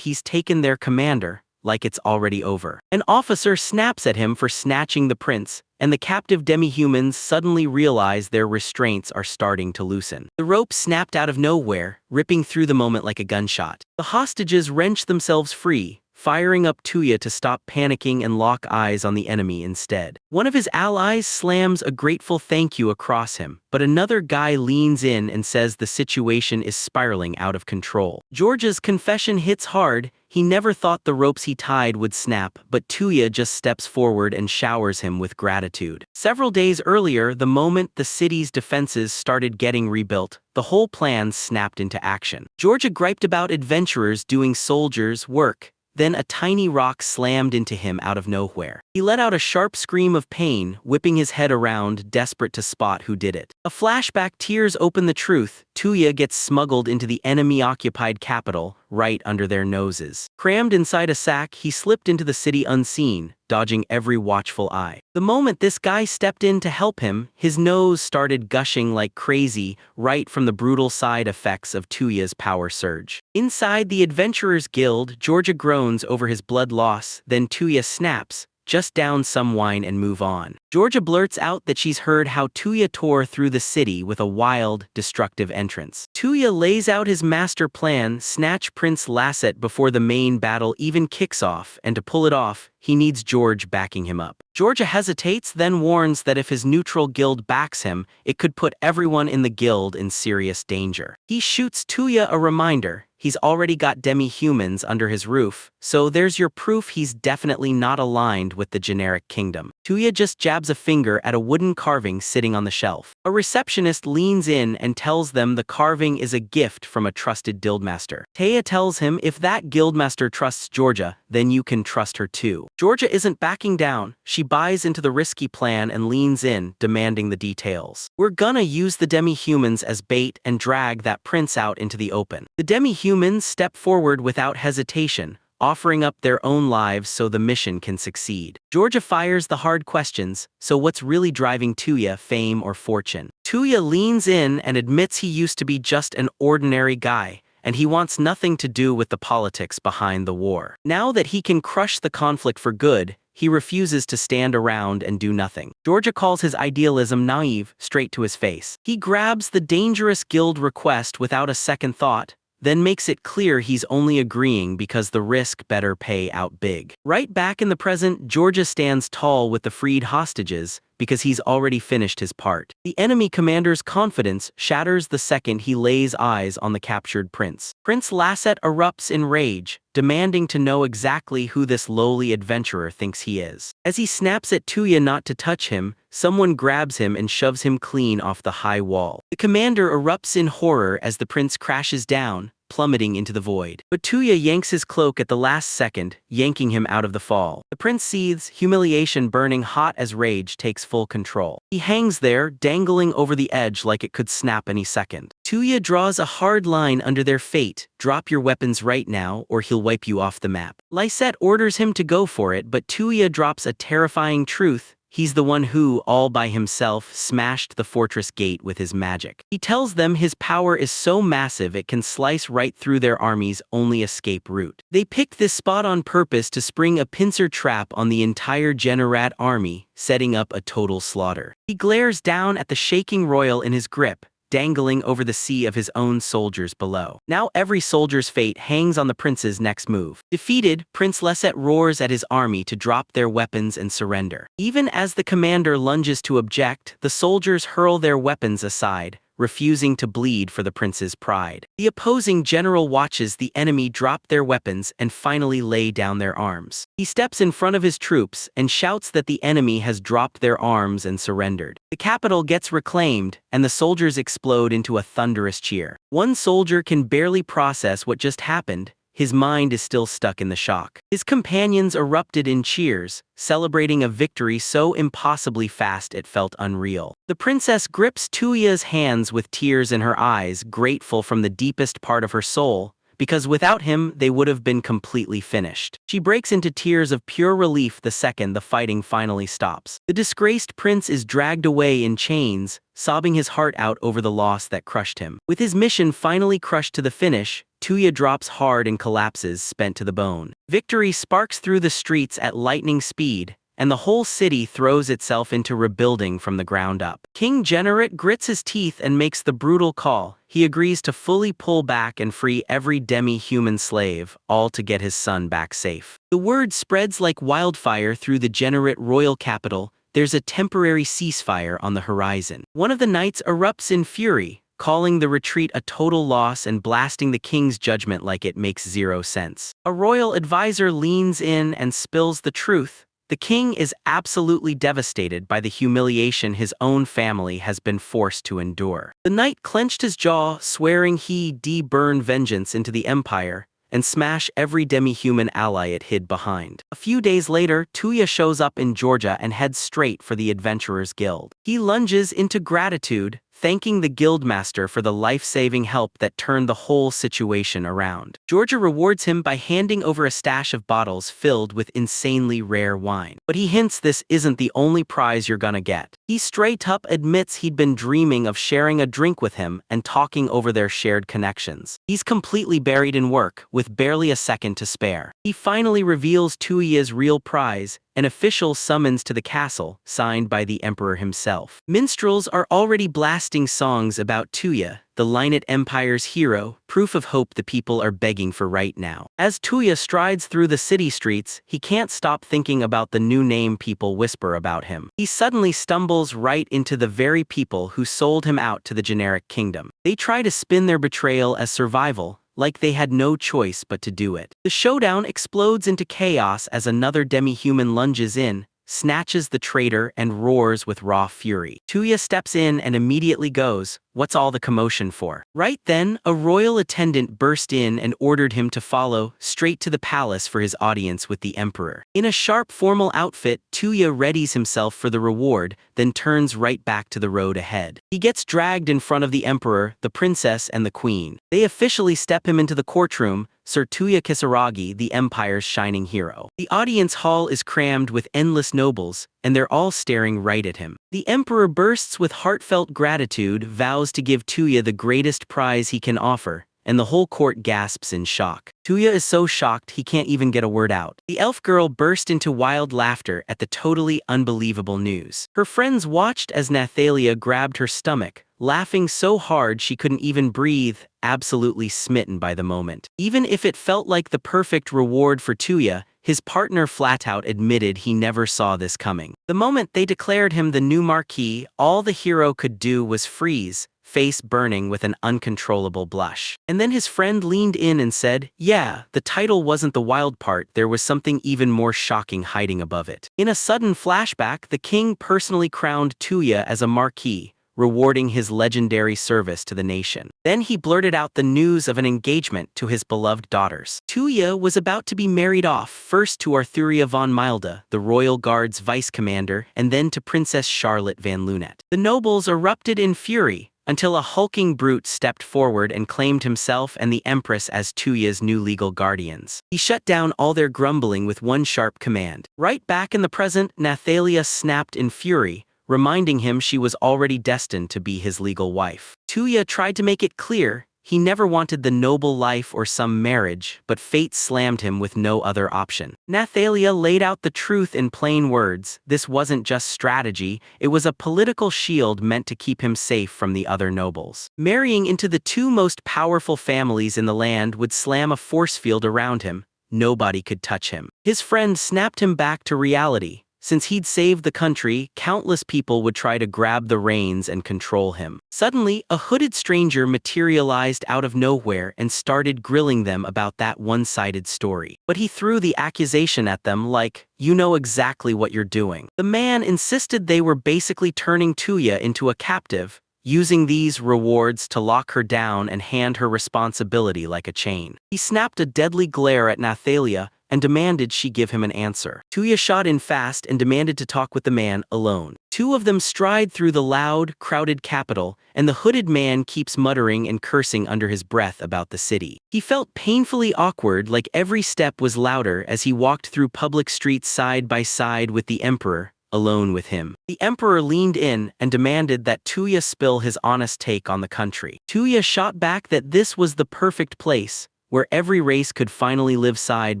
he's taken their commander, like it's already over. An officer snaps at him for snatching the prince, and the captive demi-humans suddenly realize their restraints are starting to loosen. The rope snapped out of nowhere, ripping through the moment like a gunshot. The hostages wrench themselves free, firing up Tuya to stop panicking and lock eyes on the enemy instead. One of his allies slams a grateful thank you across him, but another guy leans in and says the situation is spiraling out of control. George's confession hits hard. He never thought the ropes he tied would snap, but Tuya just steps forward and showers him with gratitude. Several days earlier, the moment the city's defenses started getting rebuilt, the whole plan snapped into action. Georgia griped about adventurers doing soldiers' work, then a tiny rock slammed into him out of nowhere. He let out a sharp scream of pain, whipping his head around, desperate to spot who did it. A flashback tears open the truth. Tuya gets smuggled into the enemy-occupied capital, right under their noses. Crammed inside a sack, he slipped into the city unseen, dodging every watchful eye. The moment this guy stepped in to help him, his nose started gushing like crazy, right from the brutal side effects of Tuya's power surge. Inside the Adventurers Guild, Georgia groans over his blood loss, then Tuya snaps, "Just down some wine and move on." Georgia blurts out that she's heard how Tuya tore through the city with a wild, destructive entrance. Tuya lays out his master plan: snatch Prince Lasset before the main battle even kicks off, and to pull it off, he needs George backing him up. Georgia hesitates, then warns that if his neutral guild backs him, it could put everyone in the guild in serious danger. He shoots Tuya a reminder: he's already got demi-humans under his roof, so there's your proof he's definitely not aligned with the generic kingdom. Tuya just jabs a finger at a wooden carving sitting on the shelf. A receptionist leans in and tells them the carving is a gift from a trusted guildmaster. Taya tells him if that guildmaster trusts Georgia, then you can trust her too. Georgia isn't backing down. She buys into the risky plan and leans in, demanding the details. "We're gonna use the demi-humans as bait and drag that prince out into the open." The demi-humans step forward without hesitation, offering up their own lives so the mission can succeed. Georgia fires the hard questions: so what's really driving Tuya, fame or fortune? Tuya leans in and admits he used to be just an ordinary guy, and he wants nothing to do with the politics behind the war. Now that he can crush the conflict for good, he refuses to stand around and do nothing. Georgia calls his idealism naive, straight to his face. He grabs the dangerous guild request without a second thought, then makes it clear he's only agreeing because the risk better pay out big. Right back in the present, Georgia stands tall with the freed hostages, because he's already finished his part. The enemy commander's confidence shatters the second he lays eyes on the captured prince. Prince Lasset erupts in rage, demanding to know exactly who this lowly adventurer thinks he is. As he snaps at Tuya not to touch him, someone grabs him and shoves him clean off the high wall. The commander erupts in horror as the prince crashes down, plummeting into the void. But Tuya yanks his cloak at the last second, yanking him out of the fall. The prince seethes, humiliation burning hot as rage takes full control. He hangs there, dangling over the edge like it could snap any second. Tuya draws a hard line under their fate: drop your weapons right now or he'll wipe you off the map. Lasset orders him to go for it, but Tuya drops a terrifying truth: he's the one who, all by himself, smashed the fortress gate with his magic. He tells them his power is so massive it can slice right through their army's only escape route. They picked this spot on purpose to spring a pincer trap on the entire Generat army, setting up a total slaughter. He glares down at the shaking royal in his grip, dangling over the sea of his own soldiers below. Now every soldier's fate hangs on the prince's next move. Defeated, Prince Lasset roars at his army to drop their weapons and surrender. Even as the commander lunges to object, the soldiers hurl their weapons aside, refusing to bleed for the prince's pride. The opposing general watches the enemy drop their weapons and finally lay down their arms. He steps in front of his troops and shouts that the enemy has dropped their arms and surrendered. The capital gets reclaimed, and the soldiers explode into a thunderous cheer. One soldier can barely process what just happened. His mind is still stuck in the shock. His companions erupted in cheers, celebrating a victory so impossibly fast it felt unreal. The princess grips Tuya's hands with tears in her eyes, grateful from the deepest part of her soul, because without him they would have been completely finished. She breaks into tears of pure relief the second the fighting finally stops. The disgraced prince is dragged away in chains, sobbing his heart out over the loss that crushed him. With his mission finally crushed to the finish, Tuya drops hard and collapses, spent to the bone. Victory sparks through the streets at lightning speed, and the whole city throws itself into rebuilding from the ground up. King Generat grits his teeth and makes the brutal call. He agrees to fully pull back and free every demi-human slave, all to get his son back safe. The word spreads like wildfire through the Generat royal capital. There's a temporary ceasefire on the horizon. One of the knights erupts in fury, calling the retreat a total loss and blasting the king's judgment like it makes zero sense. A royal advisor leans in and spills the truth. The king is absolutely devastated by the humiliation his own family has been forced to endure. The knight clenched his jaw, swearing he'd burn vengeance into the empire, and smash every demi-human ally it hid behind. A few days later, Tuya shows up in Georgia and heads straight for the Adventurers Guild. He lunges into gratitude, thanking the guildmaster for the life-saving help that turned the whole situation around. Georgia rewards him by handing over a stash of bottles filled with insanely rare wine. But he hints this isn't the only prize you're gonna get. He straight up admits he'd been dreaming of sharing a drink with him and talking over their shared connections. He's completely buried in work, with barely a second to spare. He finally reveals Tuya's real prize, an official summons to the castle, signed by the emperor himself. Minstrels are already blasting songs about Tuya, the Lynate Empire's hero, proof of hope the people are begging for right now. As Tuya strides through the city streets, he can't stop thinking about the new name people whisper about him. He suddenly stumbles right into the very people who sold him out to the generic kingdom. They try to spin their betrayal as survival, like they had no choice but to do it. The showdown explodes into chaos as another demi-human lunges in, snatches the traitor, and roars with raw fury. Tuya steps in and immediately goes, "What's all the commotion for?" Right then, a royal attendant burst in and ordered him to follow straight to the palace for his audience with the emperor. In a sharp formal outfit, Tuya readies himself for the reward, then turns right back to the road ahead. He gets dragged in front of the emperor, the princess, and the queen. They officially step him into the courtroom, Sir Tuya Kisaragi, the empire's shining hero. The audience hall is crammed with endless nobles, and they're all staring right at him. The emperor bursts with heartfelt gratitude, vows to give Tuya the greatest prize he can offer, and the whole court gasps in shock. Tuya is so shocked he can't even get a word out. The elf girl burst into wild laughter at the totally unbelievable news. Her friends watched as Nathalia grabbed her stomach, laughing so hard she couldn't even breathe, absolutely smitten by the moment. Even if it felt like the perfect reward for Tuya, his partner flat out admitted he never saw this coming. The moment they declared him the new marquis, all the hero could do was freeze, face burning with an uncontrollable blush. And then his friend leaned in and said, "Yeah, the title wasn't the wild part, there was something even more shocking hiding above it." In a sudden flashback, the king personally crowned Tuya as a marquis, rewarding his legendary service to the nation. Then he blurted out the news of an engagement to his beloved daughters. Tuya was about to be married off, first to Arthuria von Milde, the royal guard's vice-commander, and then to Princess Charlotte van Lunet. The nobles erupted in fury, until a hulking brute stepped forward and claimed himself and the Empress as Tuya's new legal guardians. He shut down all their grumbling with one sharp command. Right back in the present, Nathalia snapped in fury, reminding him she was already destined to be his legal wife. Tuya tried to make it clear he never wanted the noble life or some marriage, but fate slammed him with no other option. Nathalia laid out the truth in plain words. This wasn't just strategy, it was a political shield meant to keep him safe from the other nobles. Marrying into the two most powerful families in the land would slam a force field around him. Nobody could touch him. His friend snapped him back to reality. Since he'd saved the country, countless people would try to grab the reins and control him. Suddenly, a hooded stranger materialized out of nowhere and started grilling them about that one-sided story. But he threw the accusation at them like, "You know exactly what you're doing." The man insisted they were basically turning Tuya into a captive, using these rewards to lock her down and hand her responsibility like a chain. He snapped a deadly glare at Nathalia and demanded she give him an answer. Tuya shot in fast and demanded to talk with the man alone. Two of them stride through the loud, crowded capital, and the hooded man keeps muttering and cursing under his breath about the city. He felt painfully awkward, like every step was louder as he walked through public streets side by side with the emperor, alone with him. The emperor leaned in and demanded that Tuya spill his honest take on the country. Tuya shot back that this was the perfect place, where every race could finally live side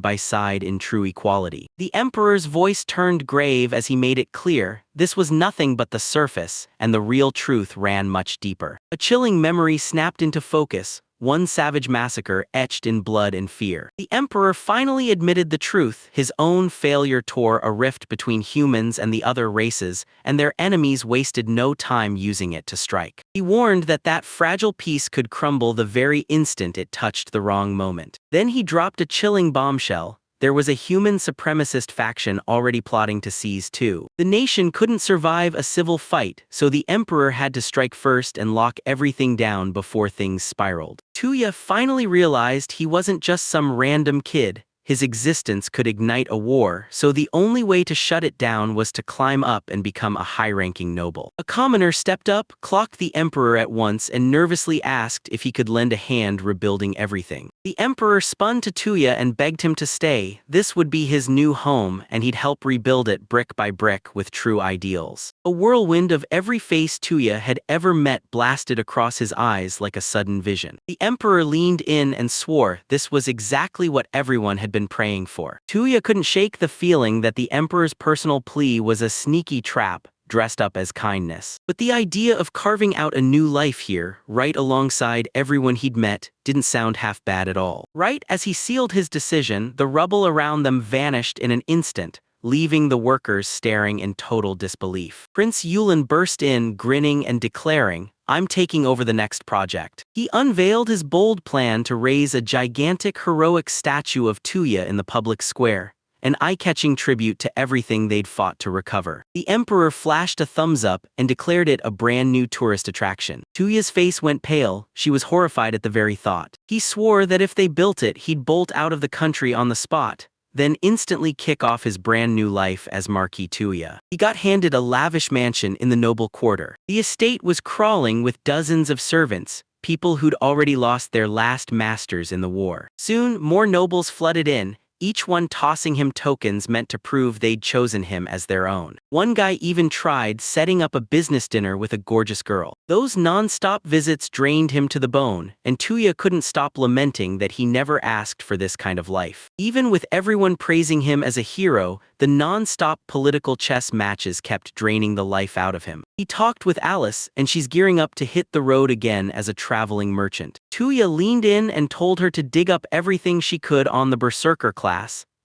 by side in true equality. The emperor's voice turned grave as he made it clear this was nothing but the surface, and the real truth ran much deeper. A chilling memory snapped into focus, one savage massacre etched in blood and fear. The emperor finally admitted the truth. His own failure tore a rift between humans and the other races, and their enemies wasted no time using it to strike. He warned that that fragile peace could crumble the very instant it touched the wrong moment. Then he dropped a chilling bombshell. there was a human supremacist faction already plotting to seize too. The nation couldn't survive a civil fight, so the emperor had to strike first and lock everything down before things spiraled. Tuya finally realized he wasn't just some random kid. His existence could ignite a war, so the only way to shut it down was to climb up and become a high-ranking noble. A commoner stepped up, clocked the emperor at once, and nervously asked if he could lend a hand rebuilding everything. The emperor spun to Tuya and begged him to stay. This would be his new home, and he'd help rebuild it brick by brick with true ideals. A whirlwind of every face Tuya had ever met blasted across his eyes like a sudden vision. The emperor leaned in and swore this was exactly what everyone had been praying for. Tuya couldn't shake the feeling that the emperor's personal plea was a sneaky trap, dressed up as kindness. But the idea of carving out a new life here, right alongside everyone he'd met, didn't sound half bad at all. Right as he sealed his decision, the rubble around them vanished in an instant, leaving the workers staring in total disbelief. Prince Yulin burst in, grinning and declaring, "I'm taking over the next project." He unveiled his bold plan to raise a gigantic heroic statue of Tuya in the public square, an eye-catching tribute to everything they'd fought to recover. The emperor flashed a thumbs up and declared it a brand new tourist attraction. Tuya's face went pale, she was horrified at the very thought. He swore that if they built it, he'd bolt out of the country on the spot, then instantly kick off his brand new life as Marquis Tuya. He got handed a lavish mansion in the noble quarter. The estate was crawling with dozens of servants, people who'd already lost their last masters in the war. Soon, more nobles flooded in, each one tossing him tokens meant to prove they'd chosen him as their own. One guy even tried setting up a business dinner with a gorgeous girl. Those non-stop visits drained him to the bone, and Tuya couldn't stop lamenting that he never asked for this kind of life. Even with everyone praising him as a hero, the non-stop political chess matches kept draining the life out of him. He talked with Alice, and she's gearing up to hit the road again as a traveling merchant. Tuya leaned in and told her to dig up everything she could on the Berserker class,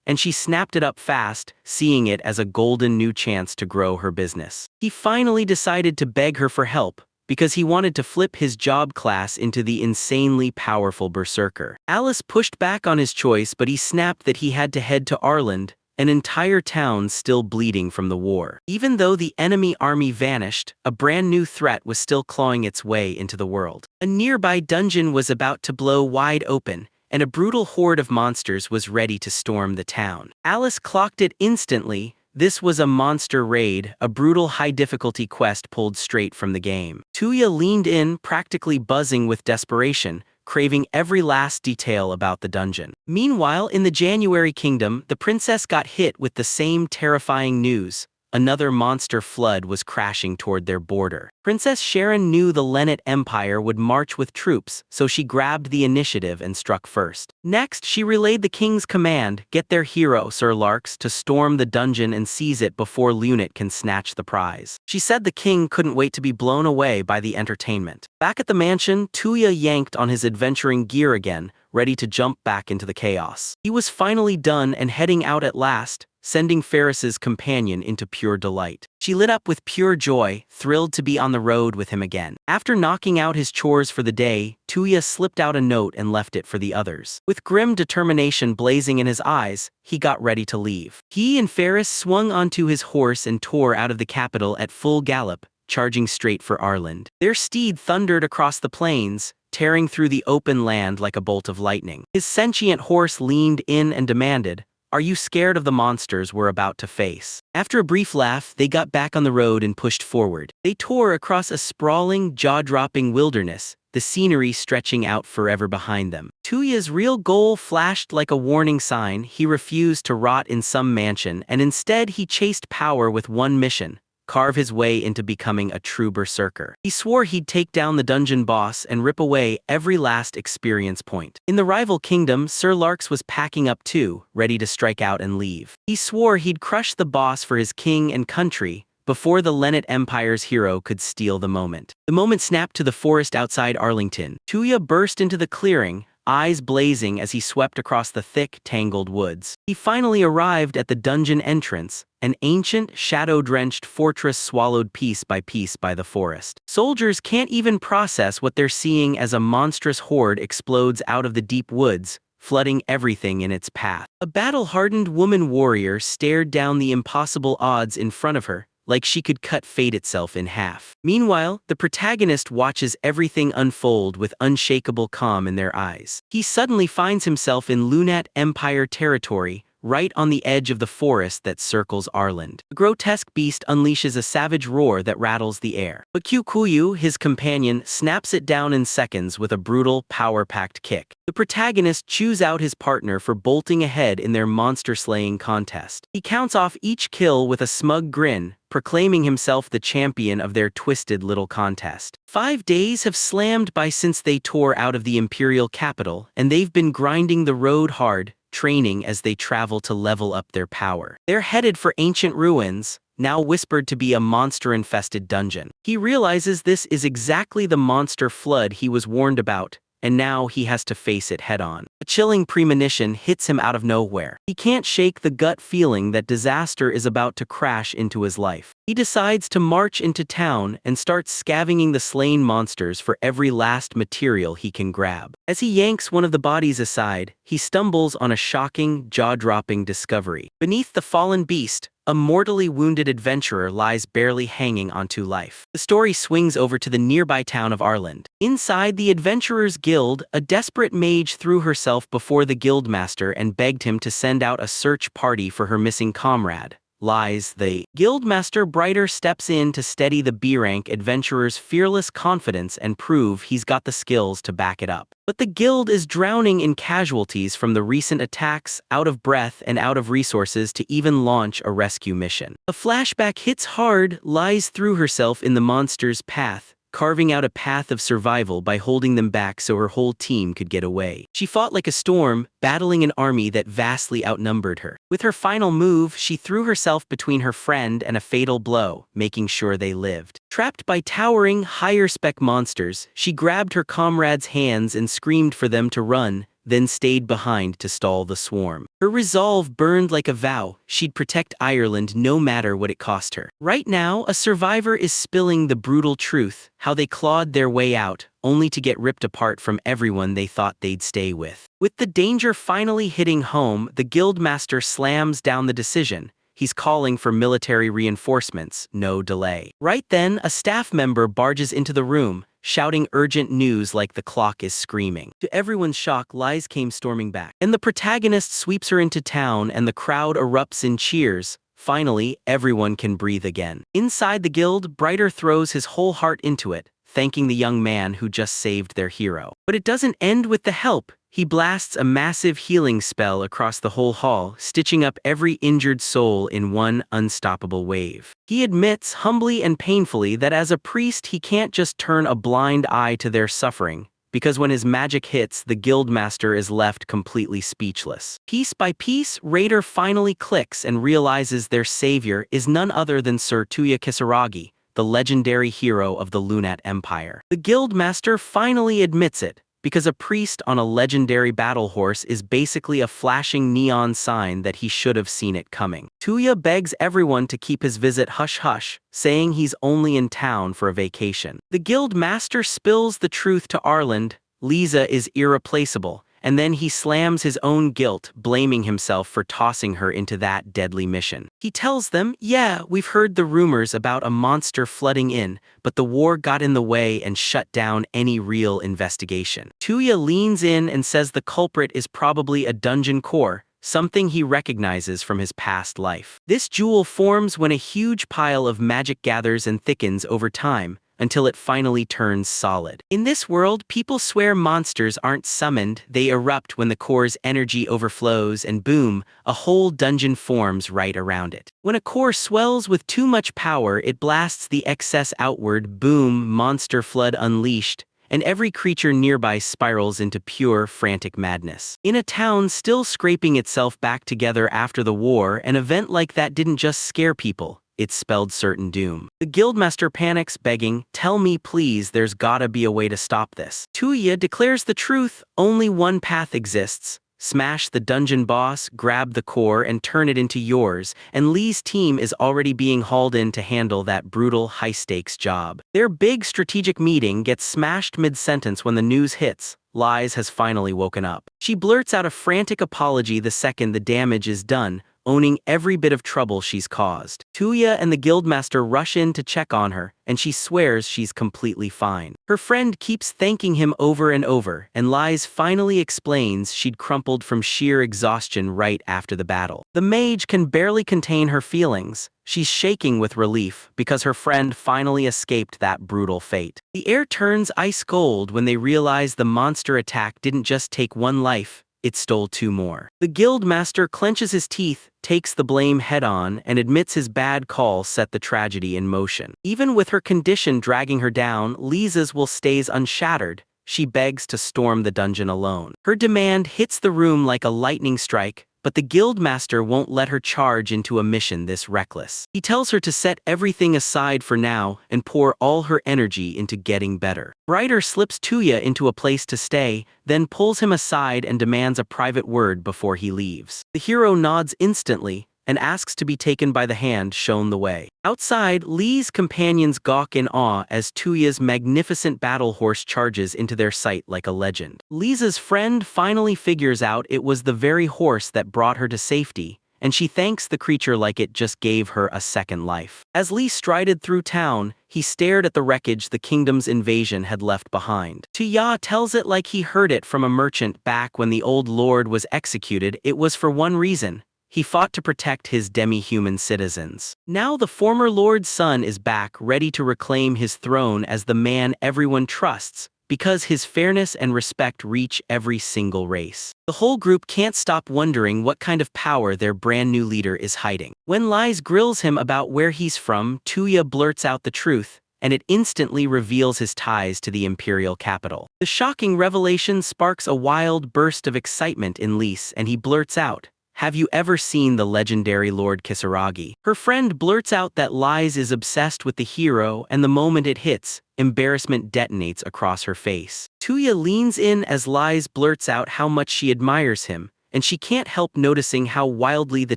and she snapped it up fast, seeing it as a golden new chance to grow her business. He finally decided to beg her for help, because he wanted to flip his job class into the insanely powerful Berserker. Alice pushed back on his choice, but he snapped that he had to head to Arland, an entire town still bleeding from the war. Even though the enemy army vanished, a brand new threat was still clawing its way into the world. A nearby dungeon was about to blow wide open, and a brutal horde of monsters was ready to storm the town. Alice clocked it instantly. This was a monster raid, a brutal high-difficulty quest pulled straight from the game. Tuya leaned in, practically buzzing with desperation, craving every last detail about the dungeon. Meanwhile, in the January Kingdom, the princess got hit with the same terrifying news. Another monster flood was crashing toward their border. Princess Sharon knew the Lenet Empire would march with troops, so she grabbed the initiative and struck first. Next, she relayed the king's command, get their hero, Sir Larks, to storm the dungeon and seize it before Lunit can snatch the prize. She said the king couldn't wait to be blown away by the entertainment. Back at the mansion, Tuya yanked on his adventuring gear again, ready to jump back into the chaos. He was finally done and heading out at last, sending Ferris's companion into pure delight. She lit up with pure joy, thrilled to be on the road with him again. After knocking out his chores for the day, Tuya slipped out a note and left it for the others. With grim determination blazing in his eyes, he got ready to leave. He and Ferris swung onto his horse and tore out of the capital at full gallop, charging straight for Arland. Their steed thundered across the plains, tearing through the open land like a bolt of lightning. His sentient horse leaned in and demanded, "Are you scared of the monsters we're about to face?" After a brief laugh, they got back on the road and pushed forward. They tore across a sprawling, jaw-dropping wilderness, the scenery stretching out forever behind them. Tuya's real goal flashed like a warning sign. He refused to rot in some mansion, and instead he chased power with one mission: carve his way into becoming a true berserker. He swore he'd take down the dungeon boss and rip away every last experience point. In the rival kingdom, Sir Larks was packing up too, ready to strike out and leave. He swore he'd crush the boss for his king and country, before the Lenet Empire's hero could steal the moment. The moment snapped to the forest outside Arlington. Tuya burst into the clearing, eyes blazing as he swept across the thick, tangled woods. He finally arrived at the dungeon entrance, an ancient, shadow-drenched fortress swallowed piece by the forest. Soldiers can't even process what they're seeing as a monstrous horde explodes out of the deep woods, flooding everything in its path. A battle-hardened woman warrior stared down the impossible odds in front of her, like she could cut fate itself in half. Meanwhile, the protagonist watches everything unfold with unshakable calm in their eyes. He suddenly finds himself in Lunat Empire territory, right on the edge of the forest that circles Arland. The grotesque beast unleashes a savage roar that rattles the air. But Kyukuyu, his companion, snaps it down in seconds with a brutal, power-packed kick. The protagonist chews out his partner for bolting ahead in their monster-slaying contest. He counts off each kill with a smug grin, proclaiming himself the champion of their twisted little contest. 5 days have slammed by since they tore out of the imperial capital, and they've been grinding the road hard, training as they travel to level up their power. They're headed for ancient ruins, now whispered to be a monster-infested dungeon. He realizes this is exactly the monster flood he was warned about, and now he has to face it head-on. A chilling premonition hits him out of nowhere. He can't shake the gut feeling that disaster is about to crash into his life. He decides to march into town and start scavenging the slain monsters for every last material he can grab. As he yanks one of the bodies aside, he stumbles on a shocking, jaw-dropping discovery. Beneath the fallen beast, a mortally wounded adventurer lies barely hanging onto life. The story swings over to the nearby town of Arland. Inside the Adventurers Guild, a desperate mage threw herself before the guildmaster and begged him to send out a search party for her missing comrade. Lies. The guildmaster Brighter steps in to steady the B-rank adventurer's fearless confidence and prove he's got the skills to back it up. But the guild is drowning in casualties from the recent attacks, out of breath and out of resources to even launch a rescue mission. A flashback hits hard. Lies threw herself in the monster's path, carving out a path of survival by holding them back so her whole team could get away. She fought like a storm, battling an army that vastly outnumbered her. With her final move, she threw herself between her friend and a fatal blow, making sure they lived. Trapped by towering, higher-spec monsters, she grabbed her comrades' hands and screamed for them to run, then stayed behind to stall the swarm. Her resolve burned like a vow. She'd protect Ireland no matter what it cost her. Right now, a survivor is spilling the brutal truth, how they clawed their way out, only to get ripped apart from everyone they thought they'd stay with. With the danger finally hitting home, the guildmaster slams down the decision. He's calling for military reinforcements, no delay. Right then, a staff member barges into the room, shouting urgent news like the clock is screaming. To everyone's shock, Lies came storming back. And the protagonist sweeps her into town and the crowd erupts in cheers. Finally, everyone can breathe again. Inside the guild, Brighter throws his whole heart into it, thanking the young man who just saved their hero. But it doesn't end with the help. He blasts a massive healing spell across the whole hall, stitching up every injured soul in one unstoppable wave. He admits humbly and painfully that as a priest he can't just turn a blind eye to their suffering, because when his magic hits, the guildmaster is left completely speechless. Piece by piece, Raider finally clicks and realizes their savior is none other than Sir Tuya Kisaragi, the legendary hero of the Lunat Empire. The guildmaster finally admits it, because a priest on a legendary battle horse is basically a flashing neon sign that he should have seen it coming. Tuya begs everyone to keep his visit hush-hush, saying he's only in town for a vacation. The guild master spills the truth to Arland. Lisa is irreplaceable, and then he slams his own guilt, blaming himself for tossing her into that deadly mission. He tells them, yeah, we've heard the rumors about a monster flooding in, but the war got in the way and shut down any real investigation. Tuya leans in and says the culprit is probably a dungeon core, something he recognizes from his past life. This jewel forms when a huge pile of magic gathers and thickens over time, until it finally turns solid. In this world, people swear monsters aren't summoned, they erupt when the core's energy overflows and boom, a whole dungeon forms right around it. When a core swells with too much power, it blasts the excess outward, boom, monster flood unleashed, and every creature nearby spirals into pure, frantic madness. In a town still scraping itself back together after the war, an event like that didn't just scare people. It spelled certain doom. The guildmaster panics, begging, tell me please, there's gotta be a way to stop this. Tuya declares the truth, only one path exists. Smash the dungeon boss, grab the core, and turn it into yours, and Lee's team is already being hauled in to handle that brutal, high-stakes job. Their big strategic meeting gets smashed mid-sentence when the news hits. Lies has finally woken up. She blurts out a frantic apology the second the damage is done, owning every bit of trouble she's caused. Tuya and the guildmaster rush in to check on her, and she swears she's completely fine. Her friend keeps thanking him over and over, and Lies finally explains she'd crumpled from sheer exhaustion right after the battle. The mage can barely contain her feelings. She's shaking with relief because her friend finally escaped that brutal fate. The air turns ice cold when they realize the monster attack didn't just take one life, it stole two more. The guildmaster clenches his teeth, takes the blame head-on, and admits his bad call set the tragedy in motion. Even with her condition dragging her down, Lisa's will stays unshattered. She begs to storm the dungeon alone. Her demand hits the room like a lightning strike, but the guildmaster won't let her charge into a mission this reckless. He tells her to set everything aside for now and pour all her energy into getting better. Brighter slips Tuya into a place to stay, then pulls him aside and demands a private word before he leaves. The hero nods instantly and asks to be taken by the hand shown the way. Outside, Lee's companions gawk in awe as Tuya's magnificent battle horse charges into their sight like a legend. Lisa's friend finally figures out it was the very horse that brought her to safety, and she thanks the creature like it just gave her a second life. As Lee strided through town, he stared at the wreckage the kingdom's invasion had left behind. Tuya tells it like he heard it from a merchant back when the old lord was executed. It was for one reason. He fought to protect his demi-human citizens. Now the former lord's son is back, ready to reclaim his throne as the man everyone trusts, because his fairness and respect reach every single race. The whole group can't stop wondering what kind of power their brand new leader is hiding. When Lies grills him about where he's from, Tuya blurts out the truth, and it instantly reveals his ties to the imperial capital. The shocking revelation sparks a wild burst of excitement in Lise, and he blurts out, "Have you ever seen the legendary Lord Kisaragi?" Her friend blurts out that Lies is obsessed with the hero, and the moment it hits, embarrassment detonates across her face. Tuya leans in as Lies blurts out how much she admires him, and she can't help noticing how wildly the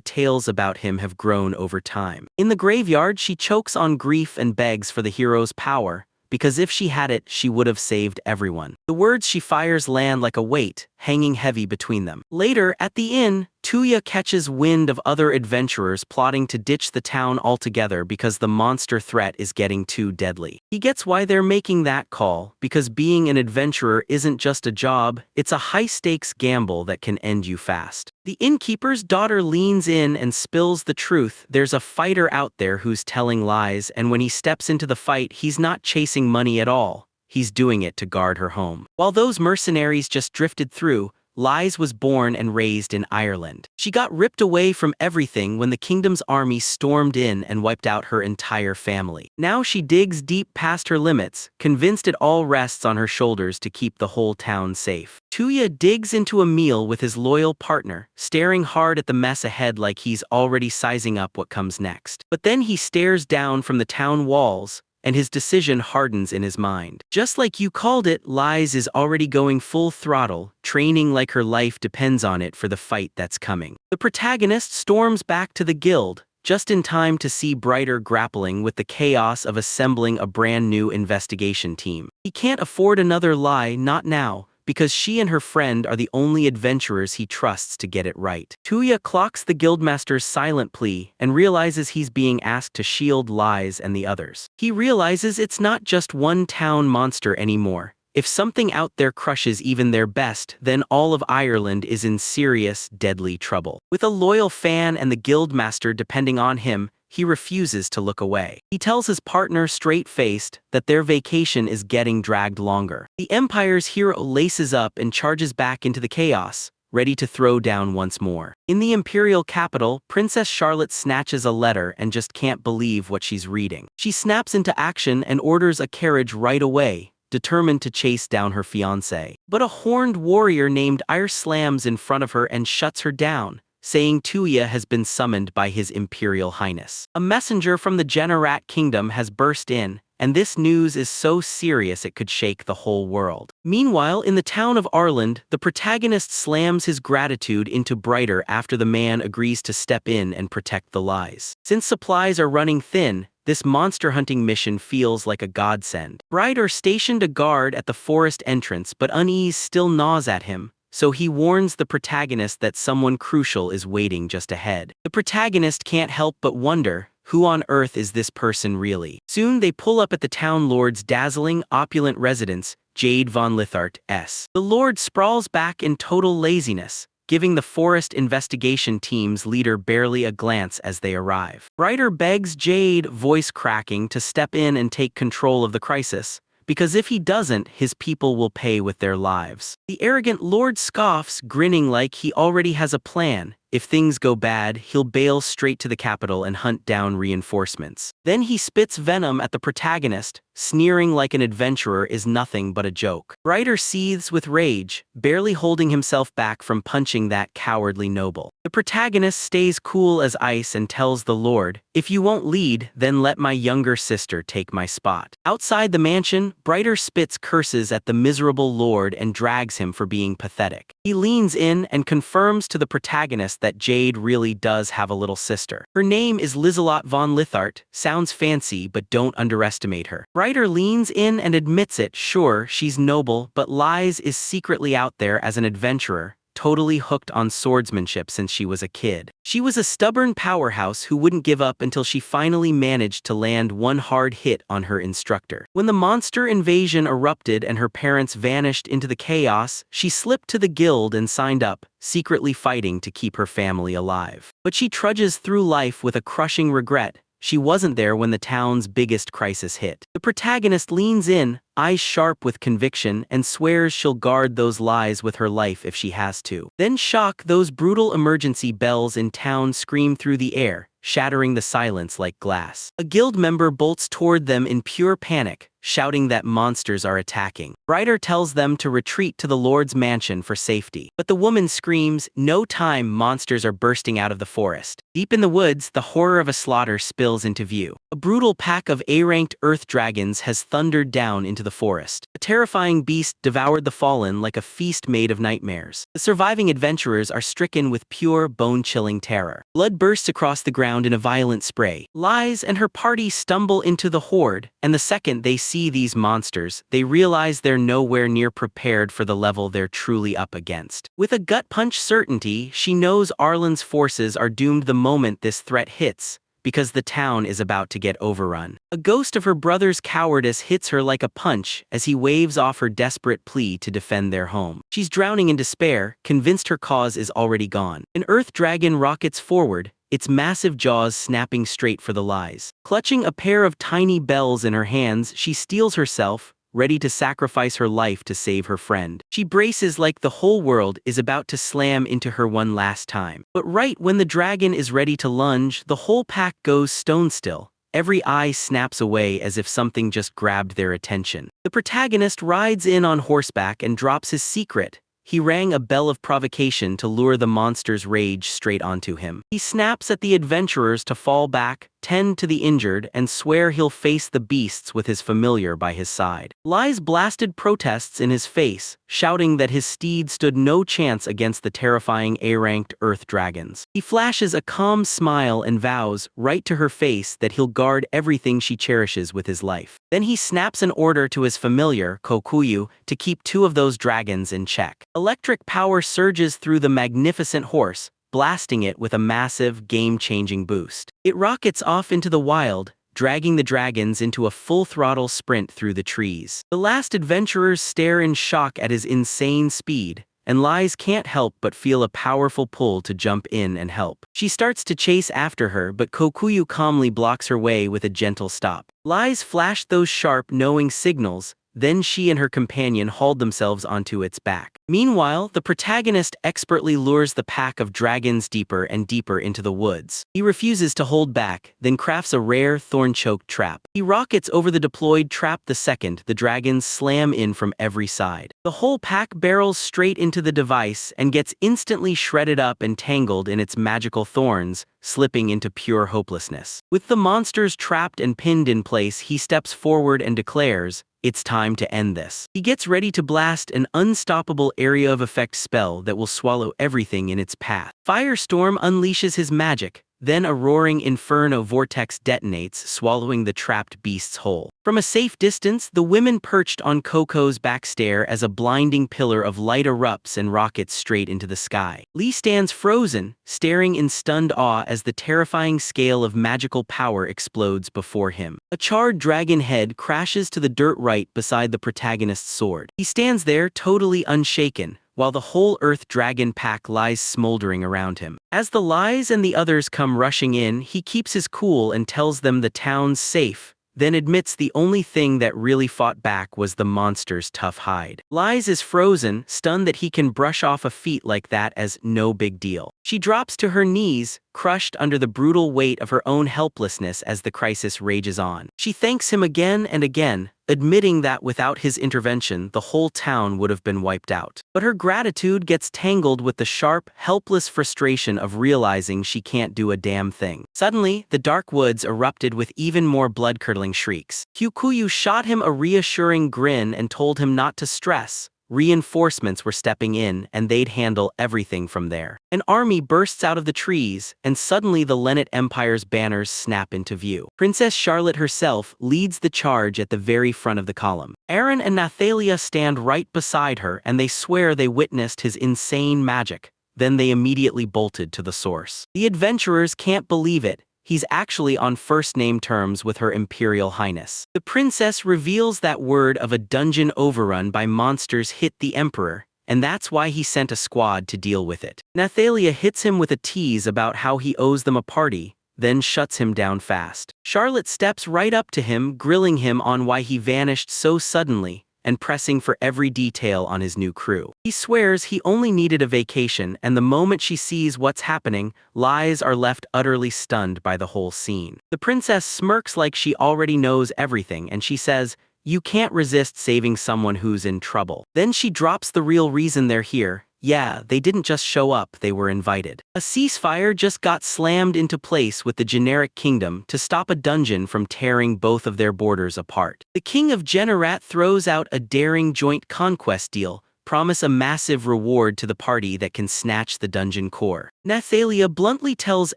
tales about him have grown over time. In the graveyard, she chokes on grief and begs for the hero's power, because if she had it, she would have saved everyone. The words she fires land like a weight, hanging heavy between them. Later, at the inn, Tuya catches wind of other adventurers plotting to ditch the town altogether because the monster threat is getting too deadly. He gets why they're making that call, because being an adventurer isn't just a job, it's a high-stakes gamble that can end you fast. The innkeeper's daughter leans in and spills the truth. There's a fighter out there who's telling lies, and when he steps into the fight, he's not chasing money at all. He's doing it to guard her home. While those mercenaries just drifted through, Lies was born and raised in Ireland. She got ripped away from everything when the kingdom's army stormed in and wiped out her entire family. Now she digs deep past her limits, convinced it all rests on her shoulders to keep the whole town safe. Tuya digs into a meal with his loyal partner, staring hard at the mess ahead like he's already sizing up what comes next. But then he stares down from the town walls, and his decision hardens in his mind. Just like you called it, Lies is already going full throttle, training like her life depends on it for the fight that's coming. The protagonist storms back to the guild, just in time to see Brighter grappling with the chaos of assembling a brand new investigation team. He can't afford another lie, not now, because she and her friend are the only adventurers he trusts to get it right. Tuya clocks the guildmaster's silent plea and realizes he's being asked to shield Lies and the others. He realizes it's not just one town monster anymore. If something out there crushes even their best, then all of Ireland is in serious, deadly trouble. With a loyal fan and the guildmaster depending on him, he refuses to look away. He tells his partner straight-faced that their vacation is getting dragged longer. The Empire's hero laces up and charges back into the chaos, ready to throw down once more. In the imperial capital, Princess Charlotte snatches a letter and just can't believe what she's reading. She snaps into action and orders a carriage right away, determined to chase down her fiancé. But a horned warrior named Ire slams in front of her and shuts her down, saying Tuya has been summoned by His Imperial Highness. A messenger from the Generat Kingdom has burst in, and this news is so serious it could shake the whole world. Meanwhile, in the town of Ireland, the protagonist slams his gratitude into Brighter after the man agrees to step in and protect the Lies. Since supplies are running thin, this monster hunting mission feels like a godsend. Brighter stationed a guard at the forest entrance, but unease still gnaws at him, so he warns the protagonist that someone crucial is waiting just ahead. The protagonist can't help but wonder, who on earth is this person really? Soon they pull up at the town lord's dazzling, opulent residence, Jade von Lithart's. The lord sprawls back in total laziness, giving the forest investigation team's leader barely a glance as they arrive. Ryder begs Jade, voice cracking, to step in and take control of the crisis, because if he doesn't, his people will pay with their lives. The arrogant lord scoffs, grinning like he already has a plan. If things go bad, he'll bail straight to the capital and hunt down reinforcements. Then he spits venom at the protagonist, sneering like an adventurer is nothing but a joke. Ryder seethes with rage, barely holding himself back from punching that cowardly noble. The protagonist stays cool as ice and tells the lord, "If you won't lead, then let my younger sister take my spot." Outside the mansion, Ryder spits curses at the miserable lord and drags him for being pathetic. He leans in and confirms to the protagonist that Jade really does have a little sister. Her name is Lizelot von Lithart, sounds fancy but don't underestimate her. Ryder leans in and admits it, sure, she's noble, but Lies is secretly out there as an adventurer, totally hooked on swordsmanship since she was a kid. She was a stubborn powerhouse who wouldn't give up until she finally managed to land one hard hit on her instructor. When the monster invasion erupted and her parents vanished into the chaos, she slipped to the guild and signed up, secretly fighting to keep her family alive. But she trudges through life with a crushing regret. She wasn't there when the town's biggest crisis hit. The protagonist leans in, eyes sharp with conviction, and swears she'll guard those lies with her life if she has to. Then shock, those brutal emergency bells in town scream through the air, shattering the silence like glass. A guild member bolts toward them in pure panic, shouting that monsters are attacking. Ryder tells them to retreat to the lord's mansion for safety. But the woman screams, "No time, monsters are bursting out of the forest." Deep in the woods, the horror of a slaughter spills into view. A brutal pack of A-ranked earth dragons has thundered down into the forest. A terrifying beast devoured the fallen like a feast made of nightmares. The surviving adventurers are stricken with pure, bone-chilling terror. Blood bursts across the ground in a violent spray. Lies and her party stumble into the horde, and the second they see these monsters, they realize they're nowhere near prepared for the level they're truly up against. With a gut-punch certainty, she knows Arlen's forces are doomed the moment this threat hits, because the town is about to get overrun. A ghost of her brother's cowardice hits her like a punch as he waves off her desperate plea to defend their home. She's drowning in despair, convinced her cause is already gone. An earth dragon rockets forward, its massive jaws snapping straight for the Lies. Clutching a pair of tiny bells in her hands, she steels herself, ready to sacrifice her life to save her friend. She braces like the whole world is about to slam into her one last time. But right when the dragon is ready to lunge, the whole pack goes stone still. Every eye snaps away as if something just grabbed their attention. The protagonist rides in on horseback and drops his secret. He rang a bell of provocation to lure the monster's rage straight onto him. He snaps at the adventurers to fall back, tend to the injured, and swear he'll face the beasts with his familiar by his side. Lies blasted protests in his face, shouting that his steed stood no chance against the terrifying A-ranked earth dragons. He flashes a calm smile and vows, right to her face, that he'll guard everything she cherishes with his life. Then he snaps an order to his familiar, Kokuyu, to keep two of those dragons in check. Electric power surges through the magnificent horse, blasting it with a massive, game-changing boost. It rockets off into the wild, dragging the dragons into a full-throttle sprint through the trees. The last adventurers stare in shock at his insane speed, and Lies can't help but feel a powerful pull to jump in and help. She starts to chase after her, but Kokuyu calmly blocks her way with a gentle stop. Lies flashed those sharp, knowing signals, then she and her companion hauled themselves onto its back. Meanwhile, the protagonist expertly lures the pack of dragons deeper and deeper into the woods. He refuses to hold back, then crafts a rare, thorn-choked trap. He rockets over the deployed trap the second the dragons slam in from every side. The whole pack barrels straight into the device and gets instantly shredded up and tangled in its magical thorns, slipping into pure hopelessness. With the monsters trapped and pinned in place, he steps forward and declares, "It's time to end this." He gets ready to blast an unstoppable area of effect spell that will swallow everything in its path. Firestorm unleashes his magic, Then a roaring inferno vortex detonates, swallowing the trapped beasts whole. From a safe distance, the women perched on Coco's back stare as a blinding pillar of light erupts and rockets straight into the sky. Lee stands frozen, staring in stunned awe as the terrifying scale of magical power explodes before him. A charred dragon head crashes to the dirt right beside the protagonist's sword. He stands there totally unshaken, while the whole Earth Dragon pack lies smoldering around him. As the Lies and the others come rushing in, he keeps his cool and tells them the town's safe, then admits the only thing that really fought back was the monster's tough hide. Lies is frozen, stunned that he can brush off a feat like that as no big deal. She drops to her knees, crushed under the brutal weight of her own helplessness as the crisis rages on. She thanks him again and again, admitting that without his intervention, the whole town would have been wiped out. But her gratitude gets tangled with the sharp, helpless frustration of realizing she can't do a damn thing. Suddenly, the dark woods erupted with even more blood-curdling shrieks. Kikuyu shot him a reassuring grin and told him not to stress. Reinforcements were stepping in, and they'd handle everything from there. An army bursts out of the trees, and suddenly the Leonid Empire's banners snap into view. Princess Charlotte herself leads the charge at the very front of the column. Aaron and Nathalia stand right beside her, and they swear they witnessed his insane magic. Then they immediately bolted to the source. The adventurers can't believe it. He's actually on first-name terms with Her Imperial Highness. The princess reveals that word of a dungeon overrun by monsters hit the Emperor, and that's why he sent a squad to deal with it. Nathalia hits him with a tease about how he owes them a party, then shuts him down fast. Charlotte steps right up to him, grilling him on why he vanished so suddenly, and pressing for every detail on his new crew. He swears he only needed a vacation, and the moment she sees what's happening, Lies are left utterly stunned by the whole scene. The princess smirks like she already knows everything, and she says, "You can't resist saving someone who's in trouble." Then she drops the real reason they're here. Yeah, they didn't just show up, they were invited. A ceasefire just got slammed into place with the generic kingdom to stop a dungeon from tearing both of their borders apart. The king of Generat throws out a daring joint conquest deal, promise a massive reward to the party that can snatch the dungeon core. Nathalia bluntly tells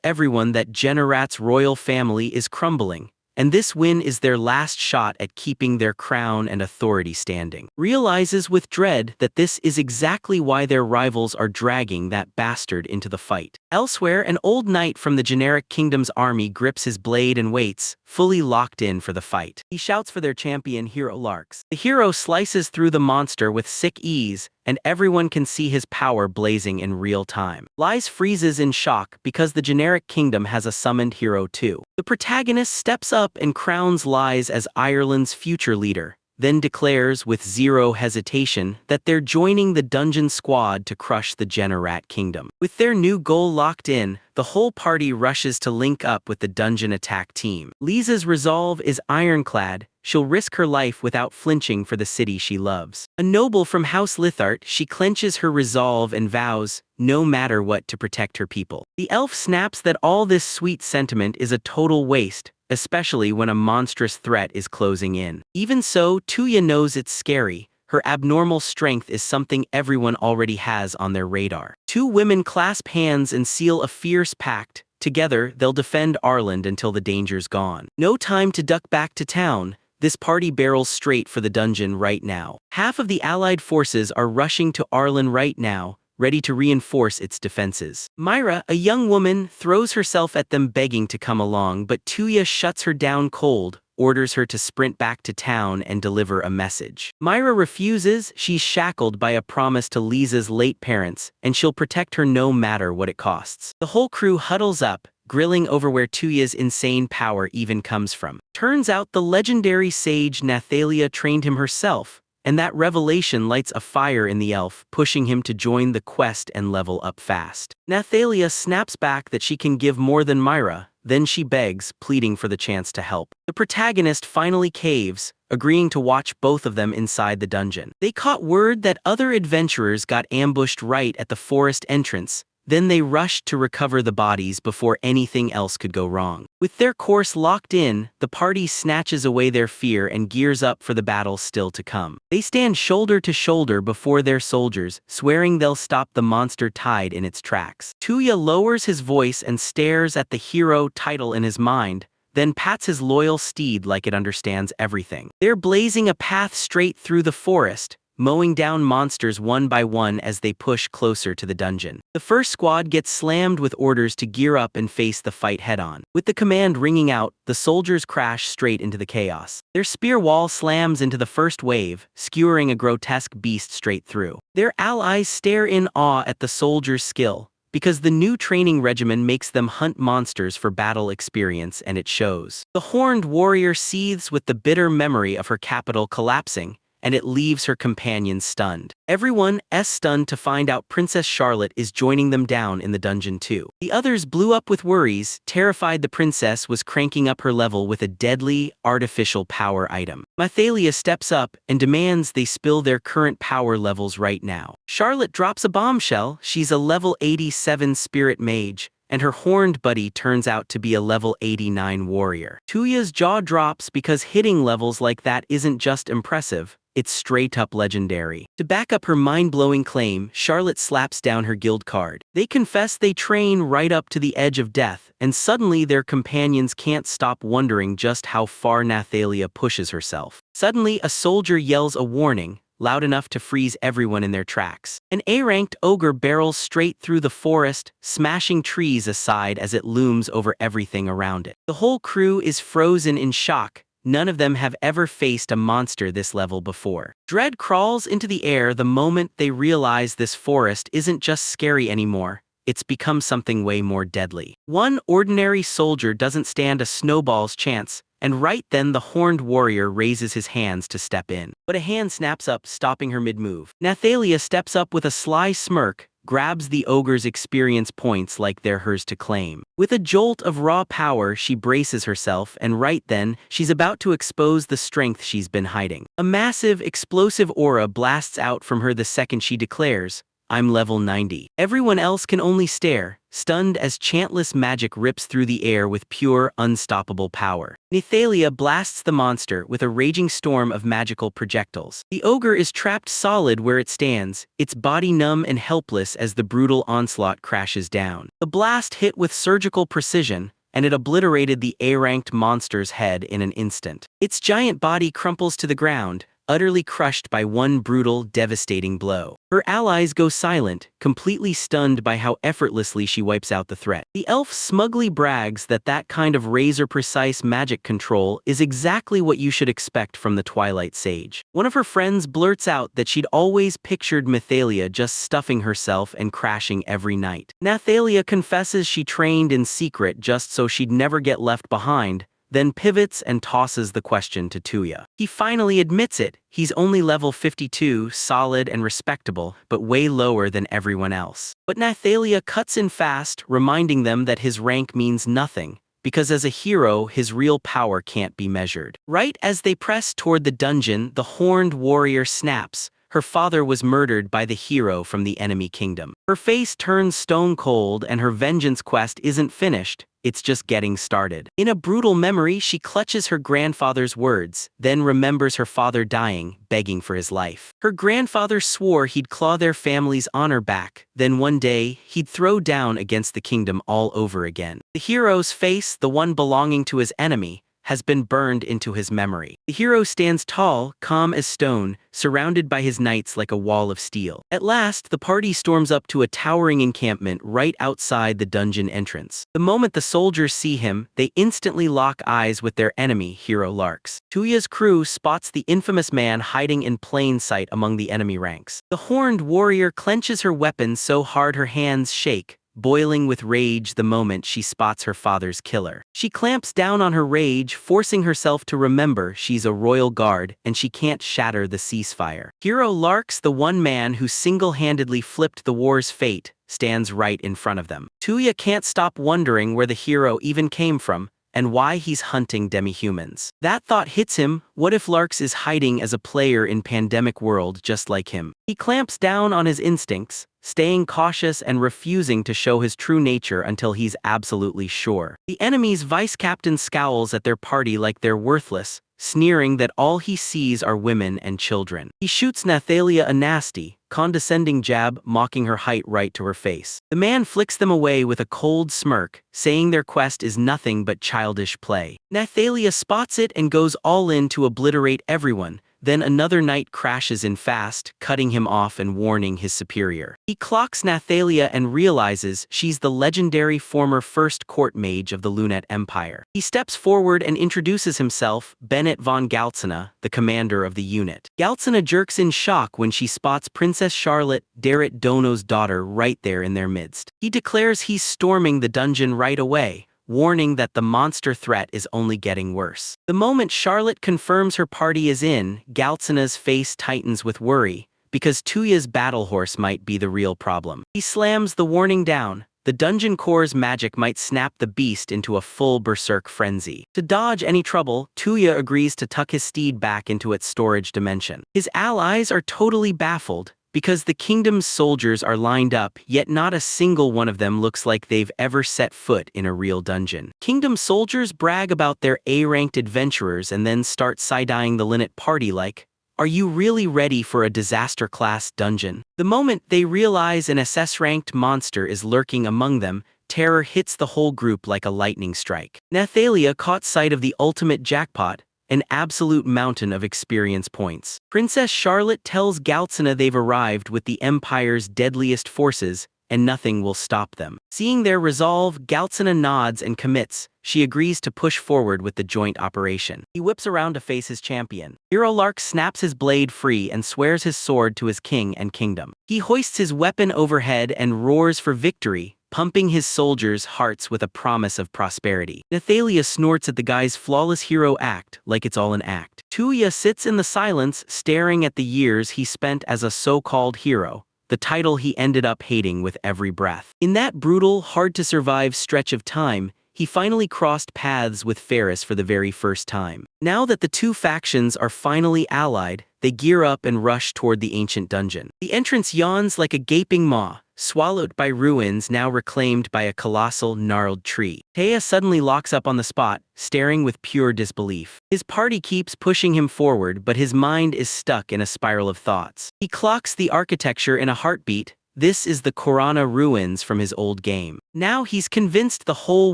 everyone that Generat's royal family is crumbling, and this win is their last shot at keeping their crown and authority standing. Realizes with dread that this is exactly why their rivals are dragging that bastard into the fight. Elsewhere, an old knight from the generic kingdom's army grips his blade and waits, fully locked in for the fight. He shouts for their champion hero Larks. The hero slices through the monster with sick ease, and everyone can see his power blazing in real time. Lies freezes in shock because the generic kingdom has a summoned hero too. The protagonist steps up and crowns Lies as Ireland's future leader, then declares with zero hesitation that they're joining the dungeon squad to crush the Generat kingdom. With their new goal locked in, the whole party rushes to link up with the dungeon attack team. Lisa's resolve is ironclad. She'll risk her life without flinching for the city she loves. A noble from House Lithart, she clenches her resolve and vows, no matter what, to protect her people. The elf snaps that all this sweet sentiment is a total waste, especially when a monstrous threat is closing in. Even so, Tuya knows it's scary. Her abnormal strength is something everyone already has on their radar. Two women clasp hands and seal a fierce pact. Together, they'll defend Arland until the danger's gone. No time to duck back to town. This party barrels straight for the dungeon right now. Half of the allied forces are rushing to Arland right now, ready to reinforce its defenses. Myra, a young woman, throws herself at them begging to come along, but Tuya shuts her down cold, orders her to sprint back to town and deliver a message. Myra refuses. She's shackled by a promise to Lisa's late parents, and she'll protect her no matter what it costs. The whole crew huddles up, grilling over where Tuya's insane power even comes from. Turns out the legendary sage Nathalia trained him herself, and that revelation lights a fire in the elf, pushing him to join the quest and level up fast. Nathalia snaps back that she can give more than Myra, then she begs, pleading for the chance to help. The protagonist finally caves, agreeing to watch both of them inside the dungeon. They caught word that other adventurers got ambushed right at the forest entrance. then they rushed to recover the bodies before anything else could go wrong. With their course locked in, the party snatches away their fear and gears up for the battle still to come. They stand shoulder to shoulder before their soldiers, swearing they'll stop the monster tied in its tracks. Tuya lowers his voice and stares at the hero title in his mind, then pats his loyal steed like it understands everything. They're blazing a path straight through the forest, mowing down monsters one by one as they push closer to the dungeon. The first squad gets slammed with orders to gear up and face the fight head-on. With the command ringing out, the soldiers crash straight into the chaos. Their spear wall slams into the first wave, skewering a grotesque beast straight through. Their allies stare in awe at the soldiers' skill, because the new training regimen makes them hunt monsters for battle experience, and it shows. The horned warrior seethes with the bitter memory of her capital collapsing, and it leaves her companions stunned. Everyone is stunned to find out Princess Charlotte is joining them down in the dungeon too. The others blew up with worries, terrified the princess was cranking up her level with a deadly, artificial power item. Mathalia steps up and demands they spill their current power levels right now. Charlotte drops a bombshell. She's a level 87 spirit mage, and her horned buddy turns out to be a level 89 warrior. Tuya's jaw drops because hitting levels like that isn't just impressive, it's straight-up legendary. To back up her mind-blowing claim, Charlotte slaps down her guild card. They confess they train right up to the edge of death, and suddenly their companions can't stop wondering just how far Nathalia pushes herself. Suddenly, a soldier yells a warning, loud enough to freeze everyone in their tracks. An A-ranked ogre barrels straight through the forest, smashing trees aside as it looms over everything around it. The whole crew is frozen in shock. None of them have ever faced a monster this level before. Dread crawls into the air the moment they realize this forest isn't just scary anymore, it's become something way more deadly. One ordinary soldier doesn't stand a snowball's chance, and right then the horned warrior raises his hands to step in. But a hand snaps up, stopping her mid-move. Nathalia steps up with a sly smirk, grabs the ogre's experience points like they're hers to claim. With a jolt of raw power, she braces herself, and right then, she's about to expose the strength she's been hiding. A massive, explosive aura blasts out from her the second she declares, "I'm level 90. Everyone else can only stare, stunned as chantless magic rips through the air with pure, unstoppable power. Nathalia blasts the monster with a raging storm of magical projectiles. The ogre is trapped solid where it stands, its body numb and helpless as the brutal onslaught crashes down. The blast hit with surgical precision, and it obliterated the A-ranked monster's head in an instant. Its giant body crumples to the ground, utterly crushed by one brutal, devastating blow. Her allies go silent, completely stunned by how effortlessly she wipes out the threat. The elf smugly brags that that kind of razor-precise magic control is exactly what you should expect from the Twilight Sage. One of her friends blurts out that she'd always pictured Mathalia just stuffing herself and crashing every night. Nathalia confesses she trained in secret just so she'd never get left behind, then pivots and tosses the question to Tuya. He finally admits it, he's only level 52, solid and respectable, but way lower than everyone else. But Nathalia cuts in fast, reminding them that his rank means nothing, because as a hero, his real power can't be measured. Right as they press toward the dungeon, the horned warrior snaps. Her father was murdered by the hero from the enemy kingdom. Her face turns stone cold, and her vengeance quest isn't finished. It's just getting started. In a brutal memory, she clutches her grandfather's words, then remembers her father dying, begging for his life. Her grandfather swore he'd claw their family's honor back, then one day, he'd throw down against the kingdom all over again. The hero's face, the one belonging to his enemy, has been burned into his memory. The hero stands tall, calm as stone, surrounded by his knights like a wall of steel. At last, the party storms up to a towering encampment right outside the dungeon entrance. The moment the soldiers see him, they instantly lock eyes with their enemy, Hero Larks. Tuya's crew spots the infamous man hiding in plain sight among the enemy ranks. The horned warrior clenches her weapon so hard her hands shake, boiling with rage the moment she spots her father's killer. She clamps down on her rage, forcing herself to remember she's a royal guard and she can't shatter the ceasefire. Hero Larks, the one man who single-handedly flipped the war's fate, stands right in front of them. Tuya can't stop wondering where the hero even came from, and why he's hunting demi-humans. That thought hits him. What if Larks is hiding as a player in Pandemic World just like him? He clamps down on his instincts, staying cautious and refusing to show his true nature until he's absolutely sure. The enemy's vice captain scowls at their party like they're worthless, sneering that all he sees are women and children. He shoots Nathalia a nasty, condescending jab, mocking her height right to her face. The man flicks them away with a cold smirk, saying their quest is nothing but childish play. Nathalia spots it and goes all in to obliterate everyone. Then another knight crashes in fast, cutting him off and warning his superior. He clocks Nathalia and realizes she's the legendary former First Court Mage of the Lunette Empire. He steps forward and introduces himself, Bennett von Galtzina, the commander of the unit. Galtzina jerks in shock when she spots Princess Charlotte, Darrett Dono's daughter, right there in their midst. He declares he's storming the dungeon right away, warning that the monster threat is only getting worse. The moment Charlotte confirms her party is in, Galtzina's face tightens with worry, because Tuya's battle horse might be the real problem. He slams the warning down. The dungeon core's magic might snap the beast into a full berserk frenzy. To dodge any trouble, Tuya agrees to tuck his steed back into its storage dimension. His allies are totally baffled, because the kingdom's soldiers are lined up, yet not a single one of them looks like they've ever set foot in a real dungeon. Kingdom soldiers brag about their A-ranked adventurers and then start side-eyeing the Linnet party like, "Are you really ready for a disaster-class dungeon?" The moment they realize an SS-ranked monster is lurking among them, terror hits the whole group like a lightning strike. Nathalia caught sight of the ultimate jackpot, an absolute mountain of experience points. Princess Charlotte tells Galtzina they've arrived with the Empire's deadliest forces, and nothing will stop them. Seeing their resolve, Galtzina nods and commits. She agrees to push forward with the joint operation. He whips around to face his champion. Hero Lark snaps his blade free and swears his sword to his king and kingdom. He hoists his weapon overhead and roars for victory, pumping his soldiers' hearts with a promise of prosperity. Nathalia snorts at the guy's flawless hero act like it's all an act. Tuya sits in the silence, staring at the years he spent as a so-called hero, the title he ended up hating with every breath. In that brutal, hard-to-survive stretch of time, he finally crossed paths with Ferris for the very first time. Now that the two factions are finally allied, they gear up and rush toward the ancient dungeon. The entrance yawns like a gaping maw, swallowed by ruins now reclaimed by a colossal, gnarled tree. Taya suddenly locks up on the spot, staring with pure disbelief. His party keeps pushing him forward, but his mind is stuck in a spiral of thoughts. He clocks the architecture in a heartbeat. This is the Korana ruins from his old game. Now he's convinced the whole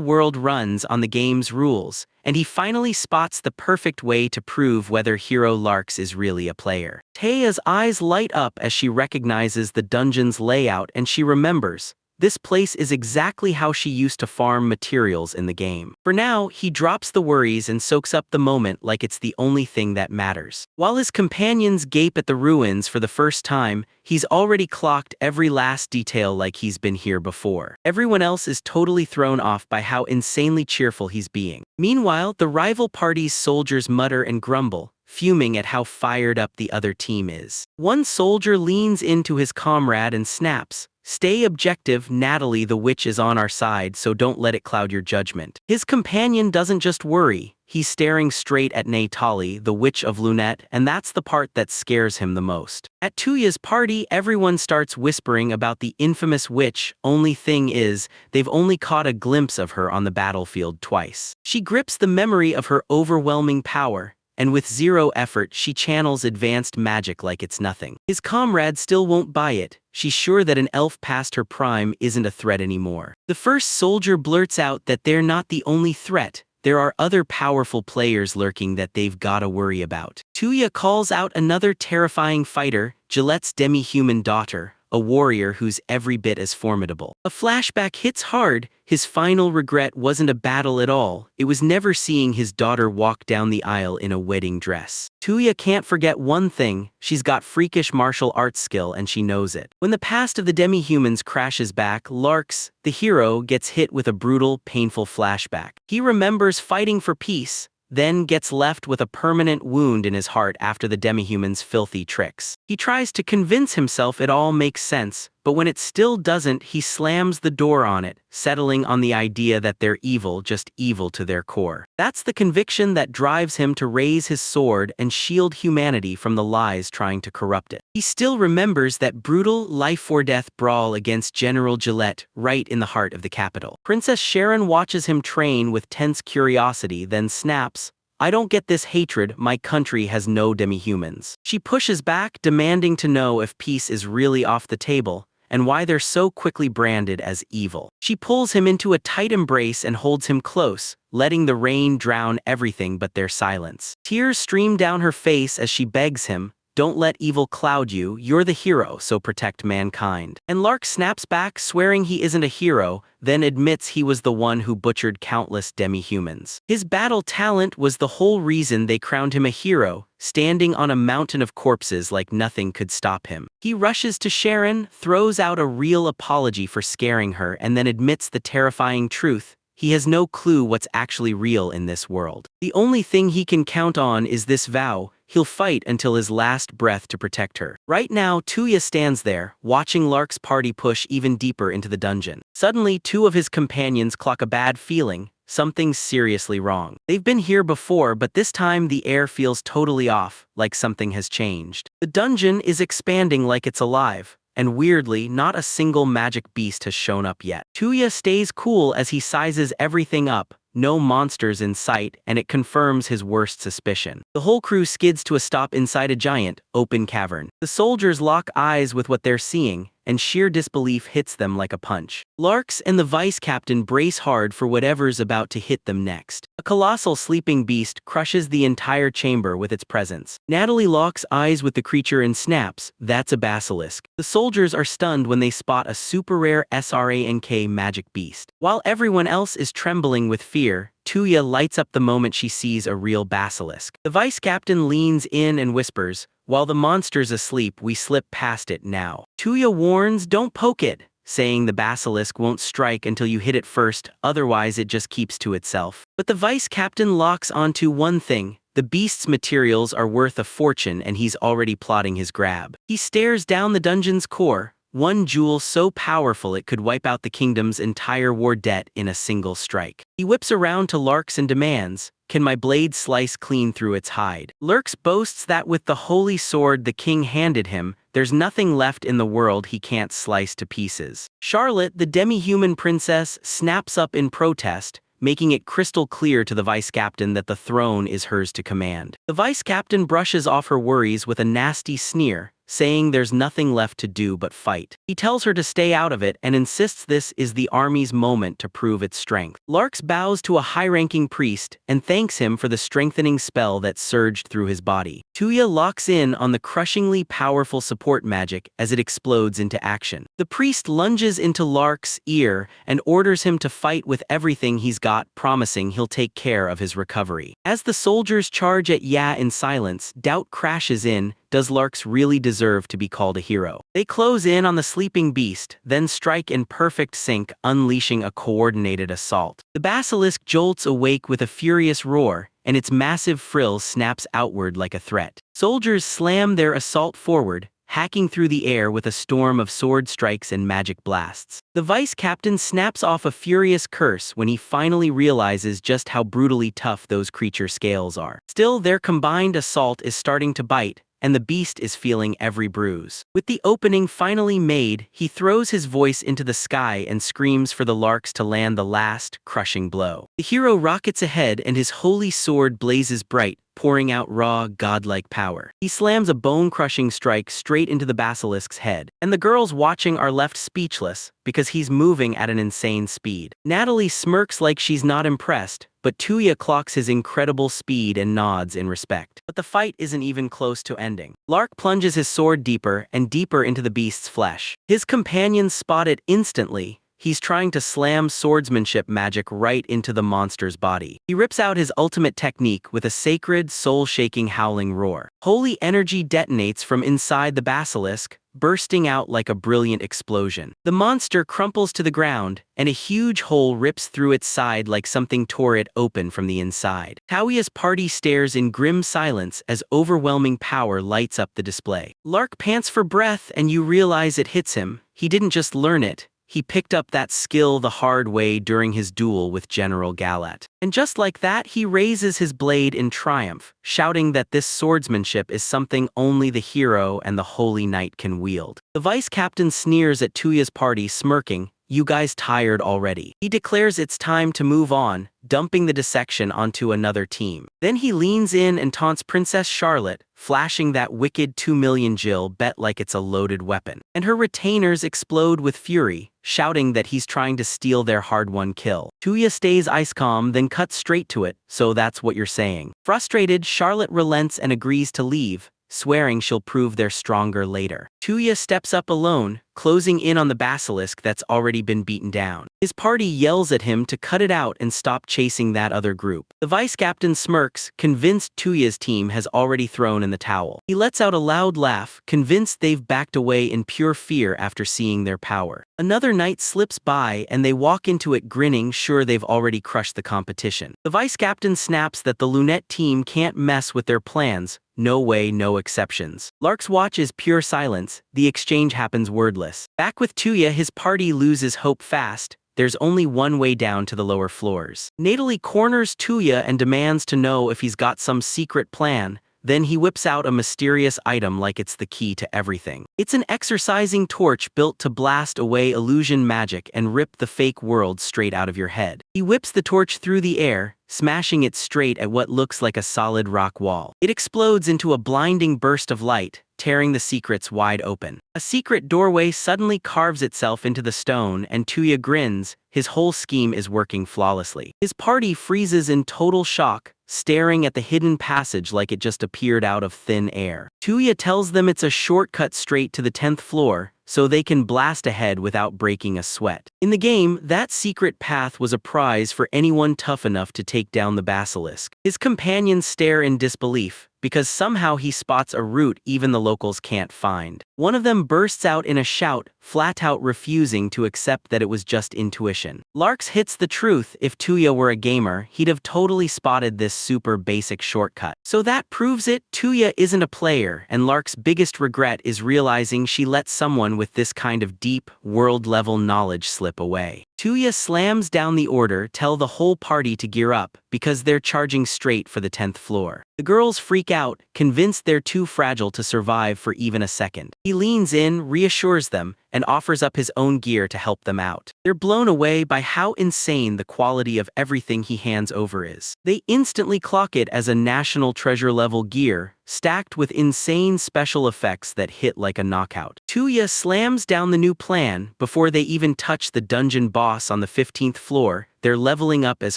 world runs on the game's rules, and he finally spots the perfect way to prove whether Hero Larks is really a player. Taya's eyes light up as she recognizes the dungeon's layout and she remembers, this place is exactly how she used to farm materials in the game. For now, he drops the worries and soaks up the moment like it's the only thing that matters. While his companions gape at the ruins for the first time, he's already clocked every last detail like he's been here before. Everyone else is totally thrown off by how insanely cheerful he's being. Meanwhile, the rival party's soldiers mutter and grumble, fuming at how fired up the other team is. One soldier leans into his comrade and snaps, "Stay objective, Natalie, the witch is on our side, so don't let it cloud your judgment." His companion doesn't just worry, he's staring straight at Natali, the witch of Lunette, and that's the part that scares him the most. At Tuya's party, everyone starts whispering about the infamous witch. Only thing is, they've only caught a glimpse of her on the battlefield twice. She grips the memory of her overwhelming power, and with zero effort she channels advanced magic like it's nothing. His comrade still won't buy it. She's sure that an elf past her prime isn't a threat anymore. The first soldier blurts out that they're not the only threat. There are other powerful players lurking that they've gotta worry about. Tuya calls out another terrifying fighter, Gillette's demi-human daughter, a warrior who's every bit as formidable. A flashback hits hard. His final regret wasn't a battle at all, it was never seeing his daughter walk down the aisle in a wedding dress. Tuya can't forget one thing, she's got freakish martial arts skill and she knows it. When the past of the demi-humans crashes back, Larks, the hero, gets hit with a brutal, painful flashback. He remembers fighting for peace, then gets left with a permanent wound in his heart after the demi-human's filthy tricks. He tries to convince himself it all makes sense, but when it still doesn't, he slams the door on it, settling on the idea that they're evil, just evil to their core. That's the conviction that drives him to raise his sword and shield humanity from the lies trying to corrupt it. He still remembers that brutal life-or-death brawl against General Gillette right in the heart of the capital. Princess Sharon watches him train with tense curiosity, then snaps, "I don't get this hatred, my country has no demi-humans." She pushes back, demanding to know if peace is really off the table, and why they're so quickly branded as evil. She pulls him into a tight embrace and holds him close, letting the rain drown everything but their silence. Tears stream down her face as she begs him, "Don't let evil cloud you, you're the hero, so protect mankind." And Lark snaps back, swearing he isn't a hero, then admits he was the one who butchered countless demi-humans. His battle talent was the whole reason they crowned him a hero, standing on a mountain of corpses like nothing could stop him. He rushes to Sharon, throws out a real apology for scaring her, and then admits the terrifying truth: he has no clue what's actually real in this world. The only thing he can count on is this vow: he'll fight until his last breath to protect her. Right now, Tuya stands there, watching Lark's party push even deeper into the dungeon. Suddenly, two of his companions clock a bad feeling. Something's seriously wrong. They've been here before, but this time the air feels totally off, like something has changed. The dungeon is expanding like it's alive, and weirdly, not a single magic beast has shown up yet. Tuya stays cool as he sizes everything up. No monsters in sight, and it confirms his worst suspicion. The whole crew skids to a stop inside a giant, open cavern. The soldiers lock eyes with what they're seeing, and sheer disbelief hits them like a punch. Larks and the vice captain brace hard for whatever's about to hit them next. A colossal sleeping beast crushes the entire chamber with its presence. Natalie locks eyes with the creature and snaps, "That's a basilisk." The soldiers are stunned when they spot a super rare SRANK magic beast. While everyone else is trembling with fear, Tuya lights up the moment she sees a real basilisk. The vice captain leans in and whispers, "While the monster's asleep, we slip past it now." Tuya warns, "Don't poke it," saying the basilisk won't strike until you hit it first, otherwise it just keeps to itself. But the vice captain locks onto one thing: the beast's materials are worth a fortune, and he's already plotting his grab. He stares down the dungeon's core, one jewel so powerful it could wipe out the kingdom's entire war debt in a single strike. He whips around to Larks and demands, "Can my blade slice clean through its hide?" Larks boasts that with the holy sword the king handed him, there's nothing left in the world he can't slice to pieces. Charlotte, the demi-human princess, snaps up in protest, making it crystal clear to the vice captain that the throne is hers to command. The vice captain brushes off her worries with a nasty sneer, saying there's nothing left to do but fight. He tells her to stay out of it and insists this is the army's moment to prove its strength. Larks bows to a high-ranking priest and thanks him for the strengthening spell that surged through his body. Tuya locks in on the crushingly powerful support magic as it explodes into action. The priest lunges into Lark's ear and orders him to fight with everything he's got, promising he'll take care of his recovery. As the soldiers charge at Ya in silence, doubt crashes in. Does Larks really deserve to be called a hero? They close in on the sleeping beast, then strike in perfect sync, unleashing a coordinated assault. The basilisk jolts awake with a furious roar, and its massive frill snaps outward like a threat. Soldiers slam their assault forward, hacking through the air with a storm of sword strikes and magic blasts. The vice captain snaps off a furious curse when he finally realizes just how brutally tough those creature scales are. Still, their combined assault is starting to bite, and the beast is feeling every bruise. With the opening finally made, he throws his voice into the sky and screams for the Larks to land the last, crushing blow. The hero rockets ahead and his holy sword blazes bright, pouring out raw, godlike power. He slams a bone-crushing strike straight into the basilisk's head, and the girls watching are left speechless because he's moving at an insane speed. Natalie smirks like she's not impressed, but Tuya clocks his incredible speed and nods in respect. But the fight isn't even close to ending. Lark plunges his sword deeper and deeper into the beast's flesh. His companions spot it instantly. he's trying to slam swordsmanship magic right into the monster's body. He rips out his ultimate technique with a sacred, soul-shaking howling roar. Holy energy detonates from inside the basilisk, bursting out like a brilliant explosion. The monster crumples to the ground, and a huge hole rips through its side like something tore it open from the inside. Taoya's party stares in grim silence as overwhelming power lights up the display. Lark pants for breath, and you realize it hits him. He didn't just learn it. He picked up that skill the hard way during his duel with General Galat. And just like that, he raises his blade in triumph, shouting that this swordsmanship is something only the hero and the holy knight can wield. The vice captain sneers at Tuya's party, smirking, "You guys tired already?" He declares it's time to move on, dumping the dissection onto another team. Then he leans in and taunts Princess Charlotte, flashing that wicked 2 million Jill bet like it's a loaded weapon. And her retainers explode with fury, shouting that he's trying to steal their hard-won kill. Tuya stays ice calm, then cuts straight to it, "So that's what you're saying." Frustrated, Charlotte relents and agrees to leave, swearing she'll prove they're stronger later. Tuya steps up alone, closing in on the basilisk that's already been beaten down. His party yells at him to cut it out and stop chasing that other group. The vice captain smirks, convinced Tuya's team has already thrown in the towel. He lets out a loud laugh, convinced they've backed away in pure fear after seeing their power. Another night slips by and they walk into it grinning, sure they've already crushed the competition. The vice captain snaps that the Lunette team can't mess with their plans. No way, no exceptions. Lark's watch is pure silence. The exchange happens wordless. Back with Tuya, his party loses hope fast. There's only one way down to the lower floors. Natali corners Tuya and demands to know if he's got some secret plan. Then he whips out a mysterious item like it's the key to everything. It's an exorcising torch built to blast away illusion magic and rip the fake world straight out of your head. He whips the torch through the air, smashing it straight at what looks like a solid rock wall. It explodes into a blinding burst of light, tearing the secrets wide open. A secret doorway suddenly carves itself into the stone, and Tuya grins. His whole scheme is working flawlessly. His party freezes in total shock, staring at the hidden passage like it just appeared out of thin air. Tuya tells them it's a shortcut straight to the 10th floor, so they can blast ahead without breaking a sweat. In the game, that secret path was a prize for anyone tough enough to take down the basilisk. His companions stare in disbelief, because somehow he spots a route even the locals can't find. One of them bursts out in a shout, flat out refusing to accept that it was just intuition. Larks hits the truth. If Tuya were a gamer, he'd have totally spotted this super basic shortcut. So that proves it. Tuya isn't a player, and Lark's biggest regret is realizing she let someone with this kind of deep, world-level knowledge slip away. Tuya slams down the order, tell the whole party to gear up, because they're charging straight for the 10th floor. The girls freak out, convinced they're too fragile to survive for even a second. He leans in, reassures them, and offers up his own gear to help them out. They're blown away by how insane the quality of everything he hands over is. They instantly clock it as a national treasure-level gear, stacked with insane special effects that hit like a knockout. Tuya slams down the new plan. Before they even touch the dungeon boss on the 15th floor, they're leveling up as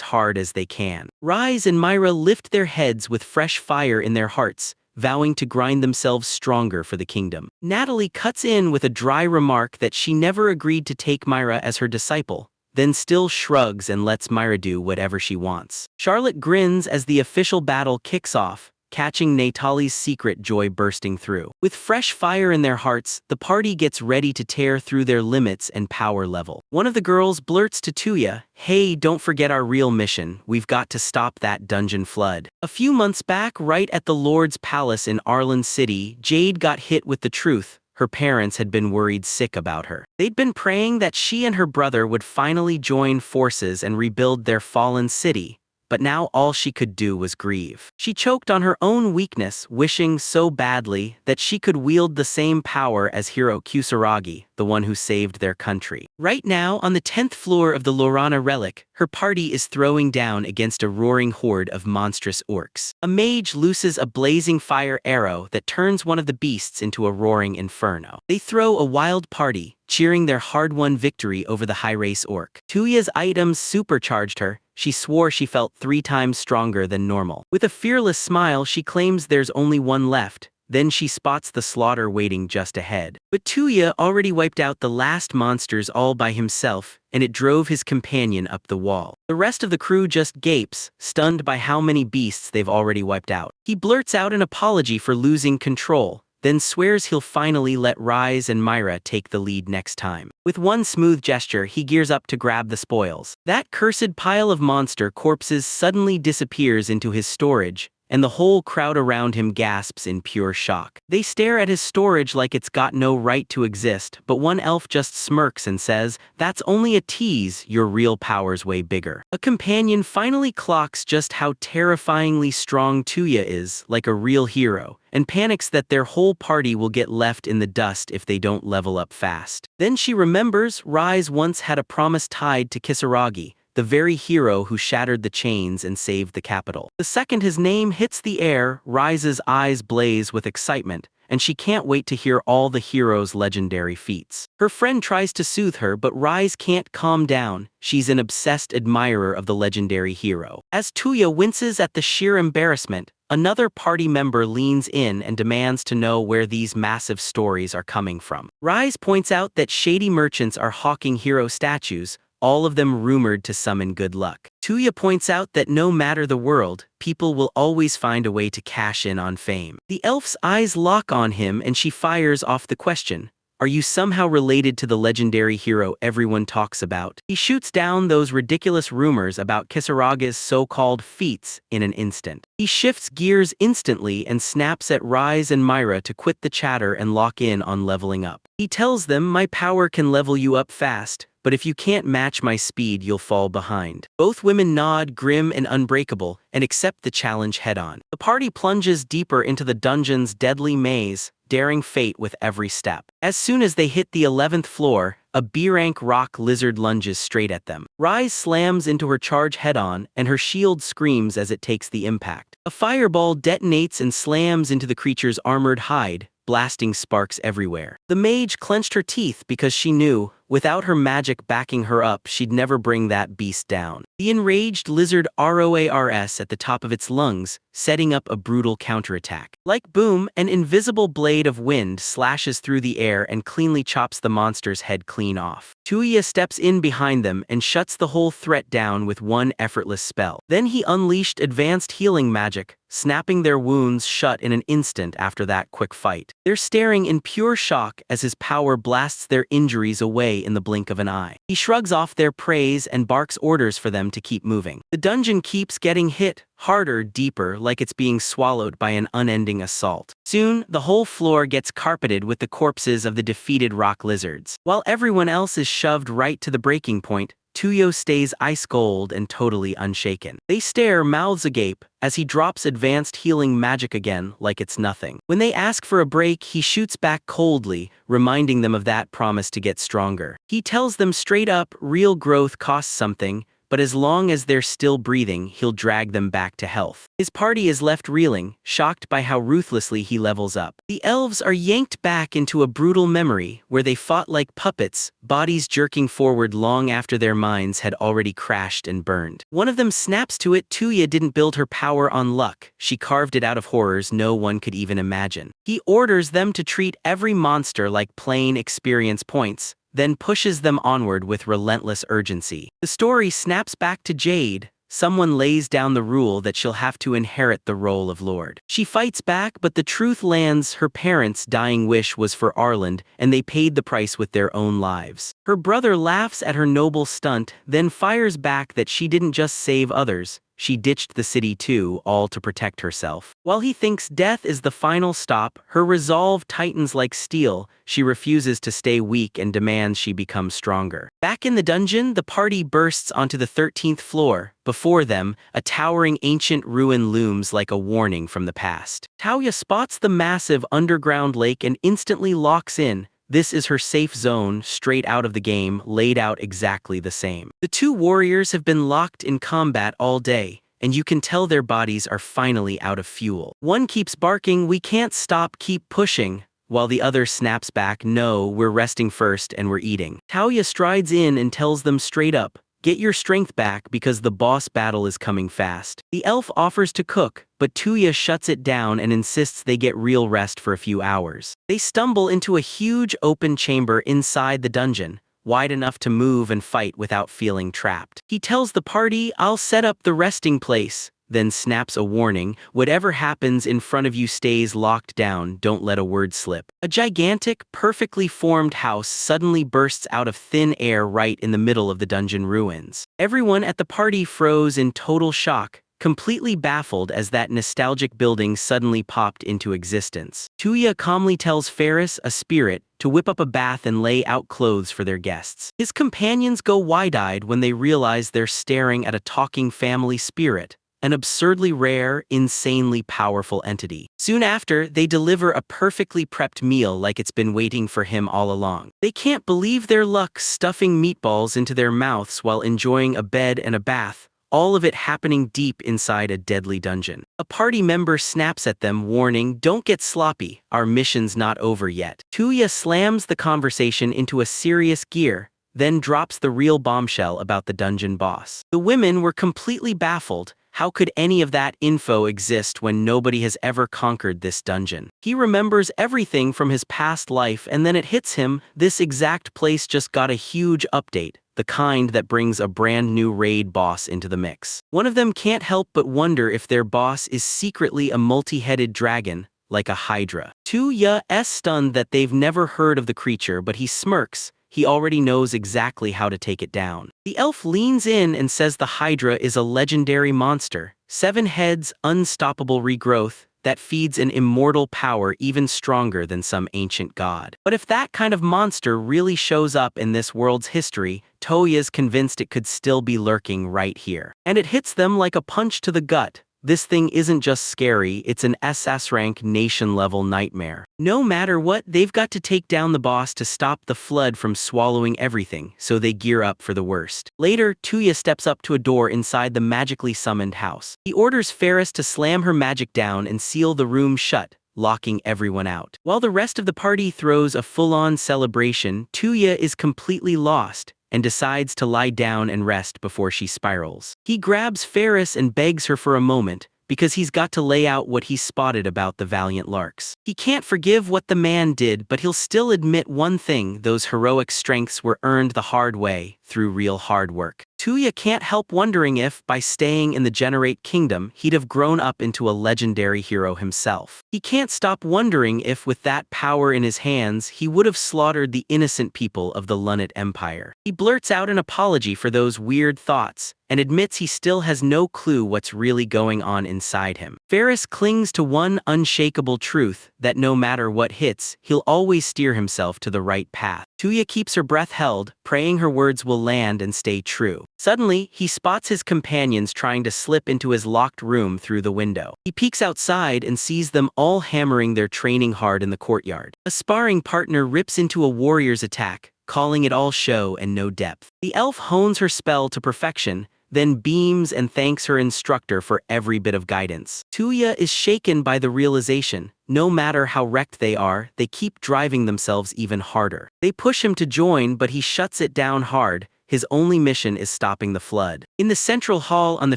hard as they can. Rise and Myra lift their heads with fresh fire in their hearts, vowing to grind themselves stronger for the kingdom. Natali cuts in with a dry remark that she never agreed to take Myra as her disciple, then still shrugs and lets Myra do whatever she wants. Charlotte grins as the official battle kicks off, catching Natali's secret joy bursting through. With fresh fire in their hearts, the party gets ready to tear through their limits and power level. One of the girls blurts to Tuya, "Hey, don't forget our real mission. We've got to stop that dungeon flood." A few months back, right at the Lord's Palace in Arlen City, Jade got hit with the truth. Her parents had been worried sick about her. They'd been praying that she and her brother would finally join forces and rebuild their fallen city. But now all she could do was grieve. She choked on her own weakness, wishing so badly that she could wield the same power as hero Kusaragi, the one who saved their country. Right now, on the 10th floor of the Lorana relic, her party is throwing down against a roaring horde of monstrous orcs. A mage looses a blazing fire arrow that turns one of the beasts into a roaring inferno. They throw a wild party, cheering their hard-won victory over the high-race orc. Tuya's items supercharged her. She swore she felt 3 times stronger than normal. With a fearless smile, she claims there's only one left, then she spots the slaughter waiting just ahead. But Tuya already wiped out the last monsters all by himself, and it drove his companion up the wall. The rest of the crew just gapes, stunned by how many beasts they've already wiped out. He blurts out an apology for losing control, then swears he'll finally let Rise and Myra take the lead next time. With one smooth gesture, he gears up to grab the spoils. That cursed pile of monster corpses suddenly disappears into his storage, and the whole crowd around him gasps in pure shock. They stare at his storage like it's got no right to exist, but one elf just smirks and says, "That's only a tease, your real power's way bigger." A companion finally clocks just how terrifyingly strong Tuya is, like a real hero, and panics that their whole party will get left in the dust if they don't level up fast. Then she remembers Rise once had a promise tied to Kisaragi, the very hero who shattered the chains and saved the capital. The second his name hits the air, Rise's eyes blaze with excitement, and she can't wait to hear all the hero's legendary feats. Her friend tries to soothe her, but Rise can't calm down. She's an obsessed admirer of the legendary hero. As Tuya winces at the sheer embarrassment, another party member leans in and demands to know where these massive stories are coming from. Rise points out that shady merchants are hawking hero statues, all of them rumored to summon good luck. Tuya points out that no matter the world, people will always find a way to cash in on fame. The elf's eyes lock on him and she fires off the question, "Are you somehow related to the legendary hero everyone talks about?" He shoots down those ridiculous rumors about Kisaraga's so-called feats in an instant. He shifts gears instantly and snaps at Rise and Myra to quit the chatter and lock in on leveling up. He tells them, "My power can level you up fast, but if you can't match my speed, you'll fall behind." Both women nod, grim and unbreakable, and accept the challenge head-on. The party plunges deeper into the dungeon's deadly maze, daring fate with every step. As soon as they hit the 11th floor, a B-rank rock lizard lunges straight at them. Rise slams into her charge head-on, and her shield screams as it takes the impact. A fireball detonates and slams into the creature's armored hide, blasting sparks everywhere. The mage clenched her teeth because she knew, without her magic backing her up, she'd never bring that beast down. The enraged lizard roars at the top of its lungs, setting up a brutal counterattack. Like boom, an invisible blade of wind slashes through the air and cleanly chops the monster's head clean off. Tuya steps in behind them and shuts the whole threat down with one effortless spell. Then he unleashed advanced healing magic, snapping their wounds shut in an instant after that quick fight. They're staring in pure shock as his power blasts their injuries away in the blink of an eye. He shrugs off their praise and barks orders for them to keep moving. The dungeon keeps getting hit, harder, deeper, like it's being swallowed by an unending assault. Soon, the whole floor gets carpeted with the corpses of the defeated rock lizards. While everyone else is shoved right to the breaking point, Tuyo stays ice-cold and totally unshaken. They stare, mouths agape, as he drops advanced healing magic again like it's nothing. When they ask for a break, he shoots back coldly, reminding them of that promise to get stronger. He tells them straight up, real growth costs something, but as long as they're still breathing, he'll drag them back to health. His party is left reeling, shocked by how ruthlessly he levels up. The elves are yanked back into a brutal memory, where they fought like puppets, bodies jerking forward long after their minds had already crashed and burned. One of them snaps to it. Tuya didn't build her power on luck, she carved it out of horrors no one could even imagine. He orders them to treat every monster like plain experience points, then pushes them onward with relentless urgency. The story snaps back to Jade. Someone lays down the rule that she'll have to inherit the role of Lord. She fights back, but the truth lands. Her parents' dying wish was for Arland, and they paid the price with their own lives. Her brother laughs at her noble stunt, then fires back that she didn't just save others, she ditched the city too, all to protect herself. While he thinks death is the final stop, her resolve tightens like steel. She refuses to stay weak and demands she become stronger. Back in the dungeon, the party bursts onto the 13th floor. Before them, a towering ancient ruin looms like a warning from the past. Taoya spots the massive underground lake and instantly locks in. This is her safe zone, straight out of the game, laid out exactly the same. The two warriors have been locked in combat all day, and you can tell their bodies are finally out of fuel. One keeps barking, "We can't stop, keep pushing," while the other snaps back, "No, we're resting first and we're eating." Taoya strides in and tells them straight up, Get your strength back because the boss battle is coming fast. The elf offers to cook, but Tuya shuts it down and insists they get real rest for a few hours. They stumble into a huge open chamber inside the dungeon, wide enough to move and fight without feeling trapped. He tells the party, "I'll set up the resting place," then snaps a warning, "Whatever happens in front of you stays locked down, don't let a word slip." A gigantic, perfectly formed house suddenly bursts out of thin air right in the middle of the dungeon ruins. Everyone at the party froze in total shock, completely baffled as that nostalgic building suddenly popped into existence. Tuya calmly tells Ferris, a spirit, to whip up a bath and lay out clothes for their guests. His companions go wide-eyed when they realize they're staring at a talking family spirit, an absurdly rare, insanely powerful entity. Soon after, they deliver a perfectly prepped meal like it's been waiting for him all along. They can't believe their luck stuffing meatballs into their mouths while enjoying a bed and a bath, all of it happening deep inside a deadly dungeon. A party member snaps at them, warning, "Don't get sloppy, our mission's not over yet." Tuya slams the conversation into a serious gear, then drops the real bombshell about the dungeon boss. The women were completely baffled. How could any of that info exist when nobody has ever conquered this dungeon? He remembers everything from his past life, and then it hits him, this exact place just got a huge update, the kind that brings a brand new raid boss into the mix. One of them can't help but wonder if their boss is secretly a multi-headed dragon, like a hydra. Tuya is stunned that they've never heard of the creature, but he smirks. He already knows exactly how to take it down. The elf leans in and says the Hydra is a legendary monster, 7 heads, unstoppable regrowth, that feeds an immortal power even stronger than some ancient god. But if that kind of monster really shows up in this world's history, Toya's convinced it could still be lurking right here. And it hits them like a punch to the gut. This thing isn't just scary, it's an SS-rank nation-level nightmare. No matter what, they've got to take down the boss to stop the flood from swallowing everything, so they gear up for the worst. Later, Tuya steps up to a door inside the magically summoned house. He orders Ferris to slam her magic down and seal the room shut, locking everyone out. While the rest of the party throws a full-on celebration, Tuya is completely lost and decides to lie down and rest before she spirals. He grabs Ferris and begs her for a moment, because he's got to lay out what he spotted about the valiant larks. He can't forgive what the man did, but he'll still admit one thing: those heroic strengths were earned the hard way, through real hard work. Tuya can't help wondering if, by staying in the Generate Kingdom, he'd have grown up into a legendary hero himself. He can't stop wondering if, with that power in his hands, he would have slaughtered the innocent people of the Lunate Empire. He blurts out an apology for those weird thoughts, and admits he still has no clue what's really going on inside him. Ferris clings to one unshakable truth, that no matter what hits, he'll always steer himself to the right path. Tuya keeps her breath held, praying her words will land and stay true. Suddenly, he spots his companions trying to slip into his locked room through the window. He peeks outside and sees them all hammering their training hard in the courtyard. A sparring partner rips into a warrior's attack, calling it all show and no depth. The elf hones her spell to perfection, then beams and thanks her instructor for every bit of guidance. Tuya is shaken by the realization, no matter how wrecked they are, they keep driving themselves even harder. They push him to join, but he shuts it down hard. His only mission is stopping the flood. In the central hall on the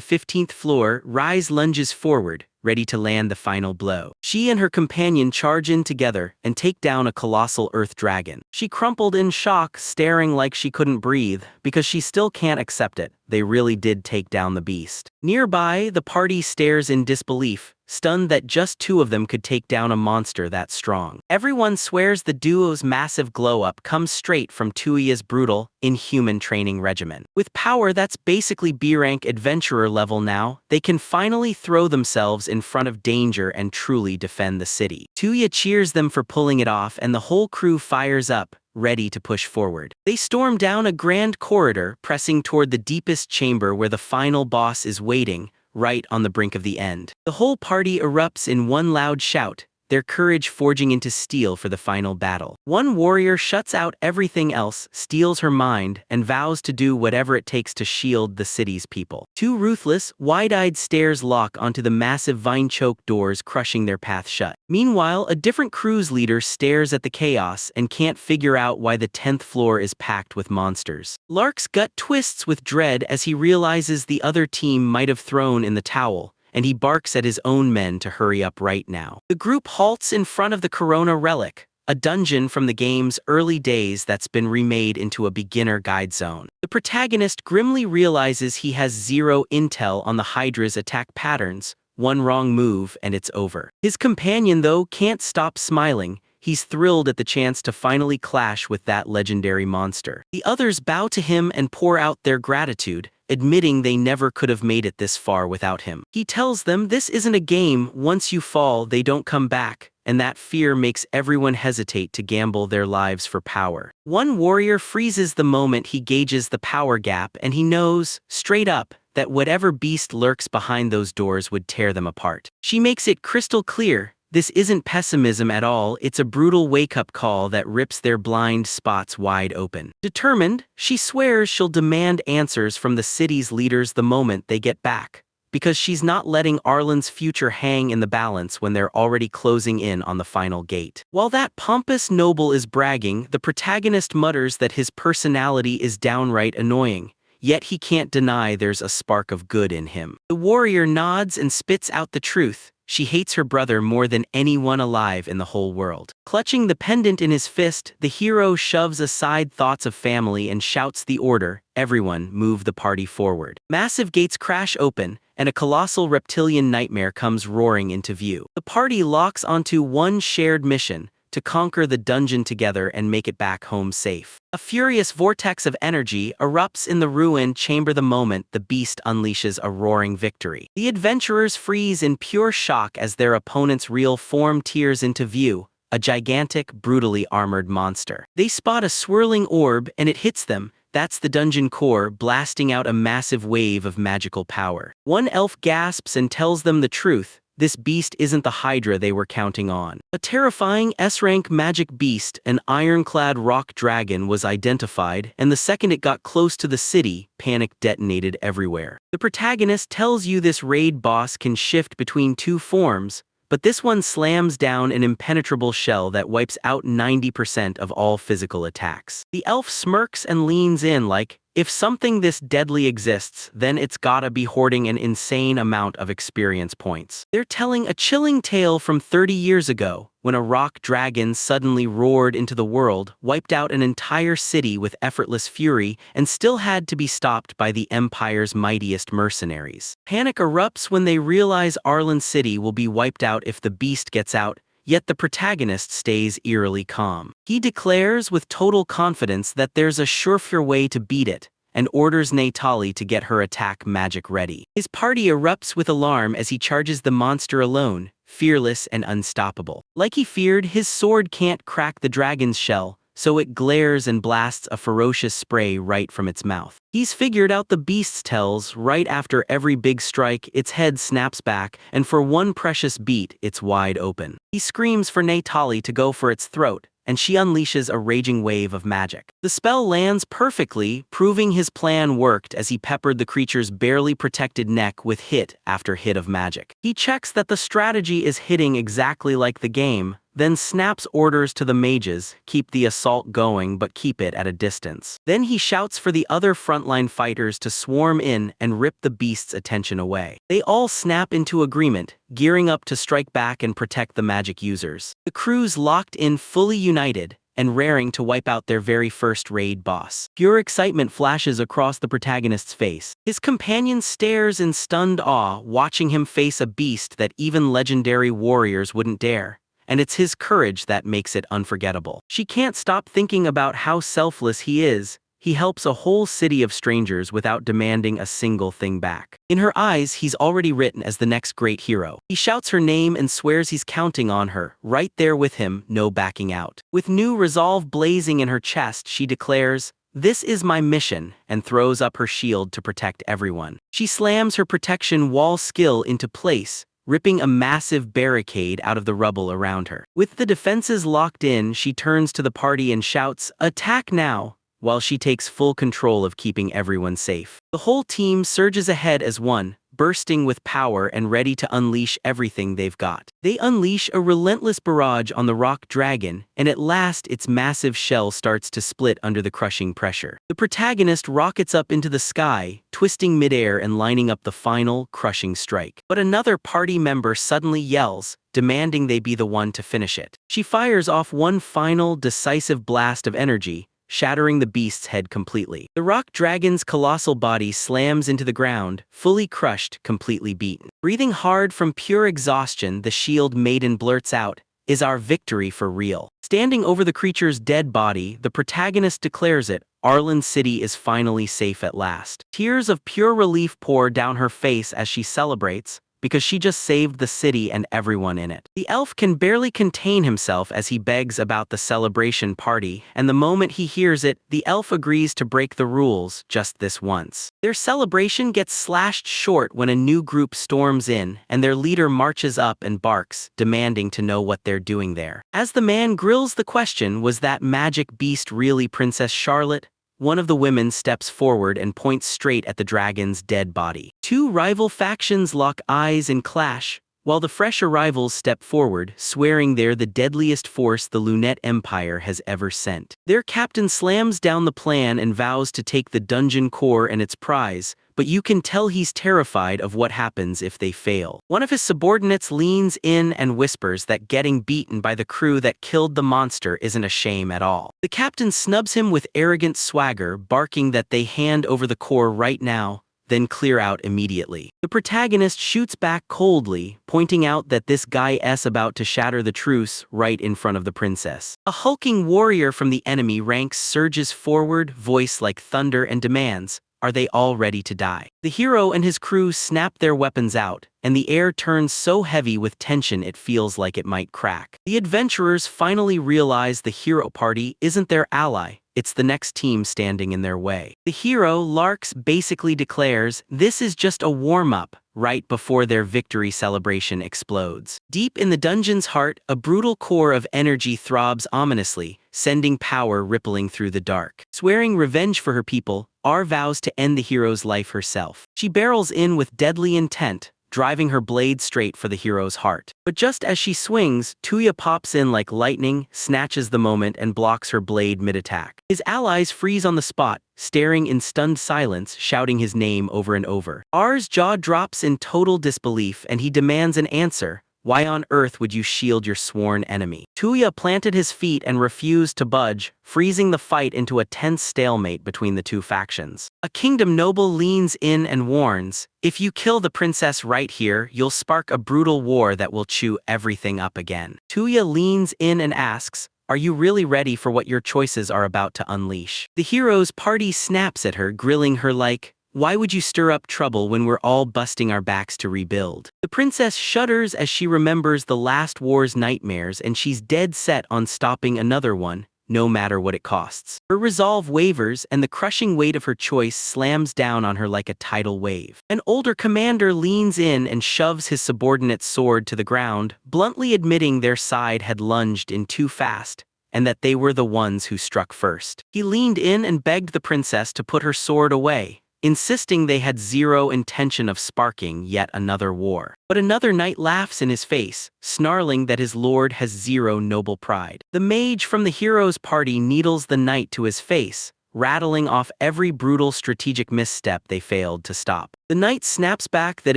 15th floor, Rise lunges forward, ready to land the final blow. She and her companion charge in together and take down a colossal earth dragon. She crumpled in shock, staring like she couldn't breathe, because she still can't accept it. They really did take down the beast. Nearby, the party stares in disbelief, stunned that just 2 of them could take down a monster that strong. Everyone swears the duo's massive glow-up comes straight from Tuya's brutal, inhuman training regimen. With power that's basically B-rank adventurer level now, they can finally throw themselves in front of danger and truly defend the city. Tuya cheers them for pulling it off, and the whole crew fires up, ready to push forward. They storm down a grand corridor, pressing toward the deepest chamber where the final boss is waiting, right on the brink of the end. The whole party erupts in one loud shout, their courage forging into steel for the final battle. One warrior shuts out everything else, steals her mind, and vows to do whatever it takes to shield the city's people. Two ruthless, wide-eyed stares lock onto the massive vine-choked doors, crushing their path shut. Meanwhile, a different cruise leader stares at the chaos and can't figure out why the 10th floor is packed with monsters. Lark's gut twists with dread as he realizes the other team might have thrown in the towel, and he barks at his own men to hurry up right now. The group halts in front of the Corona Relic, a dungeon from the game's early days that's been remade into a beginner guide zone. The protagonist grimly realizes he has zero intel on the Hydra's attack patterns. One wrong move and it's over. His companion, though, can't stop smiling. He's thrilled at the chance to finally clash with that legendary monster. The others bow to him and pour out their gratitude, admitting they never could have made it this far without him. He tells them this isn't a game. Once you fall, they don't come back, and that fear makes everyone hesitate to gamble their lives for power. One warrior freezes the moment he gauges the power gap, and he knows, straight up, that whatever beast lurks behind those doors would tear them apart. She makes it crystal clear, this isn't pessimism at all, it's a brutal wake-up call that rips their blind spots wide open. Determined, she swears she'll demand answers from the city's leaders the moment they get back, because she's not letting Arlen's future hang in the balance when they're already closing in on the final gate. While that pompous noble is bragging, the protagonist mutters that his personality is downright annoying, yet he can't deny there's a spark of good in him. The warrior nods and spits out the truth. She hates her brother more than anyone alive in the whole world. Clutching the pendant in his fist, the hero shoves aside thoughts of family and shouts the order, everyone move the party forward. Massive gates crash open, and a colossal reptilian nightmare comes roaring into view. The party locks onto one shared mission, to conquer the dungeon together and make it back home safe. A furious vortex of energy erupts in the ruined chamber the moment the beast unleashes a roaring victory. The adventurers freeze in pure shock as their opponent's real form tears into view, a gigantic, brutally armored monster. They spot a swirling orb and it hits them. That's the dungeon core, blasting out a massive wave of magical power. One elf gasps and tells them the truth. This beast isn't the Hydra they were counting on. A terrifying S-rank magic beast, an ironclad rock dragon, was identified, and the second it got close to the city, panic detonated everywhere. The protagonist tells you this raid boss can shift between two forms, but this one slams down an impenetrable shell that wipes out 90% of all physical attacks. The elf smirks and leans in like, if something this deadly exists, then it's gotta be hoarding an insane amount of experience points. They're telling a chilling tale from 30 years ago, when a rock dragon suddenly roared into the world, wiped out an entire city with effortless fury, and still had to be stopped by the Empire's mightiest mercenaries. Panic erupts when they realize Arlen City will be wiped out if the beast gets out, yet the protagonist stays eerily calm. He declares with total confidence that there's a surefire way to beat it, and orders Natali to get her attack magic ready. His party erupts with alarm as he charges the monster alone, fearless and unstoppable. Like he feared, his sword can't crack the dragon's shell, so it glares and blasts a ferocious spray right from its mouth. He's figured out the beast's tells. Right after every big strike, its head snaps back, and for one precious beat, it's wide open. He screams for Natali to go for its throat, and she unleashes a raging wave of magic. The spell lands perfectly, proving his plan worked as he peppered the creature's barely protected neck with hit after hit of magic. He checks that the strategy is hitting exactly like the game, then snaps orders to the mages, keep the assault going but keep it at a distance. Then he shouts for the other frontline fighters to swarm in and rip the beast's attention away. They all snap into agreement, gearing up to strike back and protect the magic users. The crew's locked in, fully united, and raring to wipe out their very first raid boss. Pure excitement flashes across the protagonist's face. His companion stares in stunned awe, watching him face a beast that even legendary warriors wouldn't dare. And it's his courage that makes it unforgettable. She can't stop thinking about how selfless he is. He helps a whole city of strangers without demanding a single thing back. In her eyes, he's already written as the next great hero. He shouts her name and swears he's counting on her, right there with him, no backing out. With new resolve blazing in her chest, she declares, "This is my mission," and throws up her shield to protect everyone. She slams her protection wall skill into place, ripping a massive barricade out of the rubble around her. With the defenses locked in, she turns to the party and shouts, "Attack now!" while she takes full control of keeping everyone safe. The whole team surges ahead as one, bursting with power and ready to unleash everything they've got. They unleash a relentless barrage on the rock dragon, and at last its massive shell starts to split under the crushing pressure. The protagonist rockets up into the sky, twisting midair and lining up the final, crushing strike. But another party member suddenly yells, demanding they be the one to finish it. She fires off one final, decisive blast of energy, shattering the beast's head completely. The rock dragon's colossal body slams into the ground, fully crushed, completely beaten. Breathing hard from pure exhaustion, the shield maiden blurts out, "Is our victory for real?" Standing over the creature's dead body, the protagonist declares it, Arlen City is finally safe at last. Tears of pure relief pour down her face as she celebrates, because she just saved the city and everyone in it. The elf can barely contain himself as he begs about the celebration party, and the moment he hears it, the elf agrees to break the rules just this once. Their celebration gets slashed short when a new group storms in, and their leader marches up and barks, demanding to know what they're doing there. As the man grills the question, "Was that magic beast really Princess Charlotte?" one of the women steps forward and points straight at the dragon's dead body. Two rival factions lock eyes and clash, while the fresh arrivals step forward, swearing they're the deadliest force the Lunette Empire has ever sent. Their captain slams down the plan and vows to take the dungeon core and its prize, but you can tell he's terrified of what happens if they fail. One of his subordinates leans in and whispers that getting beaten by the crew that killed the monster isn't a shame at all. The captain snubs him with arrogant swagger, barking that they hand over the core right now, then clear out immediately. The protagonist shoots back coldly, pointing out that this guy's about to shatter the truce right in front of the princess. A hulking warrior from the enemy ranks surges forward, voice like thunder, and demands, "Are they all ready to die?" The hero and his crew snap their weapons out, and the air turns so heavy with tension it feels like it might crack. The adventurers finally realize the hero party isn't their ally, it's the next team standing in their way. The hero, Larks, basically declares this is just a warm-up, right before their victory celebration explodes. Deep in the dungeon's heart, a brutal core of energy throbs ominously, sending power rippling through the dark. Swearing revenge for her people, R vows to end the hero's life herself. She barrels in with deadly intent, driving her blade straight for the hero's heart. But just as she swings, Tuya pops in like lightning, snatches the moment, and blocks her blade mid-attack. His allies freeze on the spot, staring in stunned silence, shouting his name over and over. R's jaw drops in total disbelief, and he demands an answer. Why on earth would you shield your sworn enemy? Tuya planted his feet and refused to budge, freezing the fight into a tense stalemate between the two factions. A kingdom noble leans in and warns, "If you kill the princess right here, you'll spark a brutal war that will chew everything up again." Tuya leans in and asks, "Are you really ready for what your choices are about to unleash?" The hero's party snaps at her, grilling her like, "Why would you stir up trouble when we're all busting our backs to rebuild?" The princess shudders as she remembers the last war's nightmares, and she's dead set on stopping another one, no matter what it costs. Her resolve wavers, and the crushing weight of her choice slams down on her like a tidal wave. An older commander leans in and shoves his subordinate's sword to the ground, bluntly admitting their side had lunged in too fast, and that they were the ones who struck first. He leaned in and begged the princess to put her sword away, insisting they had zero intention of sparking yet another war. But another knight laughs in his face, snarling that his lord has zero noble pride. The mage from the hero's party needles the knight to his face, rattling off every brutal strategic misstep they failed to stop. The knight snaps back that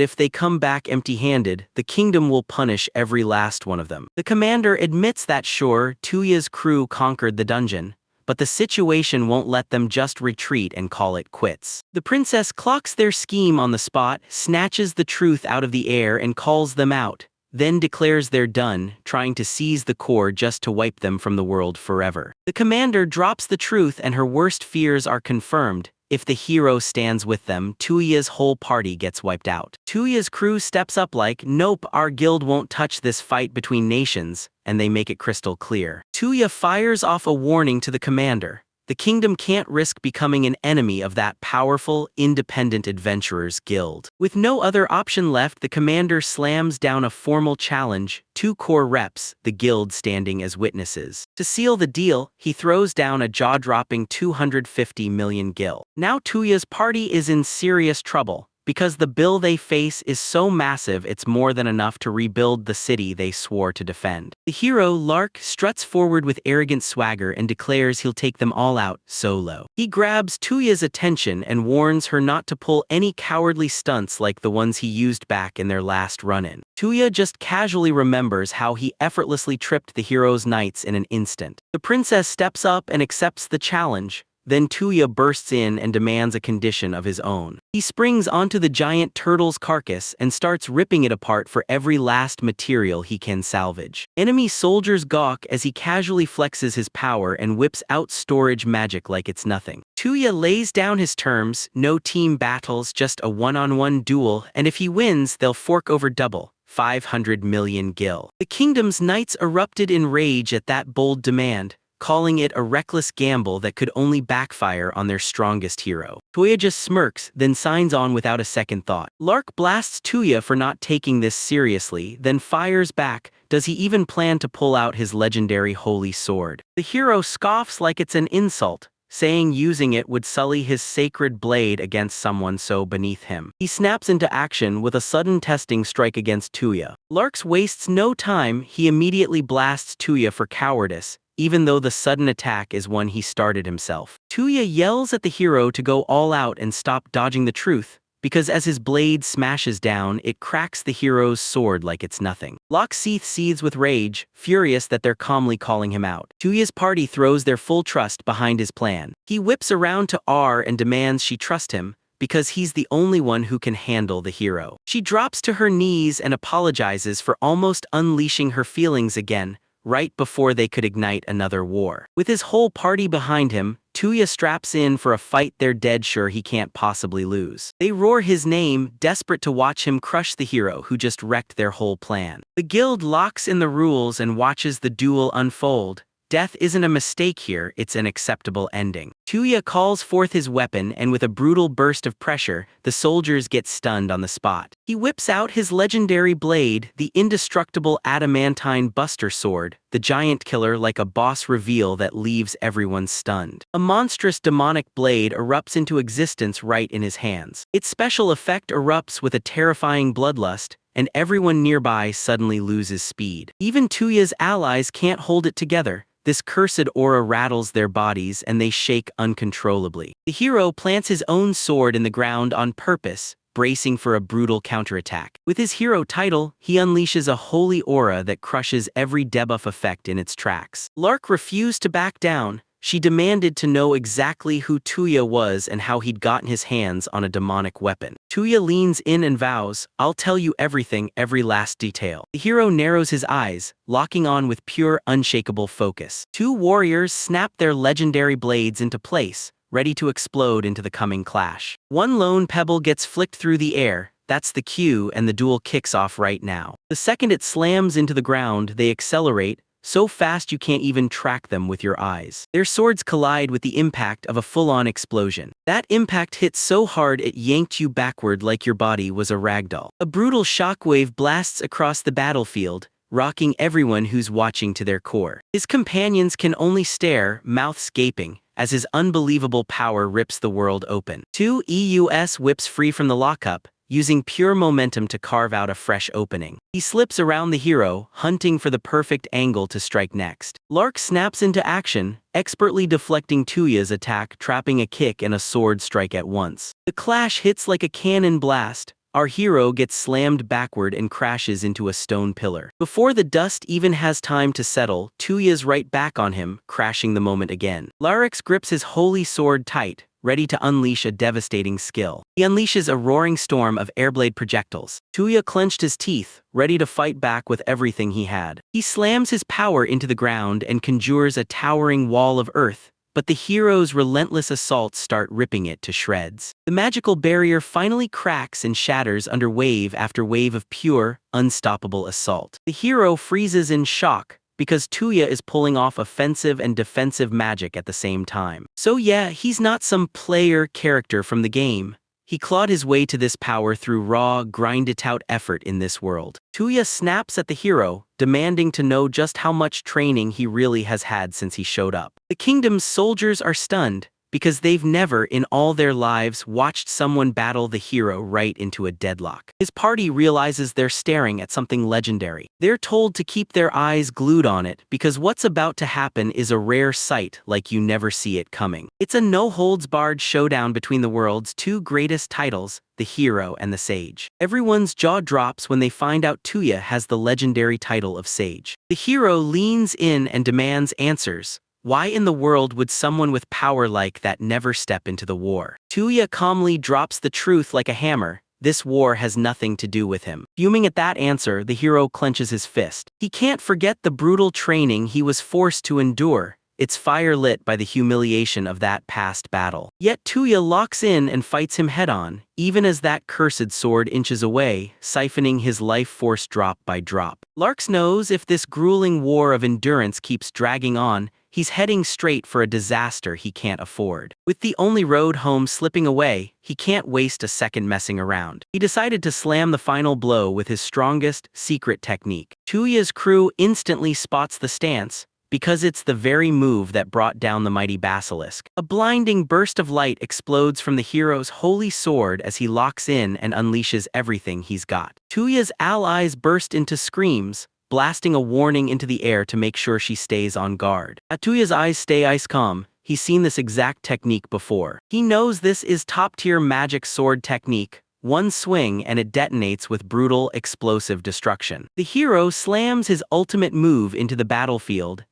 if they come back empty-handed, the kingdom will punish every last one of them. The commander admits that sure, Tuya's crew conquered the dungeon, but the situation won't let them just retreat and call it quits. The princess clocks their scheme on the spot, snatches the truth out of the air and calls them out, then declares they're done, trying to seize the core just to wipe them from the world forever. The commander drops the truth and her worst fears are confirmed. If the hero stands with them, Tuya's whole party gets wiped out. Tuya's crew steps up like, "Nope, our guild won't touch this fight between nations," and they make it crystal clear. Tuya fires off a warning to the commander, the kingdom can't risk becoming an enemy of that powerful, independent adventurers guild. With no other option left, the commander slams down a formal challenge, 2 core reps, the guild standing as witnesses. To seal the deal, he throws down a jaw-dropping 250 million gil. Now Tuya's party is in serious trouble, because the bill they face is so massive it's more than enough to rebuild the city they swore to defend. The hero, Lark, struts forward with arrogant swagger and declares he'll take them all out solo. He grabs Tuya's attention and warns her not to pull any cowardly stunts like the ones he used back in their last run-in. Tuya just casually remembers how he effortlessly tripped the hero's knights in an instant. The princess steps up and accepts the challenge. Then Tuya bursts in and demands a condition of his own. He springs onto the giant turtle's carcass and starts ripping it apart for every last material he can salvage. Enemy soldiers gawk as he casually flexes his power and whips out storage magic like it's nothing. Tuya lays down his terms: no team battles, just a one-on-one duel, and if he wins, they'll fork over double. 500 million gil. The kingdom's knights erupted in rage at that bold demand, calling it a reckless gamble that could only backfire on their strongest hero. Tuya just smirks, then signs on without a second thought. Lark blasts Tuya for not taking this seriously, then fires back. Does he even plan to pull out his legendary holy sword? The hero scoffs like it's an insult, saying using it would sully his sacred blade against someone so beneath him. He snaps into action with a sudden testing strike against Tuya. Lark wastes no time, he immediately blasts Tuya for cowardice, even though the sudden attack is one he started himself. Tuya yells at the hero to go all out and stop dodging the truth, because as his blade smashes down, it cracks the hero's sword like it's nothing. Locke seethes with rage, furious that they're calmly calling him out. Tuya's party throws their full trust behind his plan. He whips around to R and demands she trust him, because he's the only one who can handle the hero. She drops to her knees and apologizes for almost unleashing her feelings again, right before they could ignite another war. With his whole party behind him, Tuya straps in for a fight they're dead sure he can't possibly lose. They roar his name, desperate to watch him crush the hero who just wrecked their whole plan. The guild locks in the rules and watches the duel unfold. Death isn't a mistake here, it's an acceptable ending. Tuya calls forth his weapon, and with a brutal burst of pressure, the soldiers get stunned on the spot. He whips out his legendary blade, the indestructible adamantine buster sword, the giant killer like a boss reveal that leaves everyone stunned. A monstrous demonic blade erupts into existence right in his hands. Its special effect erupts with a terrifying bloodlust, and everyone nearby suddenly loses speed. Even Tuya's allies can't hold it together. This cursed aura rattles their bodies and they shake uncontrollably. The hero plants his own sword in the ground on purpose, bracing for a brutal counterattack. With his hero title, he unleashes a holy aura that crushes every debuff effect in its tracks. Lark refused to back down. She demanded to know exactly who Tuya was and how he'd gotten his hands on a demonic weapon. Tuya leans in and vows, "I'll tell you everything, every last detail." The hero narrows his eyes, locking on with pure, unshakable focus. 2 warriors snap their legendary blades into place, ready to explode into the coming clash. One lone pebble gets flicked through the air. That's the cue, and the duel kicks off right now. The second it slams into the ground, they accelerate, so fast you can't even track them with your eyes. Their swords collide with the impact of a full-on explosion. That impact hit so hard it yanked you backward like your body was a ragdoll. A brutal shockwave blasts across the battlefield, rocking everyone who's watching to their core. His companions can only stare, mouths gaping, as his unbelievable power rips the world open. EUS whips free from the lockup, using pure momentum to carve out a fresh opening. He slips around the hero, hunting for the perfect angle to strike next. Lark snaps into action, expertly deflecting Tuya's attack, trapping a kick and a sword strike at once. The clash hits like a cannon blast. Our hero gets slammed backward and crashes into a stone pillar. Before the dust even has time to settle, Tuya's right back on him, crashing the moment again. Larix grips his holy sword tight, ready to unleash a devastating skill. He unleashes a roaring storm of airblade projectiles. Tuya clenched his teeth, ready to fight back with everything he had. He slams his power into the ground and conjures a towering wall of earth, but the hero's relentless assaults start ripping it to shreds. The magical barrier finally cracks and shatters under wave after wave of pure, unstoppable assault. The hero freezes in shock, because Tuya is pulling off offensive and defensive magic at the same time. So yeah, he's not some player character from the game. He clawed his way to this power through raw, grind-it-out effort in this world. Tuya snaps at the hero, demanding to know just how much training he really has had since he showed up. The kingdom's soldiers are stunned, because they've never in all their lives watched someone battle the hero right into a deadlock. His party realizes they're staring at something legendary. They're told to keep their eyes glued on it because what's about to happen is a rare sight like you never see it coming. It's a no-holds-barred showdown between the world's two greatest titles, the hero and the sage. Everyone's jaw drops when they find out Tuya has the legendary title of sage. The hero leans in and demands answers. Why in the world would someone with power like that never step into the war? Tuya calmly drops the truth like a hammer. This war has nothing to do with him. Fuming at that answer, the hero clenches his fist. He can't forget the brutal training he was forced to endure. It's fire lit by the humiliation of that past battle. Yet Tuya locks in and fights him head-on, even as that cursed sword inches away, siphoning his life force drop by drop. Larks knows if this grueling war of endurance keeps dragging on, he's heading straight for a disaster he can't afford. With the only road home slipping away, he can't waste a second messing around. He decided to slam the final blow with his strongest, secret technique. Tuya's crew instantly spots the stance, because it's the very move that brought down the mighty basilisk. A blinding burst of light explodes from the hero's holy sword as he locks in and unleashes everything he's got. Tuya's allies burst into screams, blasting a warning into the air to make sure she stays on guard. Tuya's eyes stay ice calm. He's seen this exact technique before. He knows this is top-tier magic sword technique. One swing and it detonates with brutal, explosive destruction. The hero slams his ultimate move into the battlefield,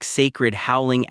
sacred howling **,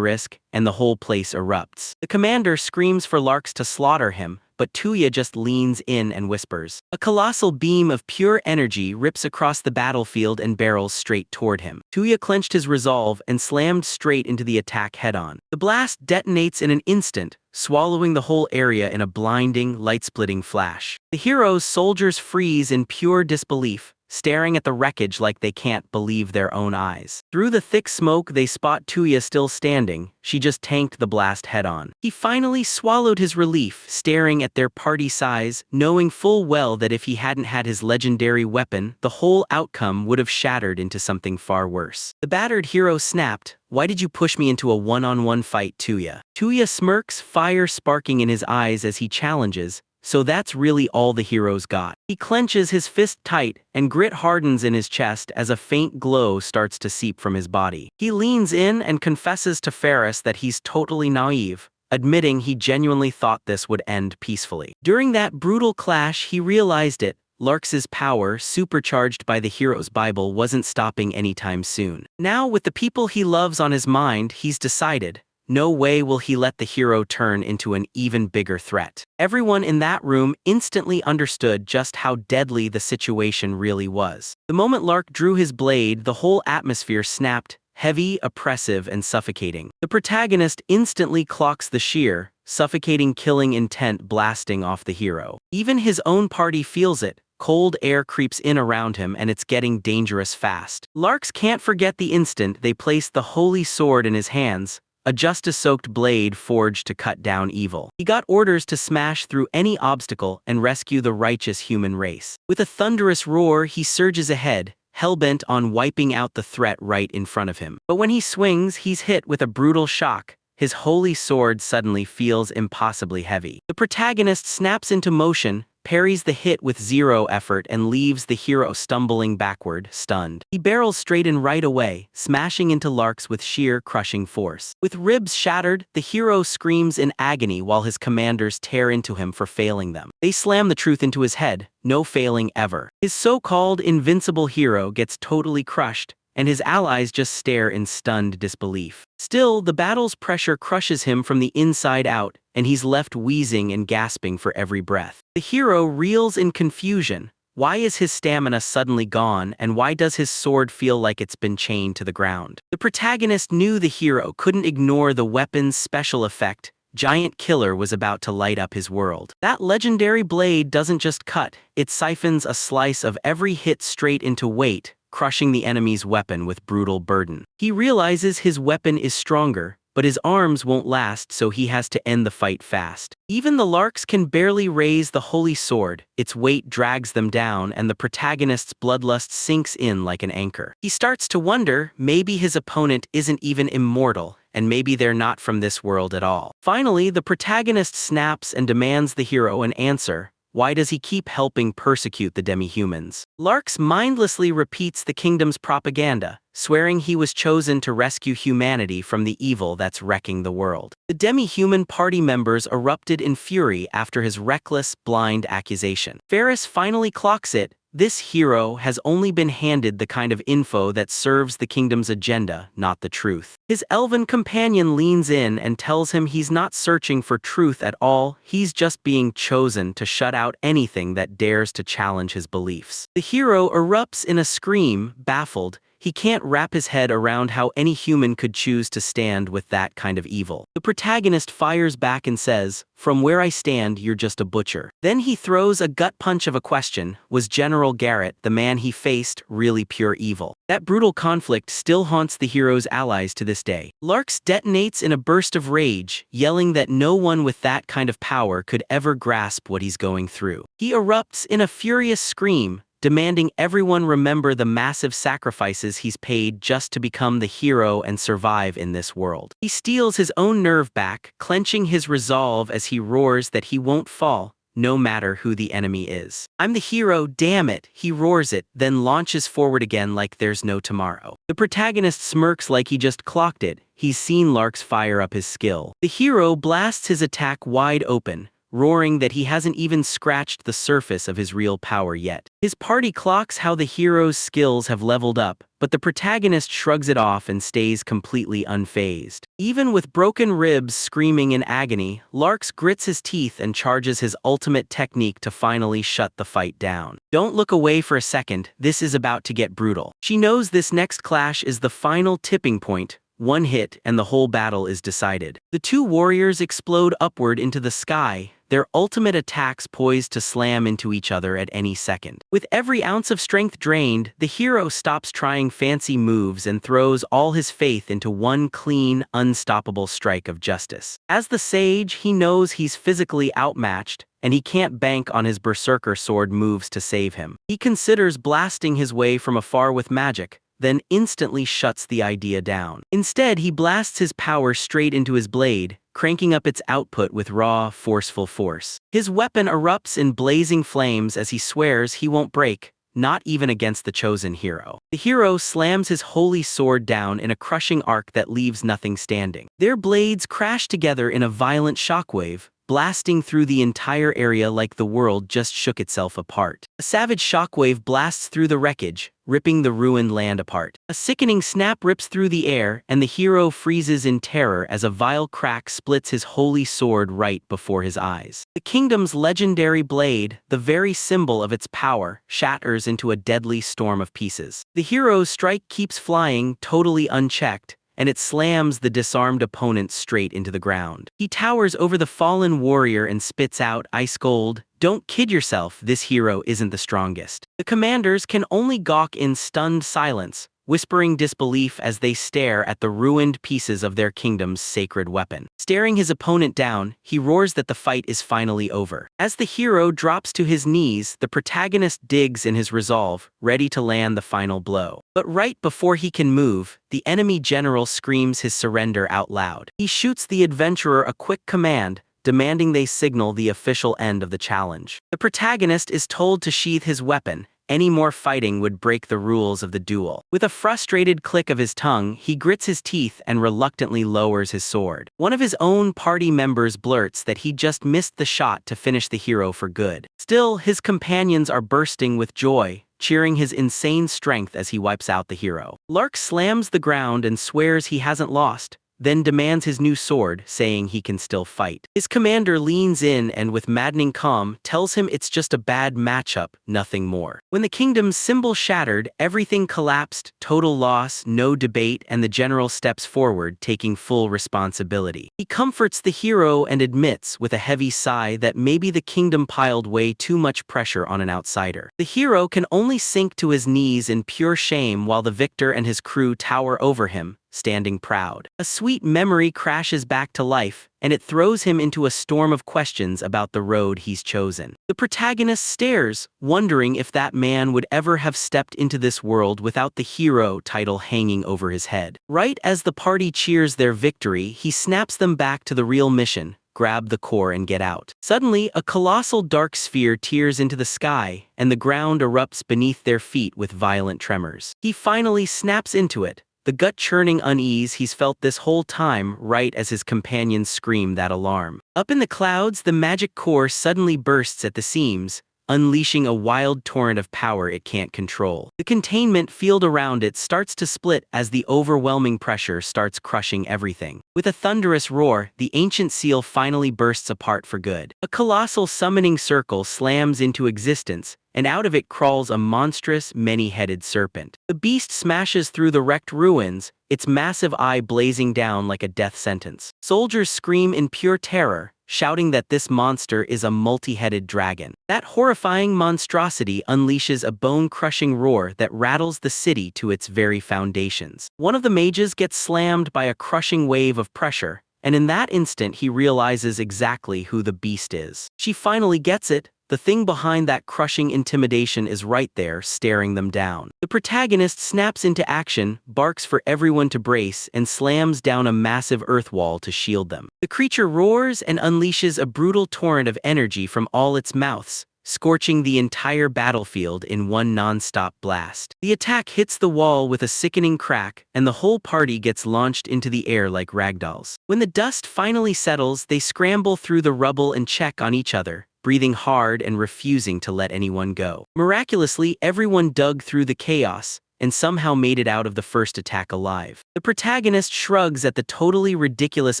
and the whole place erupts. The commander screams for Larks to slaughter him, but Tuya just leans in and whispers. A colossal beam of pure energy rips across the battlefield and barrels straight toward him. Tuya clenched his resolve and slammed straight into the attack head-on. The blast detonates in an instant, swallowing the whole area in a blinding, light-splitting flash. The hero's soldiers freeze in pure disbelief, staring at the wreckage like they can't believe their own eyes. Through the thick smoke they spot Tuya still standing. She just tanked the blast head-on. He finally swallowed his relief, staring at their party size, knowing full well that if he hadn't had his legendary weapon, the whole outcome would have shattered into something far worse. The battered hero snapped, "Why did you push me into a one-on-one fight, Tuya?" Tuya smirks, fire sparking in his eyes as he challenges, so that's really all the hero's got. He clenches his fist tight, and grit hardens in his chest as a faint glow starts to seep from his body. He leans in and confesses to Ferris that he's totally naive, admitting he genuinely thought this would end peacefully. During that brutal clash, he realized it. Larks's power, supercharged by the hero's Bible, wasn't stopping anytime soon. Now, with the people he loves on his mind, he's decided, no way will he let the hero turn into an even bigger threat. Everyone in that room instantly understood just how deadly the situation really was. The moment Lark drew his blade, the whole atmosphere snapped, heavy, oppressive, and suffocating. The protagonist instantly clocks the sheer, suffocating killing intent blasting off the hero. Even his own party feels it. Cold air creeps in around him and it's getting dangerous fast. Larks can't forget the instant they placed the holy sword in his hands, a justice-soaked blade forged to cut down evil. He got orders to smash through any obstacle and rescue the righteous human race. With a thunderous roar, he surges ahead, hell-bent on wiping out the threat right in front of him. But when he swings, he's hit with a brutal shock. His holy sword suddenly feels impossibly heavy. The protagonist snaps into motion, parries the hit with zero effort and leaves the hero stumbling backward, stunned. He barrels straight in right away, smashing into Larks with sheer crushing force. With ribs shattered, the hero screams in agony while his commanders tear into him for failing them. They slam the truth into his head, no failing ever. His so-called invincible hero gets totally crushed, and his allies just stare in stunned disbelief. Still, the battle's pressure crushes him from the inside out, and he's left wheezing and gasping for every breath. The hero reels in confusion. Why is his stamina suddenly gone, and why does his sword feel like it's been chained to the ground? The protagonist knew the hero couldn't ignore the weapon's special effect. Giant Killer was about to light up his world. That legendary blade doesn't just cut, it siphons a slice of every hit straight into weight, crushing the enemy's weapon with brutal burden. He realizes his weapon is stronger, but his arms won't last, so he has to end the fight fast. Even the Larks can barely raise the holy sword, its weight drags them down and the protagonist's bloodlust sinks in like an anchor. He starts to wonder, maybe his opponent isn't even immortal, and maybe they're not from this world at all. Finally, the protagonist snaps and demands the hero an answer. Why does he keep helping persecute the demi-humans? Larks mindlessly repeats the kingdom's propaganda, swearing he was chosen to rescue humanity from the evil that's wrecking the world. The demi-human party members erupted in fury after his reckless, blind accusation. Ferris finally clocks it. This hero has only been handed the kind of info that serves the kingdom's agenda, not the truth. His elven companion leans in and tells him he's not searching for truth at all, he's just being chosen to shut out anything that dares to challenge his beliefs. The hero erupts in a scream, baffled. He can't wrap his head around how any human could choose to stand with that kind of evil. The protagonist fires back and says, "From where I stand, you're just a butcher." Then he throws a gut punch of a question. Was General Garrett, the man he faced, really pure evil? That brutal conflict still haunts the hero's allies to this day. Larks detonates in a burst of rage, yelling that no one with that kind of power could ever grasp what he's going through. He erupts in a furious scream, demanding everyone remember the massive sacrifices he's paid just to become the hero and survive in this world. He steals his own nerve back, clenching his resolve as he roars that he won't fall, no matter who the enemy is. "I'm the hero, damn it," he roars it, then launches forward again like there's no tomorrow. The protagonist smirks like he just clocked it. He's seen Larks fire up his skill. The hero blasts his attack wide open, roaring that he hasn't even scratched the surface of his real power yet. His party clocks how the hero's skills have leveled up, but the protagonist shrugs it off and stays completely unfazed. Even with broken ribs screaming in agony, Larks grits his teeth and charges his ultimate technique to finally shut the fight down. Don't look away for a second, this is about to get brutal. She knows this next clash is the final tipping point. One hit and the whole battle is decided. The two warriors explode upward into the sky, their ultimate attacks poised to slam into each other at any second. With every ounce of strength drained, the hero stops trying fancy moves and throws all his faith into one clean, unstoppable strike of justice. As the sage, he knows he's physically outmatched, and he can't bank on his berserker sword moves to save him. He considers blasting his way from afar with magic, then instantly shuts the idea down. Instead, he blasts his power straight into his blade, cranking up its output with raw, forceful force. His weapon erupts in blazing flames as he swears he won't break, not even against the chosen hero. The hero slams his holy sword down in a crushing arc that leaves nothing standing. Their blades crash together in a violent shockwave, blasting through the entire area like the world just shook itself apart. A savage shockwave blasts through the wreckage, ripping the ruined land apart. A sickening snap rips through the air, and the hero freezes in terror as a vile crack splits his holy sword right before his eyes. The kingdom's legendary blade, the very symbol of its power, shatters into a deadly storm of pieces. The hero's strike keeps flying, totally unchecked, and it slams the disarmed opponent straight into the ground. He towers over the fallen warrior and spits out, "Ice Gold, don't kid yourself, this hero isn't the strongest." The commanders can only gawk in stunned silence, whispering disbelief as they stare at the ruined pieces of their kingdom's sacred weapon. Staring his opponent down, he roars that the fight is finally over. As the hero drops to his knees, the protagonist digs in his resolve, ready to land the final blow. But right before he can move, the enemy general screams his surrender out loud. He shoots the adventurer a quick command, demanding they signal the official end of the challenge. The protagonist is told to sheath his weapon. Any more fighting would break the rules of the duel. With a frustrated click of his tongue, he grits his teeth and reluctantly lowers his sword. One of his own party members blurts that he just missed the shot to finish the hero for good. Still, his companions are bursting with joy, cheering his insane strength as he wipes out the hero. Lark slams the ground and swears he hasn't lost, then demands his new sword, saying he can still fight. His commander leans in and with maddening calm tells him it's just a bad matchup, nothing more. When the kingdom's symbol shattered, everything collapsed, total loss, no debate, and the general steps forward, taking full responsibility. He comforts the hero and admits with a heavy sigh that maybe the kingdom piled way too much pressure on an outsider. The hero can only sink to his knees in pure shame while the victor and his crew tower over him, standing proud. A sweet memory crashes back to life, and it throws him into a storm of questions about the road he's chosen. The protagonist stares, wondering if that man would ever have stepped into this world without the hero title hanging over his head. Right as the party cheers their victory, he snaps them back to the real mission: grab the core and get out. Suddenly, a colossal dark sphere tears into the sky, and the ground erupts beneath their feet with violent tremors. He finally snaps into it, the gut-churning unease he's felt this whole time, right as his companions scream that alarm. Up in the clouds, the magic core suddenly bursts at the seams, unleashing a wild torrent of power it can't control. The containment field around it starts to split as the overwhelming pressure starts crushing everything. With a thunderous roar, the ancient seal finally bursts apart for good. A colossal summoning circle slams into existence, and out of it crawls a monstrous, many-headed serpent. The beast smashes through the wrecked ruins, its massive eye blazing down like a death sentence. Soldiers scream in pure terror, shouting that this monster is a multi-headed dragon. That horrifying monstrosity unleashes a bone-crushing roar that rattles the city to its very foundations. One of the mages gets slammed by a crushing wave of pressure, and in that instant he realizes exactly who the beast is. She finally gets it. The thing behind that crushing intimidation is right there, staring them down. The protagonist snaps into action, barks for everyone to brace, and slams down a massive earth wall to shield them. The creature roars and unleashes a brutal torrent of energy from all its mouths, scorching the entire battlefield in one non-stop blast. The attack hits the wall with a sickening crack, and the whole party gets launched into the air like ragdolls. When the dust finally settles, they scramble through the rubble and check on each other, breathing hard and refusing to let anyone go. Miraculously, everyone dug through the chaos and somehow made it out of the first attack alive. The protagonist shrugs at the totally ridiculous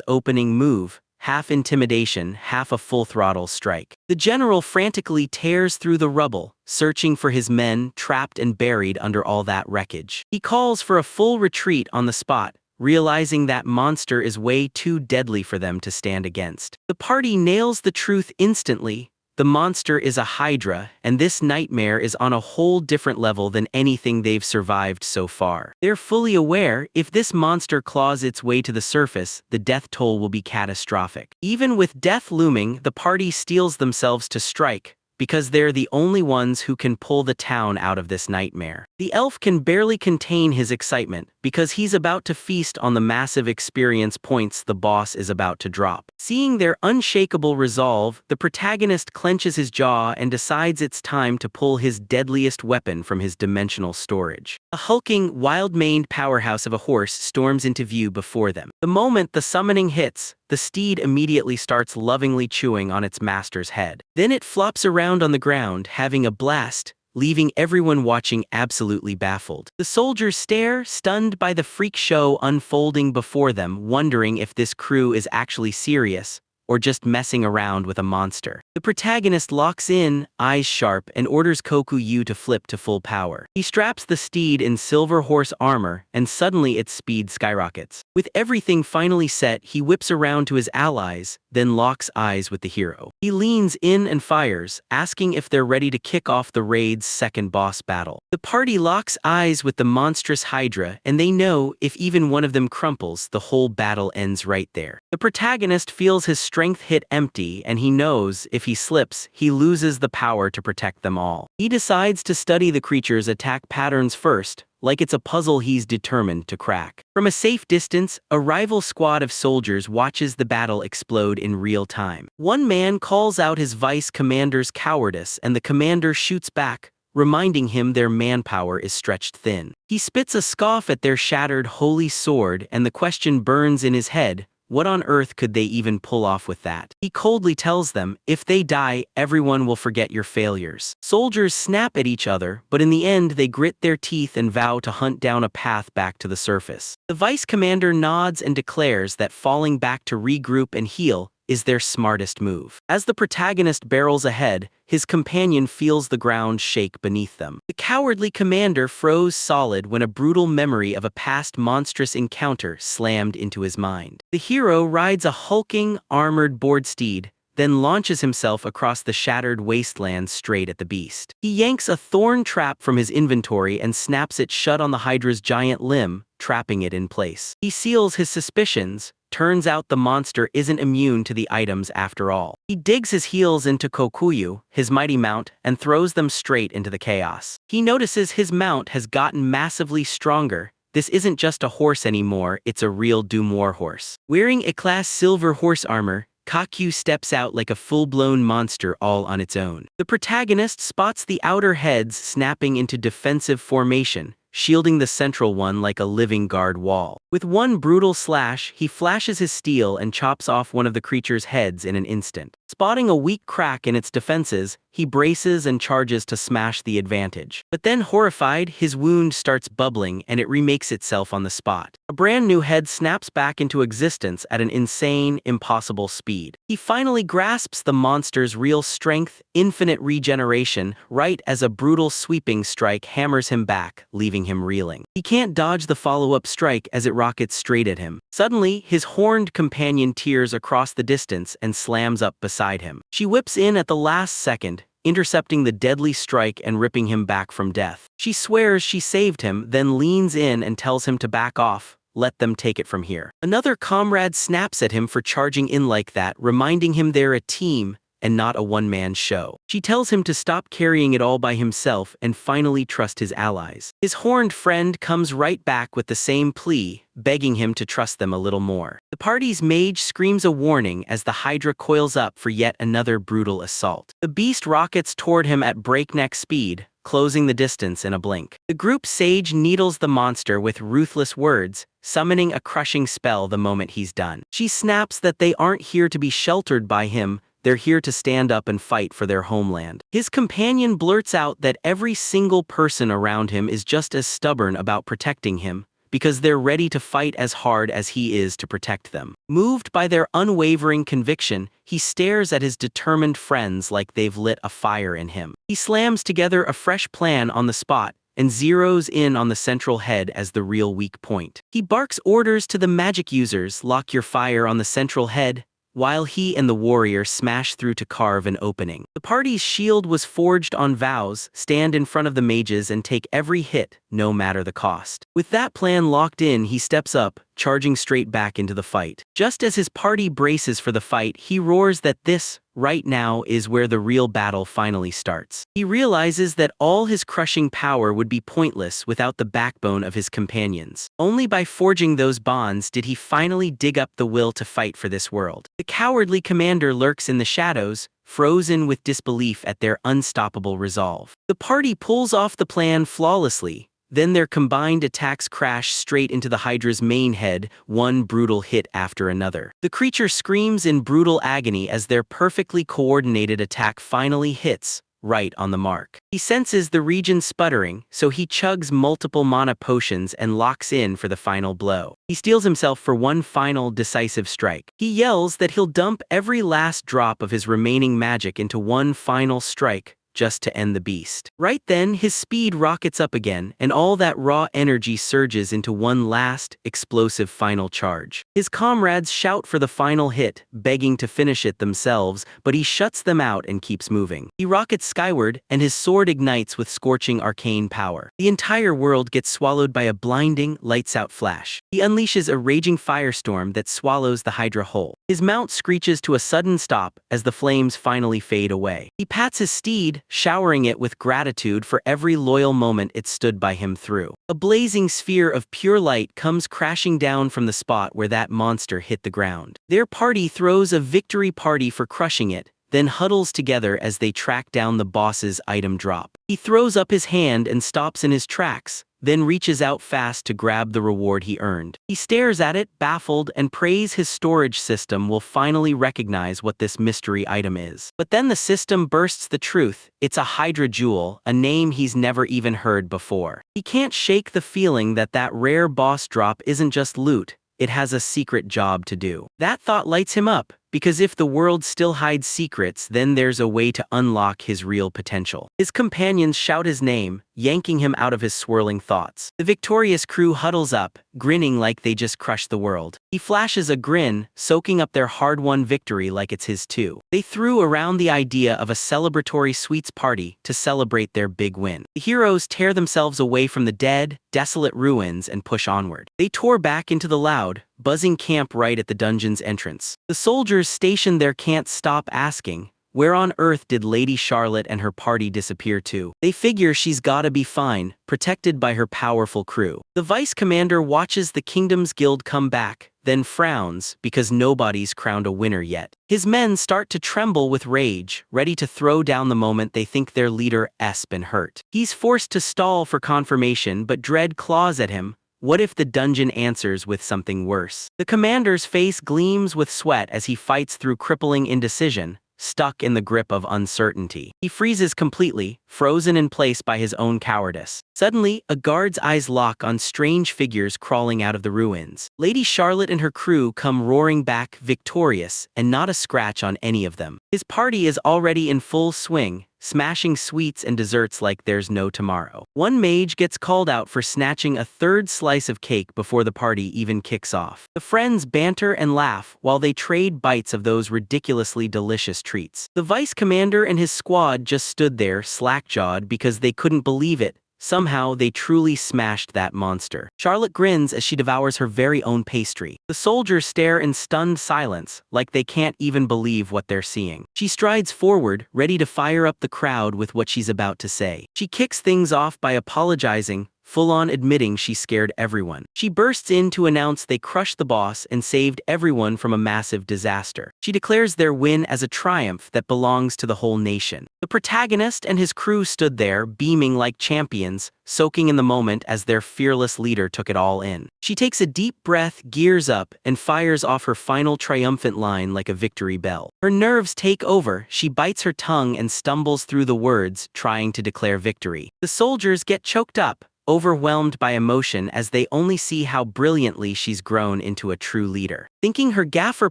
opening move, half intimidation, half a full-throttle strike. The general frantically tears through the rubble, searching for his men trapped and buried under all that wreckage. He calls for a full retreat on the spot, realizing that monster is way too deadly for them to stand against. The party nails the truth instantly. The monster is a hydra, and this nightmare is on a whole different level than anything they've survived so far. They're fully aware, if this monster claws its way to the surface, the death toll will be catastrophic. Even with death looming, the party steels themselves to strike, because they're the only ones who can pull the town out of this nightmare. The elf can barely contain his excitement, because he's about to feast on the massive experience points the boss is about to drop. Seeing their unshakable resolve, the protagonist clenches his jaw and decides it's time to pull his deadliest weapon from his dimensional storage. A hulking, wild-maned powerhouse of a horse storms into view before them. The moment the summoning hits, the steed immediately starts lovingly chewing on its master's head. Then it flops around on the ground, having a blast, leaving everyone watching absolutely baffled. The soldiers stare, stunned by the freak show unfolding before them, wondering if this crew is actually serious or just messing around with a monster. The protagonist locks in, eyes sharp, and orders Koku-yu to flip to full power. He straps the steed in silver horse armor, and suddenly its speed skyrockets. With everything finally set, he whips around to his allies, then locks eyes with the hero. He leans in and fires, asking if they're ready to kick off the raid's second boss battle. The party locks eyes with the monstrous hydra, and they know if even one of them crumples, the whole battle ends right there. The protagonist feels his strength hit empty, and he knows if he slips, he loses the power to protect them all. He decides to study the creature's attack patterns first, like it's a puzzle he's determined to crack. From a safe distance, a rival squad of soldiers watches the battle explode in real time. One man calls out his vice commander's cowardice, and the commander shoots back, reminding him their manpower is stretched thin. He spits a scoff at their shattered holy sword, and the question burns in his head: what on earth could they even pull off with that? He coldly tells them, if they die, everyone will forget your failures. Soldiers snap at each other, but in the end they grit their teeth and vow to hunt down a path back to the surface. The vice commander nods and declares that falling back to regroup and heal is their smartest move. As the protagonist barrels ahead, his companion feels the ground shake beneath them. The cowardly commander froze solid when a brutal memory of a past monstrous encounter slammed into his mind. The hero rides a hulking, armored board steed, then launches himself across the shattered wasteland straight at the beast. He yanks a thorn trap from his inventory and snaps it shut on the Hydra's giant limb, trapping it in place. He seals his suspicions. Turns out the monster isn't immune to the items after all. He digs his heels into Kokuyu, his mighty mount, and throws them straight into the chaos. He notices his mount has gotten massively stronger. This isn't just a horse anymore, it's a real Doom War horse. Wearing Eclass silver horse armor, Kakyu steps out like a full-blown monster all on its own. The protagonist spots the outer heads snapping into defensive formation, shielding the central one like a living guard wall. With one brutal slash, he flashes his steel and chops off one of the creature's heads in an instant. Spotting a weak crack in its defenses, he braces and charges to smash the advantage. But then, horrified, his wound starts bubbling and it remakes itself on the spot. A brand new head snaps back into existence at an insane, impossible speed. He finally grasps the monster's real strength, infinite regeneration, right as a brutal sweeping strike hammers him back, leaving him reeling. He can't dodge the follow-up strike as it rockets straight at him. Suddenly, his horned companion tears across the distance and slams up beside him. She whips in at the last second, intercepting the deadly strike and ripping him back from death. She swears she saved him, then leans in and tells him to back off. Let them take it from here. Another comrade snaps at him for charging in like that, reminding him they're a team and not a one-man show. She tells him to stop carrying it all by himself and finally trust his allies. His horned friend comes right back with the same plea, begging him to trust them a little more. The party's mage screams a warning as the Hydra coils up for yet another brutal assault. The beast rockets toward him at breakneck speed, closing the distance in a blink. The group sage needles the monster with ruthless words, summoning a crushing spell the moment he's done. She snaps that they aren't here to be sheltered by him, they're here to stand up and fight for their homeland. His companion blurts out that every single person around him is just as stubborn about protecting him, because they're ready to fight as hard as he is to protect them. Moved by their unwavering conviction, he stares at his determined friends like they've lit a fire in him. He slams together a fresh plan on the spot and zeroes in on the central head as the real weak point. He barks orders to the magic users, lock your fire on the central head, while he and the warrior smash through to carve an opening. The party's shield was forged on vows, stand in front of the mages and take every hit, no matter the cost. With that plan locked in, he steps up, charging straight back into the fight. Just as his party braces for the fight, he roars that this, right now, is where the real battle finally starts. He realizes that all his crushing power would be pointless without the backbone of his companions. Only by forging those bonds did he finally dig up the will to fight for this world. The cowardly commander lurks in the shadows, frozen with disbelief at their unstoppable resolve. The party pulls off the plan flawlessly. Then their combined attacks crash straight into the Hydra's main head, one brutal hit after another. The creature screams in brutal agony as their perfectly coordinated attack finally hits, right on the mark. He senses the region sputtering, so he chugs multiple mana potions and locks in for the final blow. He steels himself for one final decisive strike. He yells that he'll dump every last drop of his remaining magic into one final strike, just to end the beast. Right then, his speed rockets up again, and all that raw energy surges into one last, explosive final charge. His comrades shout for the final hit, begging to finish it themselves, but he shuts them out and keeps moving. He rockets skyward, and his sword ignites with scorching arcane power. The entire world gets swallowed by a blinding, lights-out flash. He unleashes a raging firestorm that swallows the Hydra whole. His mount screeches to a sudden stop as the flames finally fade away. He pats his steed, showering it with gratitude for every loyal moment it stood by him through. A blazing sphere of pure light comes crashing down from the spot where that monster hit the ground. Their party throws a victory party for crushing it, then huddles together as they track down the boss's item drop. He throws up his hand and stops in his tracks, then reaches out fast to grab the reward he earned. He stares at it, baffled, and prays his storage system will finally recognize what this mystery item is. But then the system bursts the truth. It's a Hydra jewel, a name he's never even heard before. He can't shake the feeling that that rare boss drop isn't just loot, it has a secret job to do. That thought lights him up, because if the world still hides secrets, then there's a way to unlock his real potential. His companions shout his name, yanking him out of his swirling thoughts. The victorious crew huddles up, grinning like they just crushed the world. He flashes a grin, soaking up their hard-won victory like it's his too. They threw around the idea of a celebratory sweets party to celebrate their big win. The heroes tear themselves away from the dead, desolate ruins and push onward. They tore back into the loud, buzzing camp right at the dungeon's entrance. The soldiers stationed there can't stop asking, where on earth did Lady Charlotte and her party disappear to? They figure she's gotta be fine, protected by her powerful crew. The vice commander watches the Kingdom's Guild come back, then frowns because nobody's crowned a winner yet. His men start to tremble with rage, ready to throw down the moment they think their leader has been hurt. He's forced to stall for confirmation, but dread claws at him. What if the dungeon answers with something worse? The commander's face gleams with sweat as he fights through crippling indecision, stuck in the grip of uncertainty. He freezes completely, frozen in place by his own cowardice. Suddenly, a guard's eyes lock on strange figures crawling out of the ruins. Lady Charlotte and her crew come roaring back, victorious, and not a scratch on any of them. His party is already in full swing, smashing sweets and desserts like there's no tomorrow. One mage gets called out for snatching a third slice of cake before the party even kicks off. The friends banter and laugh while they trade bites of those ridiculously delicious treats. The vice commander and his squad just stood there slack-jawed because they couldn't believe it. Somehow, they truly smashed that monster. Charlotte grins as she devours her very own pastry. The soldiers stare in stunned silence, like they can't even believe what they're seeing. She strides forward, ready to fire up the crowd with what she's about to say. She kicks things off by apologizing, full-on admitting she scared everyone. She bursts in to announce they crushed the boss and saved everyone from a massive disaster. She declares their win as a triumph that belongs to the whole nation. The protagonist and his crew stood there, beaming like champions, soaking in the moment as their fearless leader took it all in. She takes a deep breath, gears up, and fires off her final triumphant line like a victory bell. Her nerves take over, she bites her tongue and stumbles through the words, trying to declare victory. The soldiers get choked up, overwhelmed by emotion as they only see how brilliantly she's grown into a true leader. Thinking her gaffer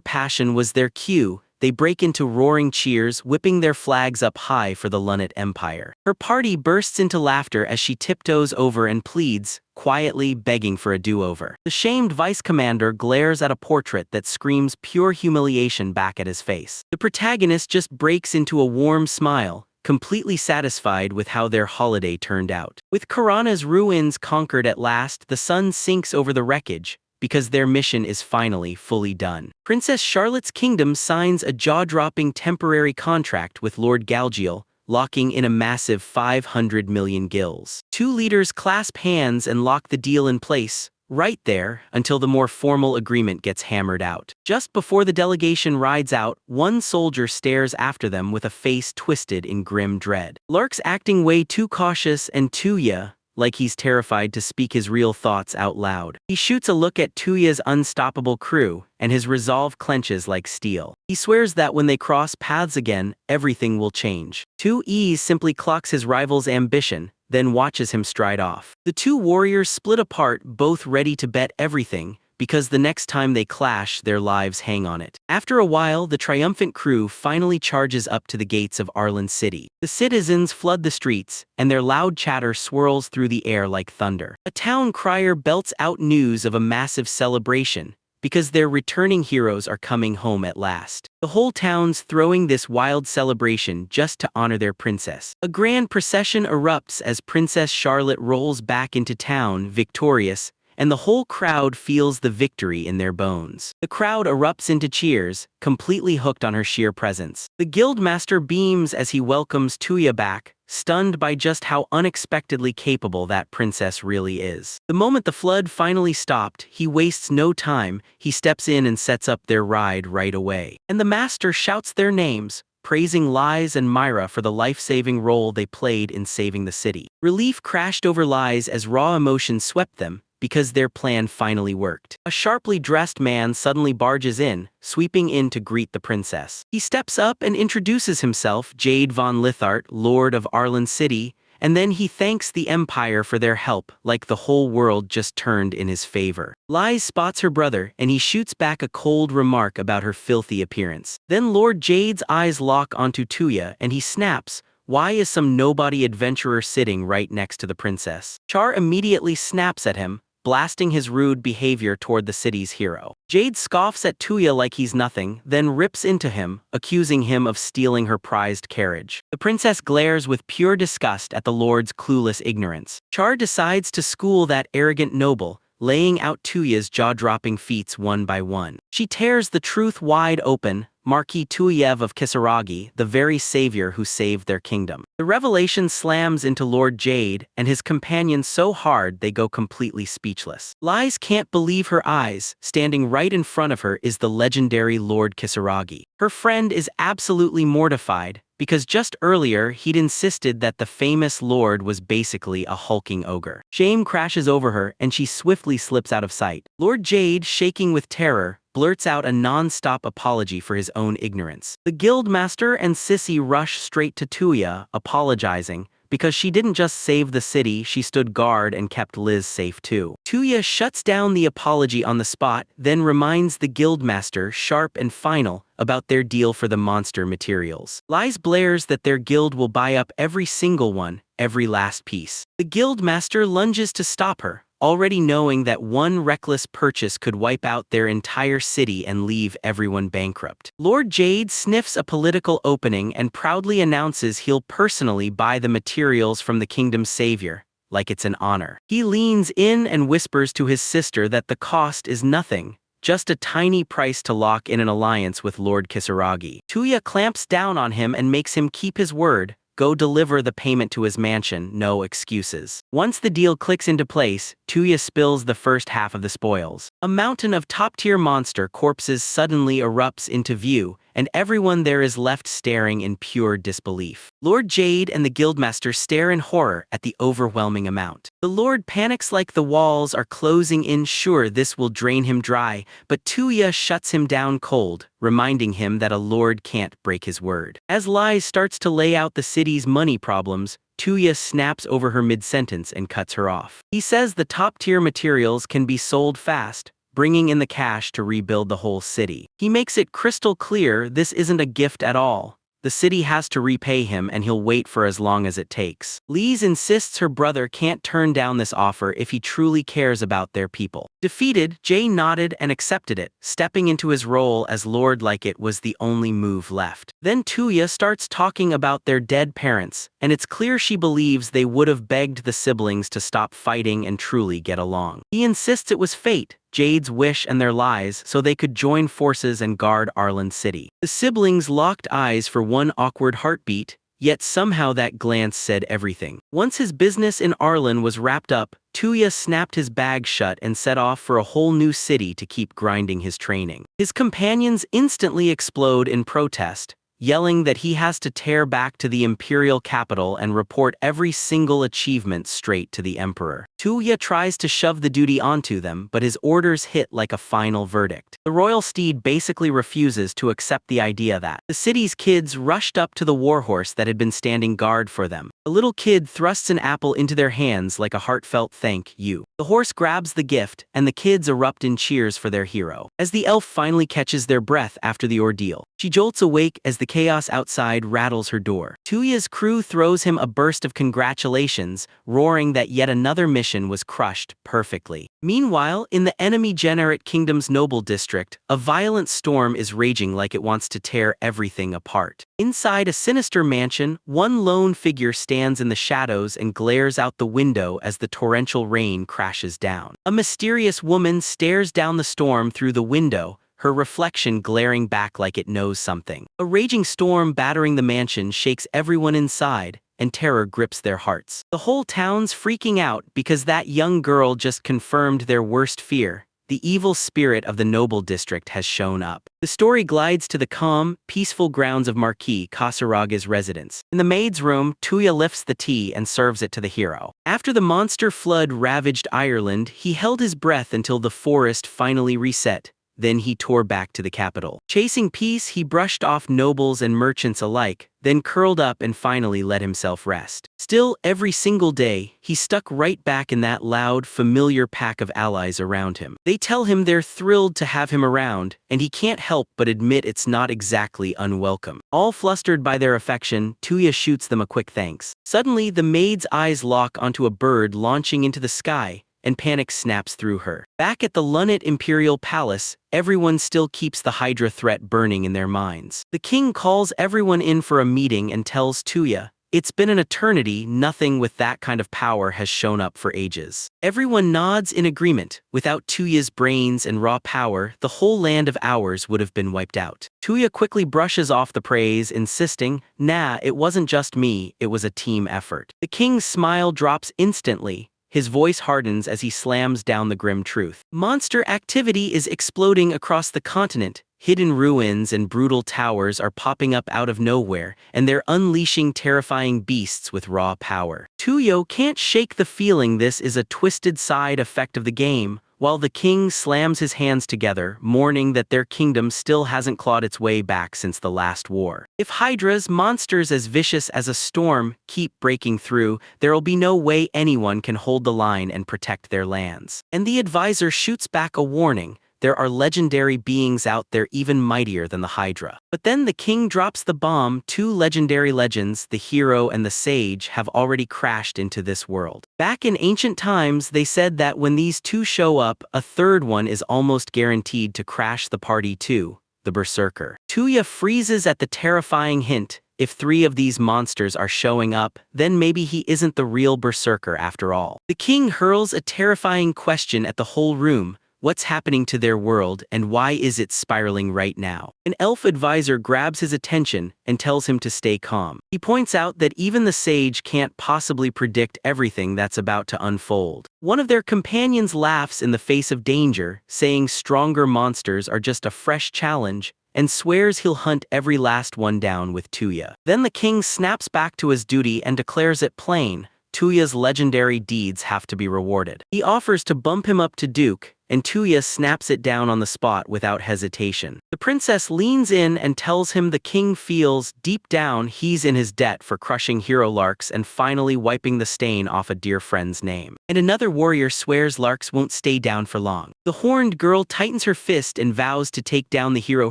passion was their cue, they break into roaring cheers, whipping their flags up high for the Lunnet Empire. Her party bursts into laughter as she tiptoes over and pleads, quietly begging for a do-over. The shamed vice commander glares at a portrait that screams pure humiliation back at his face. The protagonist just breaks into a warm smile, completely satisfied with how their holiday turned out. With Karana's ruins conquered at last, the sun sinks over the wreckage, because their mission is finally fully done. Princess Charlotte's kingdom signs a jaw-dropping temporary contract with Lord Galgiel, locking in a massive 500 million gills. Two leaders clasp hands and lock the deal in place, right there, until the more formal agreement gets hammered out. Just before the delegation rides out, one soldier stares after them with a face twisted in grim dread. Lark's acting way too cautious and Tuya, like he's terrified to speak his real thoughts out loud. He shoots a look at Tuya's unstoppable crew, and his resolve clenches like steel. He swears that when they cross paths again, everything will change. 2E simply clocks his rival's ambition, then watches him stride off. The two warriors split apart, both ready to bet everything, because the next time they clash, their lives hang on it. After a while, the triumphant crew finally charges up to the gates of Arlen City. The citizens flood the streets, and their loud chatter swirls through the air like thunder. A town crier belts out news of a massive celebration, because their returning heroes are coming home at last. The whole town's throwing this wild celebration just to honor their princess. A grand procession erupts as Princess Charlotte rolls back into town, victorious, and the whole crowd feels the victory in their bones. The crowd erupts into cheers, completely hooked on her sheer presence. The guildmaster beams as he welcomes Tuya back, stunned by just how unexpectedly capable that princess really is. The moment the flood finally stopped, he wastes no time, he steps in and sets up their ride right away. And the master shouts their names, praising Lies and Myra for the life-saving role they played in saving the city. Relief crashed over Lies as raw emotion swept them, because their plan finally worked. A sharply dressed man suddenly barges in, sweeping in to greet the princess. He steps up and introduces himself, Jade von Lithart, Lord of Arlen City, and then he thanks the Empire for their help, like the whole world just turned in his favor. Lies spots her brother, and he shoots back a cold remark about her filthy appearance. Then Lord Jade's eyes lock onto Tuya, and he snaps, "Why is some nobody adventurer sitting right next to the princess?" Char immediately snaps at him, blasting his rude behavior toward the city's hero. Jade scoffs at Tuya like he's nothing, then rips into him, accusing him of stealing her prized carriage. The princess glares with pure disgust at the lord's clueless ignorance. Char decides to school that arrogant noble, laying out Tuya's jaw-dropping feats one by one. She tears the truth wide open, Marquis Tuyev of Kisaragi, the very savior who saved their kingdom. The revelation slams into Lord Jade and his companions so hard they go completely speechless. Lies can't believe her eyes. Standing right in front of her is the legendary Lord Kisaragi. Her friend is absolutely mortified, because just earlier he'd insisted that the famous lord was basically a hulking ogre. Shame crashes over her and she swiftly slips out of sight. Lord Jade, shaking with terror, blurts out a non-stop apology for his own ignorance. The guildmaster and Sissy rush straight to Tuya, apologizing, because she didn't just save the city, she stood guard and kept Liz safe too. Tuya shuts down the apology on the spot, then reminds the guildmaster, sharp and final, about their deal for the monster materials. Lies blares that their guild will buy up every single one, every last piece. The guildmaster lunges to stop her, already knowing that one reckless purchase could wipe out their entire city and leave everyone bankrupt. Lord Jade sniffs a political opening and proudly announces he'll personally buy the materials from the kingdom's savior, like it's an honor. He leans in and whispers to his sister that the cost is nothing, just a tiny price to lock in an alliance with Lord Kisaragi. Tuya clamps down on him and makes him keep his word. Go deliver the payment to his mansion, no excuses. Once the deal clicks into place, Tuya spills the first half of the spoils. A mountain of top-tier monster corpses suddenly erupts into view, and everyone there is left staring in pure disbelief. Lord Jade and the guildmaster stare in horror at the overwhelming amount. The lord panics like the walls are closing in, sure this will drain him dry, but Tuya shuts him down cold, reminding him that a lord can't break his word. As Lies starts to lay out the city's money problems, Tuya snaps over her mid-sentence and cuts her off. He says the top-tier materials can be sold fast, bringing in the cash to rebuild the whole city. He makes it crystal clear this isn't a gift at all. The city has to repay him and he'll wait for as long as it takes. Lise insists her brother can't turn down this offer if he truly cares about their people. Defeated, Jay nodded and accepted it, stepping into his role as lord like it was the only move left. Then Tuya starts talking about their dead parents, and it's clear she believes they would have begged the siblings to stop fighting and truly get along. He insists it was fate, Jade's wish and their lies, so they could join forces and guard Arlen City. The siblings locked eyes for one awkward heartbeat, yet somehow that glance said everything. Once his business in Arlen was wrapped up, Tuya snapped his bag shut and set off for a whole new city to keep grinding his training. His companions instantly explode in protest, yelling that he has to tear back to the imperial capital and report every single achievement straight to the emperor. Tuya tries to shove the duty onto them, but his orders hit like a final verdict. The royal steed basically refuses to accept the idea that the city's kids rushed up to the warhorse that had been standing guard for them. A little kid thrusts an apple into their hands like a heartfelt thank you. The horse grabs the gift, and the kids erupt in cheers for their hero. As the elf finally catches their breath after the ordeal, she jolts awake as the chaos outside rattles her door. Tuya's crew throws him a burst of congratulations, roaring that yet another mission was crushed perfectly. Meanwhile, in the enemy Generate Kingdom's noble district, a violent storm is raging like it wants to tear everything apart. Inside a sinister mansion, one lone figure stands in the shadows and glares out the window as the torrential rain crashes down. A mysterious woman stares down the storm through the window, her reflection glaring back like it knows something. A raging storm battering the mansion shakes everyone inside, and terror grips their hearts. The whole town's freaking out because that young girl just confirmed their worst fear, the evil spirit of the noble district has shown up. The story glides to the calm, peaceful grounds of Marquis Kasaraga's residence. In the maid's room, Tuya lifts the tea and serves it to the hero. After the monster flood ravaged Ireland, he held his breath until the forest finally reset. Then he tore back to the capital. Chasing peace, he brushed off nobles and merchants alike, then curled up and finally let himself rest. Still, every single day, he stuck right back in that loud, familiar pack of allies around him. They tell him they're thrilled to have him around, and he can't help but admit it's not exactly unwelcome. All flustered by their affection, Tuya shoots them a quick thanks. Suddenly, the maid's eyes lock onto a bird launching into the sky, and panic snaps through her. Back at the Lunnet Imperial Palace, everyone still keeps the Hydra threat burning in their minds. The king calls everyone in for a meeting and tells Tuya, "It's been an eternity, nothing with that kind of power has shown up for ages." Everyone nods in agreement. Without Tuya's brains and raw power, the whole land of ours would have been wiped out. Tuya quickly brushes off the praise, insisting, "Nah, it wasn't just me, it was a team effort." The king's smile drops instantly. His voice hardens as he slams down the grim truth. Monster activity is exploding across the continent. Hidden ruins and brutal towers are popping up out of nowhere, and they're unleashing terrifying beasts with raw power. Tuyo can't shake the feeling this is a twisted side effect of the game, while the king slams his hands together, mourning that their kingdom still hasn't clawed its way back since the last war. If Hydras, monsters as vicious as a storm, keep breaking through, there'll be no way anyone can hold the line and protect their lands. And the advisor shoots back a warning. There are legendary beings out there even mightier than the Hydra. But then the king drops the bomb. Two legendary legends, the hero and the sage, have already crashed into this world. Back in ancient times, they said that when these two show up, a third one is almost guaranteed to crash the party too, the Berserker. Tuya freezes at the terrifying hint. If three of these monsters are showing up, then maybe he isn't the real Berserker after all. The king hurls a terrifying question at the whole room. What's happening to their world, and why is it spiraling right now? An elf advisor grabs his attention and tells him to stay calm. He points out that even the sage can't possibly predict everything that's about to unfold. One of their companions laughs in the face of danger, saying stronger monsters are just a fresh challenge, and swears he'll hunt every last one down with Tuya. Then the king snaps back to his duty and declares it plain. Tuya's legendary deeds have to be rewarded. He offers to bump him up to Duke, and Tuya snaps it down on the spot without hesitation. The princess leans in and tells him the king feels deep down he's in his debt for crushing hero Larks and finally wiping the stain off a dear friend's name. And another warrior swears Larks won't stay down for long. The horned girl tightens her fist and vows to take down the hero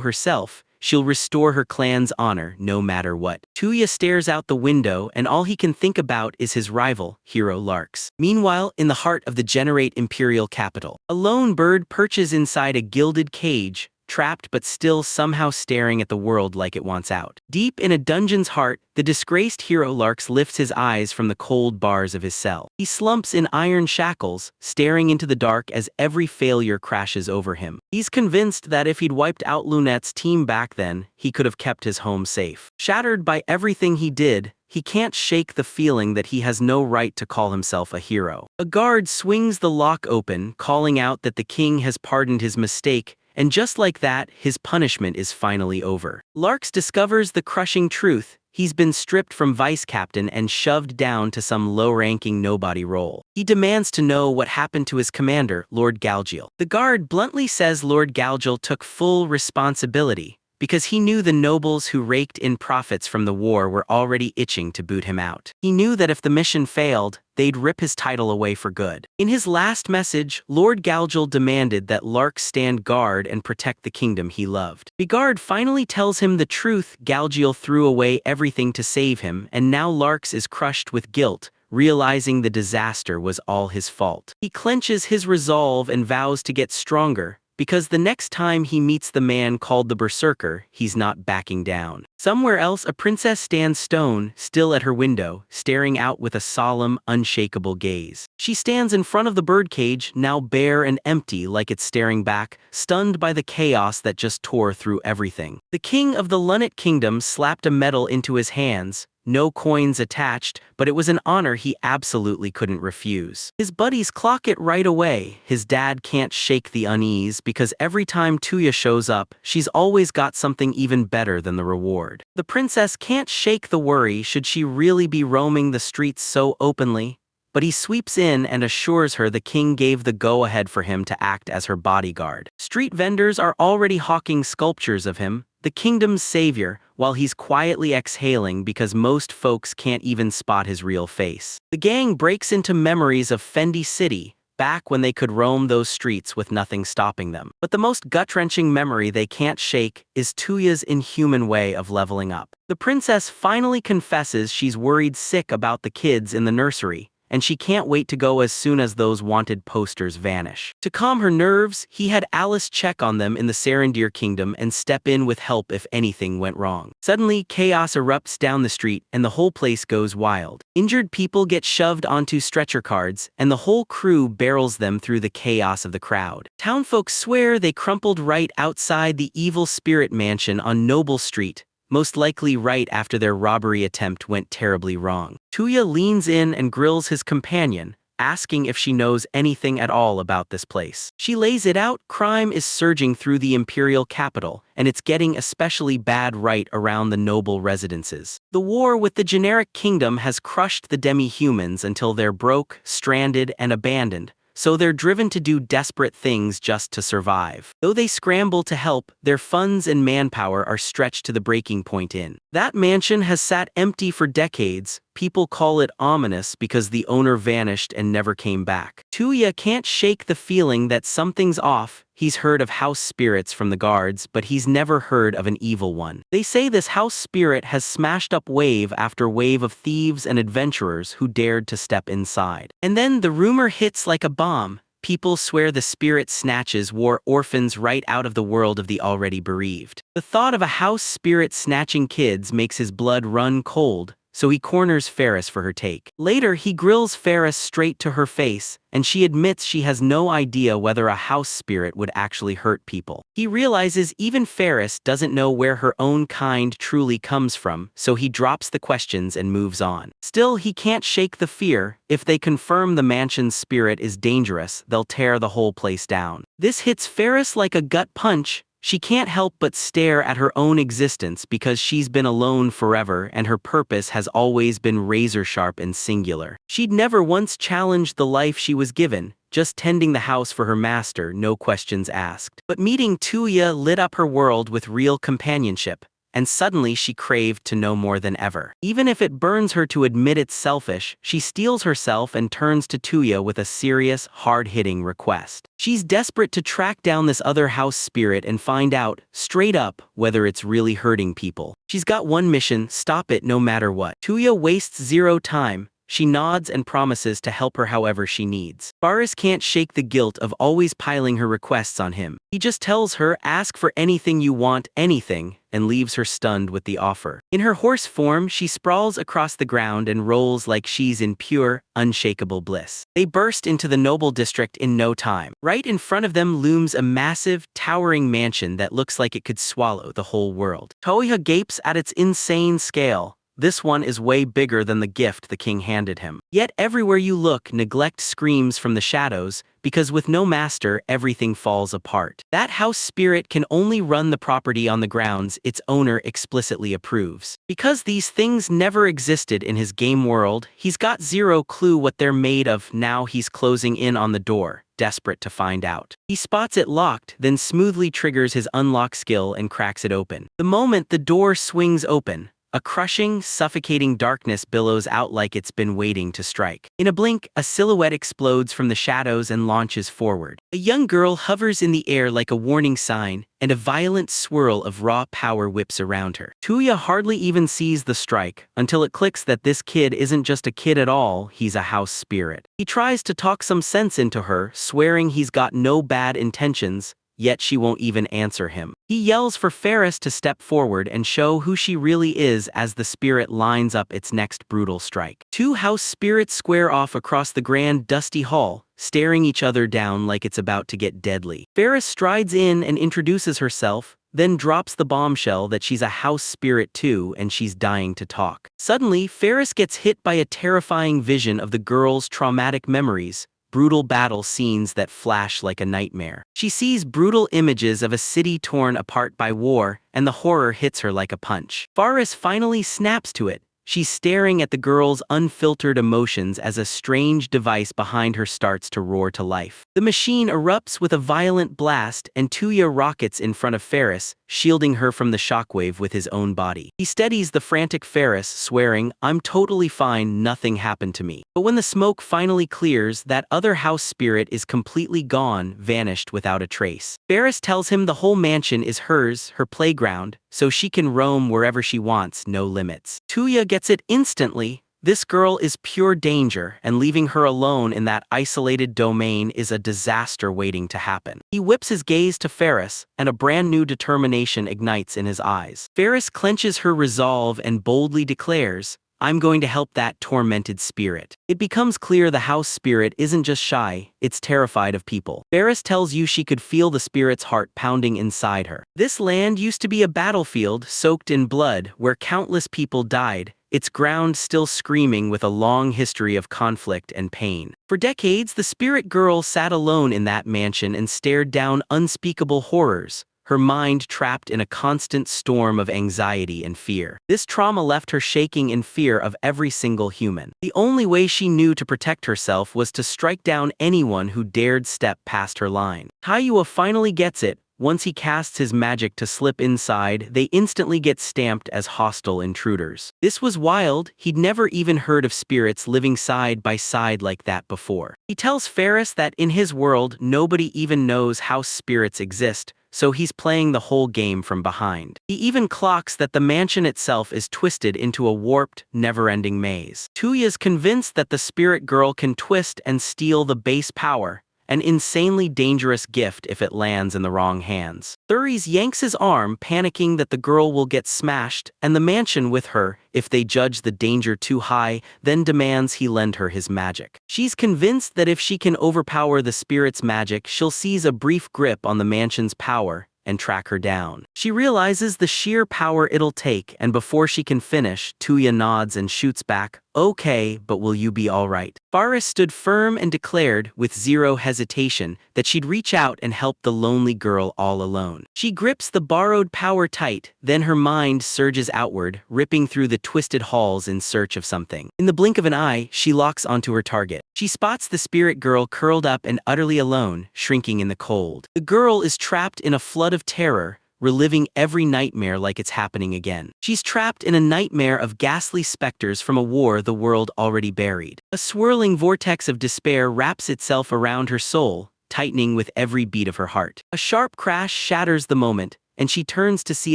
herself. She'll restore her clan's honor no matter what. Tuya stares out the window, and all he can think about is his rival, Hero Larks. Meanwhile, in the heart of the Generate Imperial capital, a lone bird perches inside a gilded cage, trapped but still somehow staring at the world like it wants out. Deep in a dungeon's heart, the disgraced hero Larks lifts his eyes from the cold bars of his cell. He slumps in iron shackles, staring into the dark as every failure crashes over him. He's convinced that if he'd wiped out Lunette's team back then, he could have kept his home safe. Shattered by everything he did, he can't shake the feeling that he has no right to call himself a hero. A guard swings the lock open, calling out that the king has pardoned his mistake, and just like that, his punishment is finally over. Larks discovers the crushing truth. He's been stripped from vice captain and shoved down to some low-ranking nobody role. He demands to know what happened to his commander, Lord Galgiel. The guard bluntly says Lord Galgiel took full responsibility, because he knew the nobles who raked in profits from the war were already itching to boot him out. He knew that if the mission failed, they'd rip his title away for good. In his last message, Lord Galgiel demanded that Larks stand guard and protect the kingdom he loved. Bigard finally tells him the truth. Galgiel threw away everything to save him, and now Larks is crushed with guilt, realizing the disaster was all his fault. He clenches his resolve and vows to get stronger, because the next time he meets the man called the Berserker, he's not backing down. Somewhere else, a princess stands stone, still at her window, staring out with a solemn, unshakable gaze. She stands in front of the birdcage, now bare and empty like it's staring back, stunned by the chaos that just tore through everything. The king of the Lunnet kingdom slapped a medal into his hands. no coins attached, but it was an honor he absolutely couldn't refuse. His buddies clock it right away. His dad can't shake the unease because every time Tuya shows up, she's always got something even better than the reward. The princess can't shake the worry should she really be roaming the streets so openly, but he sweeps in and assures her the king gave the go-ahead for him to act as her bodyguard. Street vendors are already hawking sculptures of him, the kingdom's savior, while he's quietly exhaling because most folks can't even spot his real face. The gang breaks into memories of Fendi City, back when they could roam those streets with nothing stopping them. But the most gut-wrenching memory they can't shake is Tuya's inhuman way of leveling up. The princess finally confesses she's worried sick about the kids in the nursery, and she can't wait to go as soon as those wanted posters vanish. To calm her nerves, he had Alice check on them in the Serendir Kingdom and step in with help if anything went wrong. Suddenly, chaos erupts down the street and the whole place goes wild. Injured people get shoved onto stretcher cards, and the whole crew barrels them through the chaos of the crowd. Townfolk swear they crumpled right outside the evil spirit mansion on Noble Street, most likely right after their robbery attempt went terribly wrong. Tuya leans in and grills his companion, asking if she knows anything at all about this place. She lays it out: crime is surging through the imperial capital, and it's getting especially bad right around the noble residences. The war with the generic kingdom has crushed the demi-humans until they're broke, stranded, and abandoned, so they're driven to do desperate things just to survive. Though they scramble to help, their funds and manpower are stretched to the breaking point. That mansion has sat empty for decades. People call it ominous because the owner vanished and never came back. Tuya can't shake the feeling that something's off. He's heard of house spirits from the guards, but he's never heard of an evil one. They say this house spirit has smashed up wave after wave of thieves and adventurers who dared to step inside. And then the rumor hits like a bomb. People swear the spirit snatches war orphans right out of the world of the already bereaved. The thought of a house spirit snatching kids makes his blood run cold, so he corners Ferris for her take. Later, he grills Ferris straight to her face, and she admits she has no idea whether a house spirit would actually hurt people. He realizes even Ferris doesn't know where her own kind truly comes from, so he drops the questions and moves on. Still, he can't shake the fear. If they confirm the mansion's spirit is dangerous, they'll tear the whole place down. This hits Ferris like a gut punch. She can't help but stare at her own existence because she's been alone forever and her purpose has always been razor-sharp and singular. She'd never once challenged the life she was given, just tending the house for her master, no questions asked. But meeting Tuya lit up her world with real companionship, and suddenly she craved to know more than ever. Even if it burns her to admit it's selfish, she steels herself and turns to Tuya with a serious, hard-hitting request. She's desperate to track down this other house spirit and find out, straight up, whether it's really hurting people. She's got one mission: stop it no matter what. Tuya wastes zero time. She nods and promises to help her however she needs. Faris can't shake the guilt of always piling her requests on him. He just tells her, ask for anything you want, anything, and leaves her stunned with the offer. In her horse form, she sprawls across the ground and rolls like she's in pure, unshakable bliss. They burst into the noble district in no time. Right in front of them looms a massive, towering mansion that looks like it could swallow the whole world. Toiha gapes at its insane scale. This one is way bigger than the gift the king handed him. Yet everywhere you look, neglect screams from the shadows, because with no master, everything falls apart. That house spirit can only run the property on the grounds its owner explicitly approves. Because these things never existed in his game world, he's got zero clue what they're made of. Now he's closing in on the door, desperate to find out. He spots it locked, then smoothly triggers his unlock skill and cracks it open. The moment the door swings open, a crushing, suffocating darkness billows out like it's been waiting to strike. In a blink, a silhouette explodes from the shadows and launches forward. A young girl hovers in the air like a warning sign, and a violent swirl of raw power whips around her. Tuya hardly even sees the strike, until it clicks that this kid isn't just a kid at all, he's a house spirit. He tries to talk some sense into her, swearing he's got no bad intentions, yet she won't even answer him. He yells for Ferris to step forward and show who she really is as the spirit lines up its next brutal strike. Two house spirits square off across the grand dusty hall, staring each other down like it's about to get deadly. Ferris strides in and introduces herself, then drops the bombshell that she's a house spirit too and she's dying to talk. Suddenly, Ferris gets hit by a terrifying vision of the girl's traumatic memories, brutal battle scenes that flash like a nightmare. She sees brutal images of a city torn apart by war, and the horror hits her like a punch. Faris finally snaps to it. She's staring at the girl's unfiltered emotions as a strange device behind her starts to roar to life. The machine erupts with a violent blast and Tuya rockets in front of Ferris, shielding her from the shockwave with his own body. He steadies the frantic Ferris, swearing, "I'm totally fine, nothing happened to me." But when the smoke finally clears, that other house spirit is completely gone, vanished without a trace. Ferris tells him the whole mansion is hers, her playground, so she can roam wherever she wants, no limits. Tuya gets it instantly. This girl is pure danger, and leaving her alone in that isolated domain is a disaster waiting to happen. He whips his gaze to Ferris, and a brand new determination ignites in his eyes. Ferris clenches her resolve and boldly declares, "I'm going to help that tormented spirit." It becomes clear the house spirit isn't just shy, it's terrified of people. Ferris tells you she could feel the spirit's heart pounding inside her. This land used to be a battlefield soaked in blood where countless people died, its ground still screaming with a long history of conflict and pain. For decades, the spirit girl sat alone in that mansion and stared down unspeakable horrors, her mind trapped in a constant storm of anxiety and fear. This trauma left her shaking in fear of every single human. The only way she knew to protect herself was to strike down anyone who dared step past her line. Taiyua finally gets it. Once he casts his magic to slip inside, they instantly get stamped as hostile intruders. This was wild, he'd never even heard of spirits living side by side like that before. He tells Ferris that in his world, nobody even knows house spirits exist, so he's playing the whole game from behind. He even clocks that the mansion itself is twisted into a warped, never-ending maze. Tuya's convinced that the spirit girl can twist and steal the base power, an insanely dangerous gift if it lands in the wrong hands. Thuries yanks his arm, panicking that the girl will get smashed, and the mansion with her, if they judge the danger too high, then demands he lend her his magic. She's convinced that if she can overpower the spirit's magic, she'll seize a brief grip on the mansion's power and track her down. She realizes the sheer power it'll take, and before she can finish, Tuya nods and shoots back, "Okay, but will you be all right?" Faris stood firm and declared, with zero hesitation, that she'd reach out and help the lonely girl all alone. She grips the borrowed power tight, then her mind surges outward, ripping through the twisted halls in search of something. In the blink of an eye, she locks onto her target. She spots the spirit girl curled up and utterly alone, shrinking in the cold. The girl is trapped in a flood of terror, reliving every nightmare like it's happening again. She's trapped in a nightmare of ghastly specters from a war the world already buried. A swirling vortex of despair wraps itself around her soul, tightening with every beat of her heart. A sharp crash shatters the moment, and she turns to see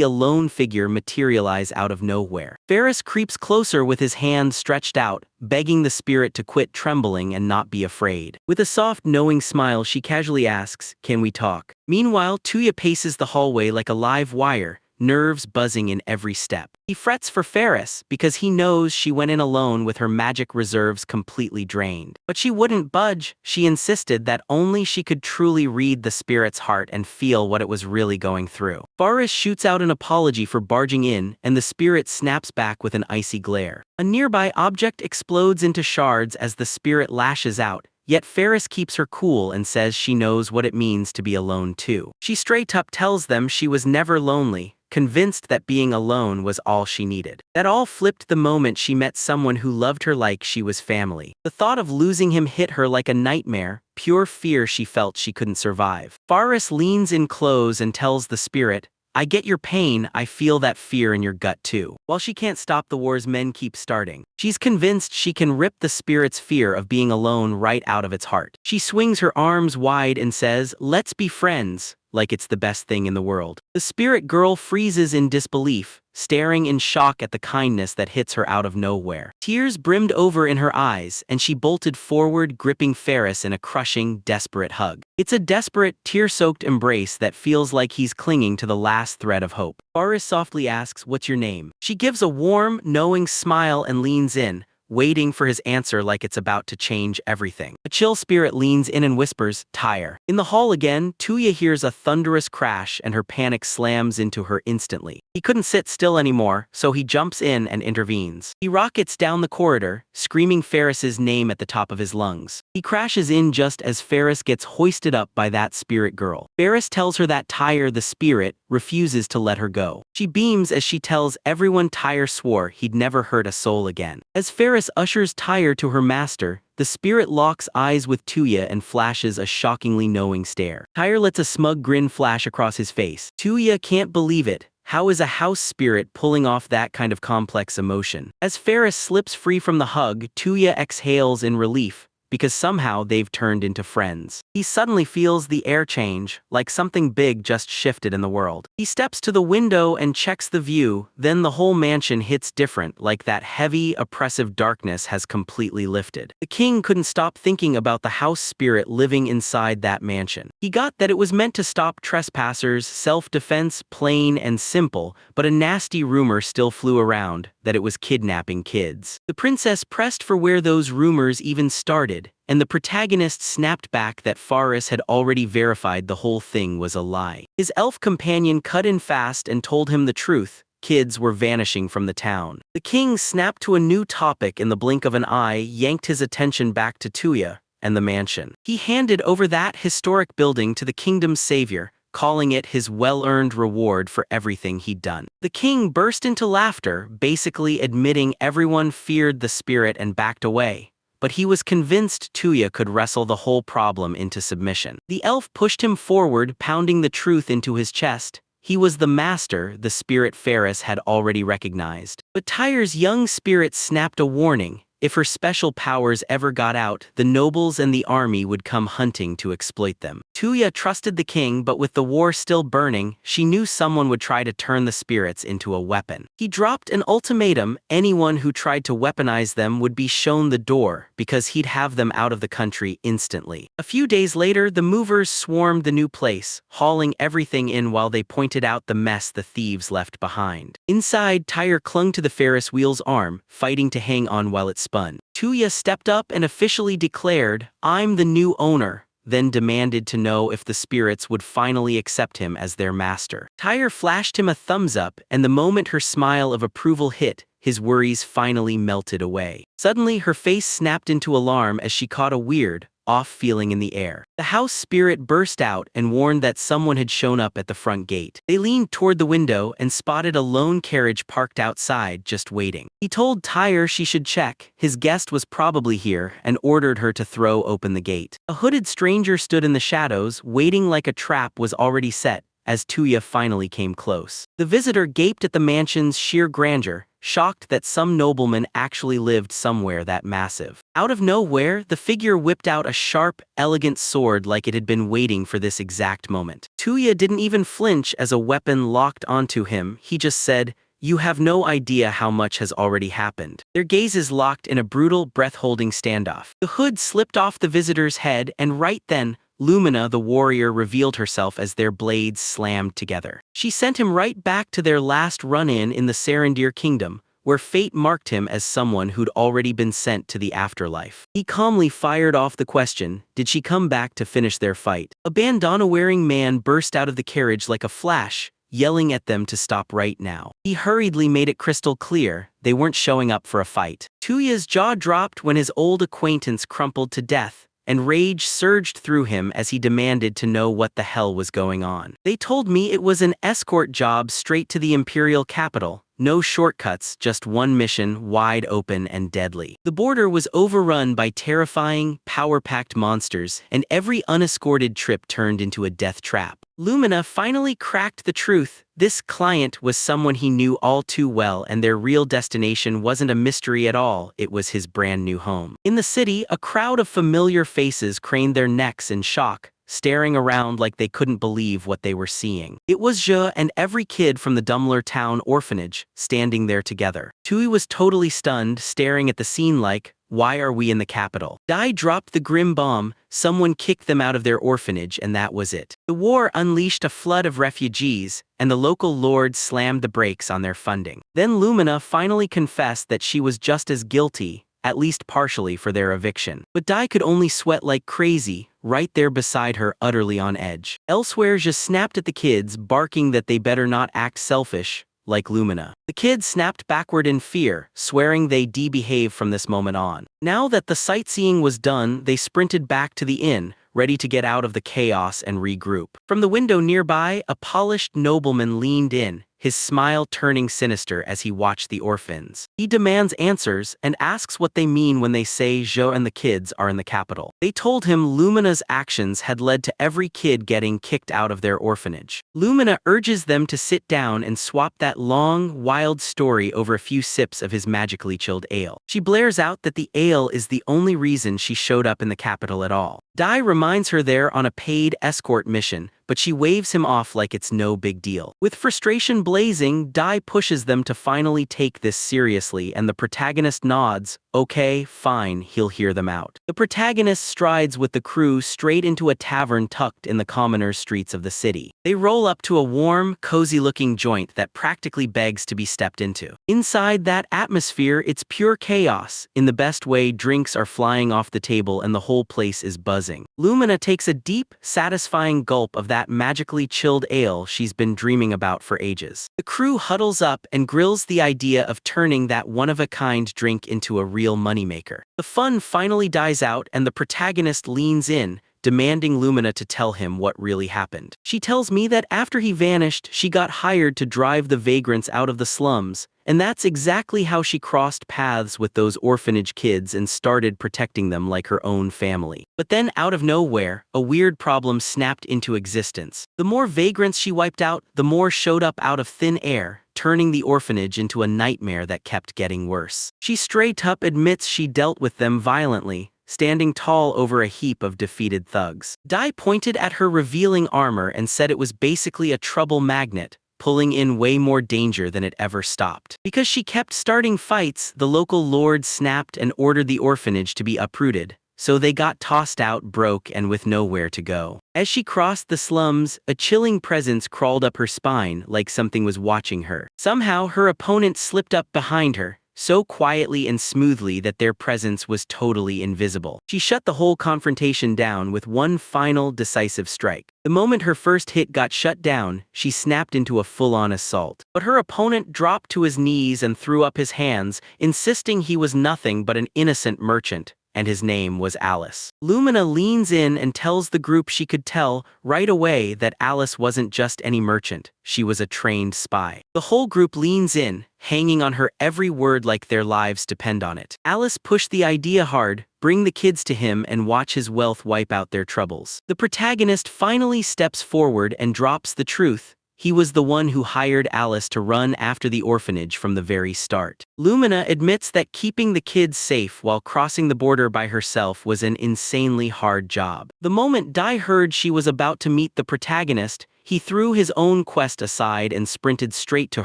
a lone figure materialize out of nowhere. Ferris creeps closer with his hand stretched out, begging the spirit to quit trembling and not be afraid. With a soft, knowing smile, she casually asks, "Can we talk?" Meanwhile, Tuya paces the hallway like a live wire, nerves buzzing in every step. He frets for Ferris because he knows she went in alone with her magic reserves completely drained. But she wouldn't budge. She insisted that only she could truly read the spirit's heart and feel what it was really going through. Faris shoots out an apology for barging in, and the spirit snaps back with an icy glare. A nearby object explodes into shards as the spirit lashes out, yet Ferris keeps her cool and says she knows what it means to be alone too. She straight up tells them she was never lonely, convinced that being alone was all she needed. That all flipped the moment she met someone who loved her like she was family. The thought of losing him hit her like a nightmare, pure fear she felt she couldn't survive. Faris leans in close and tells the spirit, "I get your pain, I feel that fear in your gut too." While she can't stop the wars men keep starting, she's convinced she can rip the spirit's fear of being alone right out of its heart. She swings her arms wide and says, "Let's be friends," like it's the best thing in the world. The spirit girl freezes in disbelief, staring in shock at the kindness that hits her out of nowhere. Tears brimmed over in her eyes, and she bolted forward, gripping Ferris in a crushing, desperate hug. It's a desperate, tear-soaked embrace that feels like he's clinging to the last thread of hope. Faris softly asks, "What's your name?" She gives a warm, knowing smile and leans in, waiting for his answer like it's about to change everything. A chill spirit leans in and whispers, "Tire." In the hall again, Tuya hears a thunderous crash and her panic slams into her instantly. He couldn't sit still anymore, so he jumps in and intervenes. He rockets down the corridor, screaming Ferris's name at the top of his lungs. He crashes in just as Ferris gets hoisted up by that spirit girl. Ferris tells her that Tyre, the spirit, refuses to let her go. She beams as she tells everyone Tyre swore he'd never hurt a soul again. As Ferris ushers Tyre to her master, the spirit locks eyes with Tuya and flashes a shockingly knowing stare. Tyre lets a smug grin flash across his face. Tuya can't believe it. How is a house spirit pulling off that kind of complex emotion? As Ferris slips free from the hug, Tuya exhales in relief, because somehow they've turned into friends. He suddenly feels the air change, like something big just shifted in the world. He steps to the window and checks the view, then the whole mansion hits different, like that heavy, oppressive darkness has completely lifted. The king couldn't stop thinking about the house spirit living inside that mansion. He got that it was meant to stop trespassers, self-defense, plain and simple, but a nasty rumor still flew around, that it was kidnapping kids. The princess pressed for where those rumors even started, and the protagonist snapped back that Faris had already verified the whole thing was a lie. His elf companion cut in fast and told him the truth. Kids were vanishing from the town. The king snapped to a new topic in the blink of an eye, yanked his attention back to Tuya and the mansion. He handed over that historic building to the kingdom's savior, calling it his well-earned reward for everything he'd done. The king burst into laughter, basically admitting everyone feared the spirit and backed away. But he was convinced Tuya could wrestle the whole problem into submission. The elf pushed him forward, pounding the truth into his chest. He was the master the spirit Ferris had already recognized. But Tyre's young spirit snapped a warning. If her special powers ever got out, the nobles and the army would come hunting to exploit them. Tuya trusted the king, but with the war still burning, she knew someone would try to turn the spirits into a weapon. He dropped an ultimatum: anyone who tried to weaponize them would be shown the door, because he'd have them out of the country instantly. A few days later, the movers swarmed the new place, hauling everything in while they pointed out the mess the thieves left behind. Inside, Tyre clung to the Ferris wheel's arm, fighting to hang on while it spun. Tuya stepped up and officially declared, "I'm the new owner," then demanded to know if the spirits would finally accept him as their master. Tyre flashed him a thumbs up, and the moment her smile of approval hit, his worries finally melted away. Suddenly, her face snapped into alarm as she caught a weird, off feeling in the air. The house spirit burst out and warned that someone had shown up at the front gate. They leaned toward the window and spotted a lone carriage parked outside, just waiting. He told Tyre she should check. His guest was probably here, and ordered her to throw open the gate. A hooded stranger stood in the shadows, waiting like a trap was already set, as Tuya finally came close. The visitor gaped at the mansion's sheer grandeur, shocked that some nobleman actually lived somewhere that massive. Out of nowhere, the figure whipped out a sharp, elegant sword like it had been waiting for this exact moment. Tuya didn't even flinch as a weapon locked onto him. He just said, "You have no idea how much has already happened." Their gazes locked in a brutal, breath-holding standoff. The hood slipped off the visitor's head, and right then, Lumina, the warrior, revealed herself as their blades slammed together. She sent him right back to their last run-in in the Sarendir kingdom, where fate marked him as someone who'd already been sent to the afterlife. He calmly fired off the question, did she come back to finish their fight? A bandana-wearing man burst out of the carriage like a flash, yelling at them to stop right now. He hurriedly made it crystal clear they weren't showing up for a fight. Tuya's jaw dropped when his old acquaintance crumpled to death, and rage surged through him as he demanded to know what the hell was going on. "They told me it was an escort job straight to the imperial capital. No shortcuts, just one mission, wide open and deadly. The border was overrun by terrifying, power-packed monsters, and every unescorted trip turned into a death trap." Lumina finally cracked the truth. This client was someone he knew all too well, and their real destination wasn't a mystery at all, it was his brand new home. In the city, a crowd of familiar faces craned their necks in shock, staring around like they couldn't believe what they were seeing. It was Zhe and every kid from the Dumler Town orphanage, standing there together. Tui was totally stunned, staring at the scene like, why are we in the capital? Dai dropped the grim bomb, someone kicked them out of their orphanage, and that was it. The war unleashed a flood of refugees, and the local lords slammed the brakes on their funding. Then Lumina finally confessed that she was just as guilty at least partially, for their eviction. But Dai could only sweat like crazy, right there beside her, utterly on edge. Elsewhere just snapped at the kids, barking that they better not act selfish, like Lumina. The kids snapped backward in fear, swearing they'd behave from this moment on. Now that the sightseeing was done, they sprinted back to the inn, ready to get out of the chaos and regroup. From the window nearby, a polished nobleman leaned in, his smile turning sinister as he watched the orphans. He demands answers and asks what they mean when they say Zhou and the kids are in the capital. They told him Lumina's actions had led to every kid getting kicked out of their orphanage. Lumina urges them to sit down and swap that long, wild story over a few sips of his magically chilled ale. She blares out that the ale is the only reason she showed up in the capital at all. Dai reminds her they're on a paid escort mission, but she waves him off like it's no big deal. With frustration blazing, Dai pushes them to finally take this seriously, and the protagonist nods. Okay, fine, he'll hear them out. The protagonist strides with the crew straight into a tavern tucked in the commoner streets of the city. They roll up to a warm, cozy-looking joint that practically begs to be stepped into. Inside that atmosphere, it's pure chaos. In the best way, drinks are flying off the table and the whole place is buzzing. Lumina takes a deep, satisfying gulp of that magically chilled ale she's been dreaming about for ages. The crew huddles up and grills the idea of turning that one-of-a-kind drink into a real moneymaker. The fun finally dies out and the protagonist leans in, demanding Lumina to tell him what really happened. She tells me that after he vanished, she got hired to drive the vagrants out of the slums, and that's exactly how she crossed paths with those orphanage kids and started protecting them like her own family. But then, out of nowhere, a weird problem snapped into existence. The more vagrants she wiped out, the more showed up out of thin air, turning the orphanage into a nightmare that kept getting worse. She straight up admits she dealt with them violently, standing tall over a heap of defeated thugs. Dai pointed at her revealing armor and said it was basically a trouble magnet, pulling in way more danger than it ever stopped. Because she kept starting fights, the local lord snapped and ordered the orphanage to be uprooted, so they got tossed out broke and with nowhere to go. As she crossed the slums, a chilling presence crawled up her spine like something was watching her. Somehow, her opponent slipped up behind her, so quietly and smoothly that their presence was totally invisible. She shut the whole confrontation down with one final, decisive strike. The moment her first hit got shut down, she snapped into a full-on assault. But her opponent dropped to his knees and threw up his hands, insisting he was nothing but an innocent merchant, and his name was Alice. Lumina leans in and tells the group she could tell right away that Alice wasn't just any merchant, she was a trained spy. The whole group leans in, hanging on her every word like their lives depend on it. Alice pushed the idea hard: bring the kids to him and watch his wealth wipe out their troubles. The protagonist finally steps forward and drops the truth. He was the one who hired Alice to run after the orphanage from the very start. Lumina admits that keeping the kids safe while crossing the border by herself was an insanely hard job. The moment Dai heard she was about to meet the protagonist, he threw his own quest aside and sprinted straight to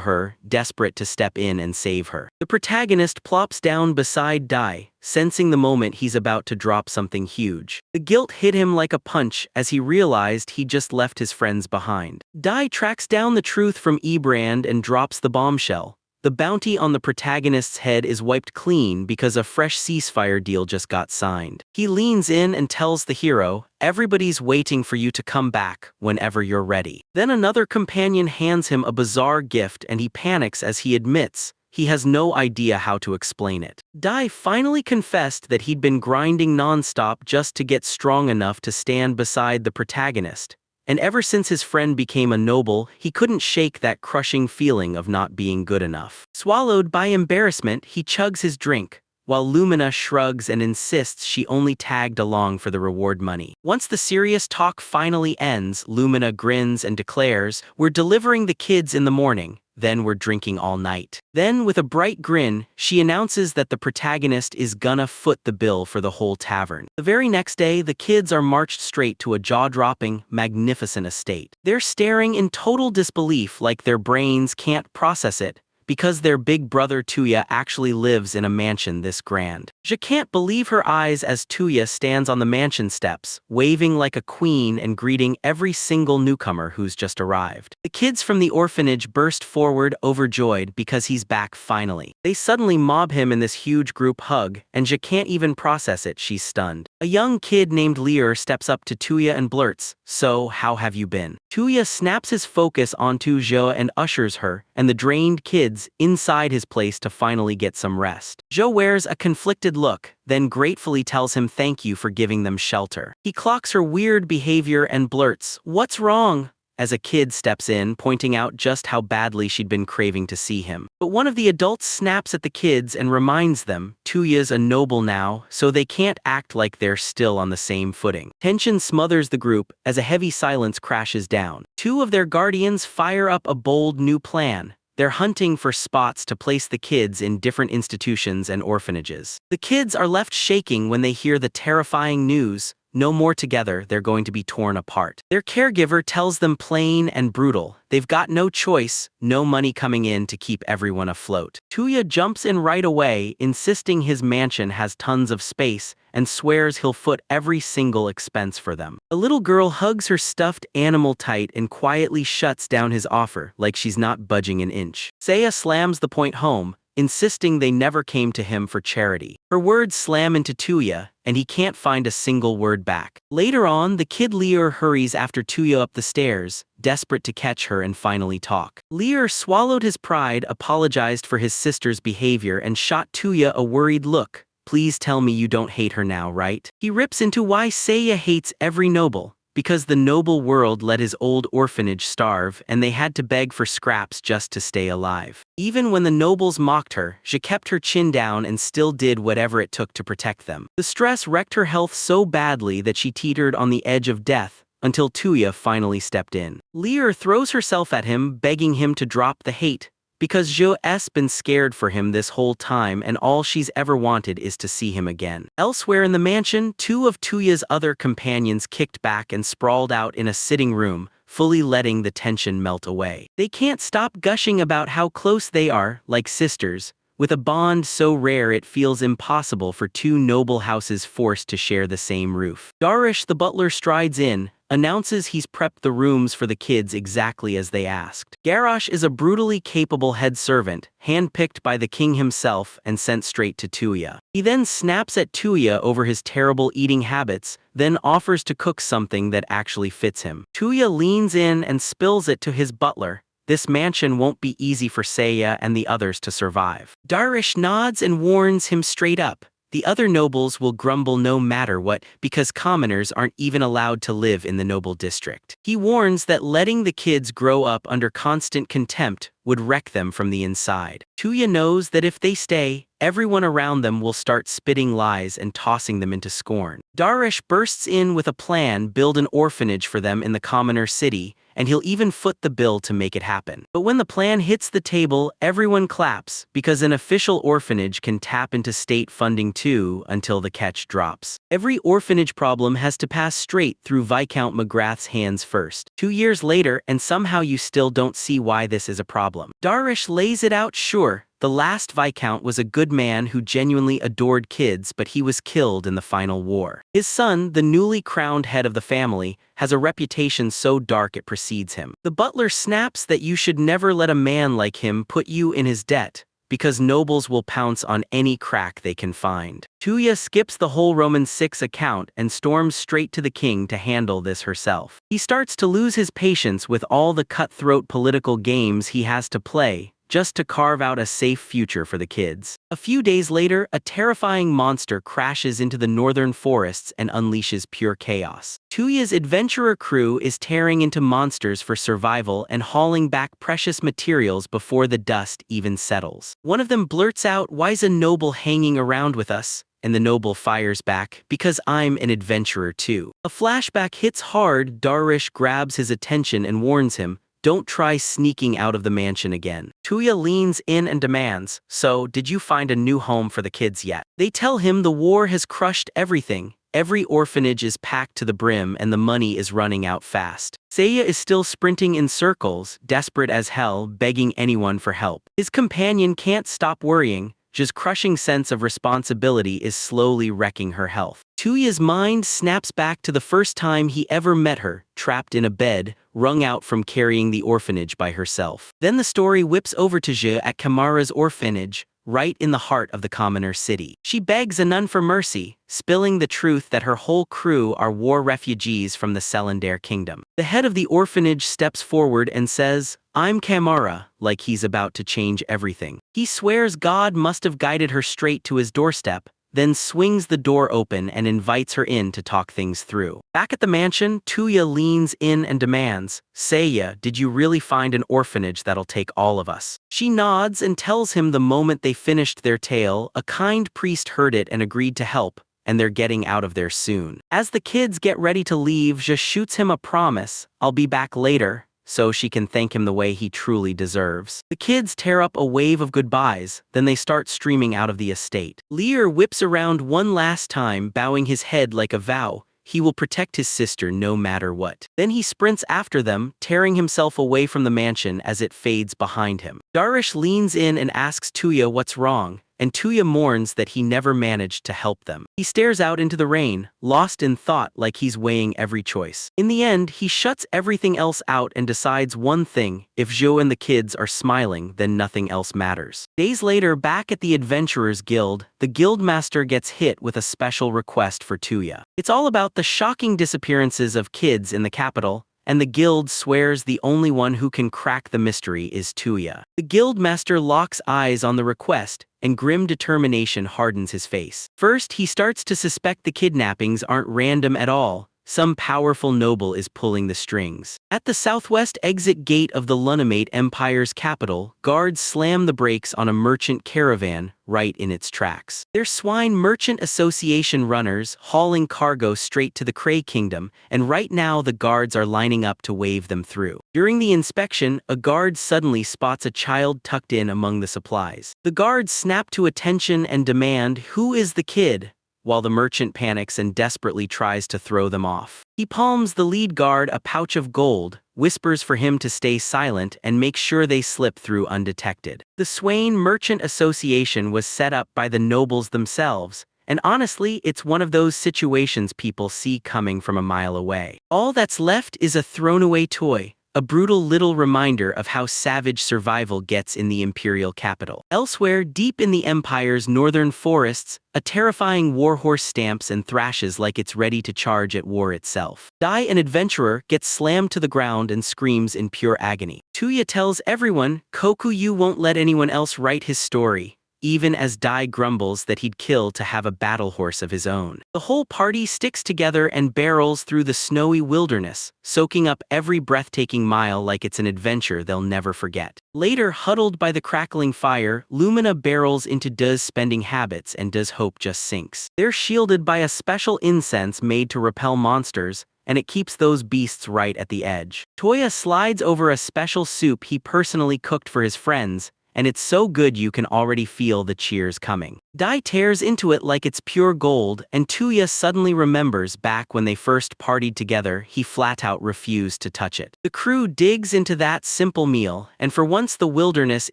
her, desperate to step in and save her. The protagonist plops down beside Dai, sensing the moment he's about to drop something huge. The guilt hit him like a punch as he realized he just left his friends behind. Dai tracks down the truth from Ebrand and drops the bombshell. The bounty on the protagonist's head is wiped clean because a fresh ceasefire deal just got signed. He leans in and tells the hero, "Everybody's waiting for you to come back whenever you're ready." Then another companion hands him a bizarre gift and he panics as he admits he has no idea how to explain it. Dai finally confessed that he'd been grinding nonstop just to get strong enough to stand beside the protagonist. And ever since his friend became a noble, he couldn't shake that crushing feeling of not being good enough. Swallowed by embarrassment, he chugs his drink, while Lumina shrugs and insists she only tagged along for the reward money. Once the serious talk finally ends, Lumina grins and declares, "We're delivering the kids in the morning, then we're drinking all night." Then, with a bright grin, she announces that the protagonist is gonna foot the bill for the whole tavern. The very next day, the kids are marched straight to a jaw-dropping, magnificent estate. They're staring in total disbelief like their brains can't process it, because their big brother Tuya actually lives in a mansion this grand. Je can't believe her eyes as Tuya stands on the mansion steps, waving like a queen and greeting every single newcomer who's just arrived. The kids from the orphanage burst forward overjoyed because he's back finally. They suddenly mob him in this huge group hug, and Je can't even process it, she's stunned. A young kid named Lear steps up to Tuya and blurts, "So, how have you been?" Tuya snaps his focus onto Je and ushers her and the drained kids inside his place to finally get some rest. Je wears a conflicted look, then gratefully tells him thank you for giving them shelter. He clocks her weird behavior and blurts, "What's wrong?" as a kid steps in, pointing out just how badly she'd been craving to see him. But one of the adults snaps at the kids and reminds them, Tuya's a noble now, so they can't act like they're still on the same footing. Tension smothers the group as a heavy silence crashes down. Two of their guardians fire up a bold new plan. They're hunting for spots to place the kids in different institutions and orphanages. The kids are left shaking when they hear the terrifying news. No more together, they're going to be torn apart. Their caregiver tells them plain and brutal, they've got no choice, no money coming in to keep everyone afloat. Tuya jumps in right away, insisting his mansion has tons of space, and swears he'll foot every single expense for them. A little girl hugs her stuffed animal tight and quietly shuts down his offer, like she's not budging an inch. Seiya slams the point home, insisting they never came to him for charity. Her words slam into Tuya, and he can't find a single word back. Later on, the kid Lear hurries after Tuya up the stairs, desperate to catch her and finally talk. Lear swallowed his pride, apologized for his sister's behavior, and shot Tuya a worried look. "Please tell me you don't hate her now, right?" He rips into why Seiya hates every noble. Because the noble world let his old orphanage starve and they had to beg for scraps just to stay alive. Even when the nobles mocked her, she kept her chin down and still did whatever it took to protect them. The stress wrecked her health so badly that she teetered on the edge of death, until Tuya finally stepped in. Lear throws herself at him, begging him to drop the hate, because Jo's been scared for him this whole time and all she's ever wanted is to see him again. Elsewhere in the mansion, two of Tuya's other companions kicked back and sprawled out in a sitting room, fully letting the tension melt away. They can't stop gushing about how close they are, like sisters, with a bond so rare it feels impossible for two noble houses forced to share the same roof. Darish the butler strides in, announces he's prepped the rooms for the kids exactly as they asked. Garrosh is a brutally capable head servant, handpicked by the king himself and sent straight to Tuya. He then snaps at Tuya over his terrible eating habits, then offers to cook something that actually fits him. Tuya leans in and spills it to his butler. This mansion won't be easy for Seiya and the others to survive. Darish nods and warns him straight up. The other nobles will grumble no matter what because commoners aren't even allowed to live in the noble district. He warns that letting the kids grow up under constant contempt would wreck them from the inside. Tuya knows that if they stay, everyone around them will start spitting lies and tossing them into scorn. Darish bursts in with a plan, build an orphanage for them in the commoner city, and he'll even foot the bill to make it happen. But when the plan hits the table, everyone claps, because an official orphanage can tap into state funding too until the catch drops. Every orphanage problem has to pass straight through Viscount McGrath's hands first. 2 years later, and somehow you still don't see why this is a problem. Darish lays it out sure. The last Viscount was a good man who genuinely adored kids, but he was killed in the final war. His son, the newly crowned head of the family, has a reputation so dark it precedes him. The butler snaps that you should never let a man like him put you in his debt, because nobles will pounce on any crack they can find. Tuya skips the whole Roman 6 account and storms straight to the king to handle this herself. He starts to lose his patience with all the cutthroat political games he has to play, just to carve out a safe future for the kids. A few days later, a terrifying monster crashes into the northern forests and unleashes pure chaos. Tuya's adventurer crew is tearing into monsters for survival and hauling back precious materials before the dust even settles. One of them blurts out, "Why's a noble hanging around with us?" And the noble fires back, "Because I'm an adventurer too." A flashback hits hard. Darish grabs his attention and warns him, "Don't try sneaking out of the mansion again." Tuya leans in and demands, "So, did you find a new home for the kids yet?" They tell him the war has crushed everything. Every orphanage is packed to the brim and the money is running out fast. Seiya is still sprinting in circles, desperate as hell, begging anyone for help. His companion can't stop worrying. Ja's crushing sense of responsibility is slowly wrecking her health. Tuya's mind snaps back to the first time he ever met her, trapped in a bed, wrung out from carrying the orphanage by herself. Then the story whips over to Ja at Kamara's orphanage, right in the heart of the commoner city. She begs a nun for mercy, spilling the truth that her whole crew are war refugees from the Selendare kingdom. The head of the orphanage steps forward and says, "I'm Kamara," like he's about to change everything. He swears God must have guided her straight to his doorstep, then swings the door open and invites her in to talk things through. Back at the mansion, Tuya leans in and demands, "Seiya, did you really find an orphanage that'll take all of us?" She nods and tells him the moment they finished their tale, a kind priest heard it and agreed to help, and they're getting out of there soon. As the kids get ready to leave, Ja shoots him a promise, "I'll be back later," so she can thank him the way he truly deserves. The kids tear up a wave of goodbyes, then they start streaming out of the estate. Lear whips around one last time, bowing his head like a vow. He will protect his sister no matter what. Then he sprints after them, tearing himself away from the mansion as it fades behind him. Darish leans in and asks Tuya what's wrong, and Tuya mourns that he never managed to help them. He stares out into the rain, lost in thought like he's weighing every choice. In the end, he shuts everything else out and decides one thing: if Jo and the kids are smiling, then nothing else matters. Days later, back at the Adventurers Guild, the guildmaster gets hit with a special request for Tuya. It's all about the shocking disappearances of kids in the capital, and the guild swears the only one who can crack the mystery is Tuya. The guildmaster locks eyes on the request, and grim determination hardens his face. First, he starts to suspect the kidnappings aren't random at all. Some powerful noble is pulling the strings. At the southwest exit gate of the Lunamate Empire's capital, guards slam the brakes on a merchant caravan right in its tracks. They're Swine Merchant Association runners hauling cargo straight to the Cray Kingdom, and right now the guards are lining up to wave them through. During the inspection, a guard suddenly spots a child tucked in among the supplies. The guards snap to attention and demand, "Who is the kid?" while the merchant panics and desperately tries to throw them off. He palms the lead guard a pouch of gold, whispers for him to stay silent, and makes sure they slip through undetected. The Swain Merchant Association was set up by the nobles themselves, and honestly, it's one of those situations people see coming from a mile away. All that's left is a thrown-away toy, a brutal little reminder of how savage survival gets in the imperial capital. Elsewhere, deep in the Empire's northern forests, a terrifying warhorse stamps and thrashes like it's ready to charge at war itself. Dai, an adventurer, gets slammed to the ground and screams in pure agony. Tuya tells everyone Kokuyu won't let anyone else write his story, even as Dai grumbles that he'd kill to have a battle horse of his own. The whole party sticks together and barrels through the snowy wilderness, soaking up every breathtaking mile like it's an adventure they'll never forget. Later, huddled by the crackling fire, Lumina barrels into Da's spending habits and Da's hope just sinks. They're shielded by a special incense made to repel monsters, and it keeps those beasts right at the edge. Toya slides over a special soup he personally cooked for his friends, and it's so good you can already feel the cheers coming. Dai tears into it like it's pure gold, and Tuya suddenly remembers back when they first partied together, he flat out refused to touch it. The crew digs into that simple meal, and for once the wilderness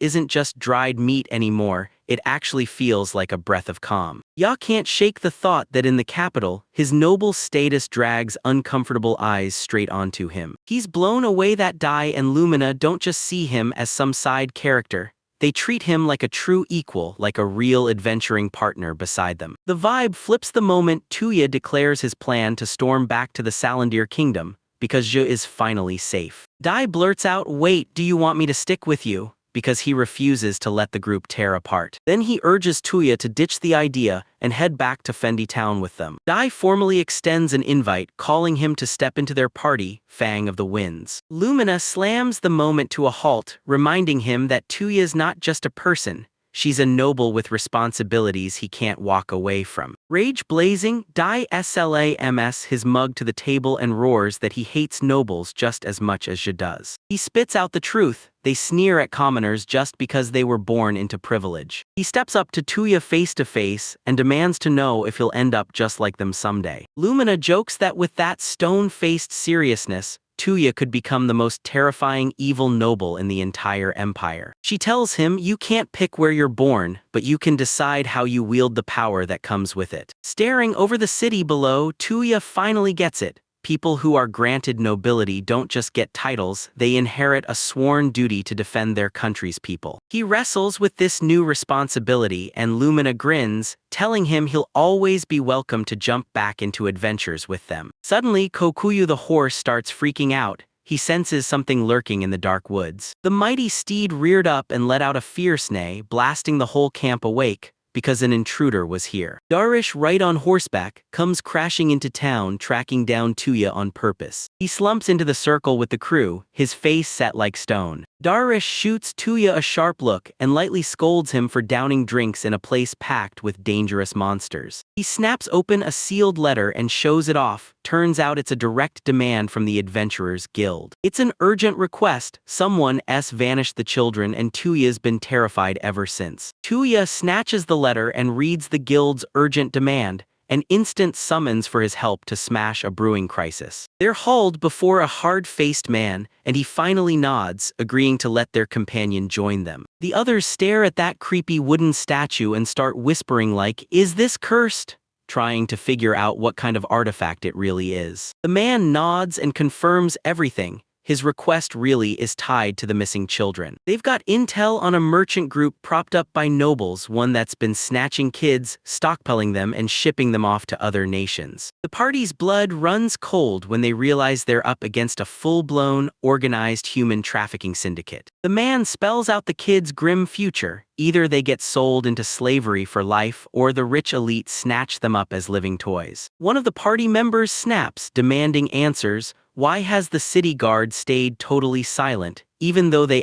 isn't just dried meat anymore, it actually feels like a breath of calm. Ya can't shake the thought that in the capital, his noble status drags uncomfortable eyes straight onto him. He's blown away that Dai and Lumina don't just see him as some side character. They treat him like a true equal, like a real adventuring partner beside them. The vibe flips the moment Tuya declares his plan to storm back to the Selendare Kingdom, because Ja is finally safe. Dai blurts out, "Wait, do you want me to stick with you?" because he refuses to let the group tear apart. Then he urges Tuya to ditch the idea and head back to Fendi Town with them. Dai formally extends an invite, calling him to step into their party, Fang of the Winds. Lumina slams the moment to a halt, reminding him that Tuya's not just a person, she's a noble with responsibilities he can't walk away from. Rage blazing, Dai slams his mug to the table and roars that he hates nobles just as much as Ja does. He spits out the truth: they sneer at commoners just because they were born into privilege. He steps up to Tuya face to face and demands to know if he'll end up just like them someday. Lumina jokes that with that stone-faced seriousness, Tuya could become the most terrifying evil noble in the entire empire. She tells him, "You can't pick where you're born, but you can decide how you wield the power that comes with it." Staring over the city below, Tuya finally gets it. People who are granted nobility don't just get titles, they inherit a sworn duty to defend their country's people. He wrestles with this new responsibility, and Lumina grins, telling him he'll always be welcome to jump back into adventures with them. Suddenly, Kokuyu the horse starts freaking out. He senses something lurking in the dark woods. The mighty steed reared up and let out a fierce neigh, blasting the whole camp awake, because an intruder was here. Darish, right on horseback, comes crashing into town, tracking down Tuya on purpose. He slumps into the circle with the crew, his face set like stone. Darish shoots Tuya a sharp look and lightly scolds him for downing drinks in a place packed with dangerous monsters. He snaps open a sealed letter and shows it off. Turns out it's a direct demand from the Adventurers Guild. It's an urgent request. Someone's vanished the children and Tuya's been terrified ever since. Tuya snatches the letter and reads the guild's urgent demand, an instant summons for his help to smash a brewing crisis. They're hauled before a hard-faced man, and he finally nods, agreeing to let their companion join them. The others stare at that creepy wooden statue and start whispering like, "Is this cursed?" trying to figure out what kind of artifact it really is. The man nods and confirms everything. His request really is tied to the missing children. They've got intel on a merchant group propped up by nobles, one that's been snatching kids, stockpiling them, and shipping them off to other nations. The party's blood runs cold when they realize they're up against a full-blown, organized human trafficking syndicate. The man spells out the kids' grim future. Either they get sold into slavery for life, or the rich elite snatch them up as living toys. One of the party members snaps, demanding answers. Why has the city guard stayed totally silent, even though they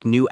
knew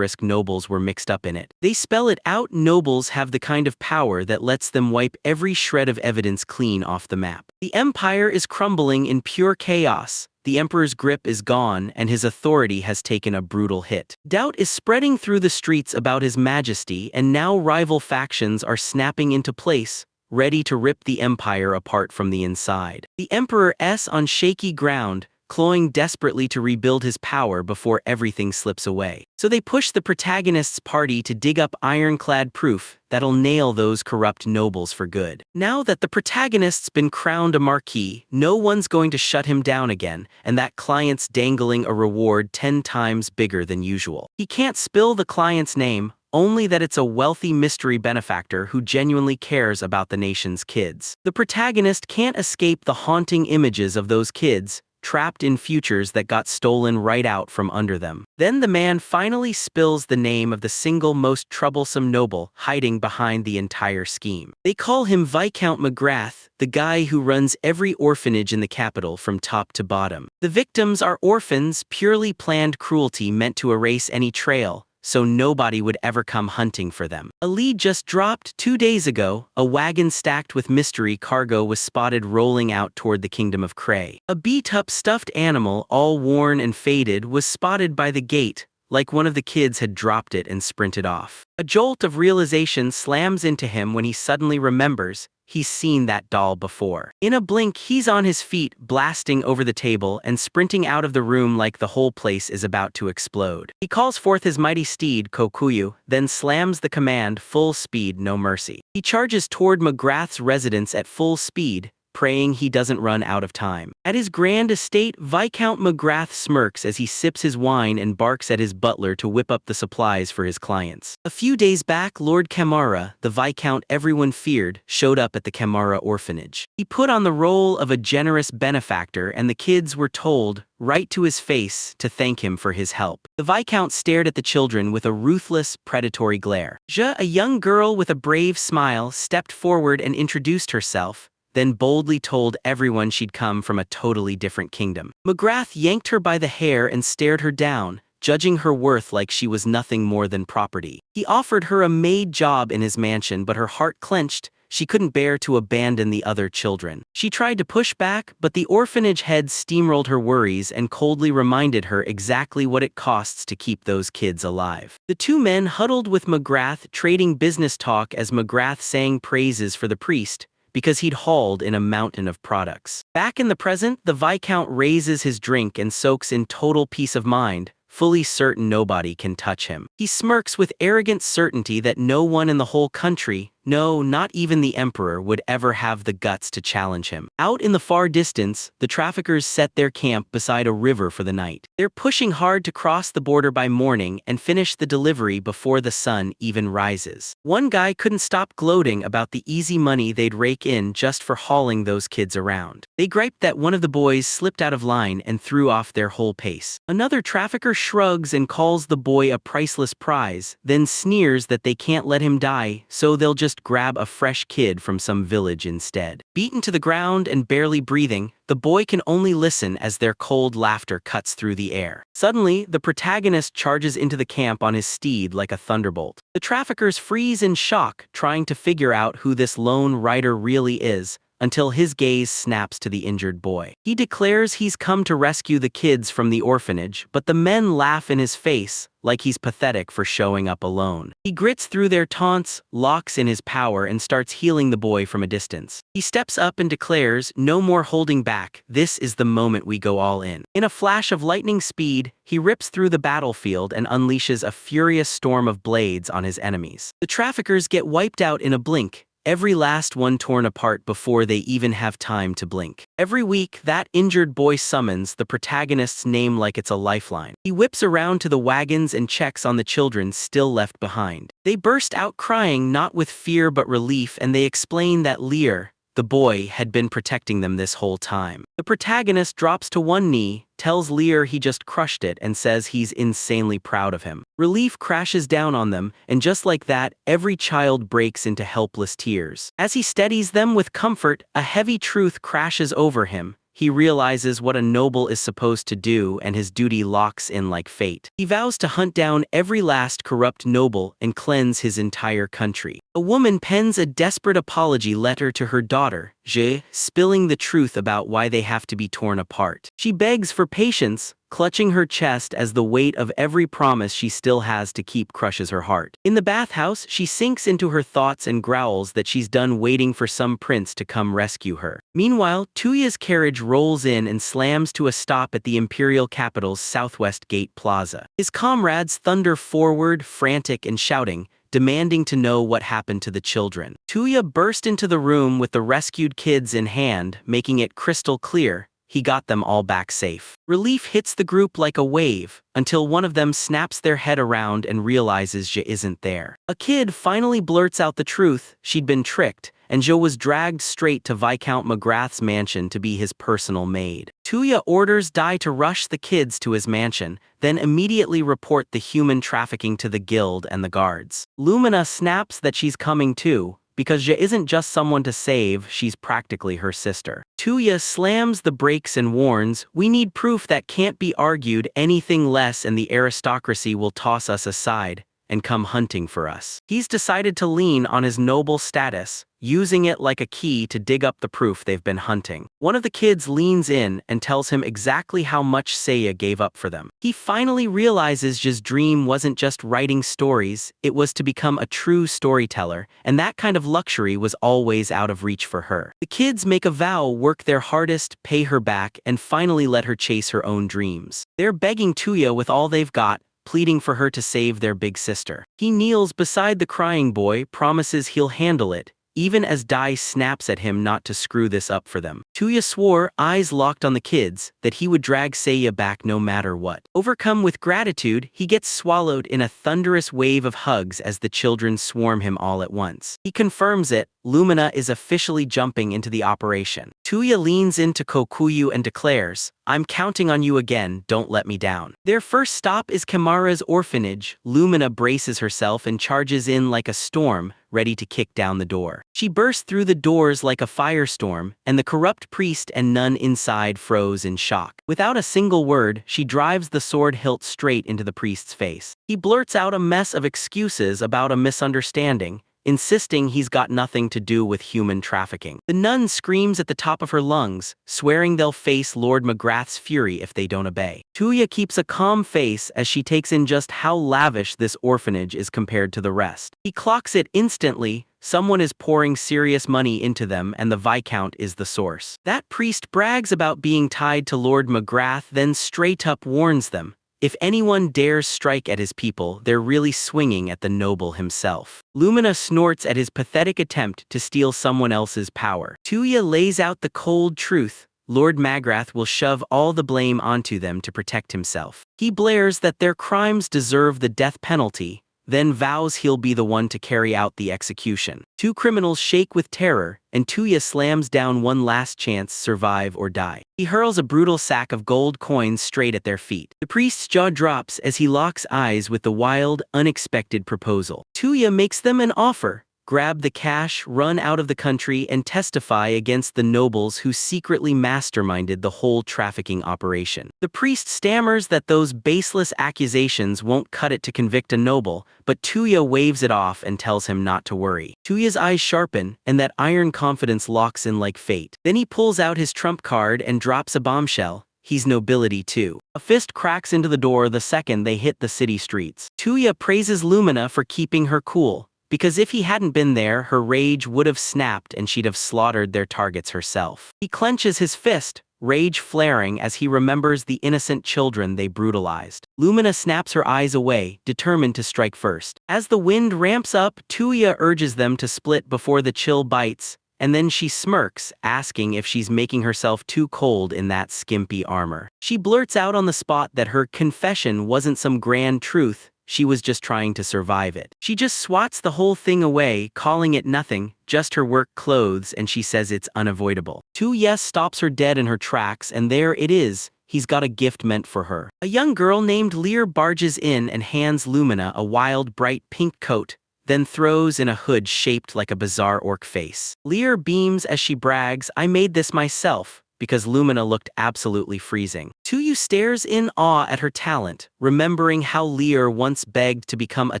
nobles were mixed up in it? They spell it out. Nobles have the kind of power that lets them wipe every shred of evidence clean off the map. The empire is crumbling in pure chaos. The emperor's grip is gone, and his authority has taken a brutal hit. Doubt is spreading through the streets about his majesty, and now rival factions are snapping into place, ready to rip the empire apart from the inside. The emperor's on shaky ground, clawing desperately to rebuild his power before everything slips away. So they push the protagonist's party to dig up ironclad proof that'll nail those corrupt nobles for good. Now that the protagonist's been crowned a marquis, no one's going to shut him down again, and that client's dangling a reward 10 times bigger than usual. He can't spill the client's name, only that it's a wealthy mystery benefactor who genuinely cares about the nation's kids. The protagonist can't escape the haunting images of those kids, trapped in futures that got stolen right out from under them. Then the man finally spills the name of the single most troublesome noble hiding behind the entire scheme. They call him Viscount McGrath, the guy who runs every orphanage in the capital from top to bottom. The victims are orphans, purely planned cruelty meant to erase any trail, so nobody would ever come hunting for them. A lead just dropped 2 days ago. A wagon stacked with mystery cargo was spotted rolling out toward the kingdom of Cray. A beat-up stuffed animal, all worn and faded, was spotted by the gate, like one of the kids had dropped it and sprinted off. A jolt of realization slams into him when he suddenly remembers he's seen that doll before. In a blink, he's on his feet, blasting over the table and sprinting out of the room like the whole place is about to explode. He calls forth his mighty steed, Kokuyu, then slams the command, "Full speed, no mercy." He charges toward McGrath's residence at full speed, praying he doesn't run out of time. At his grand estate, Viscount McGrath smirks as he sips his wine and barks at his butler to whip up the supplies for his clients. A few days back, Lord Kamara, the Viscount everyone feared, showed up at the Kamara orphanage. He put on the role of a generous benefactor, and the kids were told, right to his face, to thank him for his help. The Viscount stared at the children with a ruthless, predatory glare. A young girl with a brave smile, stepped forward and introduced herself, then boldly told everyone she'd come from a totally different kingdom. McGrath yanked her by the hair and stared her down, judging her worth like she was nothing more than property. He offered her a maid job in his mansion, but her heart clenched. She couldn't bear to abandon the other children. She tried to push back, but the orphanage head steamrolled her worries and coldly reminded her exactly what it costs to keep those kids alive. The two men huddled with McGrath, trading business talk as McGrath sang praises for the priest, because he'd hauled in a mountain of products. Back in the present, the Viscount raises his drink and soaks in total peace of mind, fully certain nobody can touch him. He smirks with arrogant certainty that no one in the whole country, no, not even the emperor, would ever have the guts to challenge him. Out in the far distance, the traffickers set their camp beside a river for the night. They're pushing hard to cross the border by morning and finish the delivery before the sun even rises. One guy couldn't stop gloating about the easy money they'd rake in just for hauling those kids around. They griped that one of the boys slipped out of line and threw off their whole pace. Another trafficker shrugs and calls the boy a priceless prize, then sneers that they can't let him die, so they'll just grab a fresh kid from some village instead. Beaten to the ground and barely breathing, the boy can only listen as their cold laughter cuts through the air. Suddenly, the protagonist charges into the camp on his steed like a thunderbolt. The traffickers freeze in shock, trying to figure out who this lone rider really is, until his gaze snaps to the injured boy. He declares he's come to rescue the kids from the orphanage, but the men laugh in his face, like he's pathetic for showing up alone. He grits through their taunts, locks in his power, and starts healing the boy from a distance. He steps up and declares, "No more holding back, this is the moment we go all in." In a flash of lightning speed, he rips through the battlefield and unleashes a furious storm of blades on his enemies. The traffickers get wiped out in a blink, every last one torn apart before they even have time to blink. Every week, that injured boy summons the protagonist's name like it's a lifeline. He whips around to the wagons and checks on the children still left behind. They burst out crying, not with fear but relief, and they explain that Lear, the boy, had been protecting them this whole time. The protagonist drops to one knee, tells Lear he just crushed it, and says he's insanely proud of him. Relief crashes down on them, and just like that, every child breaks into helpless tears. As he steadies them with comfort, a heavy truth crashes over him. He realizes what a noble is supposed to do, and his duty locks in like fate. He vows to hunt down every last corrupt noble and cleanse his entire country. A woman pens a desperate apology letter to her daughter, Je, spilling the truth about why they have to be torn apart. She begs for patience, clutching her chest as the weight of every promise she still has to keep crushes her heart. In the bathhouse, she sinks into her thoughts and growls that she's done waiting for some prince to come rescue her. Meanwhile, Tuya's carriage rolls in and slams to a stop at the imperial capital's southwest gate plaza. His comrades thunder forward, frantic and shouting, demanding to know what happened to the children. Tuya burst into the room with the rescued kids in hand, making it crystal clear he got them all back safe. Relief hits the group like a wave, until one of them snaps their head around and realizes Je isn't there. A kid finally blurts out the truth: she'd been tricked, and Jo was dragged straight to Viscount McGrath's mansion to be his personal maid. Tuya orders Dai to rush the kids to his mansion, then immediately report the human trafficking to the guild and the guards. Lumina snaps that she's coming too, because Je isn't just someone to save, she's practically her sister. Tuya slams the brakes and warns, "We need proof that can't be argued, anything less and the aristocracy will toss us aside and come hunting for us." He's decided to lean on his noble status, using it like a key to dig up the proof they've been hunting. One of the kids leans in and tells him exactly how much Seiya gave up for them. He finally realizes Je's dream wasn't just writing stories, it was to become a true storyteller, and that kind of luxury was always out of reach for her. The kids make a vow, work their hardest, pay her back, and finally let her chase her own dreams. They're begging Tuya with all they've got, pleading for her to save their big sister. He kneels beside the crying boy, promises he'll handle it, even as Dai snaps at him not to screw this up for them. Tuya swore, eyes locked on the kids, that he would drag Seiya back no matter what. Overcome with gratitude, he gets swallowed in a thunderous wave of hugs as the children swarm him all at once. He confirms it, Lumina is officially jumping into the operation. Tuya leans into Kokuyu and declares, "I'm counting on you again, don't let me down." Their first stop is Kimura's orphanage. Lumina braces herself and charges in like a storm, ready to kick down the door. She bursts through the doors like a firestorm, and the corrupt priest and nun inside froze in shock. Without a single word, she drives the sword hilt straight into the priest's face. He blurts out a mess of excuses about a misunderstanding, insisting he's got nothing to do with human trafficking. The nun screams at the top of her lungs, swearing they'll face Lord McGrath's fury if they don't obey. Tuya keeps a calm face as she takes in just how lavish this orphanage is compared to the rest. He clocks it instantly. Someone is pouring serious money into them and the Viscount is the source. That priest brags about being tied to Lord McGrath, then straight up warns them, if anyone dares strike at his people, they're really swinging at the noble himself. Lumina snorts at his pathetic attempt to steal someone else's power. Tuya lays out the cold truth. Lord Magrath will shove all the blame onto them to protect himself. He blares that their crimes deserve the death penalty, then vows he'll be the one to carry out the execution. Two criminals shake with terror, and Tuya slams down one last chance, survive or die. He hurls a brutal sack of gold coins straight at their feet. The priest's jaw drops as he locks eyes with the wild, unexpected proposal. Tuya makes them an offer. Grab the cash, run out of the country, and testify against the nobles who secretly masterminded the whole trafficking operation. The priest stammers that those baseless accusations won't cut it to convict a noble, but Tuya waves it off and tells him not to worry. Tuya's eyes sharpen, and that iron confidence locks in like fate. Then he pulls out his trump card and drops a bombshell. He's nobility too. A fist cracks into the door the second they hit the city streets. Tuya praises Lumina for keeping her cool, because if he hadn't been there, her rage would have snapped and she'd have slaughtered their targets herself. He clenches his fist, rage flaring as he remembers the innocent children they brutalized. Lumina snaps her eyes away, determined to strike first. As the wind ramps up, Tuya urges them to split before the chill bites, and then she smirks, asking if she's making herself too cold in that skimpy armor. She blurts out on the spot that her confession wasn't some grand truth, she was just trying to survive it. She just swats the whole thing away, calling it nothing, just her work clothes, and she says it's unavoidable. Tuya stops her dead in her tracks, and there it is. He's got a gift meant for her. A young girl named Lear barges in and hands Lumina a wild, bright pink coat, then throws in a hood shaped like a bizarre orc face. Lear beams as she brags, "I made this myself," because Lumina looked absolutely freezing. Tuya stares in awe at her talent, remembering how Lear once begged to become a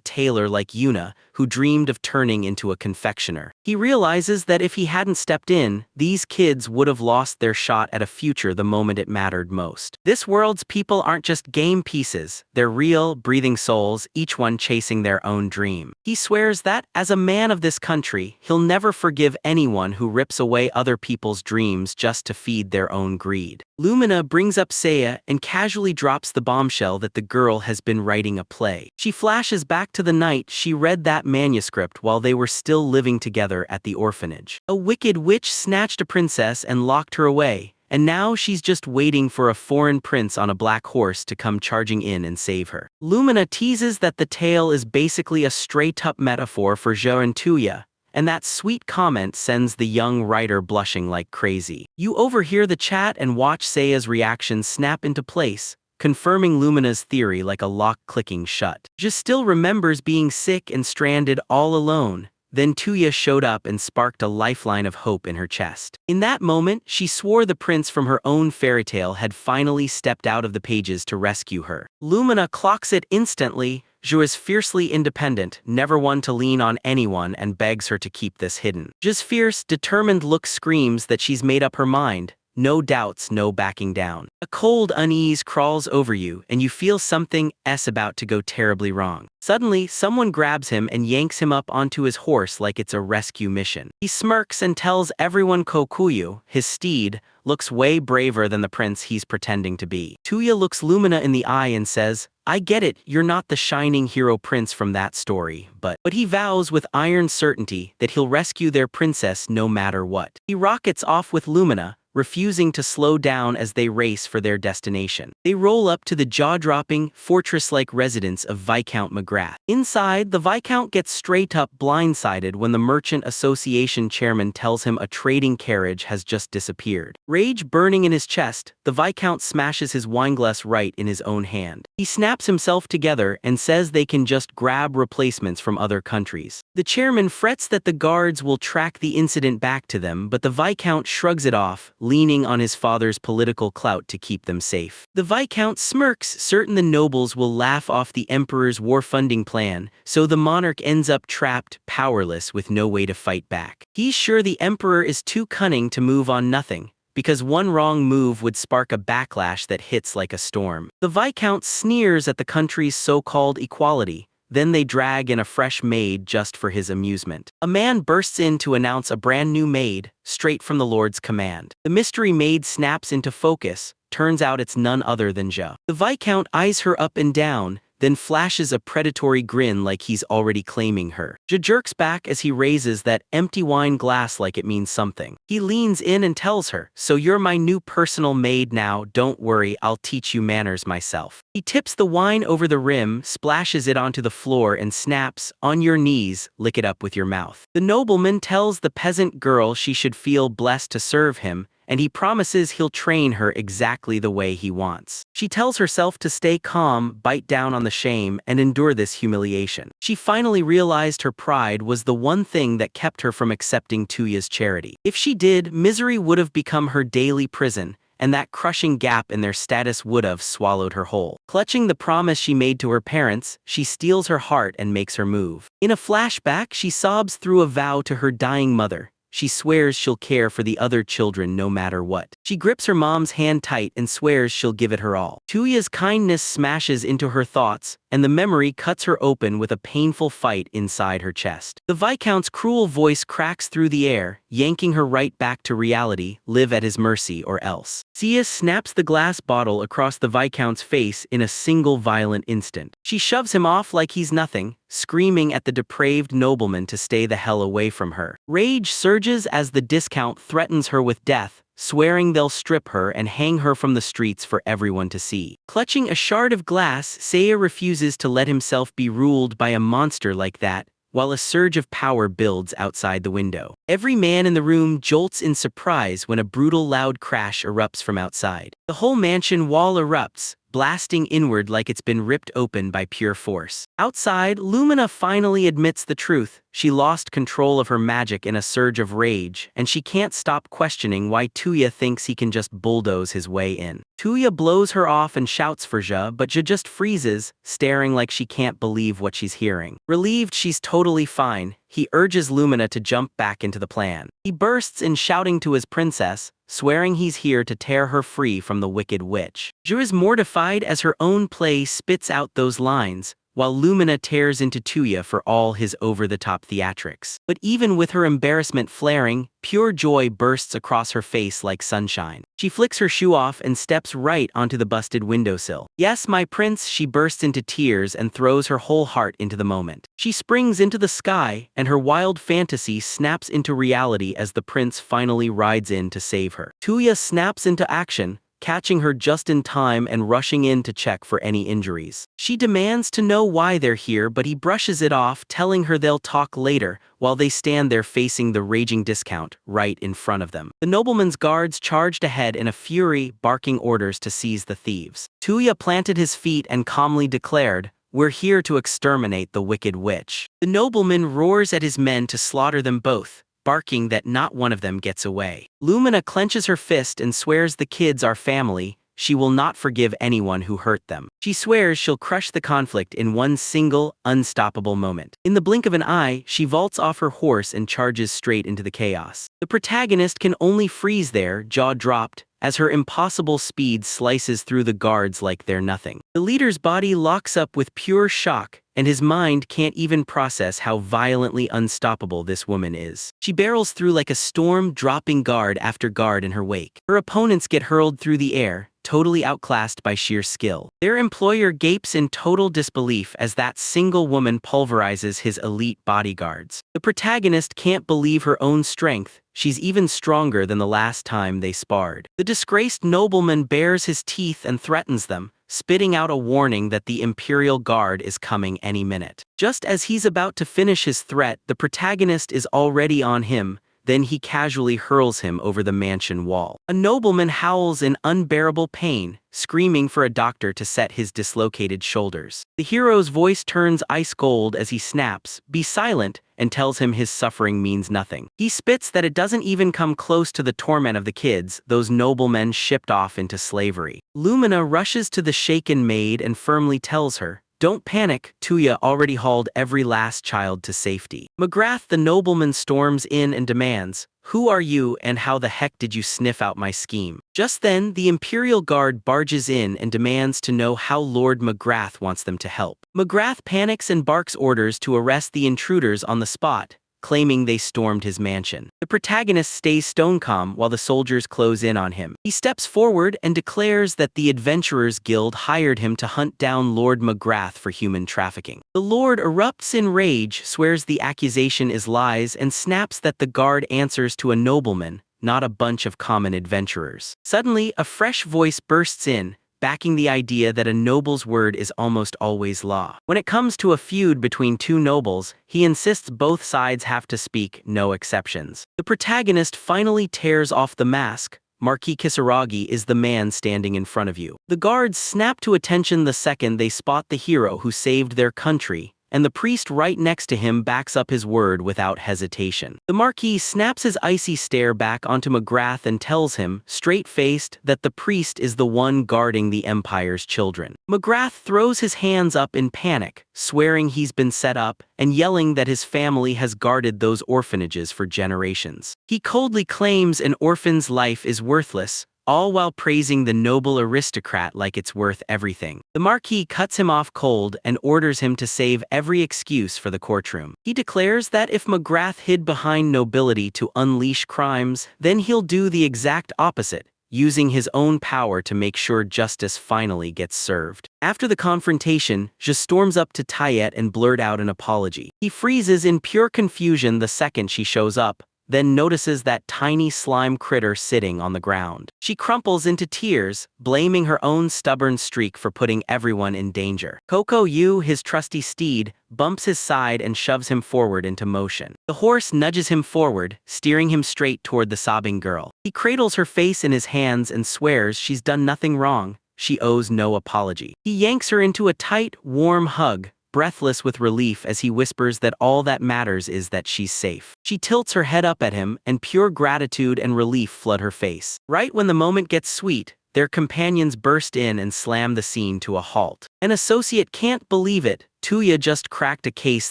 tailor like Yuna, who dreamed of turning into a confectioner. He realizes that if he hadn't stepped in, these kids would have lost their shot at a future the moment it mattered most. This world's people aren't just game pieces, they're real, breathing souls, each one chasing their own dream. He swears that, as a man of this country, he'll never forgive anyone who rips away other people's dreams just to feed their own greed. Lumina brings up Saya and casually drops the bombshell that the girl has been writing a play. She flashes back to the night she read that manuscript while they were still living together at the orphanage. A wicked witch snatched a princess and locked her away, and now she's just waiting for a foreign prince on a black horse to come charging in and save her. Lumina teases that the tale is basically a straight-up metaphor for Zhou and Tuya, and that sweet comment sends the young writer blushing like crazy. You overhear the chat and watch Saya's reaction snap into place, confirming Lumina's theory like a lock clicking shut. Just still remembers being sick and stranded all alone. Then Tuya showed up and sparked a lifeline of hope in her chest. In that moment, she swore the prince from her own fairy tale had finally stepped out of the pages to rescue her. Lumina clocks it instantly. Zhou is fiercely independent, never one to lean on anyone, and begs her to keep this hidden. Zhou's fierce, determined look screams that she's made up her mind. No doubts, no backing down. A cold unease crawls over you, and you feel something about to go terribly wrong. Suddenly, someone grabs him and yanks him up onto his horse like it's a rescue mission. He smirks and tells everyone Kokuyu, his steed, looks way braver than the prince he's pretending to be. Tuya looks Lumina in the eye and says, "I get it, you're not the shining hero prince from that story, but he vows with iron certainty that he'll rescue their princess no matter what." He rockets off with Lumina, refusing to slow down as they race for their destination. They roll up to the jaw-dropping, fortress-like residence of Viscount McGrath. Inside, the Viscount gets straight-up blindsided when the Merchant Association chairman tells him a trading carriage has just disappeared. Rage burning in his chest, the Viscount smashes his wineglass right in his own hand. He snaps himself together and says they can just grab replacements from other countries. The chairman frets that the guards will track the incident back to them, but the Viscount shrugs it off, leaning on his father's political clout to keep them safe. The Viscount smirks, certain the nobles will laugh off the emperor's war-funding plan, so the monarch ends up trapped, powerless, with no way to fight back. He's sure the emperor is too cunning to move on nothing, because one wrong move would spark a backlash that hits like a storm. The Viscount sneers at the country's so-called equality. Then they drag in a fresh maid just for his amusement. A man bursts in to announce a brand new maid, straight from the Lord's command. The mystery maid snaps into focus. Turns out it's none other than Ja. The Viscount eyes her up and down, then flashes a predatory grin like he's already claiming her. Ja jerks back as he raises that empty wine glass like it means something. He leans in and tells her, "So you're my new personal maid now, don't worry, I'll teach you manners myself." He tips the wine over the rim, splashes it onto the floor and snaps, "On your knees, lick it up with your mouth." The nobleman tells the peasant girl she should feel blessed to serve him, and he promises he'll train her exactly the way he wants. She tells herself to stay calm, bite down on the shame, and endure this humiliation. She finally realized her pride was the one thing that kept her from accepting Tuya's charity. If she did, misery would have become her daily prison, and that crushing gap in their status would have swallowed her whole. Clutching the promise she made to her parents, she steals her heart and makes her move. In a flashback, she sobs through a vow to her dying mother. She swears she'll care for the other children no matter what. She grips her mom's hand tight and swears she'll give it her all. Tuya's kindness smashes into her thoughts, and the memory cuts her open with a painful fight inside her chest. The Viscount's cruel voice cracks through the air, yanking her right back to reality, live at his mercy or else. Sia snaps the glass bottle across the Viscount's face in a single violent instant. She shoves him off like he's nothing, screaming at the depraved nobleman to stay the hell away from her. Rage surges as the Viscount threatens her with death, swearing they'll strip her and hang her from the streets for everyone to see. Clutching a shard of glass, Seiya refuses to let himself be ruled by a monster like that, while a surge of power builds outside the window. Every man in the room jolts in surprise when a brutal loud crash erupts from outside. The whole mansion wall erupts, blasting inward like it's been ripped open by pure force. Outside, Lumina finally admits the truth. She lost control of her magic in a surge of rage, and she can't stop questioning why Tuya thinks he can just bulldoze his way in. Tuya blows her off and shouts for Ja, but Ja just freezes, staring like she can't believe what she's hearing. Relieved she's totally fine, he urges Lumina to jump back into the plan. He bursts in shouting to his princess, swearing he's here to tear her free from the wicked witch. Ja is mortified as her own play spits out those lines, while Lumina tears into Tuya for all his over-the-top theatrics. But even with her embarrassment flaring, pure joy bursts across her face like sunshine. She flicks her shoe off and steps right onto the busted windowsill. "Yes, my prince," she bursts into tears and throws her whole heart into the moment. She springs into the sky, and her wild fantasy snaps into reality as the prince finally rides in to save her. Tuya snaps into action, catching her just in time and rushing in to check for any injuries. She demands to know why they're here, but he brushes it off, telling her they'll talk later, while they stand there facing the raging Viscount right in front of them. The nobleman's guards charged ahead in a fury, barking orders to seize the thieves. Tuya planted his feet and calmly declared, "We're here to exterminate the wicked witch." The nobleman roars at his men to slaughter them both, barking that not one of them gets away. Lumina clenches her fist and swears the kids are family. She will not forgive anyone who hurt them. She swears she'll crush the conflict in one single, unstoppable moment. In the blink of an eye, she vaults off her horse and charges straight into the chaos. The protagonist can only freeze there, jaw dropped, as her impossible speed slices through the guards like they're nothing. The leader's body locks up with pure shock, and his mind can't even process how violently unstoppable this woman is. She barrels through like a storm, dropping guard after guard in her wake. Her opponents get hurled through the air, totally outclassed by sheer skill. Their employer gapes in total disbelief as that single woman pulverizes his elite bodyguards. The protagonist can't believe her own strength. She's even stronger than the last time they sparred. The disgraced nobleman bares his teeth and threatens them, spitting out a warning that the Imperial Guard is coming any minute. Just as he's about to finish his threat, the protagonist is already on him. Then he casually hurls him over the mansion wall. A nobleman howls in unbearable pain, screaming for a doctor to set his dislocated shoulders. The hero's voice turns ice cold as he snaps, "Be silent," and tells him his suffering means nothing. He spits that it doesn't even come close to the torment of the kids those noblemen shipped off into slavery. Lumina rushes to the shaken maid and firmly tells her, "Don't panic, Tuya already hauled every last child to safety." McGrath the nobleman storms in and demands, "Who are you and how the heck did you sniff out my scheme?" Just then, the Imperial Guard barges in and demands to know how Lord McGrath wants them to help. McGrath panics and barks orders to arrest the intruders on the spot, claiming they stormed his mansion. The protagonist stays stone calm while the soldiers close in on him. He steps forward and declares that the Adventurers Guild hired him to hunt down Lord McGrath for human trafficking. The Lord erupts in rage, swears the accusation is lies, and snaps that the guard answers to a nobleman, not a bunch of common adventurers. Suddenly, a fresh voice bursts in, backing the idea that a noble's word is almost always law. When it comes to a feud between two nobles, he insists both sides have to speak, no exceptions. The protagonist finally tears off the mask. Marquis Kisaragi is the man standing in front of you. The guards snap to attention the second they spot the hero who saved their country, and the priest right next to him backs up his word without hesitation. The Marquis snaps his icy stare back onto McGrath and tells him, straight-faced, that the priest is the one guarding the Empire's children. McGrath throws his hands up in panic, swearing he's been set up, and yelling that his family has guarded those orphanages for generations. He coldly claims an orphan's life is worthless, all while praising the noble aristocrat like it's worth everything. The Marquis cuts him off cold and orders him to save every excuse for the courtroom. He declares that if McGrath hid behind nobility to unleash crimes, then he'll do the exact opposite, using his own power to make sure justice finally gets served. After the confrontation, Je storms up to Tayet and blurt out an apology. He freezes in pure confusion the second she shows up, then notices that tiny slime critter sitting on the ground. She crumples into tears, blaming her own stubborn streak for putting everyone in danger. Coco Yu, his trusty steed, bumps his side and shoves him forward into motion. The horse nudges him forward, steering him straight toward the sobbing girl. He cradles her face in his hands and swears she's done nothing wrong. She owes no apology. He yanks her into a tight, warm hug, breathless with relief as he whispers that all that matters is that she's safe. She tilts her head up at him, and pure gratitude and relief flood her face. Right when the moment gets sweet, their companions burst in and slam the scene to a halt. An associate can't believe it. Tuya just cracked a case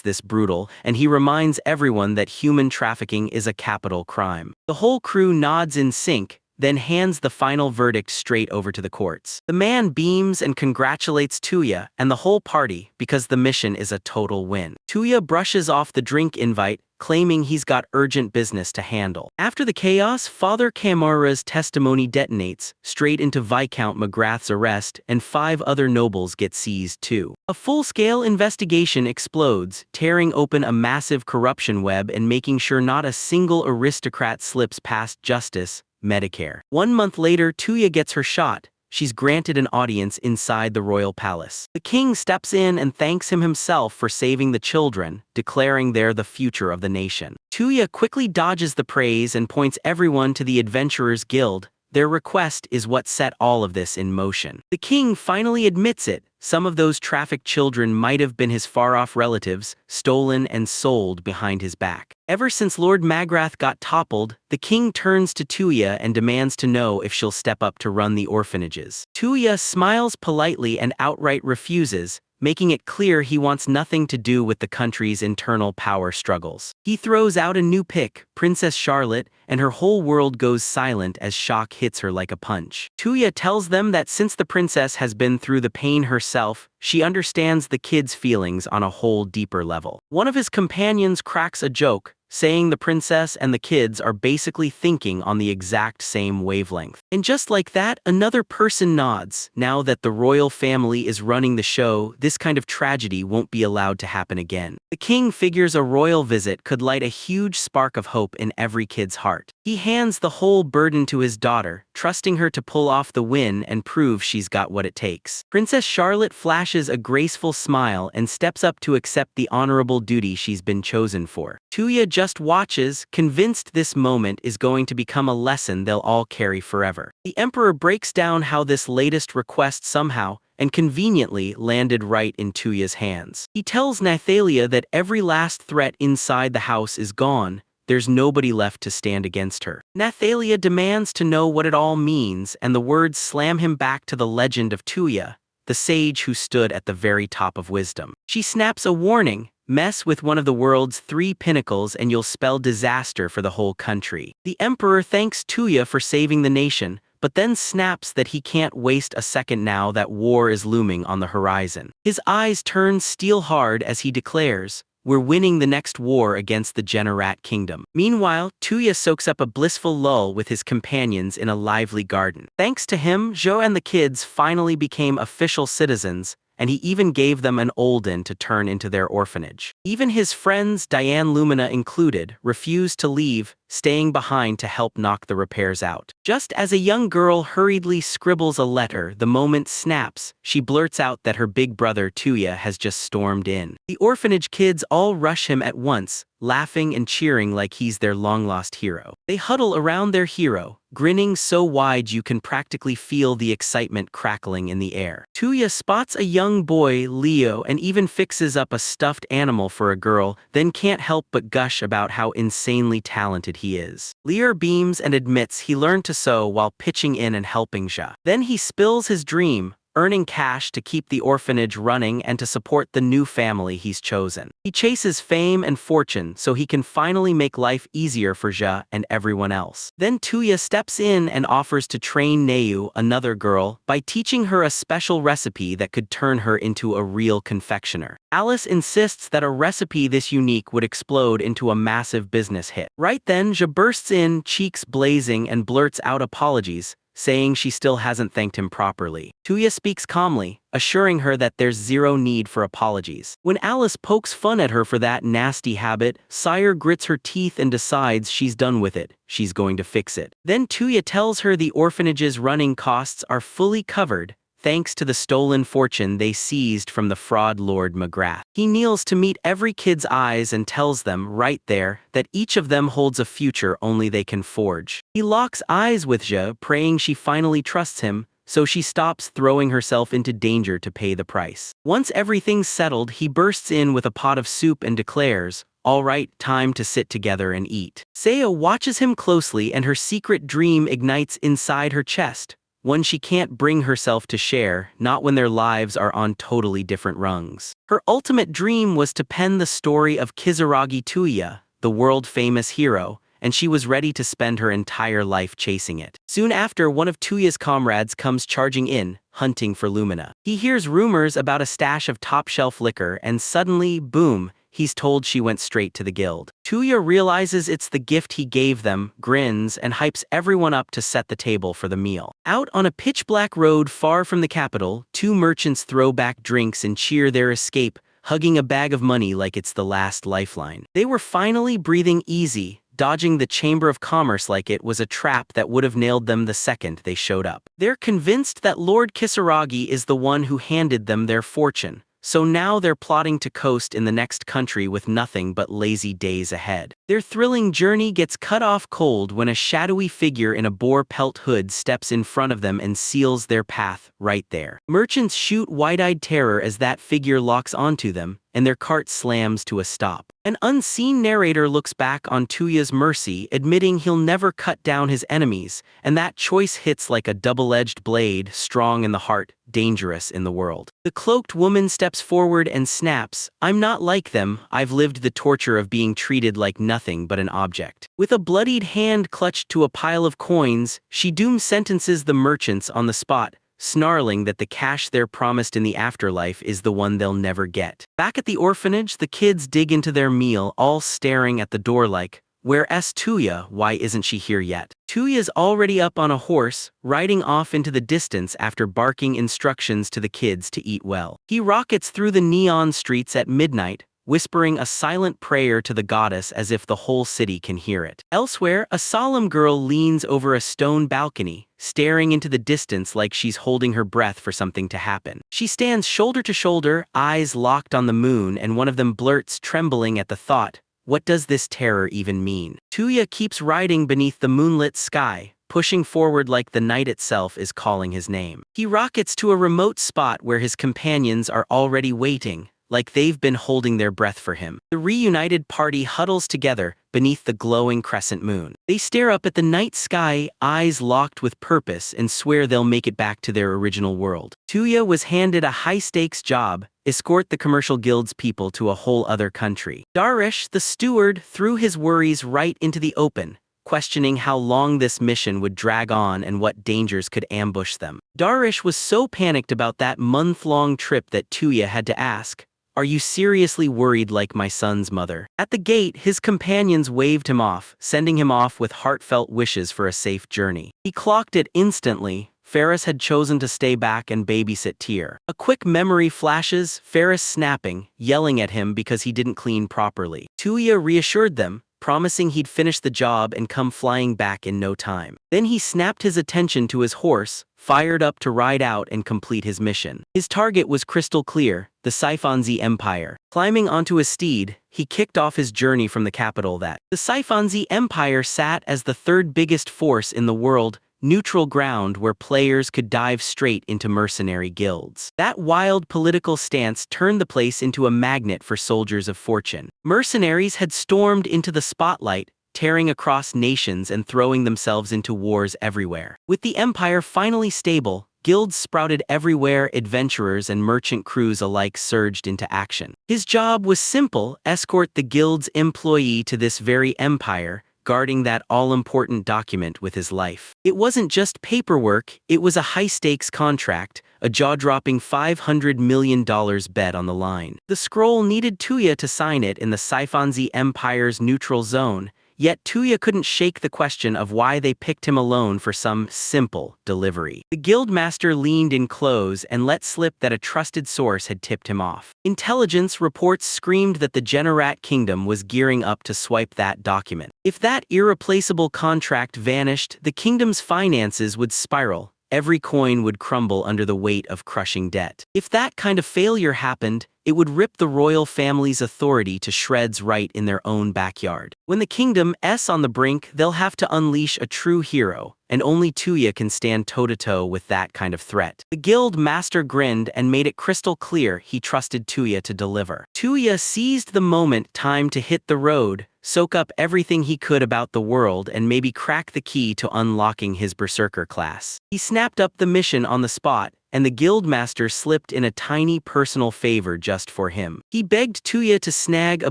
this brutal, and he reminds everyone that human trafficking is a capital crime. The whole crew nods in sync, then hands the final verdict straight over to the courts. The man beams and congratulates Tuya and the whole party because the mission is a total win. Tuya brushes off the drink invite, claiming he's got urgent business to handle. After the chaos, Father Kamara's testimony detonates, straight into Viscount McGrath's arrest, and 5 other nobles get seized too. A full-scale investigation explodes, tearing open a massive corruption web and making sure not a single aristocrat slips past justice. Medicare. 1 month later, Tuya gets her shot. She's granted an audience inside the royal palace. The king steps in and thanks him himself for saving the children, declaring they're the future of the nation. Tuya quickly dodges the praise and points everyone to the Adventurers Guild. Their request is what set all of this in motion. The king finally admits it. Some of those trafficked children might have been his far-off relatives, stolen and sold behind his back. Ever since Lord Magrath got toppled, the king turns to Tuya and demands to know if she'll step up to run the orphanages. Tuya smiles politely and outright refuses, making it clear he wants nothing to do with the country's internal power struggles. He throws out a new pick, Princess Charlotte, and her whole world goes silent as shock hits her like a punch. Tuya tells them that since the princess has been through the pain herself, she understands the kids' feelings on a whole deeper level. One of his companions cracks a joke, saying the princess and the kids are basically thinking on the exact same wavelength. And just like that, another person nods. Now that the royal family is running the show, this kind of tragedy won't be allowed to happen again. The king figures a royal visit could light a huge spark of hope in every kid's heart. He hands the whole burden to his daughter, trusting her to pull off the win and prove she's got what it takes. Princess Charlotte flashes a graceful smile and steps up to accept the honorable duty she's been chosen for. Tuya just watches, convinced this moment is going to become a lesson they'll all carry forever. The emperor breaks down how this latest request somehow and conveniently landed right in Tuya's hands. He tells Nathalia that every last threat inside the house is gone. There's nobody left to stand against her. Nathalia demands to know what it all means, and the words slam him back to the legend of Tuya, the sage who stood at the very top of wisdom. She snaps a warning: mess with one of the world's 3 pinnacles and you'll spell disaster for the whole country. The emperor thanks Tuya for saving the nation, but then snaps that he can't waste a second now that war is looming on the horizon. His eyes turn steel-hard as he declares, "We're winning the next war against the Generat Kingdom." Meanwhile, Tuya soaks up a blissful lull with his companions in a lively garden. Thanks to him, Zhou and the kids finally became official citizens, and he even gave them an olden to turn into their orphanage. Even his friends, Diane Lumina included, refused to leave, staying behind to help knock the repairs out. Just as a young girl hurriedly scribbles a letter, the moment snaps. She blurts out that her big brother Tuya has just stormed in. The orphanage kids all rush him at once, laughing and cheering like he's their long-lost hero. They huddle around their hero, grinning so wide you can practically feel the excitement crackling in the air. Tuya spots a young boy, Leo, and even fixes up a stuffed animal for a girl, then can't help but gush about how insanely talented he is. Leo beams and admits he learned to sew while pitching in and helping Ja. Then he spills his dream, earning cash to keep the orphanage running and to support the new family he's chosen. He chases fame and fortune so he can finally make life easier for Ja and everyone else. Then Tuya steps in and offers to train Neu, another girl, by teaching her a special recipe that could turn her into a real confectioner. Alice insists that a recipe this unique would explode into a massive business hit. Right then, Ja bursts in, cheeks blazing, and blurts out apologies, saying she still hasn't thanked him properly. Tuya speaks calmly, assuring her that there's zero need for apologies. When Alice pokes fun at her for that nasty habit, Sire grits her teeth and decides she's done with it. She's going to fix it. Then Tuya tells her the orphanage's running costs are fully covered, thanks to the stolen fortune they seized from the fraud Lord McGrath. He kneels to meet every kid's eyes and tells them, right there, that each of them holds a future only they can forge. He locks eyes with Ja, praying she finally trusts him, so she stops throwing herself into danger to pay the price. Once everything's settled, he bursts in with a pot of soup and declares, "All right, time to sit together and eat." Seiya watches him closely and her secret dream ignites inside her chest, one she can't bring herself to share, not when their lives are on totally different rungs. Her ultimate dream was to pen the story of Kisaragi Tuya, the world-famous hero, and she was ready to spend her entire life chasing it. Soon after, one of Tuya's comrades comes charging in, hunting for Lumina. He hears rumors about a stash of top-shelf liquor, and suddenly, boom, he's told she went straight to the guild. Tuya realizes it's the gift he gave them, grins, and hypes everyone up to set the table for the meal. Out on a pitch-black road far from the capital, 2 merchants throw back drinks and cheer their escape, hugging a bag of money like it's the last lifeline. They were finally breathing easy, dodging the Chamber of Commerce like it was a trap that would have nailed them the second they showed up. They're convinced that Lord Kisaragi is the one who handed them their fortune, so now they're plotting to coast in the next country with nothing but lazy days ahead. Their thrilling journey gets cut off cold when a shadowy figure in a boar pelt hood steps in front of them and seals their path right there. Merchants shoot wide-eyed terror as that figure locks onto them, and their cart slams to a stop. An unseen narrator looks back on Tuya's mercy, admitting he'll never cut down his enemies, and that choice hits like a double-edged blade, strong in the heart, dangerous in the world. The cloaked woman steps forward and snaps, "I'm not like them, I've lived the torture of being treated like nothing but an object." With a bloodied hand clutched to a pile of coins, she doom sentences the merchants on the spot, snarling that the cash they're promised in the afterlife is the one they'll never get. Back at the orphanage, the kids dig into their meal, all staring at the door like, "Where's Tuya? Why isn't she here yet?" Tuya's already up on a horse, riding off into the distance after barking instructions to the kids to eat well. He rockets through the neon streets at midnight, whispering a silent prayer to the goddess as if the whole city can hear it. Elsewhere, a solemn girl leans over a stone balcony, staring into the distance like she's holding her breath for something to happen. She stands shoulder to shoulder, eyes locked on the moon, and one of them blurts, trembling at the thought, "What does this terror even mean?" Tuya keeps riding beneath the moonlit sky, pushing forward like the night itself is calling his name. He rockets to a remote spot where his companions are already waiting, like they've been holding their breath for him. The reunited party huddles together beneath the glowing crescent moon. They stare up at the night sky, eyes locked with purpose, and swear they'll make it back to their original world. Tuya was handed a high-stakes job: escort the commercial guild's people to a whole other country. Darish, the steward, threw his worries right into the open, questioning how long this mission would drag on and what dangers could ambush them. Darish was so panicked about that month-long trip that Tuya had to ask, "Are you seriously worried like my son's mother?" At the gate, his companions waved him off, sending him off with heartfelt wishes for a safe journey. He clocked it instantly. Ferris had chosen to stay back and babysit Tyr. A quick memory flashes, Ferris snapping, yelling at him because he didn't clean properly. Tuya reassured them, promising he'd finish the job and come flying back in no time. Then he snapped his attention to his horse, fired up to ride out and complete his mission. His target was crystal clear: the Saifonzi Empire. Climbing onto his steed, he kicked off his journey from the capital. The Saifonzi Empire sat as the third biggest force in the world, neutral ground where players could dive straight into mercenary guilds. That wild political stance turned the place into a magnet for soldiers of fortune. Mercenaries had stormed into the spotlight, tearing across nations and throwing themselves into wars everywhere. With the empire finally stable, guilds sprouted everywhere. Adventurers and merchant crews alike surged into action. His job was simple: escort the guild's employee to this very empire, guarding that all-important document with his life. It wasn't just paperwork, it was a high-stakes contract, a jaw-dropping $500 million bet on the line. The scroll needed Tuya to sign it in the Saifonzi Empire's neutral zone, yet Tuya couldn't shake the question of why they picked him alone for some simple delivery. The guildmaster leaned in close and let slip that a trusted source had tipped him off. Intelligence reports screamed that the Generat Kingdom was gearing up to swipe that document. If that irreplaceable contract vanished, the kingdom's finances would spiral. Every coin would crumble under the weight of crushing debt. If that kind of failure happened, it would rip the royal family's authority to shreds right in their own backyard. When the kingdom's on the brink, they'll have to unleash a true hero, and only Tuya can stand toe-to-toe with that kind of threat. The guild master grinned and made it crystal clear he trusted Tuya to deliver. Tuya seized the moment, time to hit the road, soak up everything he could about the world, and maybe crack the key to unlocking his berserker class. He snapped up the mission on the spot, and the guildmaster slipped in a tiny personal favor just for him. He begged Tuya to snag a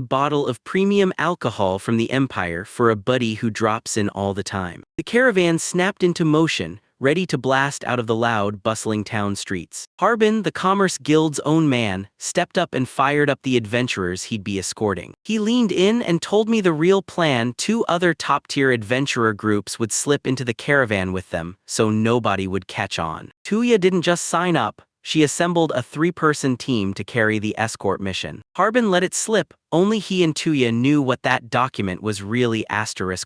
bottle of premium alcohol from the Empire for a buddy who drops in all the time. The caravan snapped into motion, ready to blast out of the loud, bustling town streets. Harbin, the Commerce Guild's own man, stepped up and fired up the adventurers he'd be escorting. He leaned in and told me the real plan: 2 other top-tier adventurer groups would slip into the caravan with them, so nobody would catch on. Tuya didn't just sign up, she assembled a 3-person team to carry the escort mission. Harbin let it slip, only he and Tuya knew what that document was really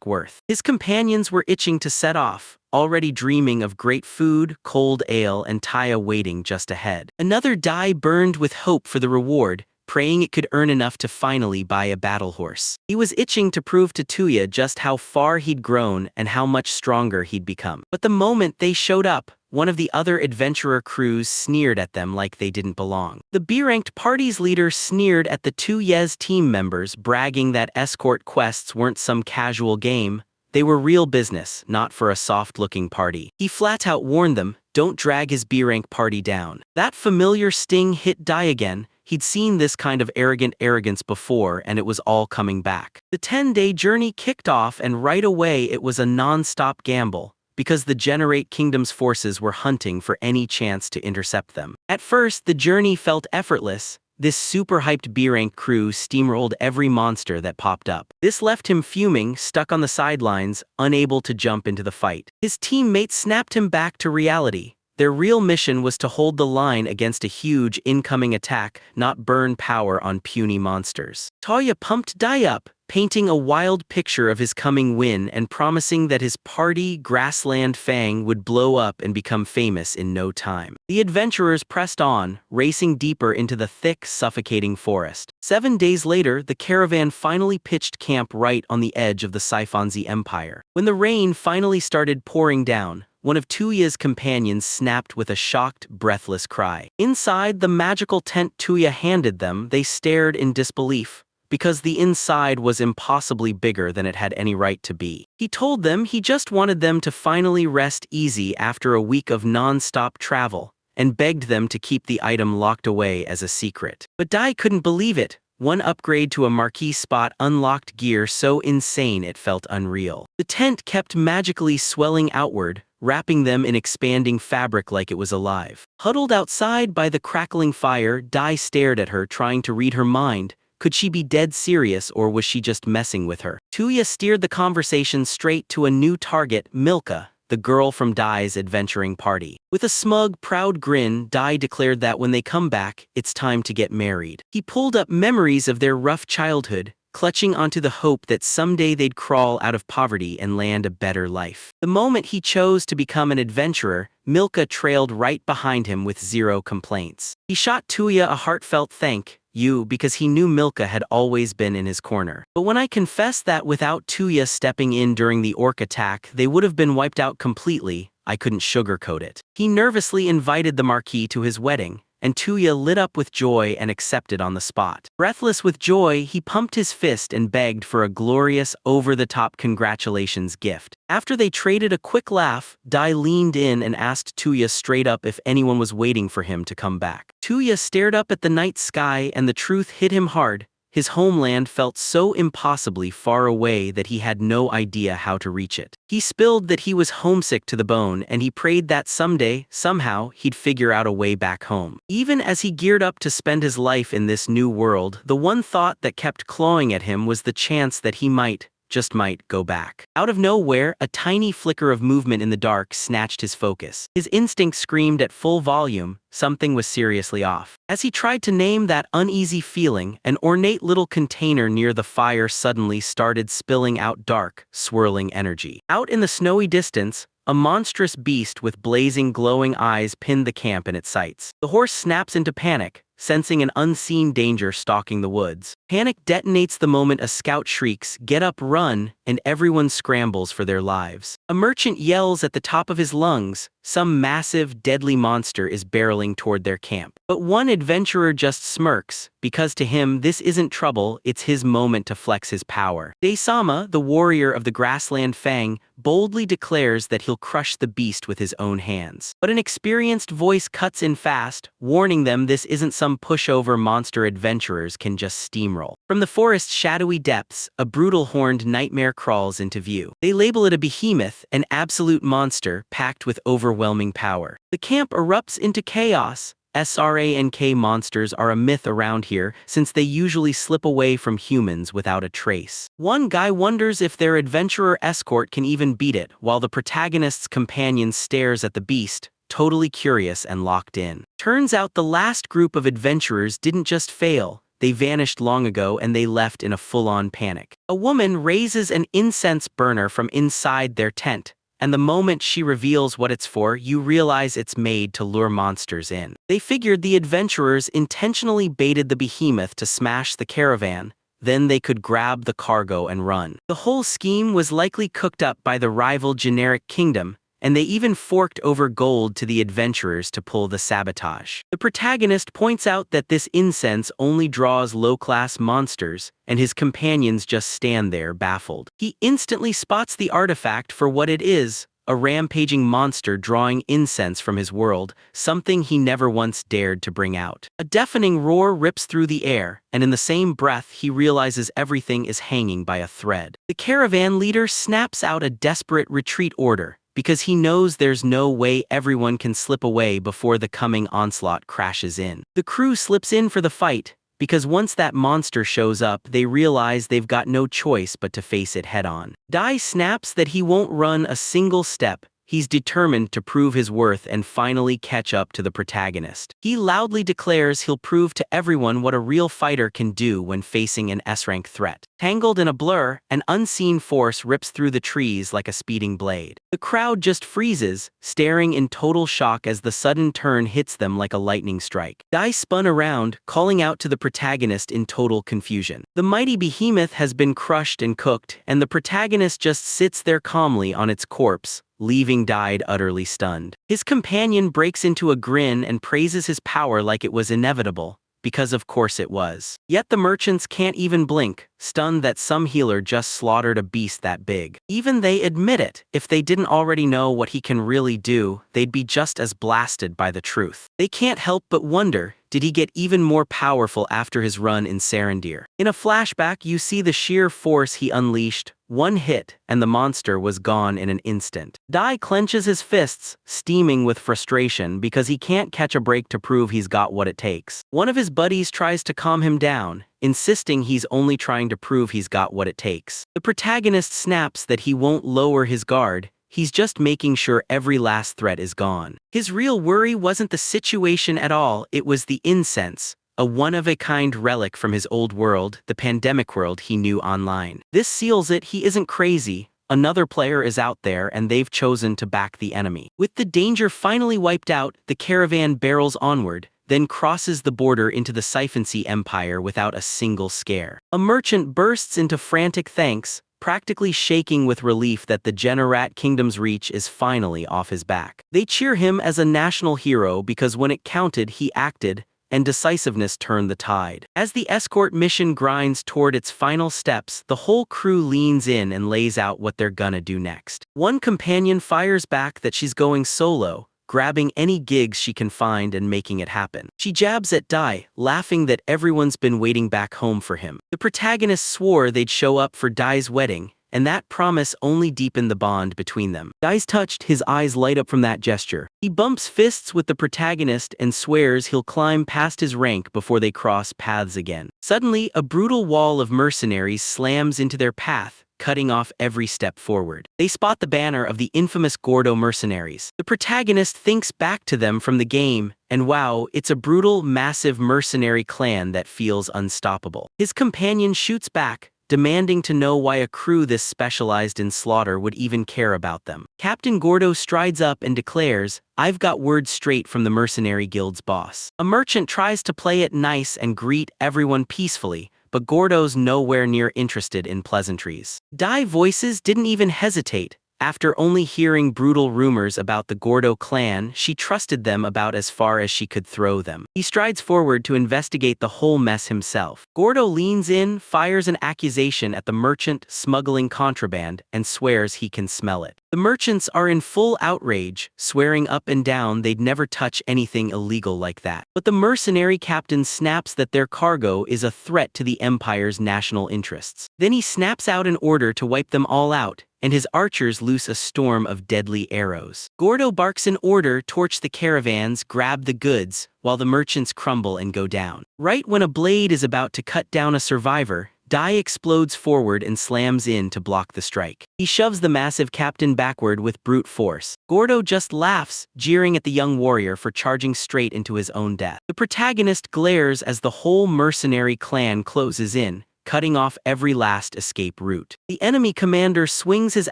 worth. His companions were itching to set off, already dreaming of great food, cold ale, and Taya waiting just ahead. Another die burned with hope for the reward, praying it could earn enough to finally buy a battle horse. He was itching to prove to Tuya just how far he'd grown and how much stronger he'd become. But the moment they showed up, one of the other adventurer crews sneered at them like they didn't belong. The B-ranked party's leader sneered at the 2 Yez team members, bragging that escort quests weren't some casual game. They were real business, not for a soft-looking party. He flat-out warned them, don't drag his B-rank party down. That familiar sting hit Die again. He'd seen this kind of arrogance before, and it was all coming back. The 10-day journey kicked off, and right away it was a non-stop gamble, because the Generate Kingdom's forces were hunting for any chance to intercept them. At first, the journey felt effortless. This super-hyped B-rank crew steamrolled every monster that popped up. This left him fuming, stuck on the sidelines, unable to jump into the fight. His teammates snapped him back to reality. Their real mission was to hold the line against a huge incoming attack, not burn power on puny monsters. Taya pumped Die up, painting a wild picture of his coming win and promising that his party, Grassland Fang, would blow up and become famous in no time. The adventurers pressed on, racing deeper into the thick, suffocating forest. 7 days later, the caravan finally pitched camp right on the edge of the Saifonzi Empire. When the rain finally started pouring down, one of Tuya's companions snapped with a shocked, breathless cry. Inside the magical tent Tuya handed them, they stared in disbelief, because the inside was impossibly bigger than it had any right to be. He told them he just wanted them to finally rest easy after a week of non-stop travel, and begged them to keep the item locked away as a secret. But Dai couldn't believe it. One upgrade to a marquee spot unlocked gear so insane it felt unreal. The tent kept magically swelling outward, wrapping them in expanding fabric like it was alive. Huddled outside by the crackling fire, Dai stared at her, trying to read her mind. Could she be dead serious, or was she just messing with her? Tuya steered the conversation straight to a new target, Milka, the girl from Dai's adventuring party. With a smug, proud grin, Dai declared that when they come back, it's time to get married. He pulled up memories of their rough childhood, clutching onto the hope that someday they'd crawl out of poverty and land a better life. The moment he chose to become an adventurer, Milka trailed right behind him with zero complaints. He shot Tuya a heartfelt thank you because he knew Milka had always been in his corner. But when I confessed that without Tuya stepping in during the orc attack, they would have been wiped out completely, I couldn't sugarcoat it. He nervously invited the Marquis to his wedding, and Tuya lit up with joy and accepted on the spot. Breathless with joy, he pumped his fist and begged for a glorious, over-the-top congratulations gift. After they traded a quick laugh, Dai leaned in and asked Tuya straight up if anyone was waiting for him to come back. Tuya stared up at the night sky, and the truth hit him hard. His homeland felt so impossibly far away that he had no idea how to reach it. He spilled that he was homesick to the bone, and he prayed that someday, somehow, he'd figure out a way back home. Even as he geared up to spend his life in this new world, the one thought that kept clawing at him was the chance that he might, just might, go back. Out of nowhere, a tiny flicker of movement in the dark snatched his focus. His instinct screamed at full volume, something was seriously off. As he tried to name that uneasy feeling, an ornate little container near the fire suddenly started spilling out dark, swirling energy. Out in the snowy distance, a monstrous beast with blazing, glowing eyes pinned the camp in its sights. The horse snaps into panic, sensing an unseen danger stalking the woods. Panic detonates the moment a scout shrieks, "Get up, run," and everyone scrambles for their lives. A merchant yells at the top of his lungs. Some massive, deadly monster is barreling toward their camp. But one adventurer just smirks, because to him this isn't trouble, it's his moment to flex his power. Daisama, the warrior of the Grassland Fang, boldly declares that he'll crush the beast with his own hands. But an experienced voice cuts in fast, warning them this isn't some pushover monster adventurers can just steamroll. From the forest's shadowy depths, a brutal horned nightmare crawls into view. They label it a behemoth, an absolute monster packed with overwhelming power. The camp erupts into chaos. SRANK monsters are a myth around here, since they usually slip away from humans without a trace. One guy wonders if their adventurer escort can even beat it, while the protagonist's companion stares at the beast, totally curious and locked in. Turns out the last group of adventurers didn't just fail, they vanished long ago and they left in a full-on panic. A woman raises an incense burner from inside their tent, and the moment she reveals what it's for, you realize it's made to lure monsters in. They figured the adventurers intentionally baited the behemoth to smash the caravan, then they could grab the cargo and run. The whole scheme was likely cooked up by the rival generic kingdom, and they even forked over gold to the adventurers to pull the sabotage. The protagonist points out that this incense only draws low-class monsters, and his companions just stand there baffled. He instantly spots the artifact for what it is, a rampaging monster drawing incense from his world, something he never once dared to bring out. A deafening roar rips through the air, and in the same breath he realizes everything is hanging by a thread. The caravan leader snaps out a desperate retreat order, because he knows there's no way everyone can slip away before the coming onslaught crashes in. The crew slips in for the fight, because once that monster shows up, they realize they've got no choice but to face it head-on. Dai snaps that he won't run a single step, he's determined to prove his worth and finally catch up to the protagonist. He loudly declares he'll prove to everyone what a real fighter can do when facing an S-rank threat. Tangled in a blur, an unseen force rips through the trees like a speeding blade. The crowd just freezes, staring in total shock as the sudden turn hits them like a lightning strike. Dai spun around, calling out to the protagonist in total confusion. The mighty behemoth has been crushed and cooked, and the protagonist just sits there calmly on its corpse, leaving Dai utterly stunned. His companion breaks into a grin and praises his power like it was inevitable, because of course it was. Yet the merchants can't even blink, stunned that some healer just slaughtered a beast that big. Even they admit it. If they didn't already know what he can really do, they'd be just as blasted by the truth. They can't help but wonder, did he get even more powerful after his run in Sarandir? In a flashback, you see the sheer force he unleashed. One hit, and the monster was gone in an instant. Dai clenches his fists, steaming with frustration because he can't catch a break to prove he's got what it takes. One of his buddies tries to calm him down, insisting he's only trying to prove he's got what it takes. The protagonist snaps that he won't lower his guard. He's just making sure every last threat is gone. His real worry wasn't the situation at all, it was the incense, a one-of-a-kind relic from his old world, the pandemic world he knew online. This seals it. He isn't crazy. Another player is out there and they've chosen to back the enemy. With the danger finally wiped out, the caravan barrels onward, then crosses the border into the Siphonsea Empire without a single scare. A merchant bursts into frantic thanks, practically shaking with relief that the Generat Kingdom's reach is finally off his back. They cheer him as a national hero because when it counted he acted, and decisiveness turned the tide. As the escort mission grinds toward its final steps, the whole crew leans in and lays out what they're gonna do next. One companion fires back that she's going solo, grabbing any gigs she can find and making it happen. She jabs at Dai, laughing that everyone's been waiting back home for him. The protagonist swore they'd show up for Dai's wedding, and that promise only deepened the bond between them. Dai's touched, his eyes light up from that gesture. He bumps fists with the protagonist and swears he'll climb past his rank before they cross paths again. Suddenly, a brutal wall of mercenaries slams into their path, cutting off every step forward. They spot the banner of the infamous Gordo Mercenaries. The protagonist thinks back to them from the game, and wow, it's a brutal, massive mercenary clan that feels unstoppable. His companion shoots back, demanding to know why a crew this specialized in slaughter would even care about them. Captain Gordo strides up and declares, "I've got word straight from the Mercenary Guild's boss." A merchant tries to play it nice and greet everyone peacefully, but Gordo's nowhere near interested in pleasantries. Dai voices didn't even hesitate. After only hearing brutal rumors about the Gordo clan, she trusted them about as far as she could throw them. He strides forward to investigate the whole mess himself. Gordo leans in, fires an accusation at the merchant smuggling contraband, and swears he can smell it. The merchants are in full outrage, swearing up and down they'd never touch anything illegal like that. But the mercenary captain snaps that their cargo is a threat to the Empire's national interests. Then he snaps out an order to wipe them all out, and his archers loose a storm of deadly arrows. Gordo barks an order, torch the caravans, grab the goods, while the merchants crumble and go down. Right when a blade is about to cut down a survivor, Dai explodes forward and slams in to block the strike. He shoves the massive captain backward with brute force. Gordo just laughs, jeering at the young warrior for charging straight into his own death. The protagonist glares as the whole mercenary clan closes in, cutting off every last escape route. The enemy commander swings his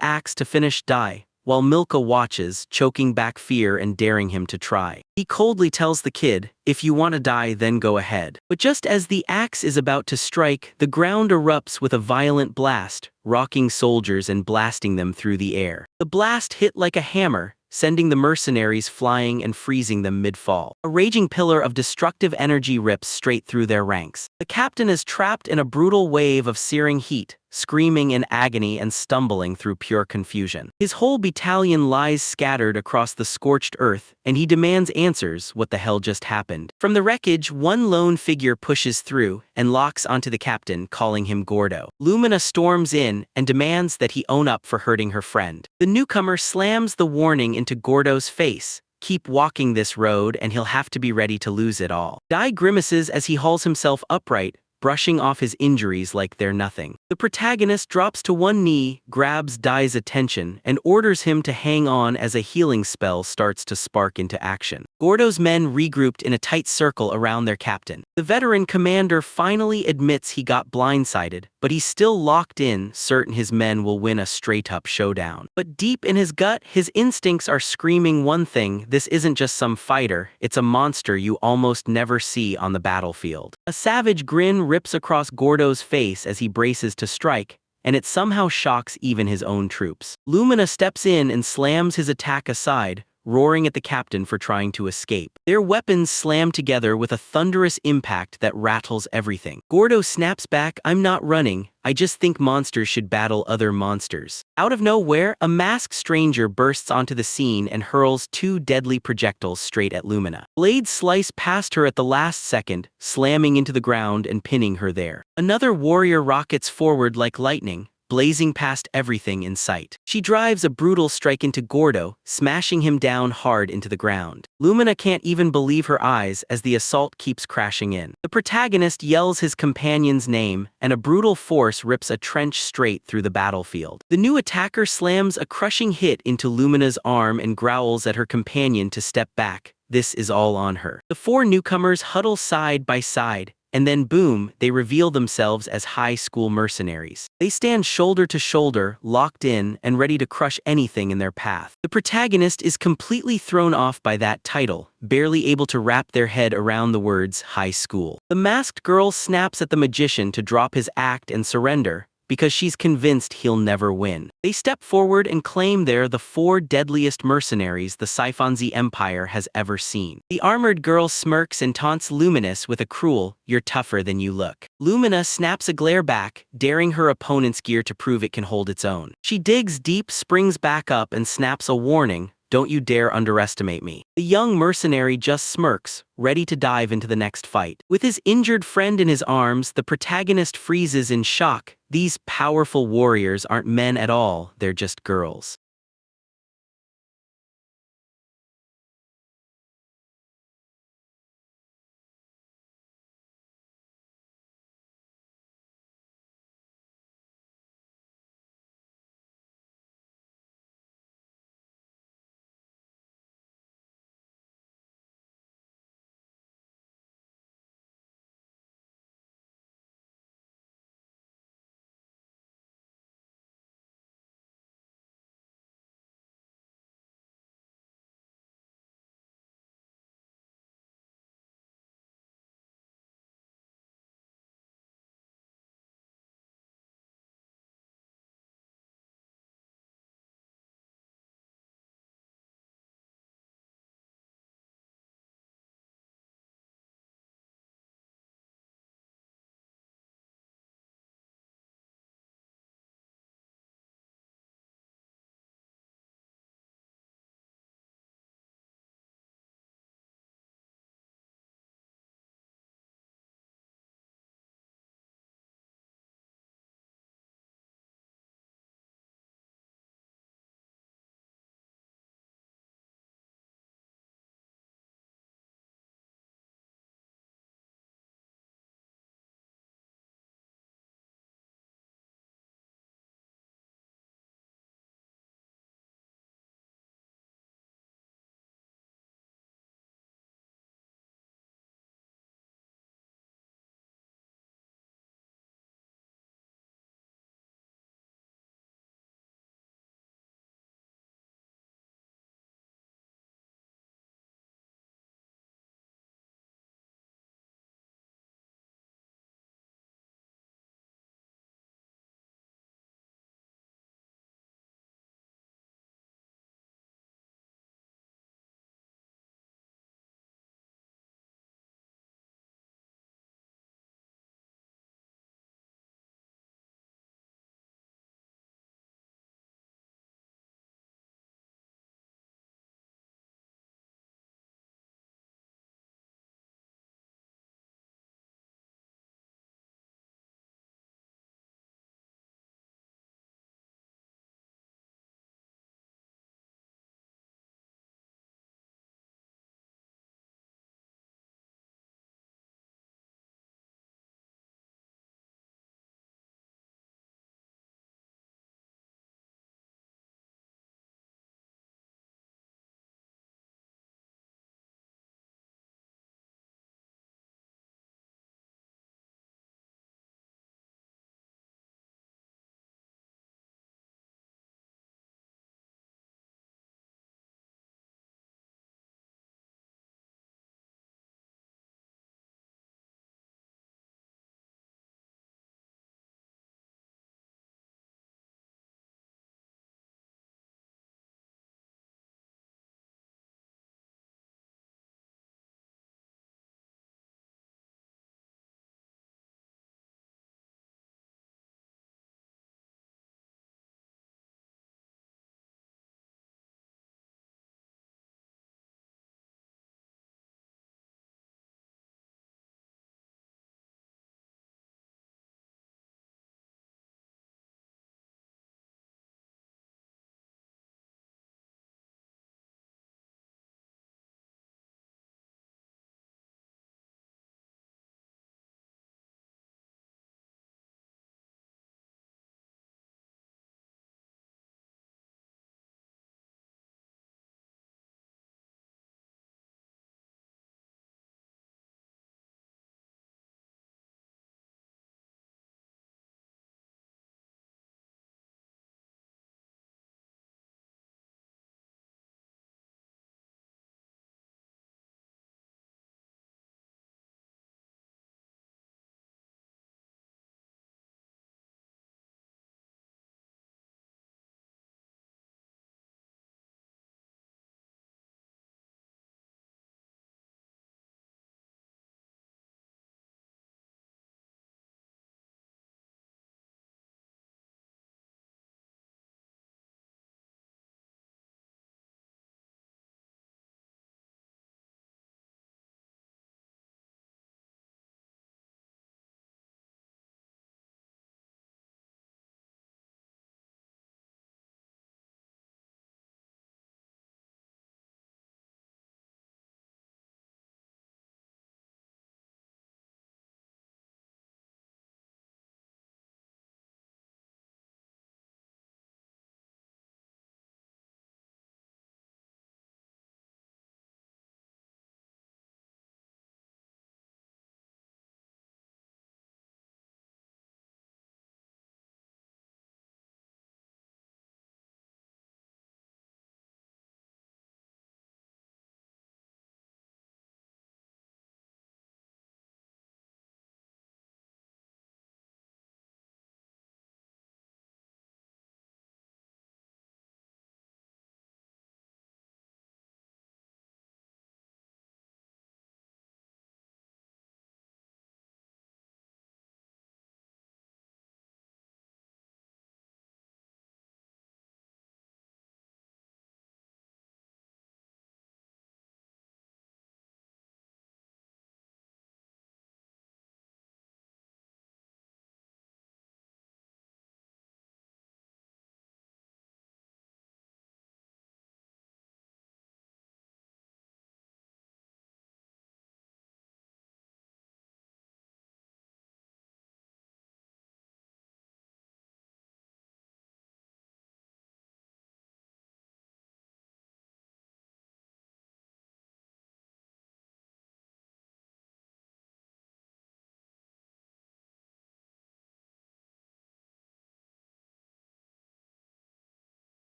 axe to finish Dai, while Milka watches, choking back fear and daring him to try. He coldly tells the kid, "If you want to die, then go ahead." But just as the axe is about to strike, the ground erupts with a violent blast, rocking soldiers and blasting them through the air. The blast hit like a hammer, sending the mercenaries flying and freezing them mid-fall. A raging pillar of destructive energy rips straight through their ranks. The captain is trapped in a brutal wave of searing heat, screaming in agony and stumbling through pure confusion. His whole battalion lies scattered across the scorched earth, and he demands answers. What the hell just happened? From the wreckage, one lone figure pushes through and locks onto the captain, calling him Gordo. Lumina storms in and demands that he own up for hurting her friend. The newcomer slams the warning into Gordo's face. Keep walking this road and he'll have to be ready to lose it all. Dai grimaces as he hauls himself upright, brushing off his injuries like they're nothing. The protagonist drops to one knee, grabs Dai's attention, and orders him to hang on as a healing spell starts to spark into action. Gordo's men regrouped in a tight circle around their captain. The veteran commander finally admits he got blindsided, but he's still locked in, certain his men will win a straight-up showdown. But deep in his gut, his instincts are screaming one thing: this isn't just some fighter, it's a monster you almost never see on the battlefield. A savage grin rips across Gordo's face as he braces to strike, and it somehow shocks even his own troops. Lumina steps in and slams his attack aside, roaring at the captain for trying to escape. Their weapons slam together with a thunderous impact that rattles everything. Gordo snaps back, "I'm not running, I just think monsters should battle other monsters." Out of nowhere, a masked stranger bursts onto the scene and hurls two deadly projectiles straight at Lumina. Blades slice past her at the last second, slamming into the ground and pinning her there. Another warrior rockets forward like lightning, blazing past everything in sight. She drives a brutal strike into Gordo, smashing him down hard into the ground. Lumina can't even believe her eyes as the assault keeps crashing in. The protagonist yells his companion's name, and a brutal force rips a trench straight through the battlefield. The new attacker slams a crushing hit into Lumina's arm and growls at her companion to step back. This is all on her. The four newcomers huddle side by side, and then boom, they reveal themselves as High School Mercenaries. They stand shoulder to shoulder, locked in, and ready to crush anything in their path. The protagonist is completely thrown off by that title, barely able to wrap their head around the words high school. The masked girl snaps at the magician to drop his act and surrender, because she's convinced he'll never win. They step forward and claim they're the four deadliest mercenaries the Saifonzi Empire has ever seen. The armored girl smirks and taunts Luminous with a cruel, "You're tougher than you look." Lumina snaps a glare back, daring her opponent's gear to prove it can hold its own. She digs deep, springs back up, and snaps a warning: "Don't you dare underestimate me." The young mercenary just smirks, ready to dive into the next fight. With his injured friend in his arms, the protagonist freezes in shock. These powerful warriors aren't men at all, they're just girls.